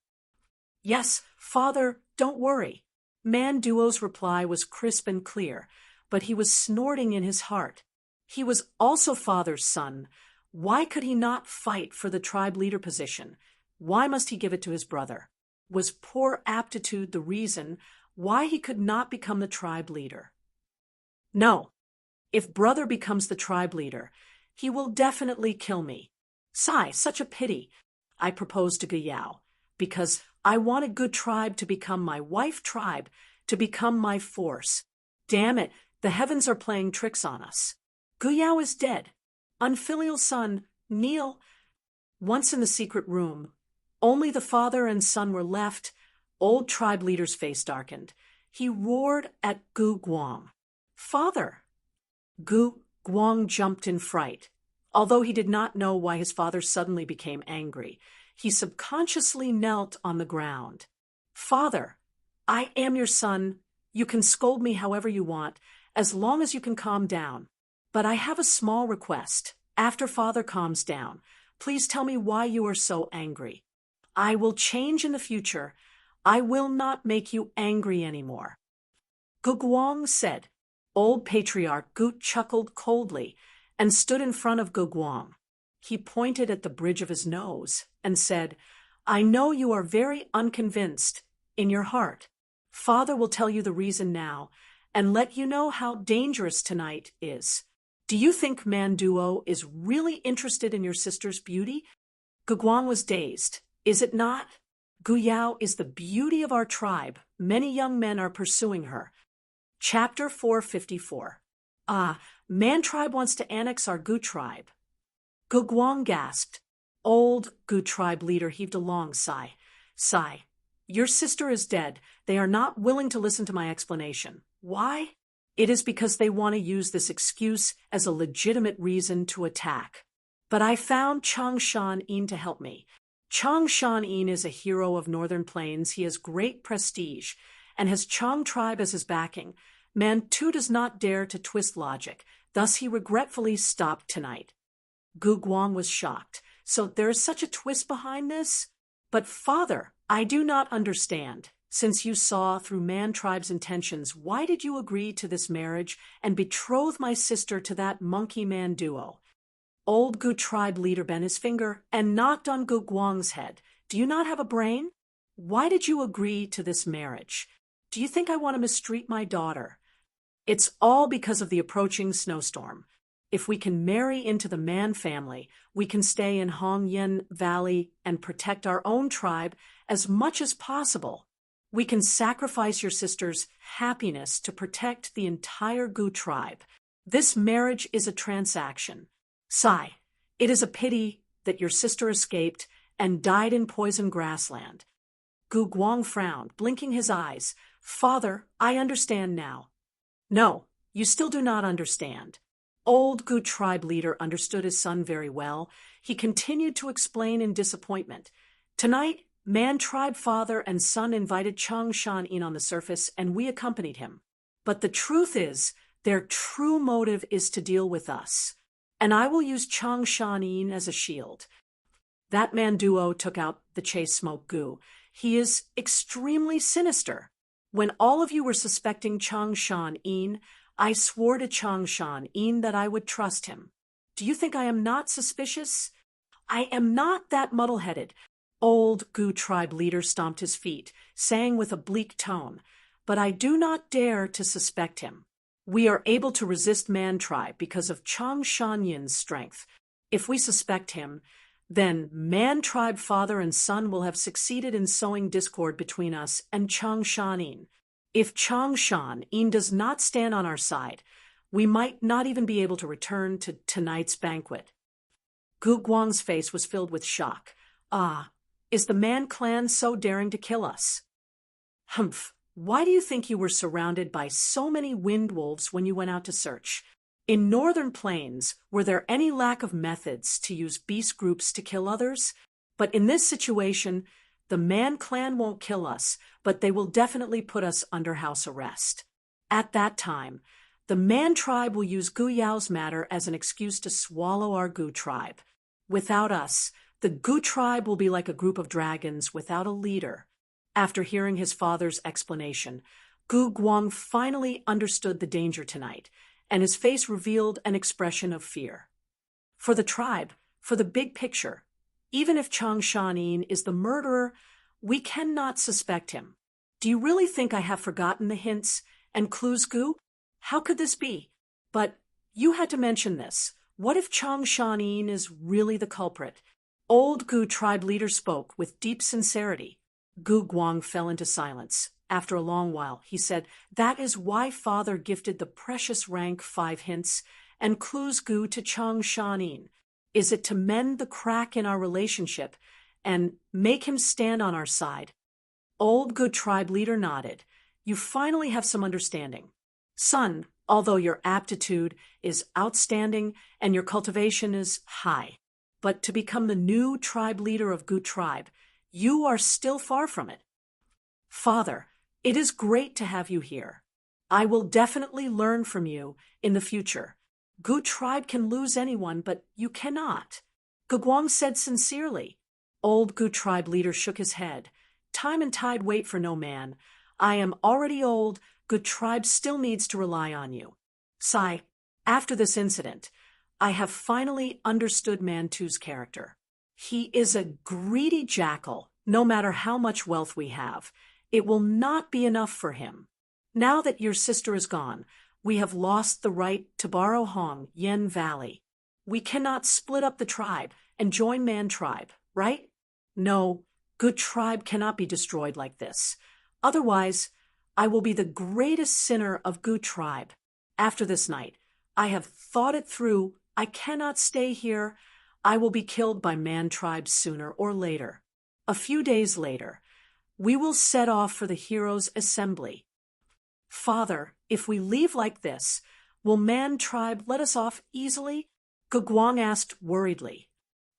Yes, father, don't worry. Man Duo's reply was crisp and clear, but he was snorting in his heart. He was also father's son. Why could he not fight for the tribe leader position? Why must he give it to his brother? Was poor aptitude the reason why he could not become the tribe leader? No. If brother becomes the tribe leader, he will definitely kill me. Sigh, such a pity. I proposed to Guyao, because I want a good tribe to become my wife tribe, to become my force. Damn it, the heavens are playing tricks on us. Guyao is dead. Unfilial son, Neil. Once in the secret room, only the father and son were left. Old tribe leader's face darkened. He roared at Gu Guang. Father! Gu Guang jumped in fright. Although he did not know why his father suddenly became angry, he subconsciously knelt on the ground. Father, I am your son. You can scold me however you want, as long as you can calm down. But I have a small request. After father calms down, please tell me why you are so angry. I will change in the future. I will not make you angry anymore. Gu Guang said. Old patriarch Gu chuckled coldly and stood in front of Gu Guang. He pointed at the bridge of his nose and said, I know you are very unconvinced in your heart. Father will tell you the reason now and let you know how dangerous tonight is. Do you think Man Duo is really interested in your sister's beauty? Gu Guang was dazed. Is it not? Gu Yao is the beauty of our tribe. Many young men are pursuing her. Chapter 454. Man tribe wants to annex our Gu tribe. Gu Guang gasped. Old Gu tribe leader heaved a long sigh. Sigh. Your sister is dead. They are not willing to listen to my explanation. Why? It is because they want to use this excuse as a legitimate reason to attack. But I found Chang Shan-in to help me. Chang Shan-in is a hero of Northern Plains. He has great prestige and has Chang tribe as his backing. Mantu does not dare to twist logic, thus he regretfully stopped tonight. Gu Guang was shocked. So there is such a twist behind this? But father, I do not understand. Since you saw through Man tribe's intentions, why did you agree to this marriage and betroth my sister to that monkey Man Duo? Old Gu tribe leader bent his finger and knocked on Gu Guang's head. Do you not have a brain? Why did you agree to this marriage? Do you think I want to mistreat my daughter? It's all because of the approaching snowstorm. If we can marry into the Man family, we can stay in Hongyan Valley and protect our own tribe as much as possible. We can sacrifice your sister's happiness to protect the entire Gu tribe. This marriage is a transaction. Sigh, it is a pity that your sister escaped and died in poison grassland. Gu Guang frowned, blinking his eyes. Father, I understand now. No, you still do not understand. Old Gu tribe leader understood his son very well. He continued to explain in disappointment. Tonight, Man tribe father and son invited Chang Shan in on the surface, and we accompanied him. But the truth is, their true motive is to deal with us. And I will use Chang Shan in as a shield. That man duo took out the chase smoke Gu. He is extremely sinister. When all of you were suspecting Chang Shan in, I swore to Chang Shan in that I would trust him. Do you think I am not suspicious? I am not that muddle-headed. Old Gu tribe leader stomped his feet, saying with a bleak tone, but I do not dare to suspect him. We are able to resist Man tribe because of Chang Shanyin's strength. If we suspect him, then Man tribe father and son will have succeeded in sowing discord between us and Chang Shanin. If Chang Shan-in does not stand on our side, we might not even be able to return to tonight's banquet. Gu Guang's face was filled with shock. Ah, is the Man clan so daring to kill us? Humph, why do you think you were surrounded by so many wind wolves when you went out to search? In northern plains, were there any lack of methods to use beast groups to kill others? But in this situation, the Man clan won't kill us, but they will definitely put us under house arrest. At that time, the Man tribe will use Gu Yao's matter as an excuse to swallow our Gu tribe. Without us, the Gu tribe will be like a group of dragons without a leader. After hearing his father's explanation, Gu Guang finally understood the danger tonight, and his face revealed an expression of fear. For the tribe, for the big picture, even if Chang Shanin is the murderer, we cannot suspect him. Do you really think I have forgotten the hints and clues, Gu? How could this be? But you had to mention this. What if Chang Shanin is really the culprit? Old Gu tribe leader spoke with deep sincerity. Gu Guang fell into silence. After a long while, he said, That is why father gifted the precious rank 5 hints and clues Gu to Chang Shanin. Is it to mend the crack in our relationship and make him stand on our side? Old Gu tribe leader nodded. You finally have some understanding. Son, although your aptitude is outstanding and your cultivation is high, but to become the new tribe leader of Gu tribe, you are still far from it. Father, it is great to have you here. I will definitely learn from you in the future. Gu tribe can lose anyone, but you cannot. Gu Guang said sincerely. Old Gu tribe leader shook his head. Time and tide wait for no man. I am already old. Gu tribe still needs to rely on you. Sai, after this incident, I have finally understood Mantu's character. He is a greedy jackal, no matter how much wealth we have. It will not be enough for him. Now that your sister is gone, we have lost the right to borrow Hong Yen Valley. We cannot split up the tribe and join Man tribe, right? No, Good tribe cannot be destroyed like this. Otherwise, I will be the greatest sinner of Gu tribe. After this night, I have thought it through. I cannot stay here. I will be killed by Man tribe sooner or later. A few days later, we will set off for the heroes' assembly. Father, if we leave like this, will Man tribe let us off easily? Guguang asked worriedly.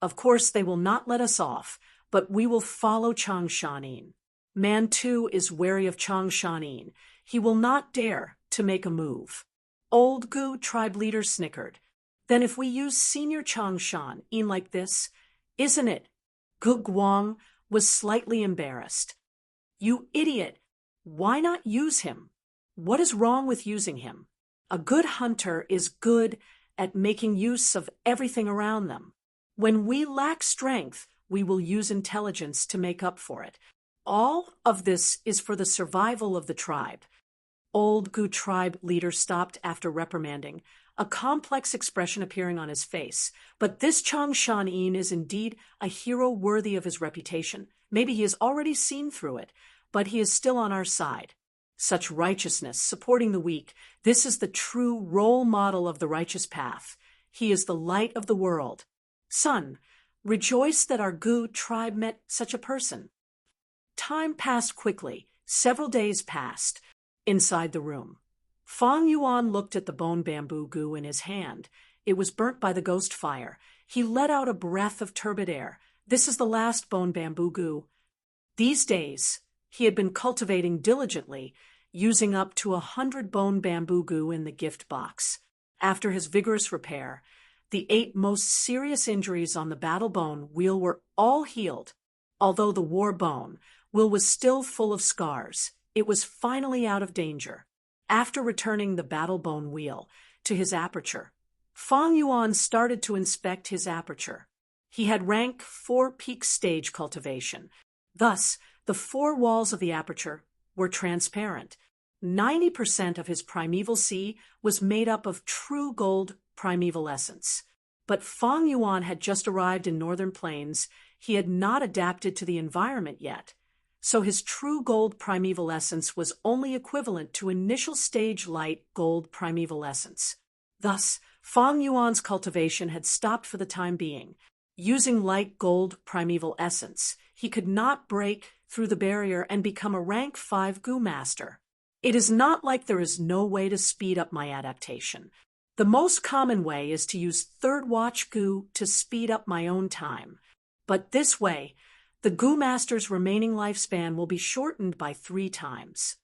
Of course they will not let us off, but we will follow Chang Shanin. Man too is wary of Chang Shanin. He will not dare to make a move. Old Gu tribe leader snickered. Then if we use senior Chang Shan in like this, isn't it? Gu Guang was slightly embarrassed. You idiot! Why not use him? What is wrong with using him? A good hunter is good at making use of everything around them. When we lack strength, we will use intelligence to make up for it. All of this is for the survival of the tribe. Old Gu tribe leader stopped after reprimanding, a complex expression appearing on his face. But this Chang Shan-in is indeed a hero worthy of his reputation. Maybe he has already seen through it, but he is still on our side. Such righteousness, supporting the weak, this is the true role model of the righteous path. He is the light of the world. Son, rejoice that our Gu tribe met such a person. Time passed quickly. Several days passed. Inside the room, Fang Yuan looked at the bone bamboo Gu in his hand. It was burnt by the ghost fire. He let out a breath of turbid air. This is the last bone bamboo Gu. These days, he had been cultivating diligently, using up to 100 bone bamboo Gu in the gift box. After his vigorous repair, the 8 most serious injuries on the battle bone wheel were all healed. Although the war bone wheel was still full of scars, it was finally out of danger. After returning the battle bone wheel to his aperture, Fang Yuan started to inspect his aperture. He had rank 4 peak stage cultivation. Thus, the 4 walls of the aperture were transparent. 90% of his primeval sea was made up of true gold primeval essence. But Fang Yuan had just arrived in northern plains. He had not adapted to the environment yet. So his true gold primeval essence was only equivalent to initial stage light gold primeval essence. Thus, Fang Yuan's cultivation had stopped for the time being. Using light gold primeval essence, he could not break through the barrier and become a rank 5 Gu master. It is not like there is no way to speed up my adaptation. The most common way is to use third watch Gu to speed up my own time. But this way, the Gu Master's remaining lifespan will be shortened by 3 times.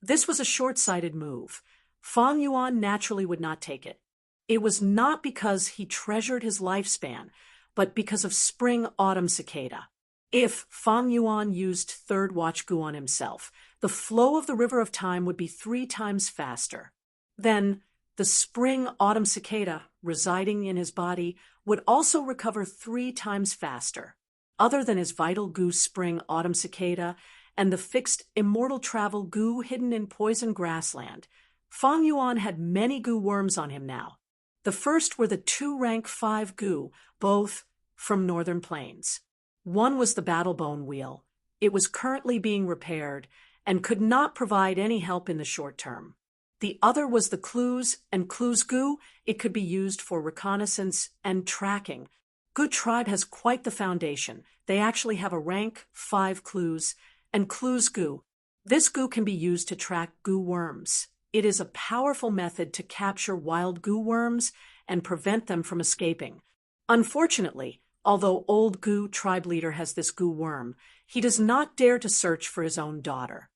This was a short-sighted move. Fang Yuan naturally would not take it. It was not because he treasured his lifespan, but because of spring-autumn cicada. If Fang Yuan used third watch Gu on himself, the flow of the river of time would be 3 times faster. Then, the spring-autumn cicada residing in his body would also recover 3 times faster. Other than his vital Gu spring-autumn cicada and the fixed immortal travel Gu hidden in poison grassland, Fang Yuan had many Gu worms on him now. The first were the 2 rank 5 Gu, both from northern plains. One was the battle bone wheel. It was currently being repaired and could not provide any help in the short term. The other was the clues and clues Gu. It could be used for reconnaissance and tracking. Gu tribe has quite the foundation. They actually have a rank 5 clues and clues Gu. This Gu can be used to track Gu worms. It is a powerful method to capture wild Gu worms and prevent them from escaping. Unfortunately, although old Gu tribe leader has this Gu worm, he does not dare to search for his own daughter.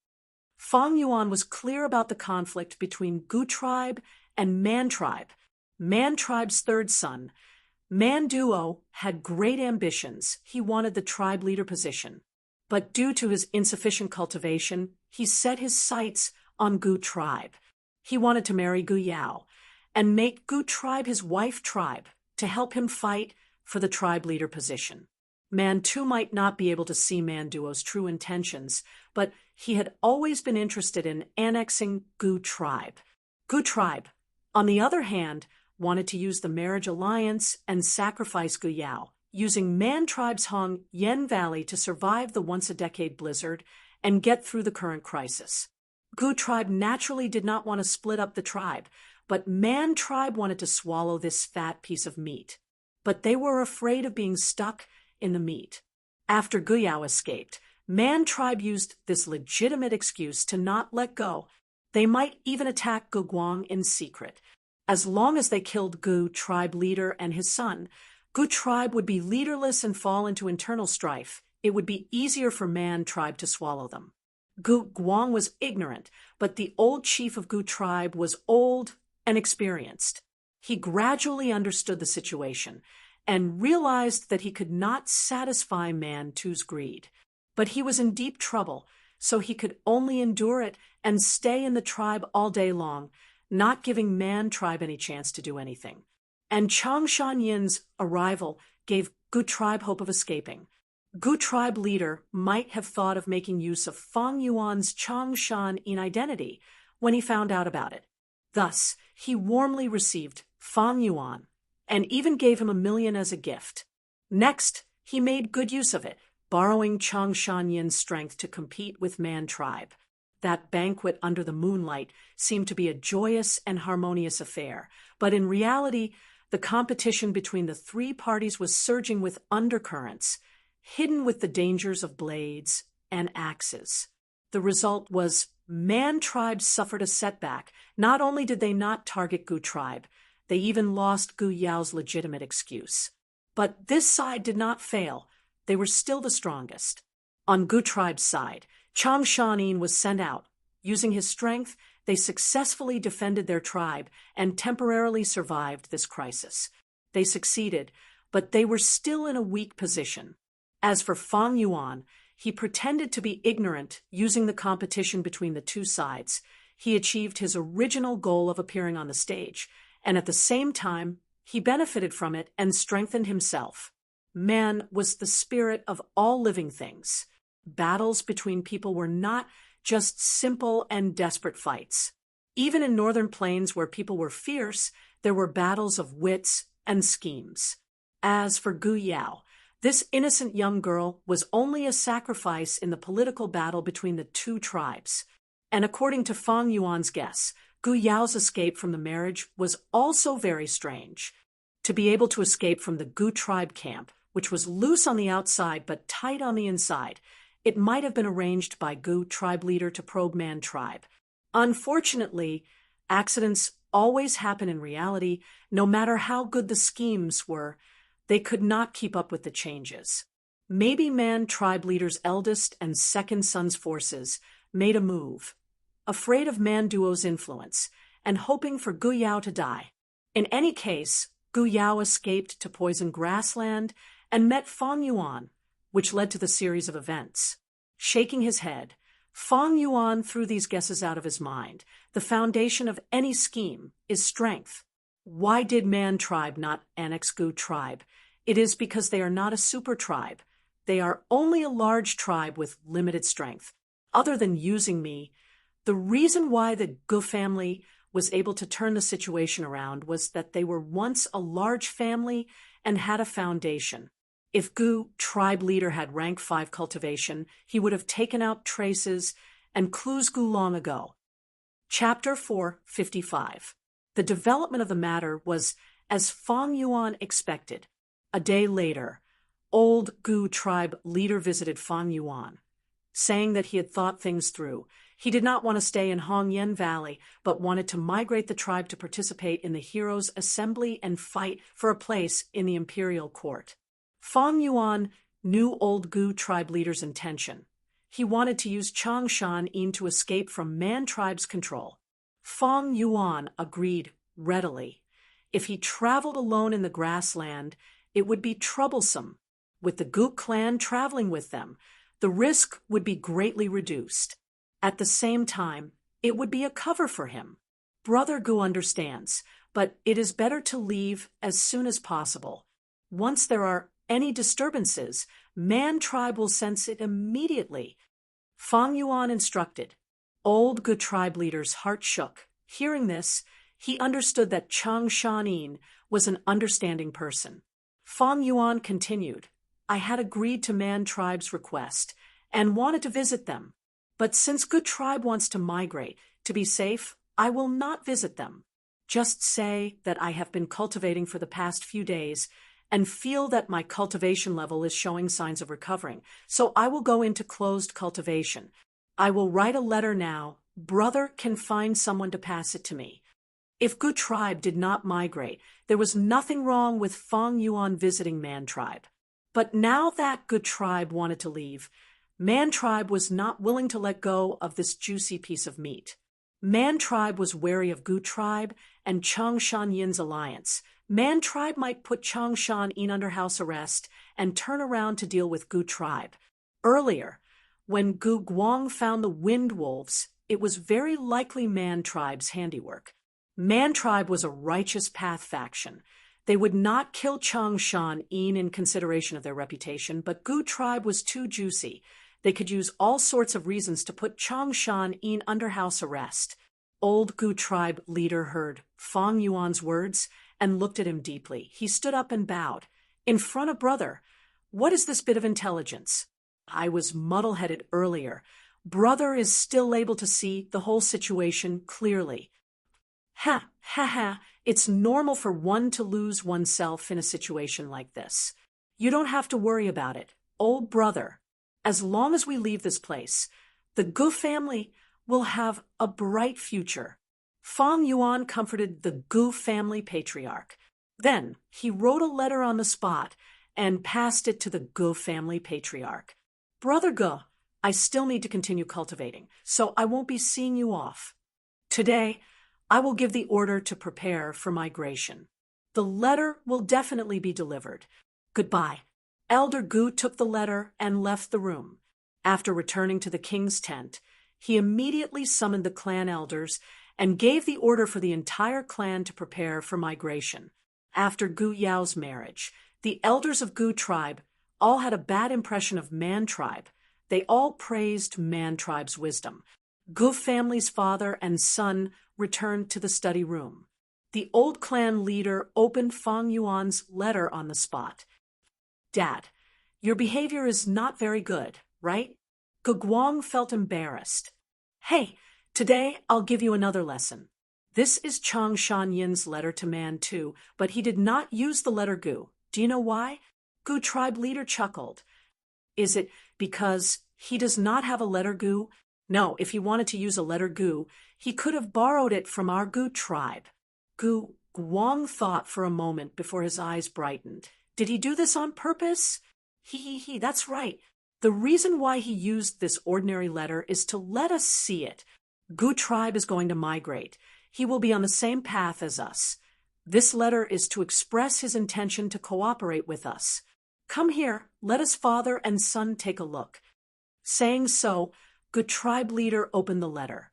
Fang Yuan was clear about the conflict between Gu tribe and Man tribe. Man tribe's third son, Man Duo, had great ambitions. He wanted the tribe leader position. But due to his insufficient cultivation, he set his sights on Gu tribe. He wanted to marry Gu Yao and make Gu tribe his wife tribe to help him fight for the tribe leader position. Man too might not be able to see Man Duo's true intentions, but he had always been interested in annexing Gu tribe. Gu tribe, on the other hand, wanted to use the marriage alliance and sacrifice Gu Yao, using Man tribe's Hong Yen Valley to survive the once-a-decade blizzard and get through the current crisis. Gu tribe naturally did not want to split up the tribe, but Man tribe wanted to swallow this fat piece of meat. But they were afraid of being stuck in the meat. After Gu Yao escaped, Man tribe used this legitimate excuse to not let go. They might even attack Gu Guang in secret. As long as they killed Gu tribe leader and his son, Gu tribe would be leaderless and fall into internal strife. It would be easier for Man tribe to swallow them. Gu Guang was ignorant, but the old chief of Gu tribe was old and experienced. He gradually understood the situation and realized that he could not satisfy Man Tu's greed. But he was in deep trouble, so he could only endure it and stay in the tribe all day long, not giving Man tribe any chance to do anything. and Changshan Yin's arrival gave Gu tribe hope of escaping. Gu tribe leader might have thought of making use of Fang Yuan's Changshan Yin identity when he found out about it. Thus, he warmly received Fang Yuan and even gave him 1 million as a gift. Next, he made good use of it, borrowing Changshan Yin's strength to compete with Man tribe. That banquet under the moonlight seemed to be a joyous and harmonious affair, but in reality, the competition between the three parties was surging with undercurrents, hidden with the dangers of blades and axes. The result was Man tribe suffered a setback. Not only did they not target Gu tribe, they even lost Gu Yao's legitimate excuse. But this side did not fail. They were still the strongest. On Gu tribe's side, Changshan Yin was sent out. Using his strength, they successfully defended their tribe and temporarily survived this crisis. They succeeded, but they were still in a weak position. As for Fang Yuan, he pretended to be ignorant, using the competition between the two sides. He achieved his original goal of appearing on the stage, and at the same time, he benefited from it and strengthened himself. Man was the spirit of all living things. Battles between people were not just simple and desperate fights. Even in northern plains where people were fierce, there were battles of wits and schemes. As for Gu Yao, this innocent young girl was only a sacrifice in the political battle between the two tribes. And according to Fang Yuan's guess, Gu Yao's escape from the marriage was also very strange. To be able to escape from the Gu tribe camp, which was loose on the outside but tight on the inside, it might have been arranged by Gu tribe leader to probe Man tribe. Unfortunately, accidents always happen in reality. No matter how good the schemes were, they could not keep up with the changes. Maybe Man tribe leader's eldest and second son's forces made a move, afraid of Man duo's influence and hoping for Gu Yao to die. In any case, Gu Yao escaped to poison grassland and met Fang Yuan, which led to the series of events. Shaking his head, Fang Yuan threw these guesses out of his mind. The foundation of any scheme is strength. Why did Man tribe not annex Gu tribe? It is because they are not a super tribe. They are only a large tribe with limited strength. Other than using me, the reason why the Gu family was able to turn the situation around was that they were once a large family and had a foundation. If Gu tribe leader had rank 5 cultivation, he would have taken out traces and clues Gu long ago. Chapter 4:55. The development of the matter was as Fang Yuan expected. A day later, old Gu tribe leader visited Fang Yuan, saying that he had thought things through. He did not want to stay in Hongyan Valley, but wanted to migrate the tribe to participate in the heroes' assembly and fight for a place in the imperial court. Fang Yuan knew old Gu tribe leader's intention. He wanted to use Changshan Yin to escape from Man tribe's control. Fang Yuan agreed readily. If he traveled alone in the grassland, it would be troublesome. With the Gu clan traveling with them, the risk would be greatly reduced. At the same time, it would be a cover for him. Brother Gu understands, but it is better to leave as soon as possible. Once there are any disturbances, Man tribe will sense it immediately. Fang Yuan instructed. Old Gu tribe leader's heart shook. Hearing this, he understood that Changshan Yin was an understanding person. Fang Yuan continued. I had agreed to Man tribe's request and wanted to visit them. But since Gu tribe wants to migrate, to be safe, I will not visit them. Just say that I have been cultivating for the past few days and feel that my cultivation level is showing signs of recovering, so I will go into closed cultivation. I will write a letter now. Brother can find someone to pass it to me. If Gu tribe did not migrate, there was nothing wrong with Fang Yuan visiting Man tribe. But now that Gu tribe wanted to leave, Man tribe was not willing to let go of this juicy piece of meat. Man tribe was wary of Gu tribe and Changshan Yin's alliance. Man tribe might put Changshan Yin under house arrest and turn around to deal with Gu tribe. Earlier, when Gu Guang found the wind wolves, it was very likely Man tribe's handiwork. Man tribe was a righteous path faction. They would not kill Changshan Yin in consideration of their reputation, but Gu tribe was too juicy. They could use all sorts of reasons to put Changshan Yin under house arrest. Old Gu tribe leader heard Fang Yuan's words and looked at him deeply. He stood up and bowed. In front of brother, what is this bit of intelligence? I was muddle-headed earlier. Brother is still able to see the whole situation clearly. Ha, ha, ha. It's normal for one to lose oneself in a situation like this. You don't have to worry about it, old brother. As long as we leave this place, the Gu family will have a bright future. Fang Yuan comforted the Gu family patriarch. Then he wrote a letter on the spot and passed it to the Gu family patriarch. Brother Gu, I still need to continue cultivating, so I won't be seeing you off. Today, I will give the order to prepare for migration. The letter will definitely be delivered. Goodbye. Elder Gu took the letter and left the room. After returning to the king's tent, he immediately summoned the clan elders and gave the order for the entire clan to prepare for migration. After Gu Yao's marriage, the elders of Gu tribe all had a bad impression of Man tribe. They all praised Man tribe's wisdom. Gu family's father and son returned to the study room. The old clan leader opened Fang Yuan's letter on the spot. Dad, your behavior is not very good, right? Gu Guang felt embarrassed. Hey, today I'll give you another lesson. This is Changshan Yin's letter to Man too, but he did not use the letter Gu. Do you know why? Gu tribe leader chuckled. Is it because he does not have a letter Gu? No, if he wanted to use a letter Gu, he could have borrowed it from our Gu tribe. Gu Guang thought for a moment before his eyes brightened. Did he do this on purpose? That's right. The reason why he used this ordinary letter is to let us see it. Gu tribe is going to migrate. He will be on the same path as us. This letter is to express his intention to cooperate with us. Come here, let us father and son take a look. Saying so, Gu tribe leader opened the letter.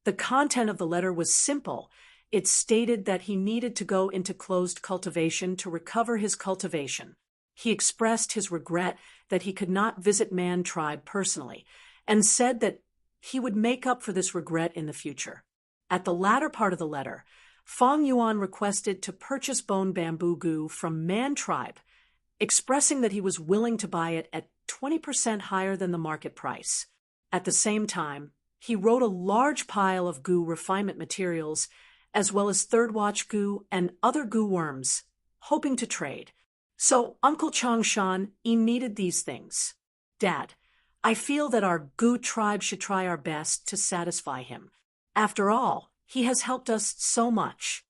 The content of the letter was simple. It stated that he needed to go into closed cultivation to recover his cultivation. He expressed his regret that he could not visit Man tribe personally, and said that he would make up for this regret in the future. At the latter part of the letter, Fang Yuan requested to purchase bone bamboo Gu from Man tribe, expressing that he was willing to buy it at 20% higher than the market price. At the same time, he wrote a large pile of Gu refinement materials, as well as third watch Gu and other Gu worms, hoping to trade. So Uncle Changshan needed these things. Dad, I feel that our Gu tribe should try our best to satisfy him. After all, he has helped us so much.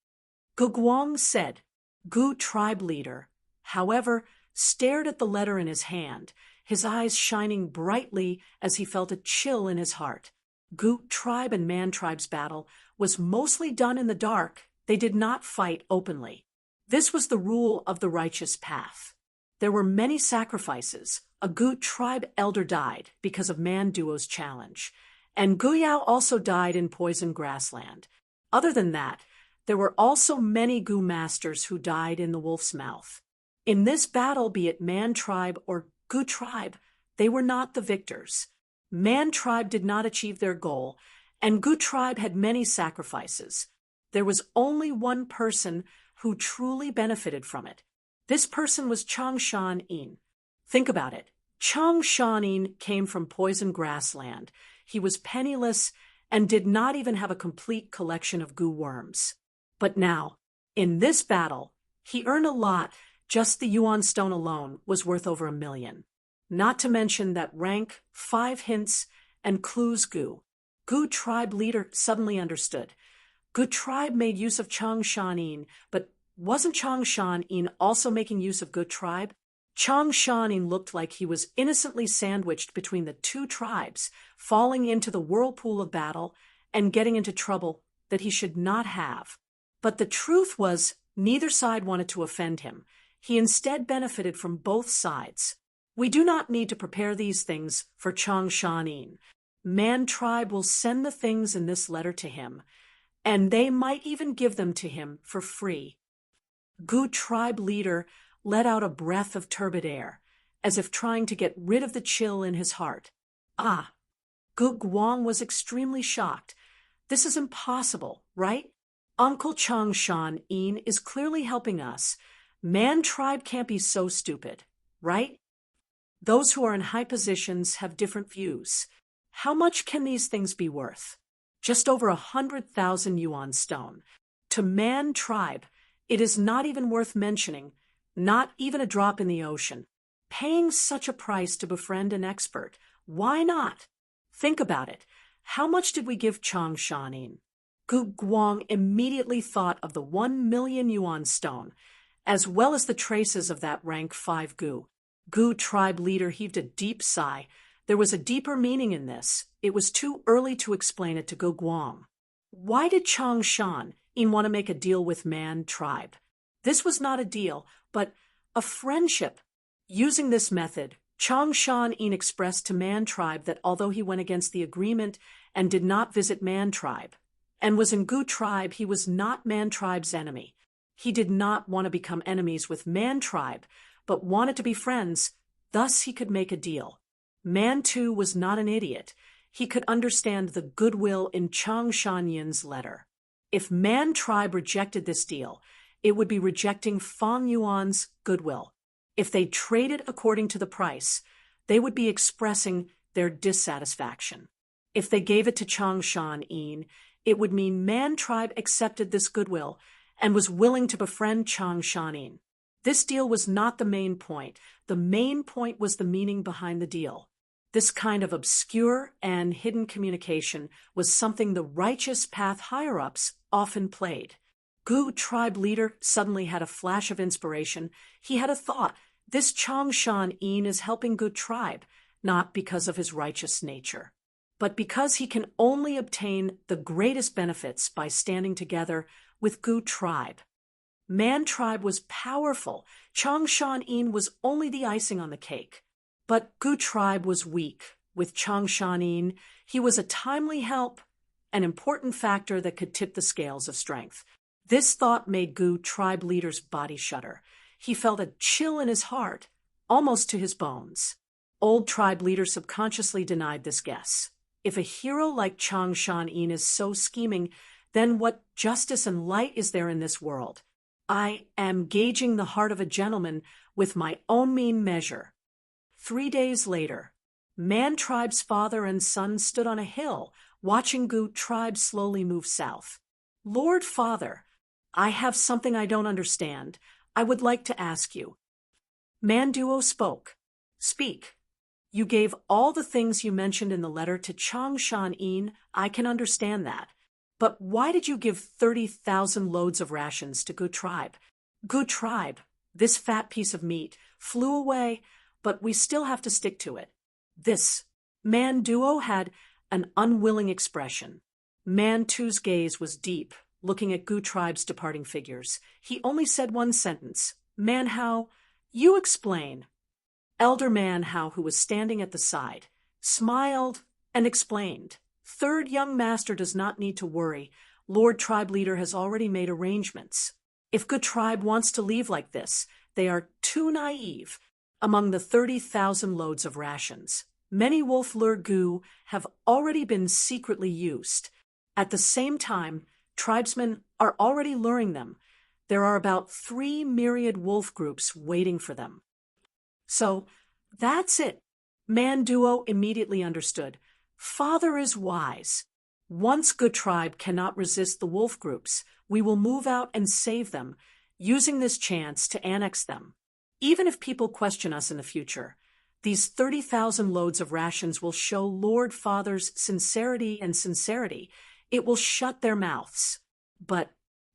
Gu Guang said. Gu tribe leader, however, stared at the letter in his hand, his eyes shining brightly as he felt a chill in his heart. Gu tribe and Man tribe's battle was mostly done in the dark. They did not fight openly. This was the rule of the righteous path. There were many sacrifices. A Gu tribe elder died because of Man duo's challenge, and Gu Yao also died in poison grassland. Other than that, there were also many Gu masters who died in the wolf's mouth. In this battle, be it Man tribe or Gu tribe, they were not the victors. Man tribe did not achieve their goal, and Gu tribe had many sacrifices. There was only one person who truly benefited from it. This person was Changshan Yin. Think about it. Changshan Yin came from poison grassland. He was penniless and did not even have a complete collection of Gu worms. But now, in this battle, he earned a lot. Just the Yuan stone alone was worth over 1 million. Not to mention that rank, 5 hints, and clues Gu. Gu tribe leader suddenly understood. Gu tribe made use of Changshan Yin, but wasn't Changshan Yin also making use of Gu tribe? Changshan Yin looked like he was innocently sandwiched between the two tribes, falling into the whirlpool of battle and getting into trouble that he should not have. But the truth was, neither side wanted to offend him. He instead benefited from both sides. We do not need to prepare these things for Changshan Yin. Man tribe will send the things in this letter to him, and they might even give them to him for free. Gu tribe leader let out a breath of turbid air, as if trying to get rid of the chill in his heart. Ah! Gu Guang was extremely shocked. This is impossible, right? Uncle Chang Shan Yin is clearly helping us. Man tribe can't be so stupid, right? Those who are in high positions have different views. How much can these things be worth? Just over 100,000 yuan stone. To Man tribe, it is not even worth mentioning, not even a drop in the ocean. Paying such a price to befriend an expert, why not? Think about it. How much did we give Chang Shanin? Gu Guang immediately thought of the 1 million yuan stone, as well as the traces of that rank 5 Gu. Gu tribe leader heaved a deep sigh. There was a deeper meaning in this. It was too early to explain it to Gu Guang. Why did Chang Shan Yin want to make a deal with Man tribe? This was not a deal, but a friendship. Using this method, Chang Shan Yin expressed to Man tribe that although he went against the agreement and did not visit Man tribe, and was in Gu tribe, he was not Man tribe's enemy. He did not want to become enemies with Man tribe, but wanted to be friends. Thus he could make a deal. Man too was not an idiot. He could understand the goodwill in Chang Shan Yin's letter. If Man tribe rejected this deal, it would be rejecting Fang Yuan's goodwill. If they traded according to the price, they would be expressing their dissatisfaction. If they gave it to Chang Shan Yin, it would mean Man tribe accepted this goodwill and was willing to befriend Chang Shan Yin. This deal was not the main point. The main point was the meaning behind the deal. This kind of obscure and hidden communication was something the righteous path higher-ups often played. Gu tribe leader suddenly had a flash of inspiration. He had a thought. This Chang Shan Yin is helping Gu tribe, not because of his righteous nature, but because he can only obtain the greatest benefits by standing together with Gu tribe. Man tribe was powerful. Chang Shan Yin was only the icing on the cake. But Gu tribe was weak. With Chang Shan Yin, he was a timely help, an important factor that could tip the scales of strength. This thought made Gu tribe leader's body shudder. He felt a chill in his heart, almost to his bones. Old tribe leader subconsciously denied this guess. If a hero like Chang Shan Yin is so scheming, then what justice and light is there in this world? I am gauging the heart of a gentleman with my own mean measure. 3 days later, Man tribe's father and son stood on a hill, watching Gu tribe slowly move south. Lord Father, I have something I don't understand. I would like to ask you. Man duo spoke. Speak. You gave all the things you mentioned in the letter to Chang Shan Yin. I can understand that. But why did you give 30,000 loads of rations to Gu tribe? Gu tribe, this fat piece of meat, flew away, but we still have to stick to it. This Man duo had an unwilling expression. Man two's gaze was deep, looking at Gu tribe's departing figures. He only said one sentence. Man Hao, you explain. Elder Man Hao, who was standing at the side, smiled and explained. Third young master does not need to worry. Lord tribe leader has already made arrangements. If Gu tribe wants to leave like this, they are too naive. Among the 30,000 loads of rations, many wolf lure Gu have already been secretly used. At the same time, tribesmen are already luring them. There are about 3 myriad wolf groups waiting for them. So, that's it. Man duo immediately understood. Father is wise. Once Gu tribe cannot resist the wolf groups, we will move out and save them, using this chance to annex them. Even if people question us in the future, these 30,000 loads of rations will show Lord Father's sincerity and sincerity. It will shut their mouths. But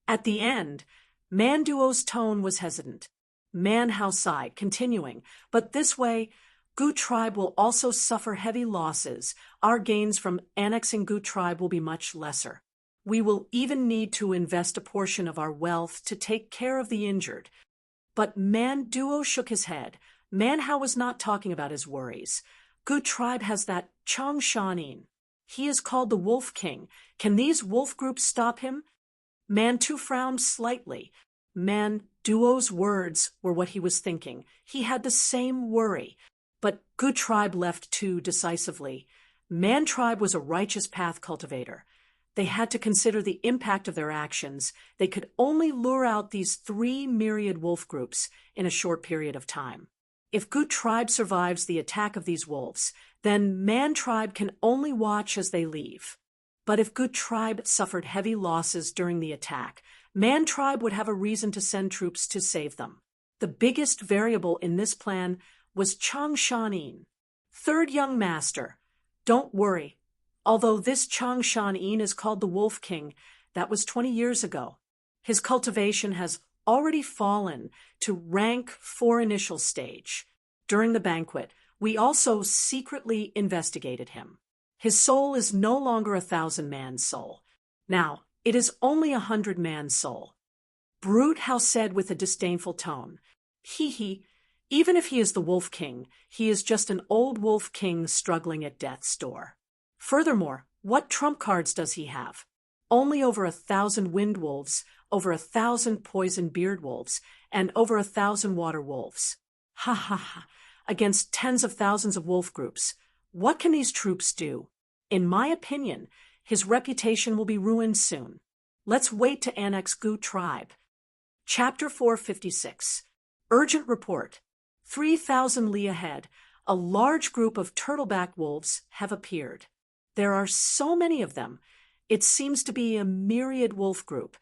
at the end, Man duo's tone was hesitant. Man Hao sighed, continuing, but this way, Gu tribe will also suffer heavy losses. Our gains from annexing Gu tribe will be much lesser. We will even need to invest a portion of our wealth to take care of the injured. But Man duo shook his head. Man Hao was not talking about his worries. Gu tribe has that Chang Shan Yin. He is called the Wolf King. Can these wolf groups stop him? Man Tu frowned slightly. Man Duo's words were what he was thinking. He had the same worry. But Gu Tribe left too decisively. Man Tribe was a righteous path cultivator. They had to consider the impact of their actions. They could only lure out these 3 myriad wolf groups in a short period of time. If Gu Tribe survives the attack of these wolves, then Man Tribe can only watch as they leave. But if Gu Tribe suffered heavy losses during the attack, Man Tribe would have a reason to send troops to save them. The biggest variable in this plan was Chang Shan-in, third young master. Don't worry. Although this Chang Shan-in is called the Wolf King, that was 20 years ago. His cultivation has already fallen to rank 4 initial stage. During the banquet, we also secretly investigated him. His soul is no longer 1,000-man soul. Now, it is only 100-man soul. Brute Hao said with a disdainful tone. He, even if he is the Wolf King, he is just an old Wolf King struggling at death's door. Furthermore, what trump cards does he have? Only over 1,000 wind wolves, over 1,000 poison beard wolves, and over 1,000 water wolves. Ha ha ha, against tens of thousands of wolf groups. What can these troops do? In my opinion, his reputation will be ruined soon. Let's wait to annex Gu Tribe. Chapter 456. Urgent report. 3,000 li ahead, a large group of turtleback wolves have appeared. There are so many of them. It seems to be a myriad wolf group.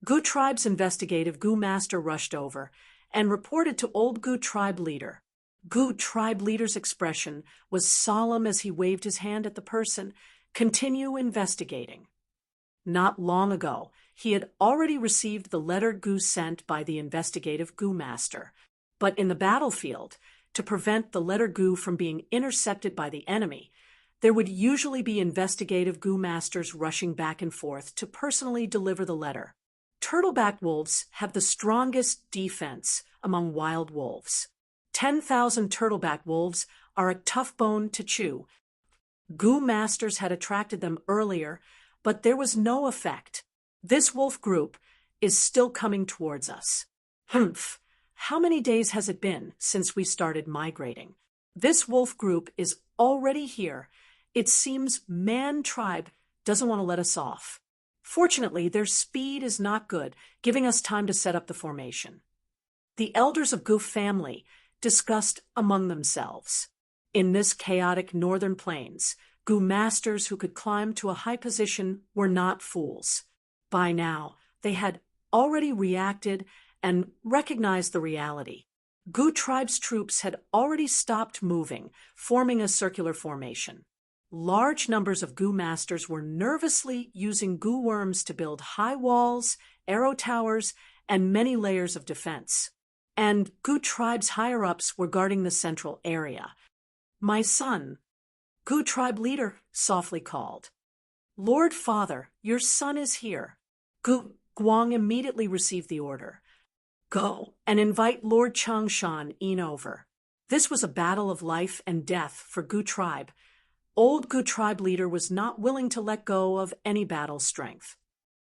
Gu Tribe's investigative Gu Master rushed over and reported to old Gu Tribe leader. Gu Tribe leader's expression was solemn as he waved his hand at the person. Continue investigating. Not long ago, he had already received the letter Gu sent by the investigative Gu Master. But in the battlefield, to prevent the letter Gu from being intercepted by the enemy, there would usually be investigative Gu Masters rushing back and forth to personally deliver the letter. Turtleback wolves have the strongest defense among wild wolves. 10,000 turtleback wolves are a tough bone to chew. Gu Masters had attracted them earlier, but there was no effect. This wolf group is still coming towards us. Humph! How many days has it been since we started migrating? This wolf group is already here. It seems Man Tribe doesn't want to let us off. Fortunately, their speed is not good, giving us time to set up the formation. The elders of Gu family discussed among themselves. In this chaotic northern plains, Gu masters who could climb to a high position were not fools. By now, they had already reacted and recognized the reality. Gu Tribe's troops had already stopped moving, forming a circular formation. Large numbers of Gu masters were nervously using Gu worms to build high walls, arrow towers, and many layers of defense. And Gu Tribe's higher-ups were guarding the central area. My son, Gu Tribe leader softly called. Lord Father, your son is here. Gu Guang immediately received the order. Go and invite Lord Chang Shan-in over. This was a battle of life and death for Gu Tribe. Old Gu Tribe leader was not willing to let go of any battle strength.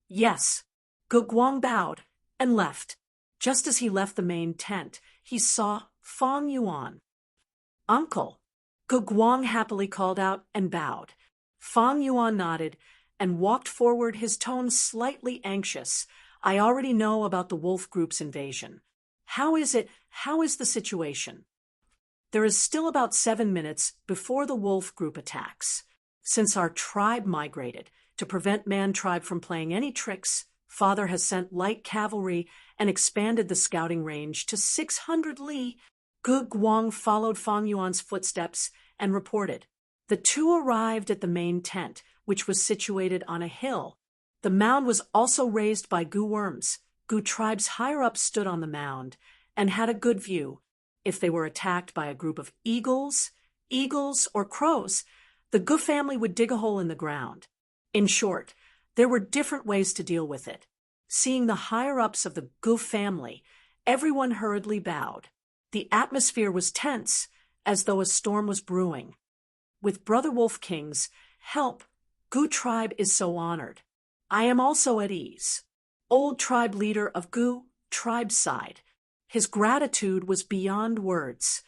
Yes, Gu Guang bowed and left. Just as he left the main tent, he saw Fang Yuan. Uncle, Gu Guang happily called out and bowed. Fang Yuan nodded and walked forward, his tone slightly anxious. I already know about the wolf group's invasion. How is the situation? There is still about 7 minutes before the wolf group attacks. Since our tribe migrated, to prevent Man Tribe from playing any tricks, Father has sent light cavalry and expanded the scouting range to 600 li. Gu Guang followed Fang Yuan's footsteps and reported. The two arrived at the main tent, which was situated on a hill. The mound was also raised by Gu worms. Gu Tribe's higher-ups stood on the mound and had a good view. If they were attacked by a group of eagles, or crows, the Gu family would dig a hole in the ground. In short, there were different ways to deal with it. Seeing the higher-ups of the Gu family, everyone hurriedly bowed. The atmosphere was tense, as though a storm was brewing. With Brother Wolf King's help, Gu Tribe is so honored. I am also at ease. Old tribe leader of Gu tribe sighed. His gratitude was beyond words.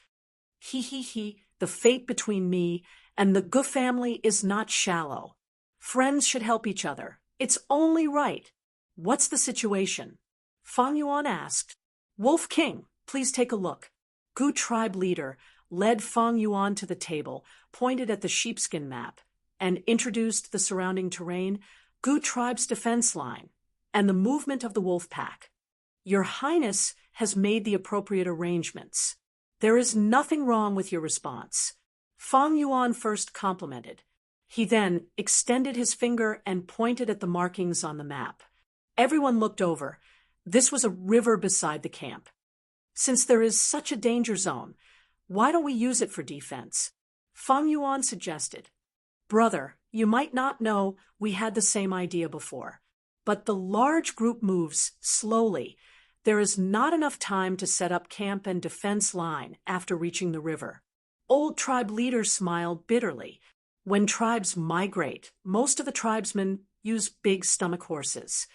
He, the fate between me and the Gu family is not shallow. Friends should help each other. It's only right. What's the situation? Fang Yuan asked. Wolf King, please take a look. Gu tribe leader led Fang Yuan to the table, pointed at the sheepskin map, and introduced the surrounding terrain, Gu tribe's defense line, and the movement of the wolf pack. Your Highness has made the appropriate arrangements. There is nothing wrong with your response. Fang Yuan first complimented. He then extended his finger and pointed at the markings on the map. Everyone looked over. This was a river beside the camp. Since there is such a danger zone, why don't we use it for defense? Fang Yuan suggested. Brother, you might not know we had the same idea before, but the large group moves slowly. There is not enough time to set up camp and defense line after reaching the river. Old tribe leaders smiled bitterly. When tribes migrate, most of the tribesmen use big stomach horses.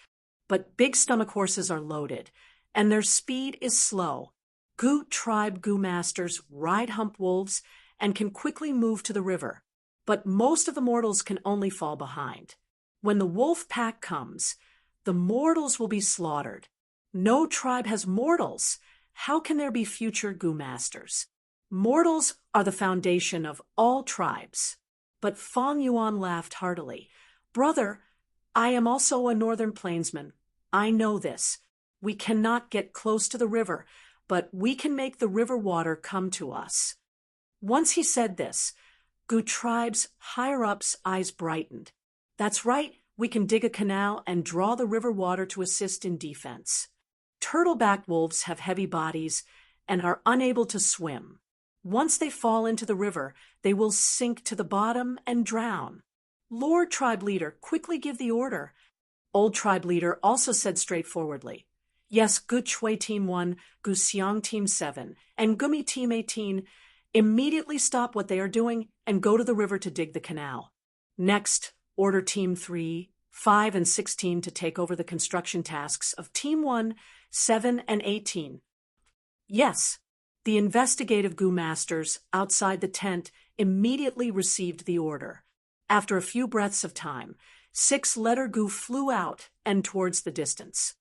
But big stomach horses are loaded, and their speed is slow. Gu tribe Gu masters ride hump wolves and can quickly move to the river. But most of the mortals can only fall behind. When the wolf pack comes, the mortals will be slaughtered. No tribe has mortals. How can there be future Gu masters? Mortals are the foundation of all tribes. But Fang Yuan laughed heartily. Brother, I am also a northern plainsman. I know this. We cannot get close to the river, but we can make the river water come to us. Once he said this, Gu tribe's higher-ups' eyes brightened. That's right, we can dig a canal and draw the river water to assist in defense. Turtle-backed wolves have heavy bodies and are unable to swim. Once they fall into the river, they will sink to the bottom and drown. Lord Tribe Leader, quickly give the order. Old Tribe Leader also said straightforwardly, yes, Gu Chui Team 1, Gu Xiang Team 7, and Gumi Team 18, immediately stop what they are doing and go to the river to dig the canal. Next, order Team 3, 5, and 16 to take over the construction tasks of Team 1, 7, and 18. Yes, the investigative Gu masters outside the tent immediately received the order. After a few breaths of time, 6-letter Gu flew out and towards the distance.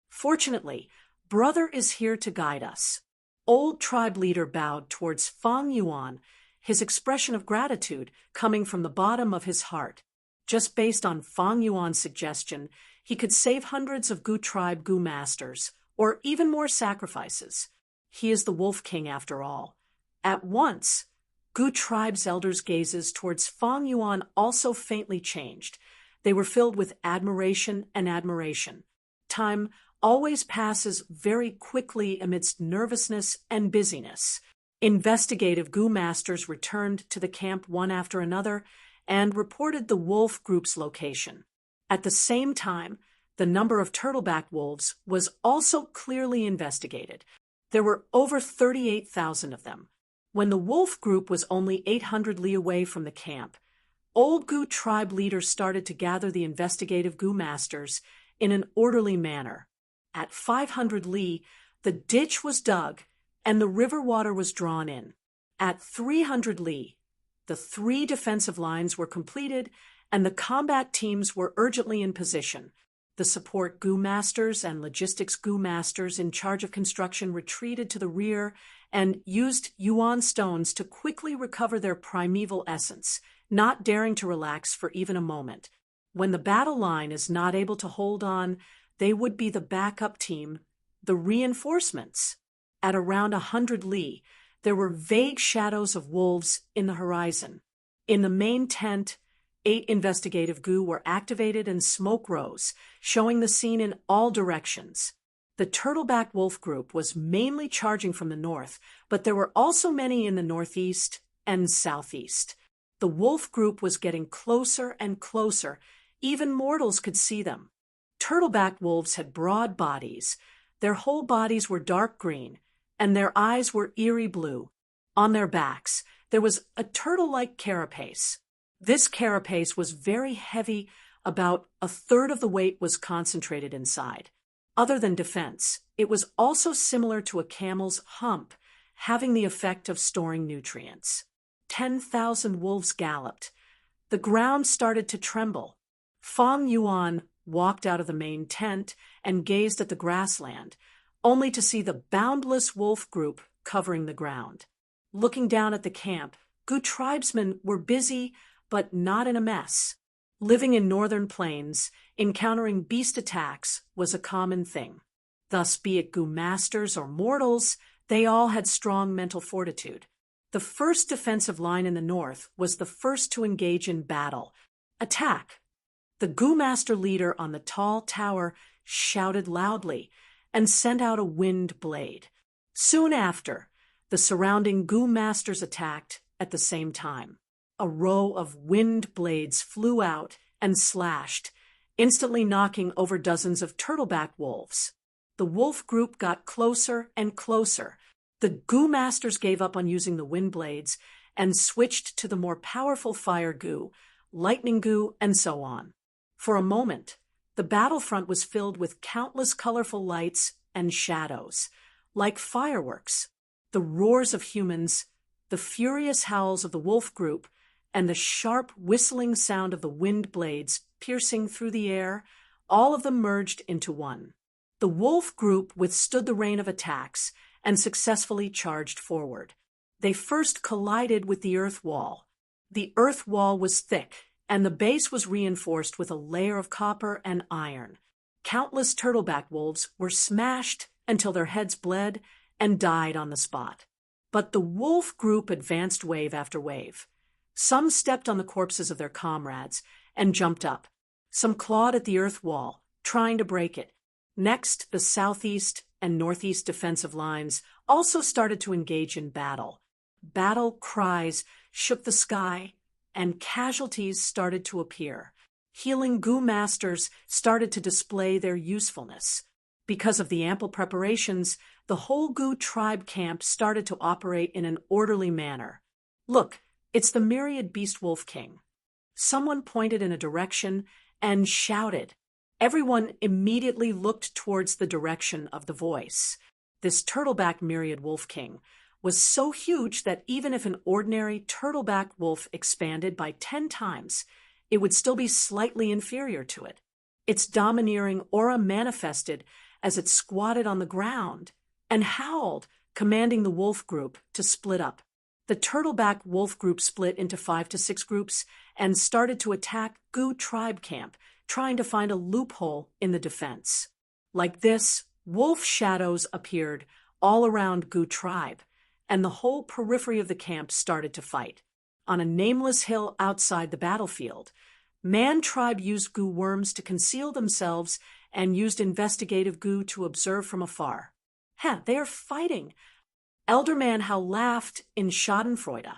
Fortunately, Brother is here to guide us. Old tribe leader bowed towards Fang Yuan, his expression of gratitude coming from the bottom of his heart. Just based on Fang Yuan's suggestion, he could save hundreds of Gu tribe Gu masters, or even more sacrifices. He is the Wolf King after all. At once, Gu tribe's elders' gazes towards Fang Yuan also faintly changed. They were filled with admiration and admiration. Time always passes very quickly amidst nervousness and busyness. Investigative Gu masters returned to the camp one after another and reported the wolf group's location. At the same time, the number of turtleback wolves was also clearly investigated. There were over 38,000 of them. When the wolf group was only 800 li away from the camp, old Gu tribe leaders started to gather the investigative Gu masters in an orderly manner. At 500 li, the ditch was dug and the river water was drawn in. At 300 li, the 3 defensive lines were completed and the combat teams were urgently in position. The support Gu masters and logistics Gu masters in charge of construction retreated to the rear and used Yuan stones to quickly recover their primeval essence, not daring to relax for even a moment. When the battle line is not able to hold on, they would be the backup team, the reinforcements. At around 100 li, there were vague shadows of wolves in the horizon. In the main tent, 8 investigative Gu were activated and smoke rose, showing the scene in all directions. The turtleback wolf group was mainly charging from the north, but there were also many in the northeast and southeast. The wolf group was getting closer and closer. Even mortals could see them. Turtleback wolves had broad bodies. Their whole bodies were dark green, and their eyes were eerie blue. On their backs, there was a turtle-like carapace. This carapace was very heavy. About a third of the weight was concentrated inside. Other than defense, it was also similar to a camel's hump, having the effect of storing nutrients. 10,000 wolves galloped. The ground started to tremble. Feng Yuan walked out of the main tent and gazed at the grassland, only to see the boundless wolf group covering the ground. Looking down at the camp, Gu tribesmen were busy, but not in a mess. Living in northern plains, encountering beast attacks was a common thing. Thus, be it Gu masters or mortals, they all had strong mental fortitude. The first defensive line in the north was the first to engage in battle. Attack! The Gu master leader on the tall tower shouted loudly and sent out a wind blade. Soon after, the surrounding Gu masters attacked at the same time. A row of wind blades flew out and slashed, instantly knocking over dozens of turtleback wolves. The wolf group got closer and closer. The Gu masters gave up on using the wind blades and switched to the more powerful fire Gu, lightning Gu, and so on. For a moment, the battlefront was filled with countless colorful lights and shadows, like fireworks. The roars of humans, the furious howls of the wolf group, and the sharp whistling sound of the wind blades piercing through the air, all of them merged into one. The wolf group withstood the rain of attacks and successfully charged forward. They first collided with the earth wall. The earth wall was thick, and the base was reinforced with a layer of copper and iron. Countless turtleback wolves were smashed until their heads bled and died on the spot. But the wolf group advanced wave after wave. Some stepped on the corpses of their comrades and jumped up. Some clawed at the earth wall, trying to break it. Next, the southeast and northeast defensive lines also started to engage in battle. Battle cries shook the sky, and casualties started to appear. Healing Gu masters started to display their usefulness. Because of the ample preparations, the whole Gu tribe camp started to operate in an orderly manner. Look, it's the myriad beast wolf king. Someone pointed in a direction and shouted. Everyone immediately looked towards the direction of the voice. This turtleback myriad wolf king was so huge that even if an ordinary turtleback wolf expanded by 10 times, it would still be slightly inferior to it. Its domineering aura manifested as it squatted on the ground and howled, commanding the wolf group to split up. The turtleback wolf group split into 5 to 6 groups and started to attack Gu tribe camp, trying to find a loophole in the defense. Like this, wolf shadows appeared all around Gu tribe, and the whole periphery of the camp started to fight. On a nameless hill outside the battlefield, Man tribe used Gu worms to conceal themselves and used investigative Gu to observe from afar. They are fighting. Elder Man Hao laughed in schadenfreude.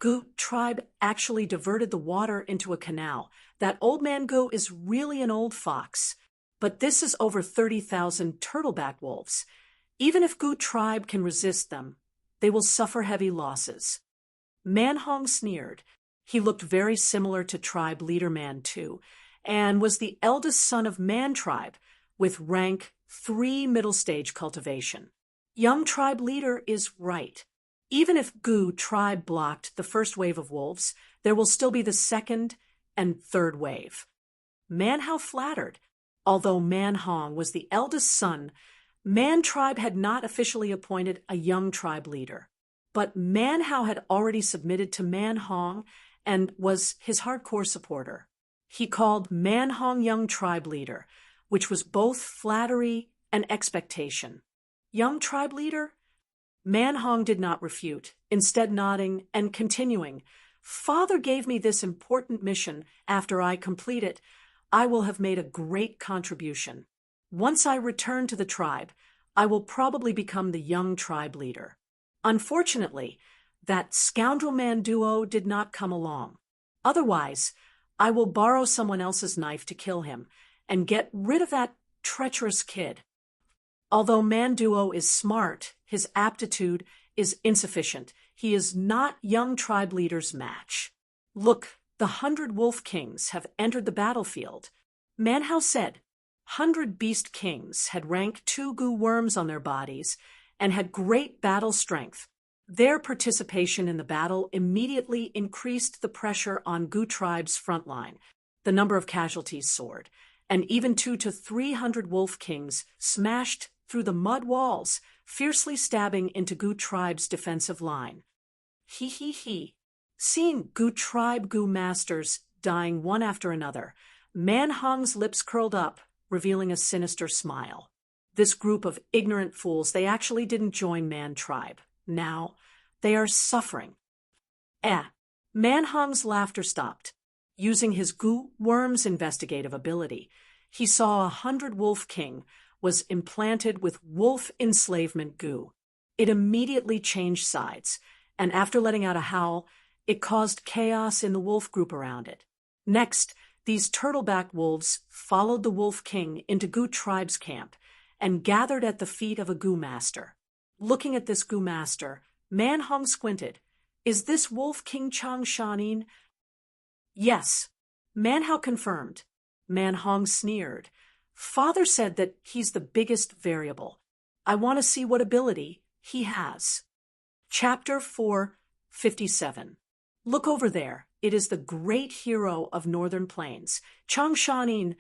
Gu tribe actually diverted the water into a canal. That old man Gu is really an old fox. But this is over 30,000 turtleback wolves. Even if Gu tribe can resist them, they will suffer heavy losses. Man Hong sneered. He looked very similar to tribe leader Man Tu, and was the eldest son of Man tribe, with rank 3 middle stage cultivation. Young tribe leader is right. Even if Gu tribe blocked the first wave of wolves, there will still be the second and third wave. Man Hao flattered. Although Man Hong was the eldest son, Man tribe had not officially appointed a young tribe leader. But Man Hao had already submitted to Man Hong and was his hardcore supporter. He called Man Hong young tribe leader, which was both flattery and expectation. Young tribe leader? Man Hong did not refute, instead nodding and continuing. Father gave me this important mission. After I complete it, I will have made a great contribution. Once I return to the tribe, I will probably become the young tribe leader. Unfortunately, that scoundrel man duo did not come along. Otherwise, I will borrow someone else's knife to kill him and get rid of that treacherous kid. Although Man Duo is smart, his aptitude is insufficient. He is not young tribe leader's match. Look, the 100 wolf kings have entered the battlefield. Man Hao said, 100 beast kings had rank 2 goo worms on their bodies and had great battle strength. Their participation in the battle immediately increased the pressure on Goo tribe's front line. The number of casualties soared, and even 200 to 300 wolf kings smashed through the mud walls, fiercely stabbing into Goo tribe's defensive line. He. Seeing Goo tribe Goo masters dying one after another, Man Hong's lips curled up, revealing a sinister smile. This group of ignorant fools, they actually didn't join Man tribe. Now, they are suffering. Man Hong's laughter stopped. Using his Goo worm's investigative ability, he saw 100 wolf king was implanted with wolf enslavement goo. It immediately changed sides, and after letting out a howl, it caused chaos in the wolf group around it. Next, these turtleback wolves followed the wolf king into Goo tribe's camp and gathered at the feet of a Goo master. Looking at this Goo master, Man Hong squinted. Is this Wolf King Chang Shanin? Yes, Man Hao confirmed. Man Hong sneered. Father said that he's the biggest variable. I want to see what ability he has. Chapter 457. Look over there. It is the great hero of Northern Plains, Chang Shanin.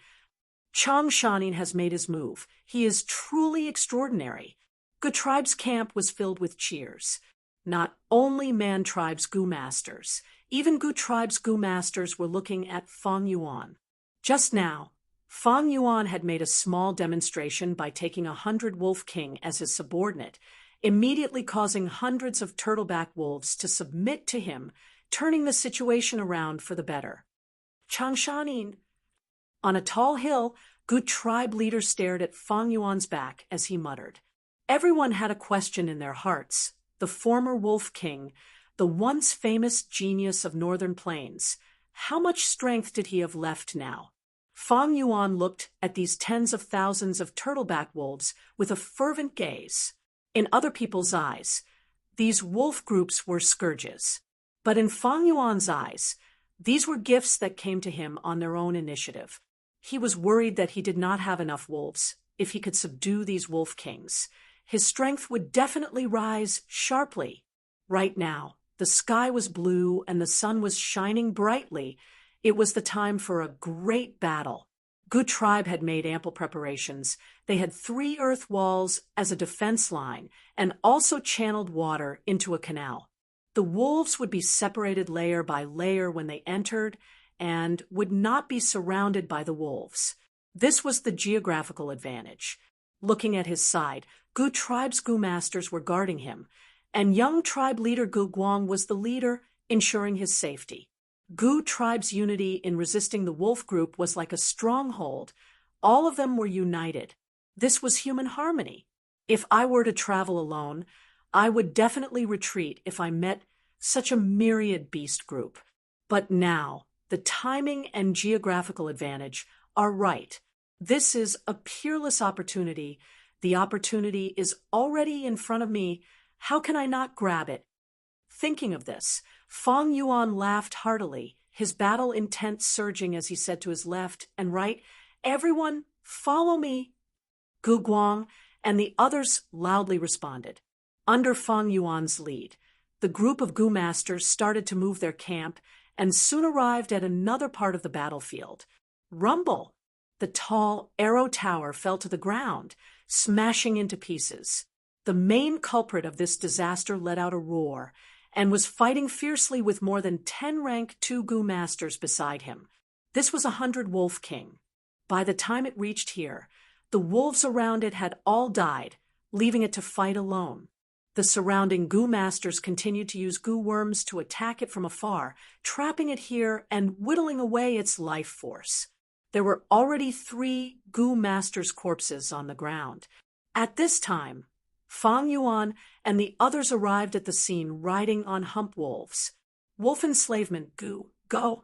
Chang Shanin has made his move. He is truly extraordinary. Goo tribe's camp was filled with cheers. Not only Man tribe's Goo masters, even Goo tribe's Goo masters were looking at Fang Yuan. Just now, Fang Yuan had made a small demonstration by taking 100 wolf king as his subordinate, immediately causing hundreds of turtleback wolves to submit to him, turning the situation around for the better. Chang Shanin. On a tall hill, Goo tribe leader stared at Fang Yuan's back as he muttered. Everyone had a question in their hearts. The former wolf king, the once famous genius of Northern Plains, how much strength did he have left now? Fang Yuan looked at these tens of thousands of turtleback wolves with a fervent gaze. In other people's eyes, these wolf groups were scourges. But in Fang Yuan's eyes, these were gifts that came to him on their own initiative. He was worried that he did not have enough wolves if he could subdue these wolf kings. His strength would definitely rise sharply. Right now, the sky was blue and the sun was shining brightly. It was the time for a great battle. Goo tribe had made ample preparations. They had 3 earth walls as a defense line and also channeled water into a canal. The wolves would be separated layer by layer when they entered and would not be surrounded by the wolves. This was the geographical advantage. Looking at his side, Goo tribe's Goo masters were guarding him, and young tribe leader Goo Guang was the leader, ensuring his safety. Goo tribe's unity in resisting the wolf group was like a stronghold. All of them were united. This was human harmony. If I were to travel alone, I would definitely retreat if I met such a myriad beast group. But now, the timing and geographical advantage are right. This is a peerless opportunity. The opportunity is already in front of me. How can I not grab it? Thinking of this, Fang Yuan laughed heartily, his battle intent surging as he said to his left and right, "Everyone, follow me." Goo Guang and the others loudly responded. Under Fang Yuan's lead, the group of Goo masters started to move their camp and soon arrived at another part of the battlefield. Rumble! The tall arrow tower fell to the ground, smashing into pieces. The main culprit of this disaster let out a roar and was fighting fiercely with more than 10 rank 2 Goo masters beside him. This was 100 wolf king. By the time it reached here, the wolves around it had all died, leaving it to fight alone. The surrounding Goo masters continued to use Goo worms to attack it from afar, trapping it here and whittling away its life force. There were already 3 Goo masters' corpses on the ground. At this time, Fang Yuan and the others arrived at the scene riding on hump wolves. Wolf enslavement, Goo, go!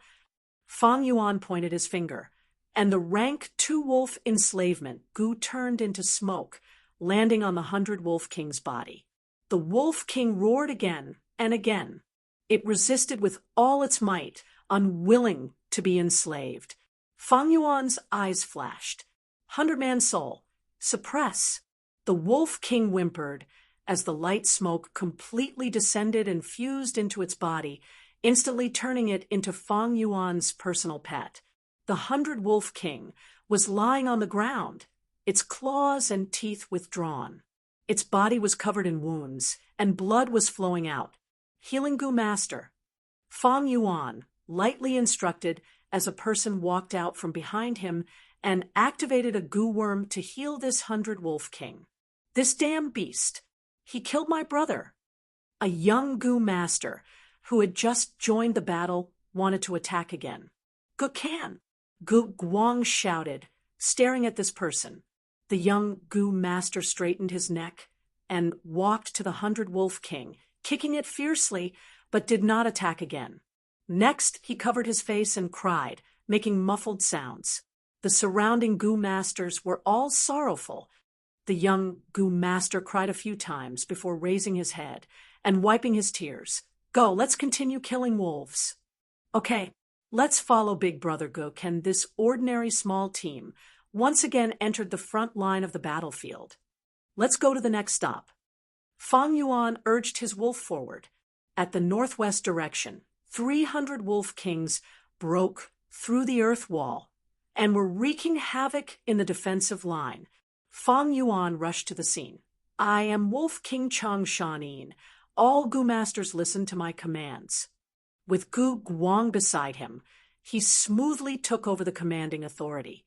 Fang Yuan pointed his finger, and the rank 2 wolf enslavement, Goo turned into smoke, landing on the 100 wolf king's body. The wolf king roared again and again. It resisted with all its might, unwilling to be enslaved. Fang Yuan's eyes flashed. 100-man soul, suppress. The Wolf King whimpered as the light smoke completely descended and fused into its body, instantly turning it into Fang Yuan's personal pet. The 100-Wolf King was lying on the ground, its claws and teeth withdrawn. Its body was covered in wounds, and blood was flowing out. Healing Gu Master. Fang Yuan, lightly instructed as a person walked out from behind him and activated a Gu worm to heal this 100-Wolf King. This damn beast. He killed my brother. A young Gu Master, who had just joined the battle, wanted to attack again. Gu Can! Gu Guang shouted, staring at this person. The young Gu Master straightened his neck and walked to the 100-Wolf King, kicking it fiercely, but did not attack again. Next, he covered his face and cried, making muffled sounds. The surrounding Gu Masters were all sorrowful. The young Gu Master cried a few times before raising his head and wiping his tears. Go, let's continue killing wolves. Okay, let's follow Big Brother Gu Can. This ordinary small team once again entered the front line of the battlefield. Let's go to the next stop. Fang Yuan urged his wolf forward. At the northwest direction, 300 Wolf Kings broke through the earth wall and were wreaking havoc in the defensive line. Fang Yuan rushed to the scene. I am Wolf King Chang Shanin. All Gu Masters listen to my commands. With Gu Guang beside him, he smoothly took over the commanding authority.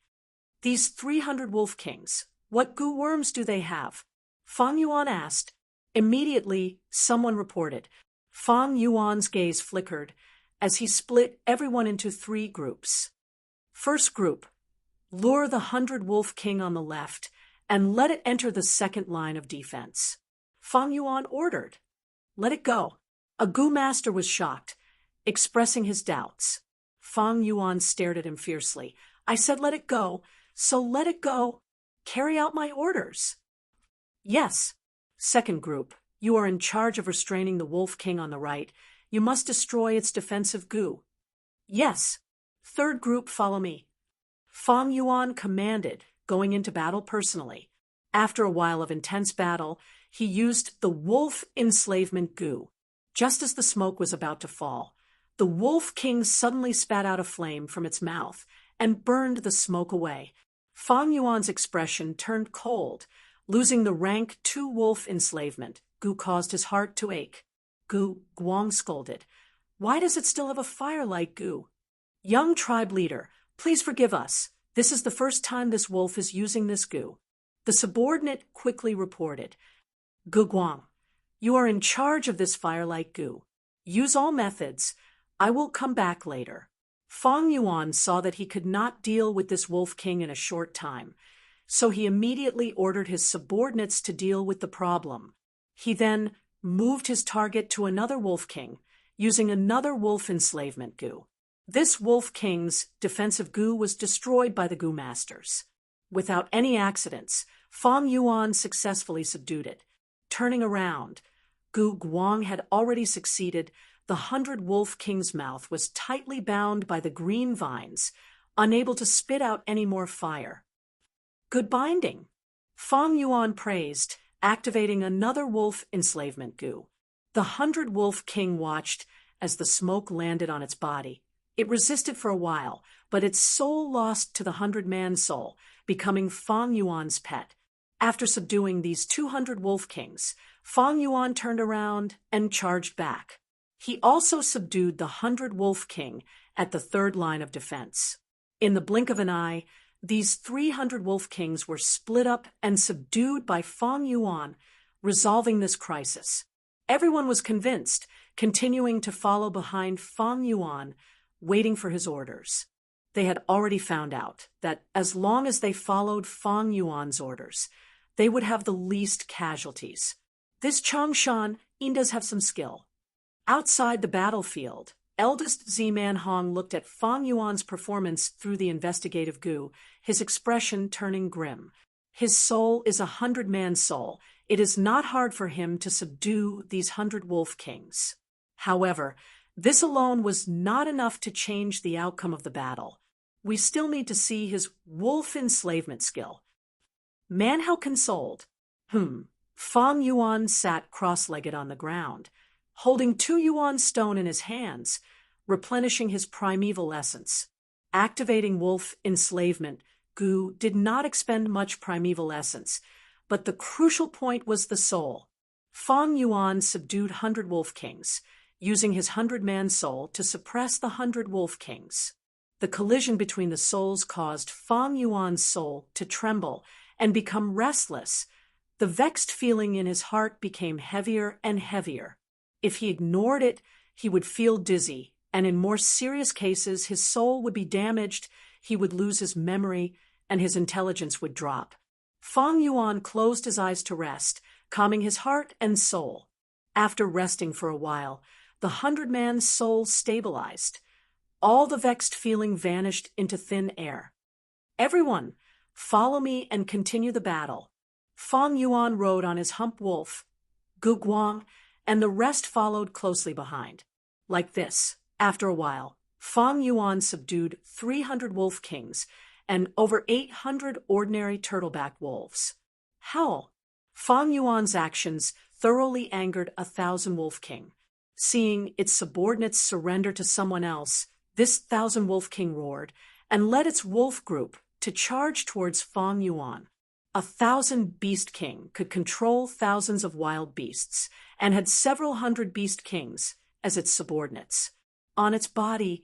These 300 Wolf Kings, what Gu worms do they have? Fang Yuan asked. Immediately, someone reported. Fang Yuan's gaze flickered as he split everyone into 3 groups. First group, lure the 100 Wolf King on the left and let it enter the second line of defense. Fang Yuan ordered. Let it go. A Gu Master was shocked, expressing his doubts. Fang Yuan stared at him fiercely. I said let it go, so let it go. Carry out my orders. Yes. Second group, you are in charge of restraining the Wolf King on the right. You must destroy its defensive Gu. Yes. Third group, follow me. Fang Yuan commanded, going into battle personally. After a while of intense battle, he used the Wolf Enslavement Gu. Just as the smoke was about to fall, the Wolf King suddenly spat out a flame from its mouth and burned the smoke away. Fang Yuan's expression turned cold. Losing the rank 2 Wolf Enslavement, Gu caused his heart to ache. Gu Guang scolded. Why does it still have a fire like Gu? Young tribe leader, please forgive us. This is the first time this wolf is using this Gu. The subordinate quickly reported. Gu Guang, you are in charge of this fire-like Gu. Use all methods. I will come back later. Fang Yuan saw that he could not deal with this Wolf King in a short time, so he immediately ordered his subordinates to deal with the problem. He then moved his target to another Wolf King, using another Wolf Enslavement Gu. This Wolf King's defensive Gu was destroyed by the Gu Masters. Without any accidents, Fang Yuan successfully subdued it. Turning around, Gu Guang had already succeeded. The 100 Wolf King's mouth was tightly bound by the green vines, unable to spit out any more fire. Good binding, Fang Yuan praised, activating another Wolf Enslavement Gu. The 100 Wolf King watched as the smoke landed on its body. It resisted for a while, but its soul lost to the 100-man soul, becoming Fang Yuan's pet. After subduing these 200 Wolf Kings, Fang Yuan turned around and charged back. He also subdued the 100 Wolf King at the third line of defense. In the blink of an eye, these 300 Wolf Kings were split up and subdued by Fang Yuan, resolving this crisis. Everyone was convinced, continuing to follow behind Fang Yuan, waiting for his orders. They had already found out that as long as they followed Fang Yuan's orders, they would have the least casualties. This Changshan does have some skill. Outside the battlefield, eldest Z-Man Hong looked at Fang Yuan's performance through the investigative Gu, his expression turning grim. His soul is a 100-man soul. It is not hard for him to subdue these 100 Wolf Kings. However, this alone was not enough to change the outcome of the battle. we still need to see his wolf enslavement skill. Manhao consoled. Fang Yuan sat cross-legged on the ground, holding 2 yuan stone in his hands, replenishing his primeval essence. Activating wolf enslavement, Gu did not expend much primeval essence, but the crucial point was the soul. Fang Yuan subdued 100 wolf kings, using his 100-man soul to suppress the 100 wolf kings. The collision between the souls caused Fang Yuan's soul to tremble and become restless. The vexed feeling in his heart became heavier and heavier. If he ignored it, he would feel dizzy, and in more serious cases, his soul would be damaged, he would lose his memory, and his intelligence would drop. Fang Yuan closed his eyes to rest, calming his heart and soul. After resting for a while, the 100-man soul stabilized. All the vexed feeling vanished into thin air. Everyone, follow me and continue the battle. Fang Yuan rode on his hump wolf, Gu Guang, and the rest followed closely behind. Like this, after a while, Fang Yuan subdued 300 wolf kings and over 800 ordinary turtleback wolves. Howl! Fang Yuan's actions thoroughly angered 1,000 wolf king. Seeing its subordinates surrender to someone else, this 1,000 wolf king roared and led its wolf group to charge towards Fang Yuan. 1,000 beast king could control thousands of wild beasts and had several hundred beast kings as its subordinates. On its body,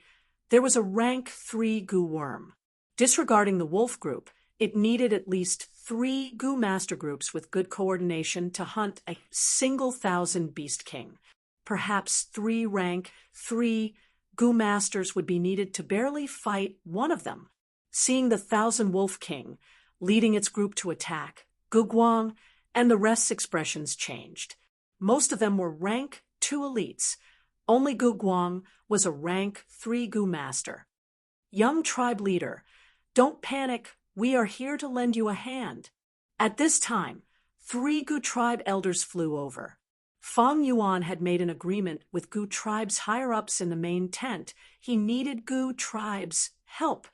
there was a rank 3 gu worm. Disregarding the wolf group, it needed at least 3 gu master groups with good coordination to hunt a single 1,000 beast king. Perhaps 3 rank 3 gu masters would be needed to barely fight one of them. Seeing the 1,000 wolf king leading its group to attack, Gu Guang and the rest's expressions changed. Most of them were rank 2 elites. Only Gu Guang was a rank 3 gu master. Young tribe leader, don't panic, we are here to lend you a hand. At this time, 3 Gu tribe elders flew over. Fang Yuan had made an agreement with Gu tribe's higher-ups in the main tent. He needed Gu tribe's help.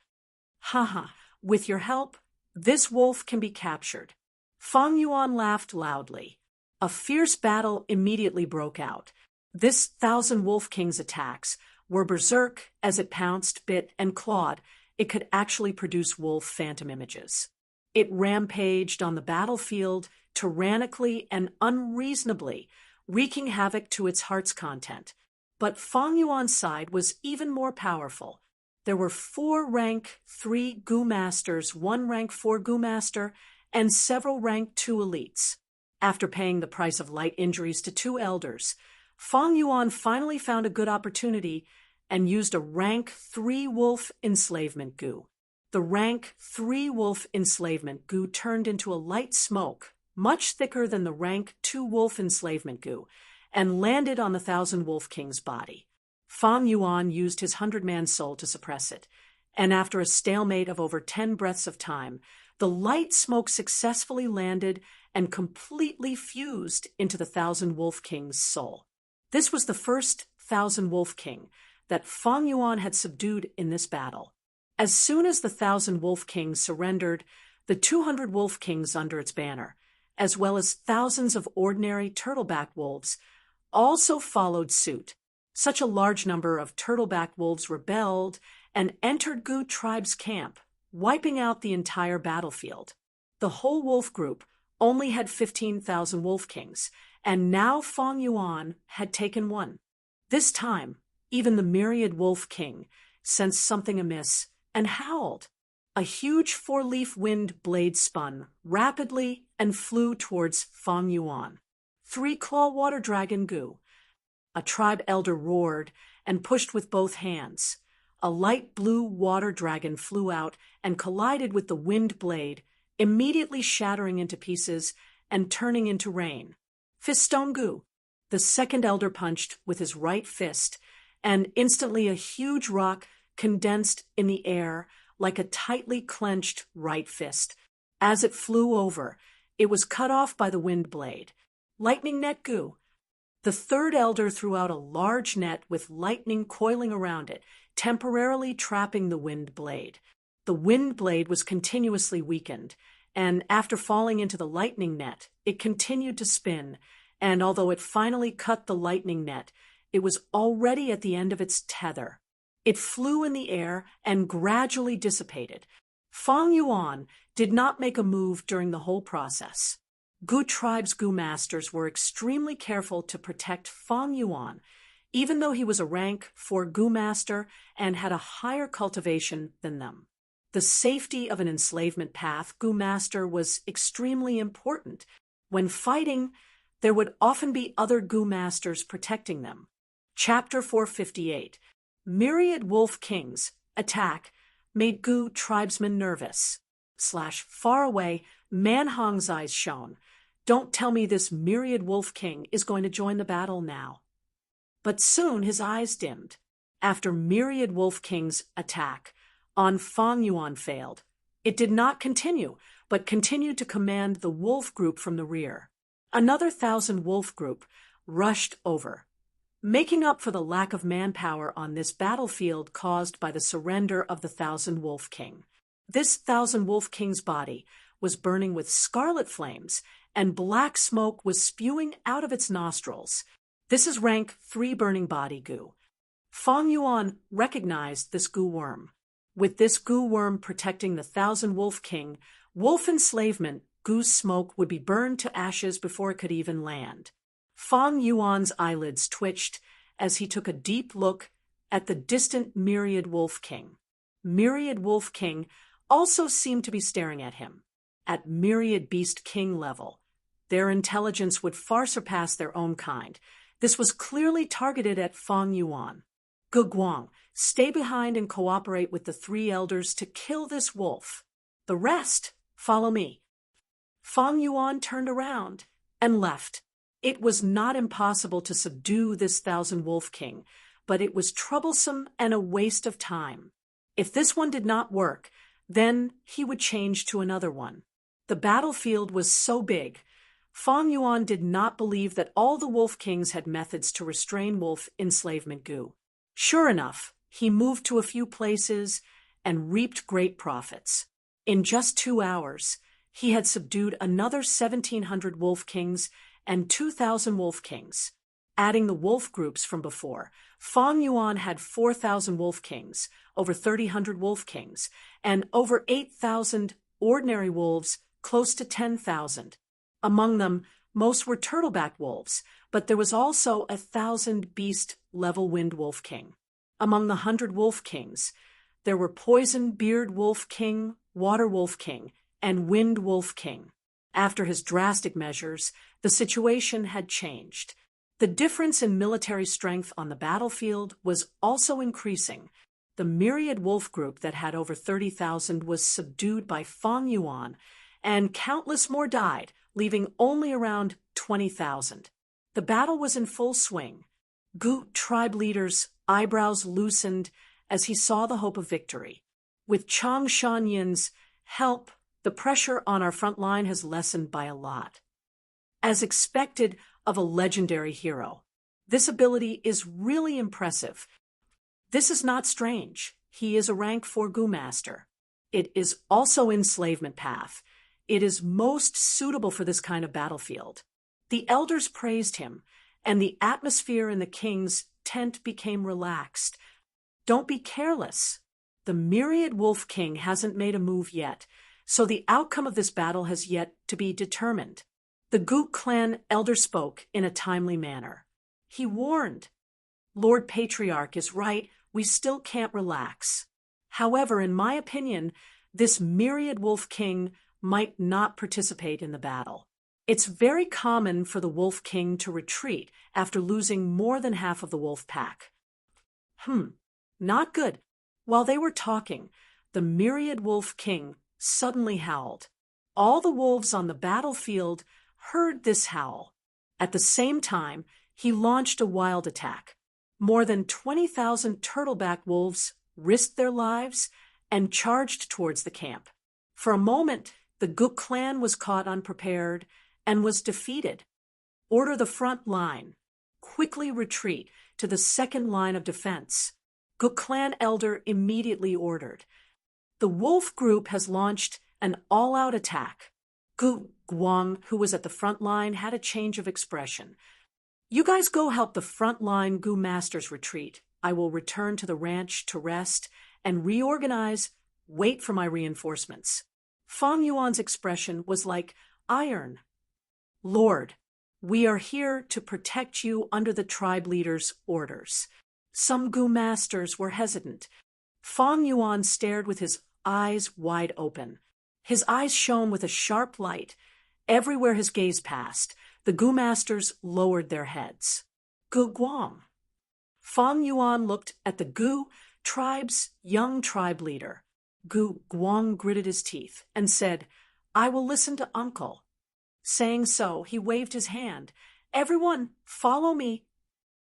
Haha, with your help, this wolf can be captured. Fang Yuan laughed loudly. A fierce battle immediately broke out. This 1,000 wolf king's attacks were berserk as it pounced, bit, and clawed. It could actually produce wolf phantom images. It rampaged on the battlefield tyrannically and unreasonably, wreaking havoc to its heart's content. But Fang Yuan's side was even more powerful. There were 4 rank 3 gu masters, 1 rank 4 gu master, and several rank 2 elites. After paying the price of light injuries to 2 elders, Fang Yuan finally found a good opportunity and used a rank 3 wolf enslavement gu. The rank 3 wolf enslavement gu turned into a light smoke, much thicker than the rank 2 wolf enslavement gu, and landed on the 1,000 wolf king's body. Fang Yuan used his 100-man soul to suppress it, and after a stalemate of over 10 breaths of time, the light smoke successfully landed and completely fused into the 1,000 wolf king's soul. This was the first 1,000 wolf king that Fang Yuan had subdued in this battle. As soon as the 1,000 wolf kings surrendered, the 200 wolf kings under its banner, as well as thousands of ordinary turtleback wolves, also followed suit. Such a large number of turtleback wolves rebelled and entered Gu tribe's camp, wiping out the entire battlefield. The whole wolf group only had 15,000 wolf kings, and now Fang Yuan had taken one. This time, even the myriad wolf king sensed something amiss and howled. A huge 4-leaf wind blade spun rapidly and flew towards Fang Yuan. 3-claw water dragon Gu. A tribe elder roared and pushed with both hands. A light blue water dragon flew out and collided with the wind blade, immediately shattering into pieces and turning into rain. Fistone Gu. The second elder punched with his right fist, and instantly a huge rock condensed in the air like a tightly clenched right fist. As it flew over, it was cut off by the wind blade. Lightning Net Gu. The third elder threw out a large net with lightning coiling around it. temporarily trapping the wind blade. The wind blade was continuously weakened, and after falling into the lightning net, it continued to spin, and although it finally cut the lightning net, it was already at the end of its tether. It flew in the air and gradually dissipated. Fang Yuan did not make a move during the whole process. Gu tribe's Gu masters were extremely careful to protect Fang Yuan, even though he was a rank 4 Gu master and had a higher cultivation than them. The safety of an enslavement path Gu master was extremely important. When fighting, there would often be other Gu masters protecting them. Chapter 458. Myriad Wolf Kings Attack made Gu tribesmen nervous. Far away, Manhong's eyes shone. Don't tell me this Myriad Wolf King is going to join the battle now. But soon his eyes dimmed. After Myriad Wolf King's attack on Fang Yuan failed, it did not continue, but continued to command the wolf group from the rear. Another 1,000 wolf group rushed over, making up for the lack of manpower on this battlefield caused by the surrender of the 1,000 Wolf King. This 1,000 Wolf King's body was burning with scarlet flames, and black smoke was spewing out of its nostrils. This is rank 3 burning body Gu. Fang Yuan recognized this Gu worm. With this Gu worm protecting the 1,000 Wolf King, wolf enslavement, Gu's smoke would be burned to ashes before it could even land. Fang Yuan's eyelids twitched as he took a deep look at the distant Myriad Wolf King. Myriad Wolf King also seemed to be staring at him. At Myriad Beast King level, their intelligence would far surpass their own kind. This was clearly targeted at Fang Yuan. Gu Guang, stay behind and cooperate with the 3 elders to kill this wolf. The rest, follow me. Fang Yuan turned around and left. It was not impossible to subdue this 1,000 Wolf King, but it was troublesome and a waste of time. If this one did not work, then he would change to another one. The battlefield was so big, Fang Yuan did not believe that all the Wolf Kings had methods to restrain wolf enslavement Gu. Sure enough, he moved to a few places and reaped great profits. In just 2 hours, he had subdued another 1,700 Wolf Kings and 2,000 Wolf Kings. Adding the wolf groups from before, Fang Yuan had 4,000 Wolf Kings, over 3,000 Wolf Kings, and over 8,000 ordinary wolves, close to 10,000. Among them, most were turtleback wolves, but there was also 1,000 beast-level Wind Wolf King. Among the 100 Wolf Kings, there were Poison Beard Wolf King, Water Wolf King, and Wind Wolf King. After his drastic measures, the situation had changed. The difference in military strength on the battlefield was also increasing. The Myriad Wolf group that had over 30,000 was subdued by Fang Yuan, and countless more died, leaving only around 20,000. The battle was in full swing. Gu tribe leader's eyebrows loosened as he saw the hope of victory. With Chang Shanyin's help, the pressure on our front line has lessened by a lot. As expected of a legendary hero, this ability is really impressive. This is not strange. He is a rank 4 Gu master. It is also enslavement path. It is most suitable for this kind of battlefield. The elders praised him, and the atmosphere in the king's tent became relaxed. Don't be careless. The Myriad Wolf King hasn't made a move yet, so the outcome of this battle has yet to be determined. The Gu clan elder spoke in a timely manner. He warned, Lord Patriarch is right, we still can't relax. However, in my opinion, this Myriad Wolf King might not participate in the battle. It's very common for the Wolf King to retreat after losing more than half of the wolf pack. Not good. While they were talking, the Myriad Wolf King suddenly howled. All the wolves on the battlefield heard this howl. At the same time, he launched a wild attack. More than 20,000 turtleback wolves risked their lives and charged towards the camp. For a moment, the Gu clan was caught unprepared and was defeated. Order the front line. Quickly retreat to the second line of defense. Gu clan elder immediately ordered. The wolf group has launched an all-out attack. Gu Guang, who was at the front line, had a change of expression. You guys go help the front-line Gu masters retreat. I will return to the ranch to rest and reorganize, wait for my reinforcements. Fang Yuan's expression was like iron. Lord, we are here to protect you under the tribe leader's orders. Some Gu masters were hesitant. Fang Yuan stared with his eyes wide open. His eyes shone with a sharp light. Everywhere his gaze passed, the Gu masters lowered their heads. Gu Guang. Fang Yuan looked at the Gu tribe's young tribe leader. Gu Guang gritted his teeth and said, I will listen to uncle. Saying so, he waved his hand. Everyone, follow me.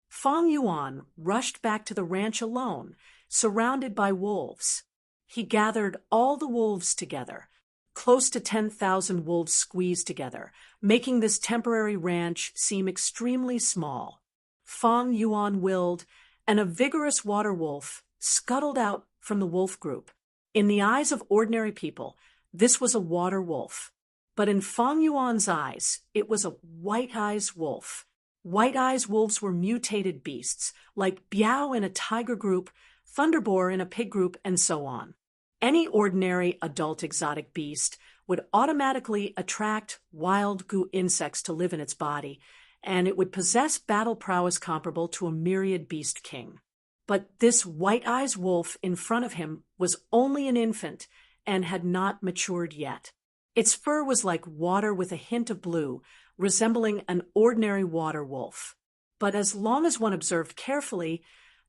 Fang Yuan rushed back to the ranch alone, surrounded by wolves. He gathered all the wolves together. Close to 10,000 wolves squeezed together, making this temporary ranch seem extremely small. Fang Yuan willed, and a vigorous water wolf scuttled out from the wolf group. In the eyes of ordinary people, this was a water wolf. But in Fang Yuan's eyes, it was a white-eyes wolf. White-eyes wolves were mutated beasts, like Biao in a tiger group, Thunderboar in a pig group, and so on. Any ordinary adult exotic beast would automatically attract wild Gu insects to live in its body, and it would possess battle prowess comparable to a myriad beast king. But this white-eyes wolf in front of him was only an infant and had not matured yet. Its fur was like water with a hint of blue, resembling an ordinary water wolf. But as long as one observed carefully,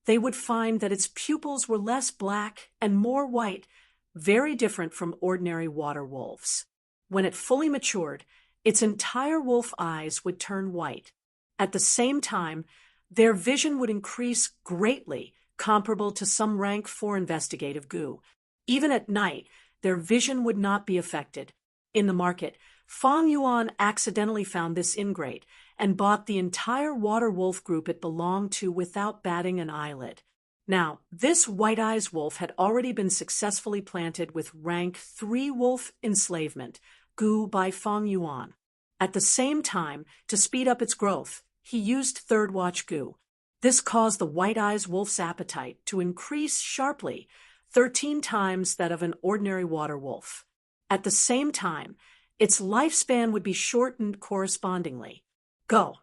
they would find that its pupils were less black and more white, very different from ordinary water wolves. When it fully matured, its entire wolf eyes would turn white. At the same time, their vision would increase greatly, comparable to some rank 4 investigative Gu. Even at night, their vision would not be affected. In the market, Fang Yuan accidentally found this ingrate and bought the entire water wolf group it belonged to without batting an eyelid. Now, this white-eyes wolf had already been successfully planted with rank 3 wolf enslavement, Gu by Fang Yuan. At the same time, to speed up its growth, he used third watch Gu. This caused the white-eyes wolf's appetite to increase sharply, 13 times that of an ordinary water wolf. At the same time, its lifespan would be shortened correspondingly. Go!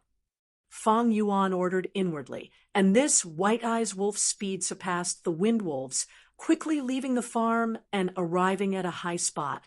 Fang Yuan ordered inwardly, and this white-eyes wolf's speed surpassed the wind wolves, quickly leaving the farm and arriving at a high spot.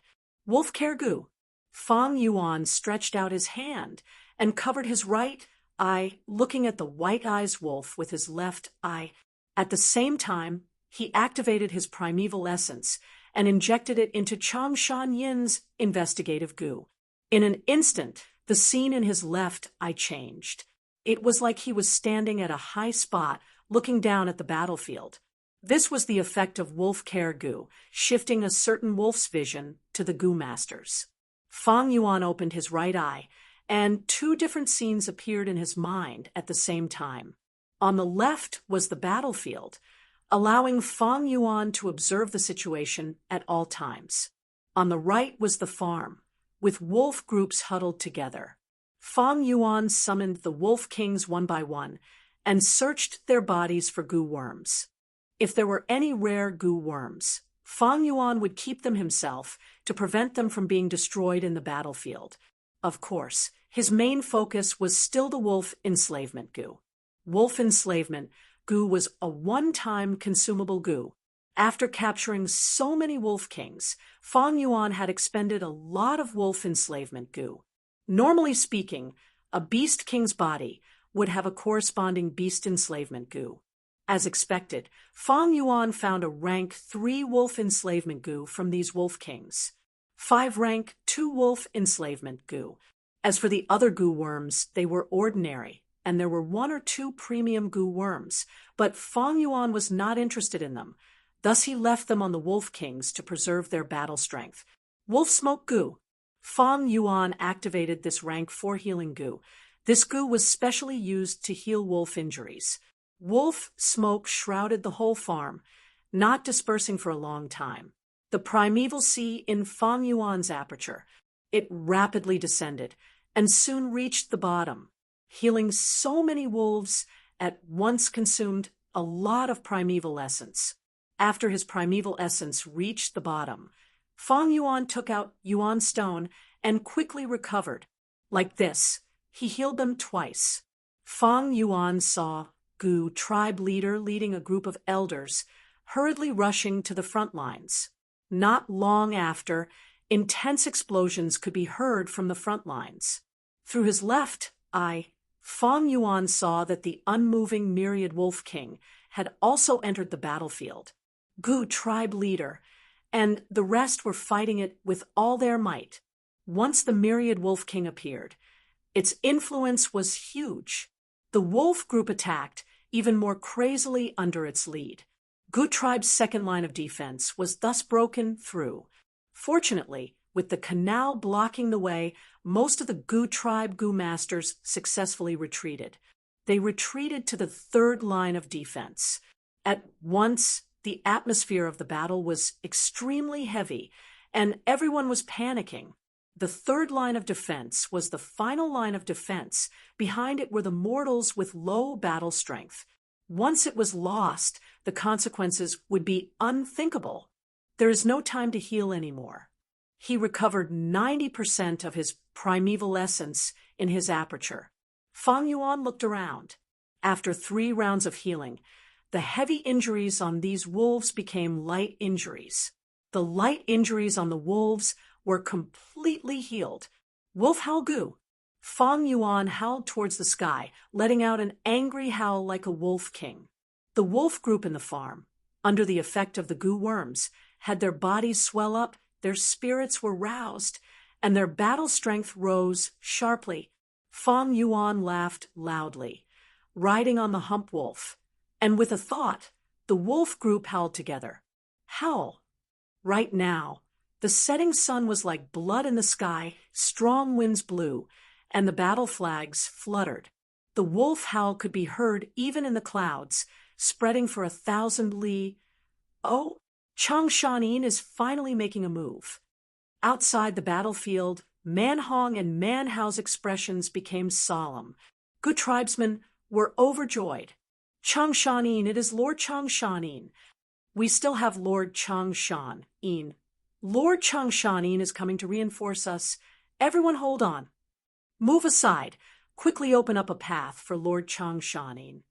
Wolf Kergu. Fang Yuan stretched out his hand and covered his right eye, looking at the white-eyes wolf with his left eye. At the same time, he activated his primeval essence and injected it into Changshan Yin's investigative Gu. In an instant, the scene in his left eye changed. It was like he was standing at a high spot, looking down at the battlefield. This was the effect of Wolf Care Gu, shifting a certain wolf's vision to the Gu masters. Fang Yuan opened his right eye, and 2 different scenes appeared in his mind at the same time. On the left was the battlefield, allowing Fang Yuan to observe the situation at all times. On the right was the farm, with wolf groups huddled together. Fang Yuan summoned the wolf kings one by one and searched their bodies for Gu worms. If there were any rare Gu worms, Fang Yuan would keep them himself to prevent them from being destroyed in the battlefield. Of course, his main focus was still the wolf enslavement Gu. Wolf enslavement Gu was a one-time consumable Gu. After capturing so many wolf kings, Fang Yuan had expended a lot of wolf enslavement Gu. Normally speaking, a beast king's body would have a corresponding beast enslavement Gu. As expected, Fang Yuan found a rank 3 wolf enslavement Gu from these wolf kings. 5 rank 2 wolf enslavement Gu. As for the other Gu worms, they were ordinary, and there were 1 or 2 premium Gu worms, but Fang Yuan was not interested in them. Thus he left them on the wolf kings to preserve their battle strength. Wolf Smoke Gu. Fang Yuan activated this rank 4 healing Gu. This Gu was specially used to heal wolf injuries. Wolf smoke shrouded the whole farm, not dispersing for a long time. The primeval sea in Fang Yuan's aperture. It rapidly descended and soon reached the bottom. Healing so many wolves at once consumed a lot of primeval essence. After his primeval essence reached the bottom, Fang Yuan took out Yuan Stone and quickly recovered. Like this, he healed them twice. Fang Yuan saw Gu, tribe leader leading a group of elders, hurriedly rushing to the front lines. Not long after, intense explosions could be heard from the front lines. Through his left eye, Fang Yuan saw that the unmoving myriad wolf king had also entered the battlefield. Gu, tribe leader, and the rest were fighting it with all their might. Once the myriad wolf king appeared, its influence was huge. The wolf group attacked even more crazily under its lead. Gu tribe's second line of defense was thus broken through. Fortunately, with the canal blocking the way, most of the Gu tribe Gu masters successfully retreated. They retreated to the third line of defense. At once, the atmosphere of the battle was extremely heavy, and everyone was panicking. The third line of defense was the final line of defense. Behind it were the mortals with low battle strength. Once it was lost, the consequences would be unthinkable. There is no time to heal anymore. He recovered 90% of his primeval essence in his aperture. Fang Yuan looked around. After 3 rounds of healing, the heavy injuries on these wolves became light injuries. The light injuries on the wolves were completely healed. Wolf Howl Gu. Fang Yuan howled towards the sky, letting out an angry howl like a wolf king. The wolf group in the farm, under the effect of the Gu worms, had their bodies swell up, their spirits were roused, and their battle strength rose sharply. Fang Yuan laughed loudly, riding on the hump wolf, and with a thought, the wolf group howled together. Howl. Right now, the setting sun was like blood in the sky, strong winds blew, and the battle flags fluttered. The wolf howl could be heard even in the clouds, spreading for 1,000 li. Oh, Chang Shanin is finally making a move. Outside the battlefield, Man Hong and Man Hao's expressions became solemn. Good tribesmen were overjoyed. Chang Shanin, it is Lord Chang Shanin. We still have Lord Chang Shanin. Lord Chang Shanin is coming to reinforce us. Everyone hold on. Move aside. Quickly open up a path for Lord Chang Shanin.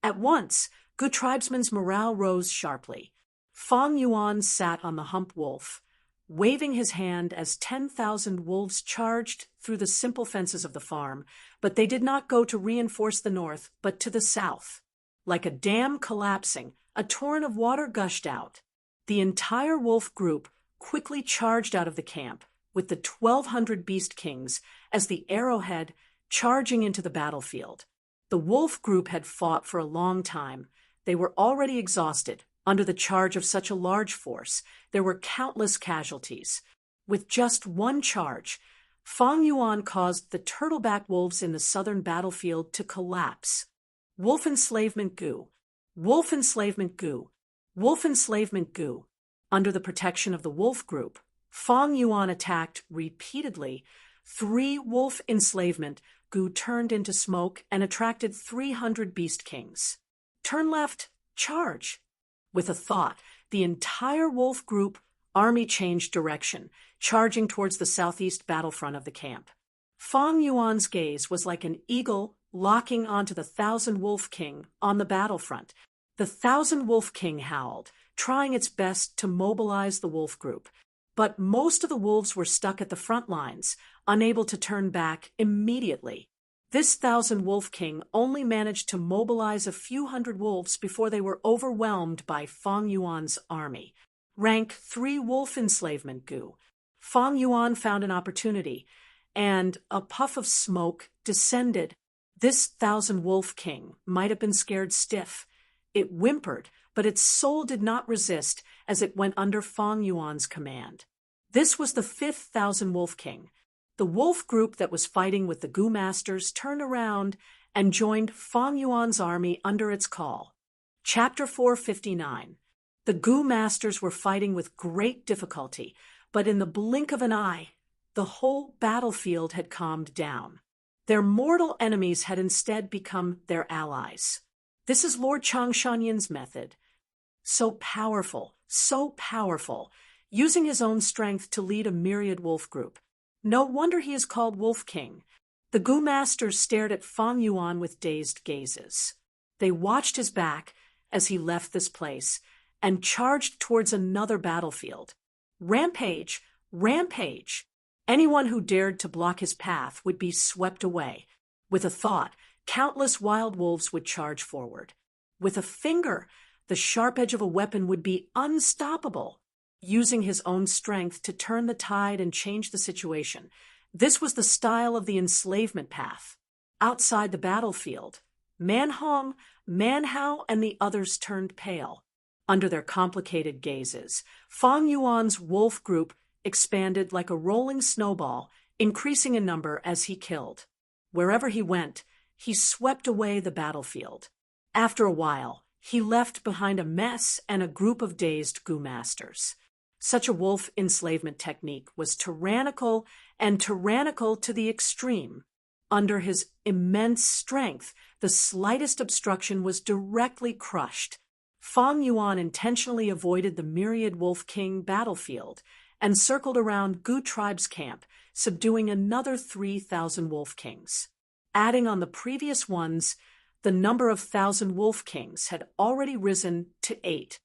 At once, good tribesmen's morale rose sharply. Fang Yuan sat on the hump wolf, waving his hand as 10,000 wolves charged through the simple fences of the farm, but they did not go to reinforce the north, but to the south. Like a dam collapsing, a torrent of water gushed out. The entire wolf group quickly charged out of the camp, with the 1,200 beast kings as the arrowhead charging into the battlefield. The wolf group had fought for a long time. They were already exhausted. Under the charge of such a large force, there were countless casualties. With just one charge, Fang Yuan caused the turtleback wolves in the southern battlefield to collapse. Wolf enslavement Gu. Wolf enslavement Gu. Wolf enslavement Gu. Under the protection of the wolf group, Fang Yuan attacked repeatedly. 3 wolf enslavement Gu turned into smoke and attracted 300 beast kings. Turn left, charge. With a thought, the entire wolf group army changed direction, charging towards the southeast battlefront of the camp. Fang Yuan's gaze was like an eagle locking onto the 1,000 wolf king on the battlefront. The 1,000 wolf king howled, trying its best to mobilize the wolf group. But most of the wolves were stuck at the front lines, unable to turn back immediately. This 1,000 wolf king only managed to mobilize a few hundred wolves before they were overwhelmed by Fang Yuan's army. Rank 3 wolf enslavement Gu. Fang Yuan found an opportunity, and a puff of smoke descended. This 1,000 wolf king might have been scared stiff. It whimpered, but its soul did not resist as it went under Fang Yuan's command. This was the 5th 1,000 wolf king. The wolf group that was fighting with the Gu masters turned around and joined Fang Yuan's army under its call. Chapter 459. The Gu masters were fighting with great difficulty, but in the blink of an eye, the whole battlefield had calmed down. Their mortal enemies had instead become their allies. This is Lord Changshanyan's method. So powerful, using his own strength to lead a myriad wolf group. No wonder he is called Wolf King. The Gu masters stared at Fang Yuan with dazed gazes. They watched his back as he left this place and charged towards another battlefield. Rampage! Rampage! Anyone who dared to block his path would be swept away. With a thought, countless wild wolves would charge forward. With a finger, the sharp edge of a weapon would be unstoppable. Using his own strength to turn the tide and change the situation, this was the style of the enslavement path. Outside the battlefield, Man Hong, Man Hao, and the others turned pale. Under their complicated gazes, Fang Yuan's wolf group expanded like a rolling snowball, increasing in number as he killed. Wherever he went, he swept away the battlefield. After a while, he left behind a mess and a group of dazed Gu masters. Such a wolf enslavement technique was tyrannical to the extreme. Under his immense strength, the slightest obstruction was directly crushed. Fang Yuan intentionally avoided the myriad Wolf King battlefield and circled around Gu tribe's camp, subduing another 3,000 Wolf Kings. Adding on the previous ones, the number of 1,000 Wolf Kings had already risen to 8.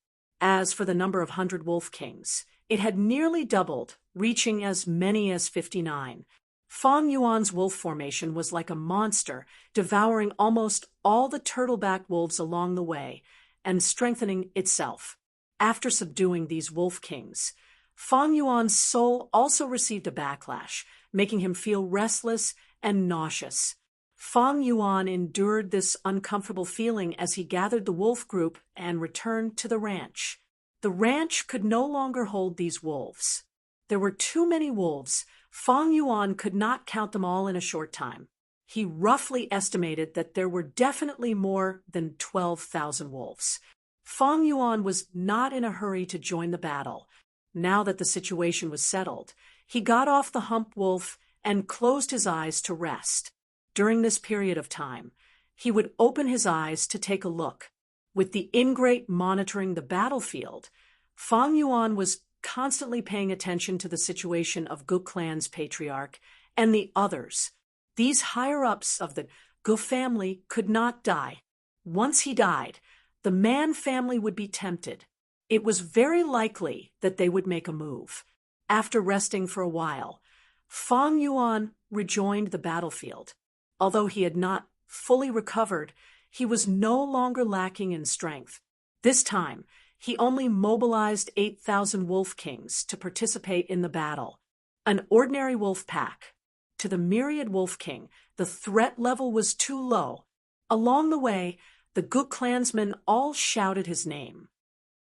As for the number of 100 Wolf Kings, it had nearly doubled, reaching as many as 59. Fang Yuan's wolf formation was like a monster, devouring almost all the turtle-backed wolves along the way and strengthening itself. After subduing these Wolf Kings, Fang Yuan's soul also received a backlash, making him feel restless and nauseous. Fang Yuan endured this uncomfortable feeling as he gathered the wolf group and returned to the ranch. The ranch could no longer hold these wolves. There were too many wolves. Fang Yuan could not count them all in a short time. He roughly estimated that there were definitely more than 12,000 wolves. Fang Yuan was not in a hurry to join the battle. Now that the situation was settled, he got off the hump wolf and closed his eyes to rest. During this period of time, he would open his eyes to take a look. With the ingrate monitoring the battlefield, Fang Yuan was constantly paying attention to the situation of Gu clan's patriarch and the others. These higher-ups of the Gu family could not die. Once he died, the Man family would be tempted. It was very likely that they would make a move. After resting for a while, Fang Yuan rejoined the battlefield. Although he had not fully recovered, he was no longer lacking in strength. This time, he only mobilized 8,000 Wolf Kings to participate in the battle. An ordinary wolf pack. To the myriad Wolf King, the threat level was too low. Along the way, the Gu clansmen all shouted his name.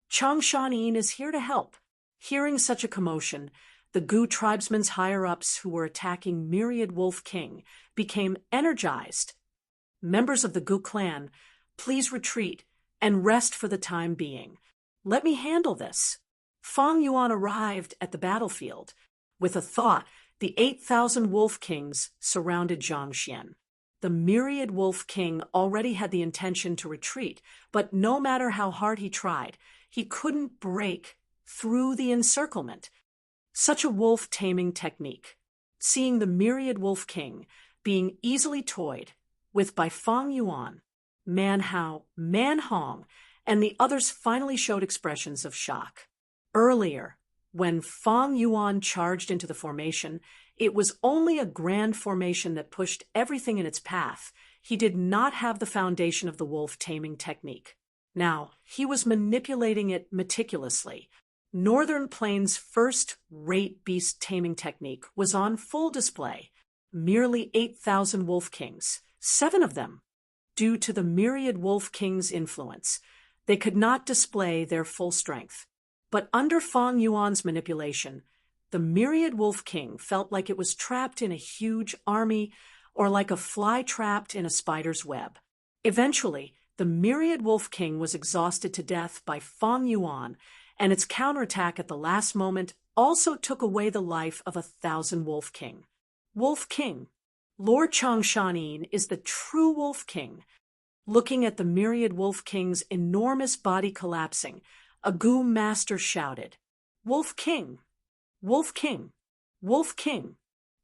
Changshan is here to help. Hearing such a commotion, the Gu tribesmen's higher-ups who were attacking myriad Wolf King became energized. Members of the Gu clan, please retreat and rest for the time being. Let me handle this. Fang Yuan arrived at the battlefield. With a thought, the 8,000 Wolf Kings surrounded Zhangxian. The myriad Wolf King already had the intention to retreat, but no matter how hard he tried, he couldn't break through the encirclement. Such a wolf taming technique. Seeing the myriad Wolf King being easily toyed with by Fang Yuan, Man Hao, Man Hong, and the others finally showed expressions of shock. Earlier, when Fang Yuan charged into the formation, it was only a grand formation that pushed everything in its path. He did not have the foundation of the wolf taming technique. Now, he was manipulating it meticulously. Northern Plains' first-rate beast taming technique was on full display. Merely 8,000 Wolf Kings, 7 of them. Due to the myriad Wolf King's influence, they could not display their full strength. But under Fang Yuan's manipulation, the myriad Wolf King felt like it was trapped in a huge army or like a fly trapped in a spider's web. Eventually, the myriad wolf king was exhausted to death by Feng Yuan, and its counterattack at the last moment also took away the life of 1,000 wolf king. Wolf King. Lord Changshanin is the true wolf king. Looking at the myriad wolf king's enormous body collapsing, a Gu master shouted, "Wolf King! Wolf King! Wolf King!"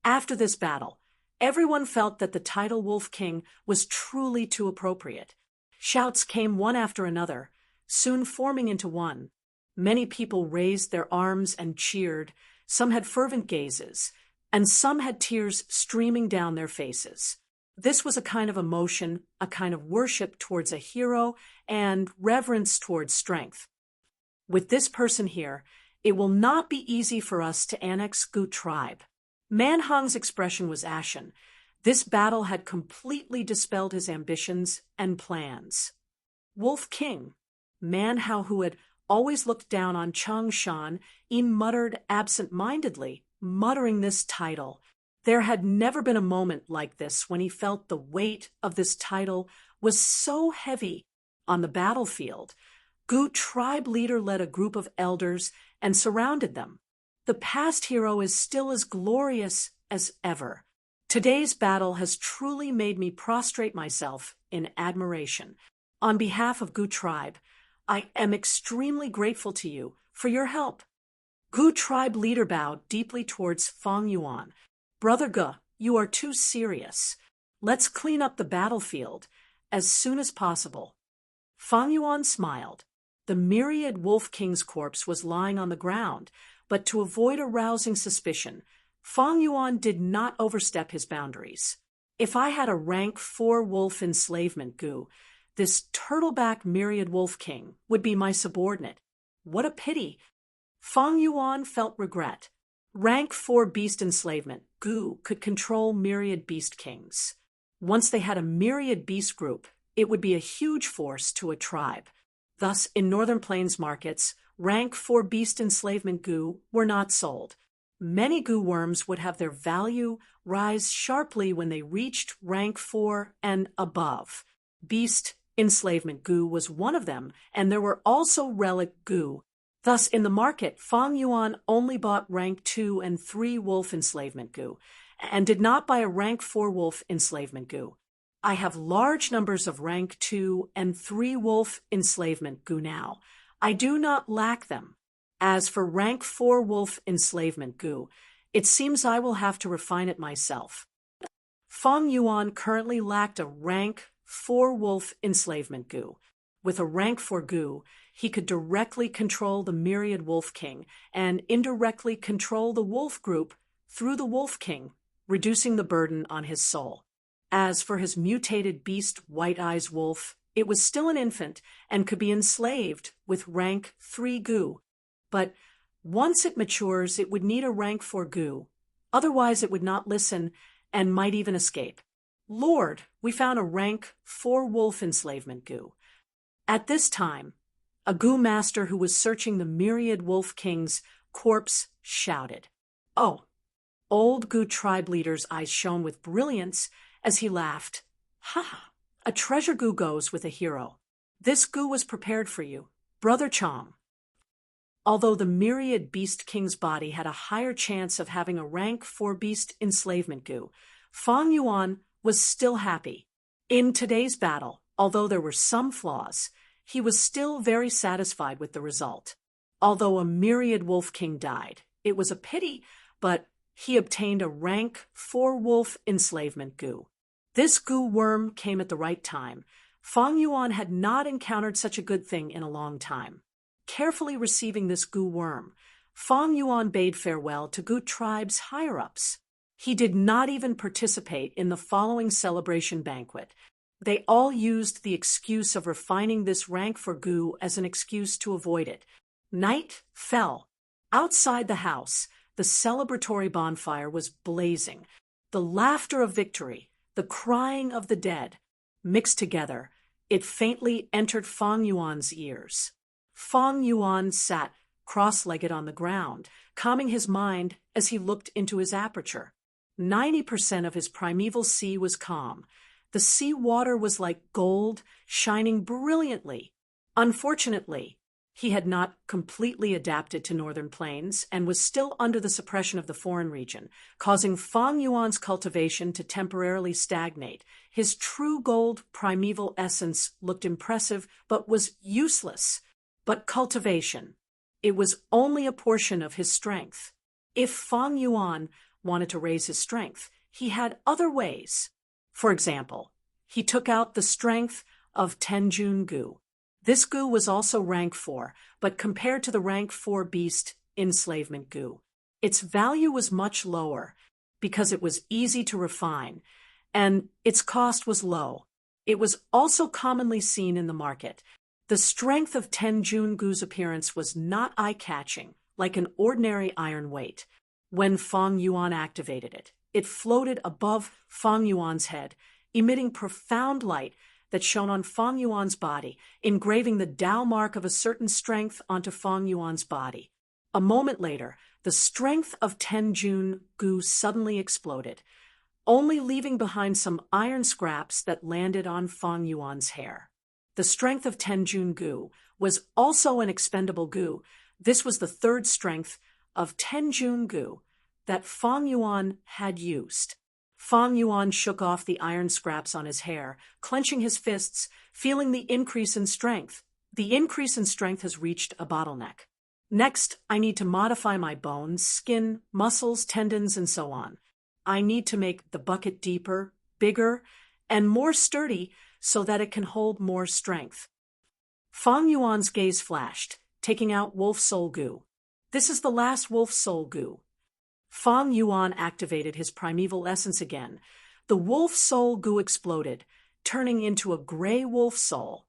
After this battle, everyone felt that the title Wolf King was truly too appropriate. Shouts came one after another, soon forming into one. Many people raised their arms and cheered, some had fervent gazes, and some had tears streaming down their faces. This was a kind of emotion, a kind of worship towards a hero, and reverence towards strength. With this person here, it will not be easy for us to annex Gu tribe. Manhang's expression was ashen. This battle had completely dispelled his ambitions and plans. Wolf King. Manhao, who had always looked down on Changshan, muttered absent-mindedly, muttering this title. There had never been a moment like this when he felt the weight of this title was so heavy. On the battlefield, Gu tribe leader led a group of elders and surrounded them. The past hero is still as glorious as ever. Today's battle has truly made me prostrate myself in admiration. On behalf of Gu tribe, I am extremely grateful to you for your help. Gu tribe leader bowed deeply towards Feng Yuan. Brother Gu, you are too serious. Let's clean up the battlefield as soon as possible. Feng Yuan smiled. The myriad wolf king's corpse was lying on the ground, but to avoid arousing suspicion, Feng Yuan did not overstep his boundaries. If I had a rank 4 wolf enslavement Gu, this turtleback myriad wolf king would be my subordinate. What a pity. Feng Yuan felt regret. Rank 4 beast enslavement Gu could control myriad beast kings. Once they had a myriad beast group, it would be a huge force to a tribe. Thus, in Northern Plains markets, rank 4 beast enslavement Gu were not sold. Many Gu worms would have their value rise sharply when they reached rank 4 and above. Beast enslavement Gu was one of them, and there were also relic Gu. Thus, in the market, Feng Yuan only bought rank 2 and 3 wolf enslavement Gu, and did not buy a rank 4 wolf enslavement Gu. I have large numbers of rank 2 and 3 wolf enslavement Gu now. I do not lack them. As for rank 4 wolf enslavement Gu, it seems I will have to refine it myself. Feng Yuan currently lacked a rank 4 wolf enslavement Gu. With a rank 4 Gu, he could directly control the myriad wolf king and indirectly control the wolf group through the wolf king, reducing the burden on his soul. As for his mutated beast White Eyes Wolf, it was still an infant and could be enslaved with rank 3 Gu. But once it matures, it would need a rank 4 Gu. Otherwise, it would not listen and might even escape. Lord, we found a rank 4 wolf enslavement Gu. At this time, a Gu master who was searching the myriad wolf king's corpse shouted. Oh! Old Gu tribe leader's eyes shone with brilliance as he laughed. Ha! A treasure Gu goes with a hero. This Gu was prepared for you, Brother Chong. Although the myriad beast king's body had a higher chance of having a rank 4 beast enslavement Gu, Feng Yuan was still happy. In today's battle, although there were some flaws, he was still very satisfied with the result. Although a myriad wolf king died, it was a pity, but he obtained a rank 4 wolf enslavement Gu. This Gu worm came at the right time. Feng Yuan had not encountered such a good thing in a long time. Carefully receiving this Gu worm, Feng Yuan bade farewell to Gu tribe's higher-ups. He did not even participate in the following celebration banquet. They all used the excuse of refining this rank for Gu as an excuse to avoid it. Night fell. Outside the house, the celebratory bonfire was blazing. The laughter of victory, the crying of the dead, mixed together, it faintly entered Feng Yuan's ears. Feng Yuan sat cross-legged on the ground, calming his mind as he looked into his aperture. 90% of his primeval sea was calm. The sea water was like gold, shining brilliantly. Unfortunately, he had not completely adapted to northern plains and was still under the suppression of the foreign region, causing Fang Yuan's cultivation to temporarily stagnate. His true gold primeval essence looked impressive but was useless. But cultivation, it was only a portion of his strength. If Fang Yuan wanted to raise his strength, he had other ways. For example, he took out the strength of Tenjun Gu. This gu was also rank 4, but compared to the rank 4 beast enslavement gu, its value was much lower because it was easy to refine, and its cost was low. It was also commonly seen in the market. The strength of Tenjun Gu's appearance was not eye-catching, like an ordinary iron weight. When Fang Yuan activated it, it floated above Fang Yuan's head, emitting profound light that shone on Fang Yuan's body, engraving the Tao mark of a certain strength onto Fang Yuan's body. A moment later, the strength of Tenjun Gu suddenly exploded, only leaving behind some iron scraps that landed on Fang Yuan's hair. The strength of Tenjun Gu was also an expendable gu. This was the third strength of Tenjun Gu that Fang Yuan had used. Fang Yuan shook off the iron scraps on his hair, clenching his fists, feeling the increase in strength. The increase in strength has reached a bottleneck. Next, I need to modify my bones, skin, muscles, tendons, and so on. I need to make the bucket deeper, bigger, and more sturdy so that it can hold more strength. Fang Yuan's gaze flashed, taking out Wolf Soul Gu. This is the last Wolf Soul Gu. Fang Yuan activated his primeval essence again. The wolf soul gu exploded, turning into a gray wolf soul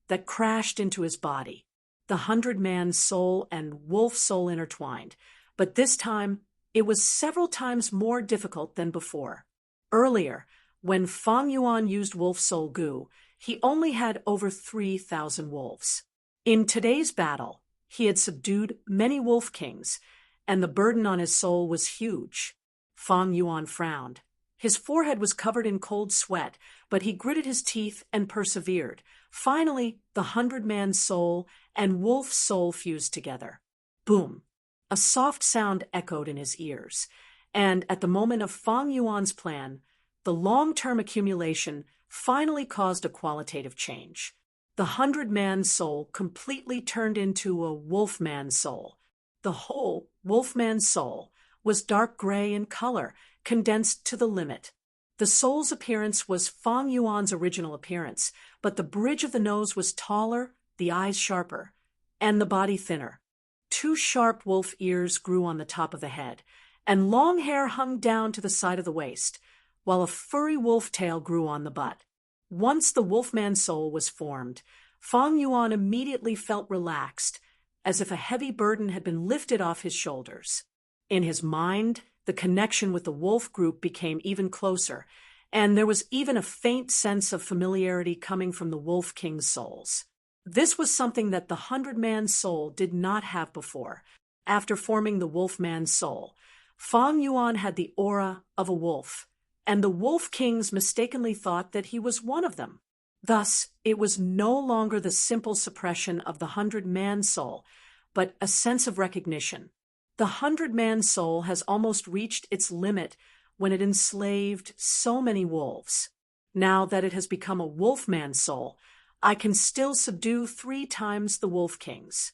that crashed into his body. The 100-man soul and wolf soul intertwined, but this time it was several times more difficult than before. Earlier, when Fang Yuan used wolf soul gu, he only had over 3,000 wolves. In today's battle, he had subdued many wolf kings, and the burden on his soul was huge. Fang Yuan frowned. His forehead was covered in cold sweat, but he gritted his teeth and persevered. Finally, the 100-man soul and wolf soul fused together. Boom! A soft sound echoed in his ears, and at the moment of Fang Yuan's plan, the long-term accumulation finally caused a qualitative change. The 100-man soul completely turned into a wolf-man soul. The whole wolfman's soul was dark gray in color, condensed to the limit. The soul's appearance was Fang Yuan's original appearance, but the bridge of the nose was taller, the eyes sharper, and the body thinner. 2 sharp wolf ears grew on the top of the head, and long hair hung down to the side of the waist, while a furry wolf tail grew on the butt. Once the wolfman's soul was formed, Fang Yuan immediately felt relaxed, as if a heavy burden had been lifted off his shoulders. In his mind, the connection with the wolf group became even closer, and there was even a faint sense of familiarity coming from the Wolf King's souls. This was something that the 100-man soul did not have before. After forming the Wolfman's soul, Fang Yuan had the aura of a wolf, and the Wolf Kings mistakenly thought that he was one of them. Thus, it was no longer the simple suppression of the 100-man soul, but a sense of recognition. The 100-man soul has almost reached its limit when it enslaved so many wolves. Now that it has become a wolfman soul, I can still subdue 3 times the Wolf Kings.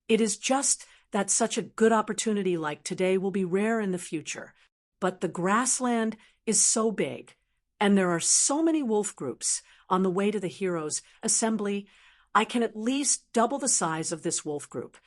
It is just that such a good opportunity like today will be rare in the future, but the grassland is so big, and there are so many wolf groups on the way to the hero's assembly, I can at least double the size of this wolf group.